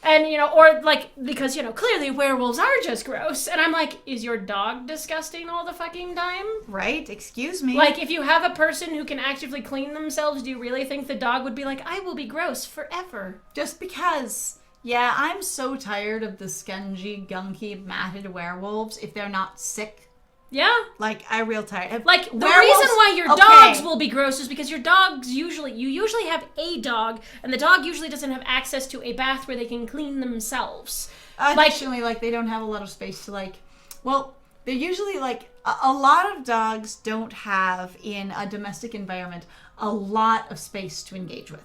And or because clearly werewolves are just gross, and I'm like, is your dog disgusting all the fucking time? Right? Excuse me. If you have a person who can actively clean themselves, do you really think the dog would be like, I will be gross forever? Just because. Yeah, I'm so tired of the scungy, gunky, matted werewolves if they're not sick. Yeah. I'm real tired. The reason why your dogs will be gross is because your dogs you usually have a dog, and the dog usually doesn't have access to a bath where they can clean themselves. Additionally, they don't have a lot of space to, They're usually like a lot of dogs don't have in a domestic environment a lot of space to engage with.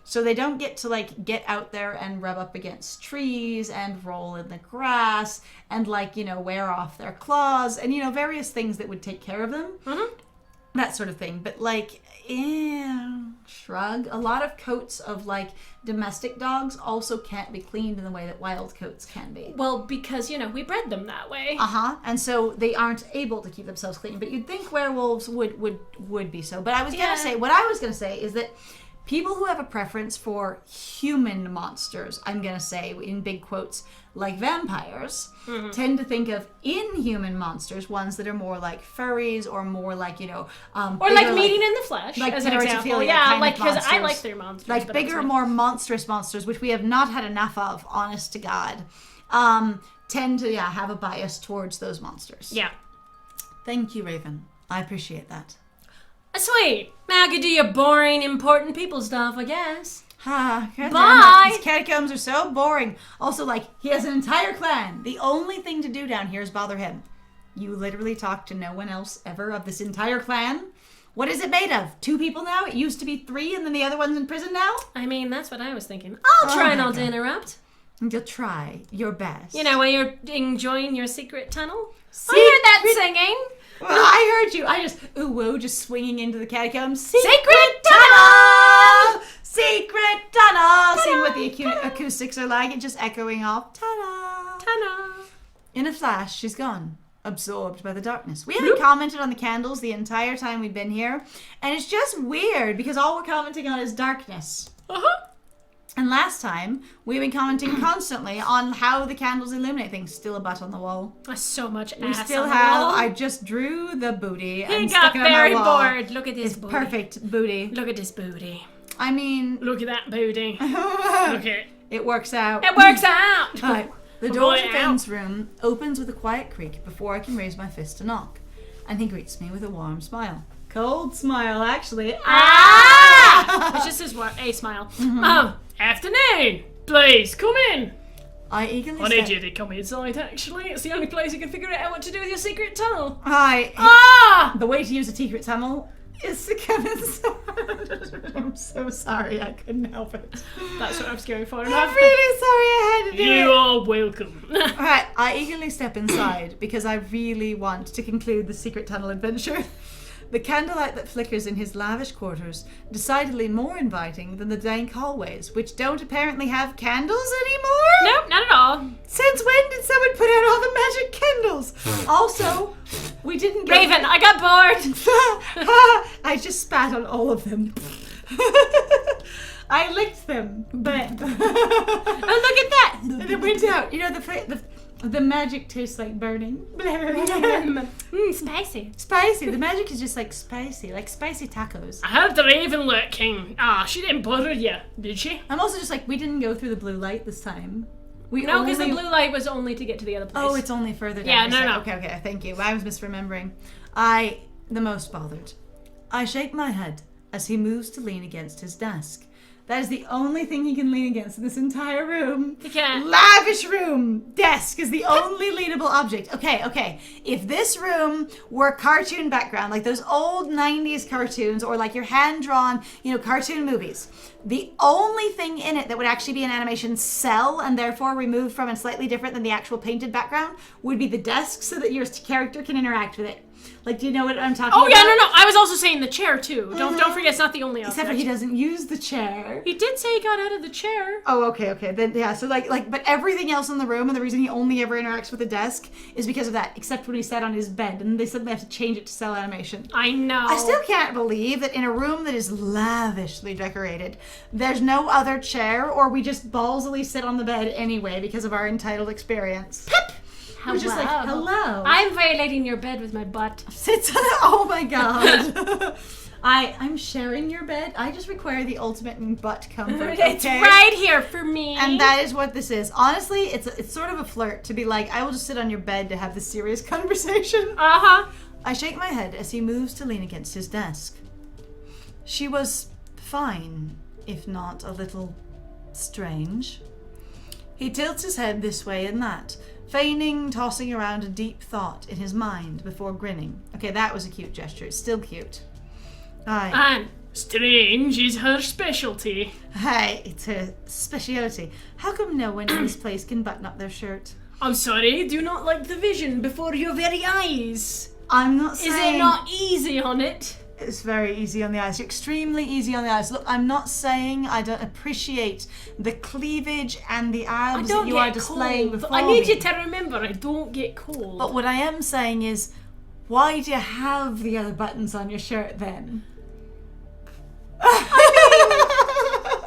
So they don't get to like get out there and rub up against trees and roll in the grass and like, you know, wear off their claws and, you know, various things that would take care of them. That sort of thing. But like, shrug. A lot of coats of like domestic dogs also can't be cleaned in the way that wild coats can be. Well, because, you know, we bred them that way. And so they aren't able to keep themselves clean. But you'd think werewolves would be so. But I was gonna say, what I was gonna say is that people who have a preference for human monsters, I'm gonna say in big quotes, like vampires, tend to think of inhuman monsters, ones that are more like furries or more like, you know, or like meeting in the flesh, like as an example. paraphilia Yeah, kind like of because I monsters. like their monsters, like but bigger, more monstrous monsters, which we have not had enough of, honest to God, tend to have a bias towards those monsters. Yeah. Thank you, Raven. I appreciate that. Sweet. Now I could do your boring, important people stuff, I guess. Bye! These catacombs are so boring. Also, like, he has an entire clan. The only thing to do down here is bother him. You literally talk to no one else ever of this entire clan? What is it made of? 2 people now? It used to be 3 and then the other one's in prison now? I mean, that's what I was thinking. I'll try not to interrupt. You'll try your best. You know, when you're enjoying your secret tunnel? I heard that singing. Well, I heard you. I just, whoa, just swinging into the catacombs. Secret tunnel! Secret tunnel! Seeing what the acoustics are like and just echoing off. Ta-da! Ta-da! In a flash, she's gone. Absorbed by the darkness. We haven't commented on the candles the entire time we've been here. And it's just weird because all we're commenting on is darkness. And last time, we've been commenting constantly on how the candles illuminate things. Still a butt on the wall. That's so much ass We still on the have. wall. I just drew the booty. He and got stuck it on very my wall. bored. Look at this It's booty. perfect booty. Look at this booty. I mean, Look at that booty. Look at it. it works out. It works out. Right. The door Boy, to Finn's room opens with a quiet creak before I can raise my fist to knock, and he greets me with a warm smile. Cold smile, actually. It's just his a smile. Afternoon. Please come in. I eagerly I need you to come inside, actually. It's the only place you can figure out what to do with your secret tunnel. The way to use a secret tunnel is to come inside. I'm so sorry, I couldn't help it. That's what I was going for. I'm really sorry I had to do it. You are welcome. Alright, I eagerly step inside because I really want to conclude the secret tunnel adventure. The candlelight that flickers in his lavish quarters, decidedly more inviting than the dank hallways, which don't apparently have candles anymore? Nope, not at all. Since when did someone put out all the magic candles? Also, we didn't get... Raven, I got bored. I just spat on all of them. I licked them, but... Oh, look at that. and it went out. You know, the magic tastes like burning. Spicy. Spicy. The magic is just like spicy tacos. I hope the Raven lurking. She didn't bother you, did she? I'm also just like, we didn't go through the blue light this time. No, because the blue light was only to get to the other place. Oh, it's only further down. Yeah, no. Okay, thank you. I was misremembering. The most bothered. I shake my head as he moves to lean against his desk. That is the only thing he can lean against in this entire room. He can't. Lavish room. Desk is the only leanable object. Okay. If this room were cartoon background, like those old 90s cartoons or like your hand-drawn, cartoon movies, the only thing in it that would actually be an animation cell and therefore removed from and slightly different than the actual painted background would be the desk so that your character can interact with it. Like, do you know what I'm talking about? Oh, yeah, no. I was also saying the chair, too. Don't forget, it's not the only object. Except for he doesn't use the chair. He did say he got out of the chair. Oh, okay. Then, yeah, so but everything else in the room, and the reason he only ever interacts with the desk is because of that, except when he sat on his bed, and they suddenly have to change it to cell animation. I know. I still can't believe that in a room that is lavishly decorated, there's no other chair, or we just ballsily sit on the bed anyway because of our entitled experience. Pip! We're just like, hello. I'm violating your bed with my butt. Sits on it. Oh my god. I'm sharing your bed. I just require the ultimate butt comfort. Okay? It's right here for me. And that is what this is. Honestly, it's sort of a flirt to be like, I will just sit on your bed to have this serious conversation. Uh-huh. I shake my head as he moves to lean against his desk. She was fine, if not a little strange. He tilts his head this way and that, feigning tossing around a deep thought in his mind before grinning. Okay, that was a cute gesture. It's still cute. Aye. And strange is her specialty. Hi, it's her speciality. How come no one in this place can button up their shirt? I'm sorry, do not like the vision before your very eyes. I'm not saying... Is it not easy on it? It's very easy on the eyes. Extremely easy on the eyes. Look, I'm not saying I don't appreciate the cleavage and the abs that you are displaying before me. I need you to remember, I don't get cold. But what I am saying is, why do you have the other buttons on your shirt then?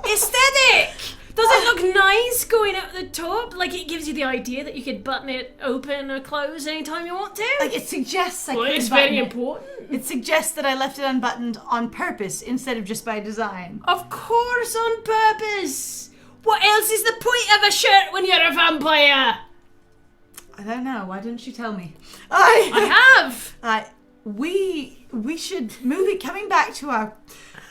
Aesthetic! Does it look nice going up the top? Like, it gives you the idea that you could button it open or close anytime you want to? Like, it suggests I Well, could it's button very it. important. It suggests that I left it unbuttoned on purpose instead of just by design. Of course, on purpose. What else is the point of a shirt when you're a vampire? I don't know. Why didn't you tell me? I have. We should coming back to our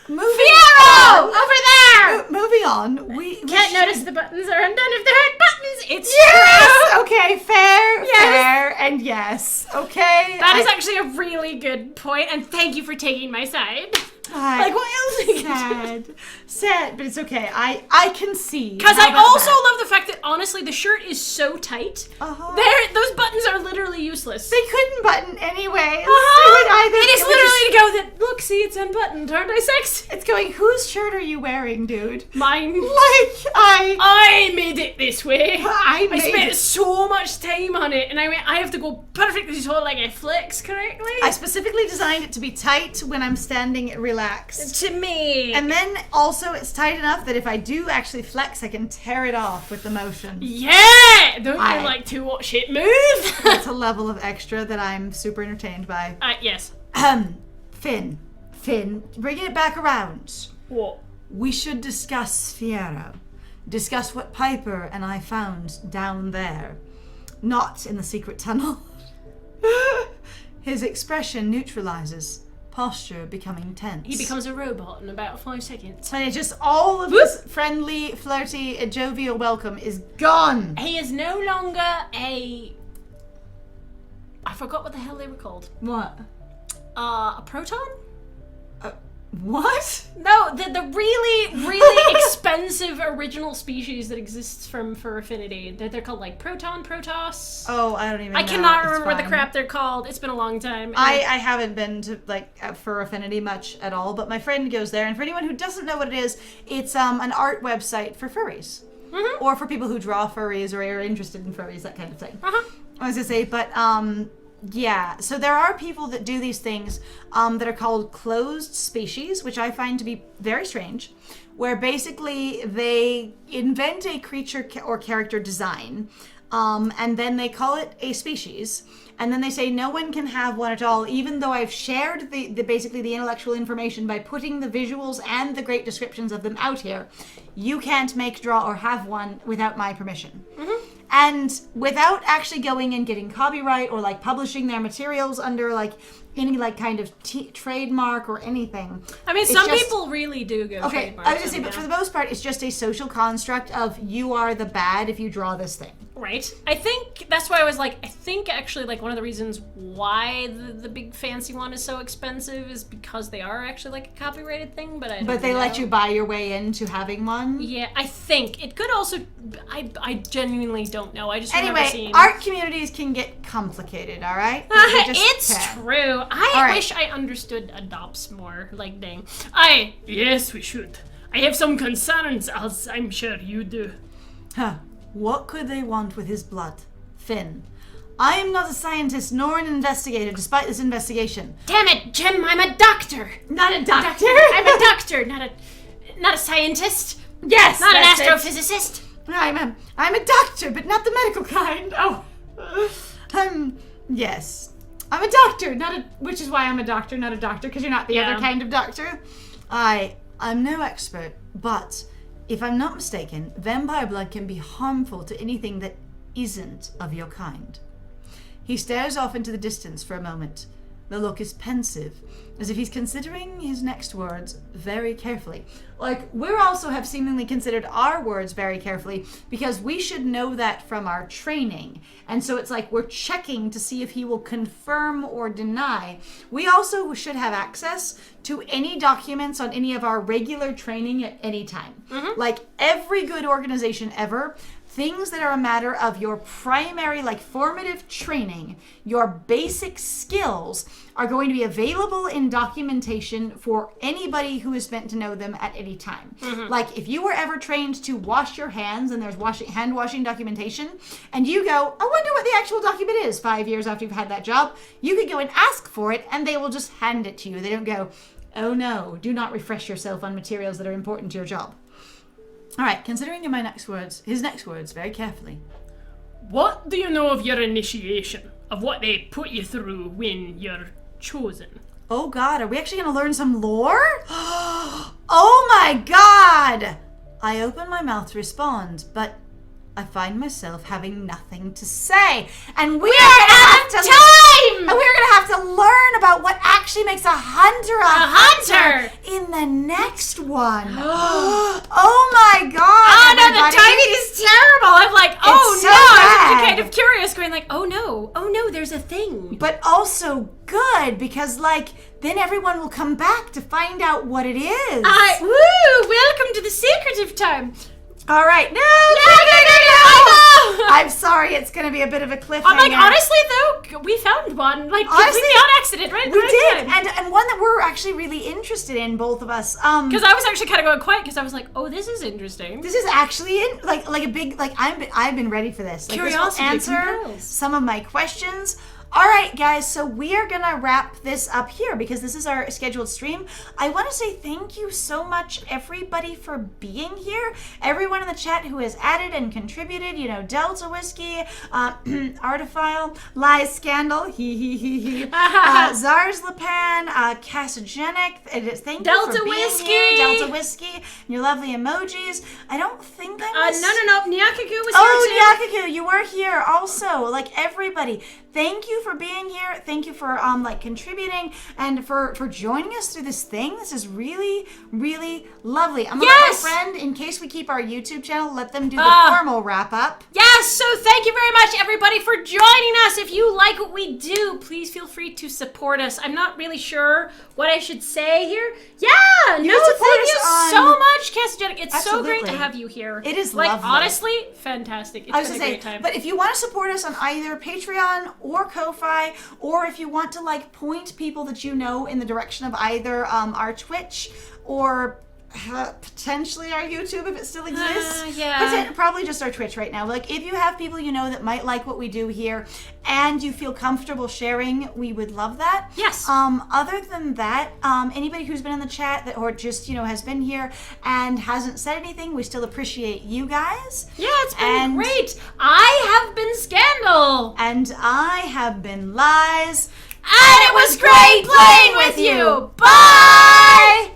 moving Fiero! on. Over there! Moving on. We Can't should- notice the buttons are undone if there aren't buttons. It's Yes. Okay. Fair. Yes. Fair. And yes. Okay. That is actually a really good point, and thank you for taking my side. Like, what else are you gonna do? Sad, but it's okay. I can see. Because How I about also that? love the fact that, honestly, the shirt is so tight. Uh-huh. Those buttons are literally useless. They couldn't button anyway. It is literally to go that, look, see, it's unbuttoned. Aren't I sexy? It's going, whose shirt are you wearing, dude? Mine. Like, I made it this way. I I spent it. so much time on it, and I have to go perfectly so like I flex correctly. I specifically designed it to be tight when I'm standing relaxed. To me. And then also it's tight enough that if I do actually flex, I can tear it off with the motion. Yeah! Don't you like to watch it move? That's a level of extra that I'm super entertained by. Yes. Finn, bringing it back around. What? We should discuss Fiero. Discuss what Piper and I found down there. Not in the secret tunnel. His expression neutralizes, posture becoming tense. He becomes a robot in about 5 seconds. And it just, all of his friendly, flirty, jovial welcome is gone. He is no longer a... I forgot what the hell they were called. What? A proton? What? No, the really, really expensive original species that exists for Affinity. They're called like Proton, Protoss. Oh, I don't even know. I cannot It's remember what the fine. crap they're called. It's been a long time. I haven't been to for Affinity much at all, but my friend goes there, and for anyone who doesn't know what it is, it's an art website for furries. Mm-hmm. Or for people who draw furries or are interested in furries, that kind of thing. Uh-huh. I was gonna say, but yeah, so there are people that do these things that are called closed species, which I find to be very strange, where basically they invent a creature or character design, and then they call it a species, and then they say no one can have one at all, even though I've shared the basically the intellectual information by putting the visuals and the great descriptions of them out here. You can't make, draw, or have one without my permission. Mm-hmm. And without actually going and getting copyright or like publishing their materials under like any like kind of trademark or anything. I mean, It's some just- people really do go Okay, trademark I was gonna say, them, but yeah. for the most part, it's just a social construct of you are the bad if you draw this thing. Right. I think that's why I was like, I think actually like one of the reasons why the big fancy one is so expensive is because they are actually like a copyrighted thing, but I don't But they let know. you buy your way into having one. Yeah, I think it could also. I genuinely don't know. I just remember Anyway, seeing. art communities can get complicated, all right? They just It's can. true. I All right. wish I understood adopts more. Like, dang. Yes, we should. I have some concerns, as I'm sure you do. Huh. What could they want with his blood? Finn. I am not a scientist nor an investigator, despite this investigation. Damn it, Jim! I'm a doctor. Not a doctor! I'm a doctor, not a scientist. Yes, Not an that's it. astrophysicist. I'm a doctor, but not the medical kind. Oh. Yes. I'm a doctor, which is why I'm a doctor, not a doctor, because you're not the Yeah. other kind of doctor. I'm no expert, but if I'm not mistaken, vampire blood can be harmful to anything that isn't of your kind. He stares off into the distance for a moment. The look is pensive, as if he's considering his next words very carefully. Like, we also have seemingly considered our words very carefully because we should know that from our training. And so it's like we're checking to see if he will confirm or deny. We also should have access to any documents on any of our regular training at any time. Like every good organization ever, things that are a matter of your primary, like formative training, your basic skills are going to be available in documentation for anybody who is meant to know them at any time. Like if you were ever trained to wash your hands and there's hand washing documentation, and you go, I wonder what the actual document is 5 years after you've had that job, you could go and ask for it and they will just hand it to you. They don't go, oh no, do not refresh yourself on materials that are important to your job. All right, considering his next words very carefully. What do you know of your initiation? Of what they put you through when you're chosen? Oh God, are we actually going to learn some lore? Oh my God! I open my mouth to respond, but I find myself having nothing to say. And we're gonna have to learn about what actually makes a hunter a hunter in the next one. Oh my God! Oh no, everybody. the timing is terrible. I'm like, oh It's so no, bad. I'm kind of curious, going like, oh no, there's a thing. But also good because, like, then everyone will come back to find out what it is. Welcome to the secretive time. All right, no. I'm sorry, it's going to be a bit of a cliffhanger. I'm like, honestly though, we found one, like, Honestly, completely on accident, right? We did, and one that we're actually really interested in, both of us. Because I was actually kind of going quiet because I was like, oh, this is interesting. This is actually like a big, like, I've been ready for this. Like, Curiosity this will answer compels. some of my questions. All right, guys, so we are going to wrap this up here because this is our scheduled stream. I want to say thank you so much, everybody, for being here. Everyone in the chat who has added and contributed, you know, Delta Whiskey, Artiphile, Lies Scandal, Zars Lepan, Casagenic, thank you Delta for being Whiskey. here. Delta Whiskey, and your lovely emojis. I don't think I missed... No, Nyakaku was Oh, here too. Nyakaku, you were here also. Like, everybody, thank you for being here. Thank you for like contributing and for joining us through this thing. This is really, really lovely. I'm gonna let my friend, in case we keep our YouTube channel, let them do the formal wrap up. Yes, so thank you very much, everybody, for joining us. If you like what we do, please feel free to support us. I'm not really sure what I should say here. Yeah, thank you so much, Casagenic. It's so great to have you here. It is like, lovely. Honestly, fantastic. It's been a great time. But if you want to support us on either Patreon or Ko-Fi, or if you want to like point people that you know in the direction of either our Twitch or potentially our YouTube if it still exists. Probably just our Twitch right now. Like, if you have people you know that might like what we do here and you feel comfortable sharing, we would love that. Yes. Other than that, anybody who's been in the chat that or just, you know, has been here and hasn't said anything, we still appreciate you guys. Yeah, it's been great. I have been Scandal. And I have been Lies. And it was great playing with you. Bye!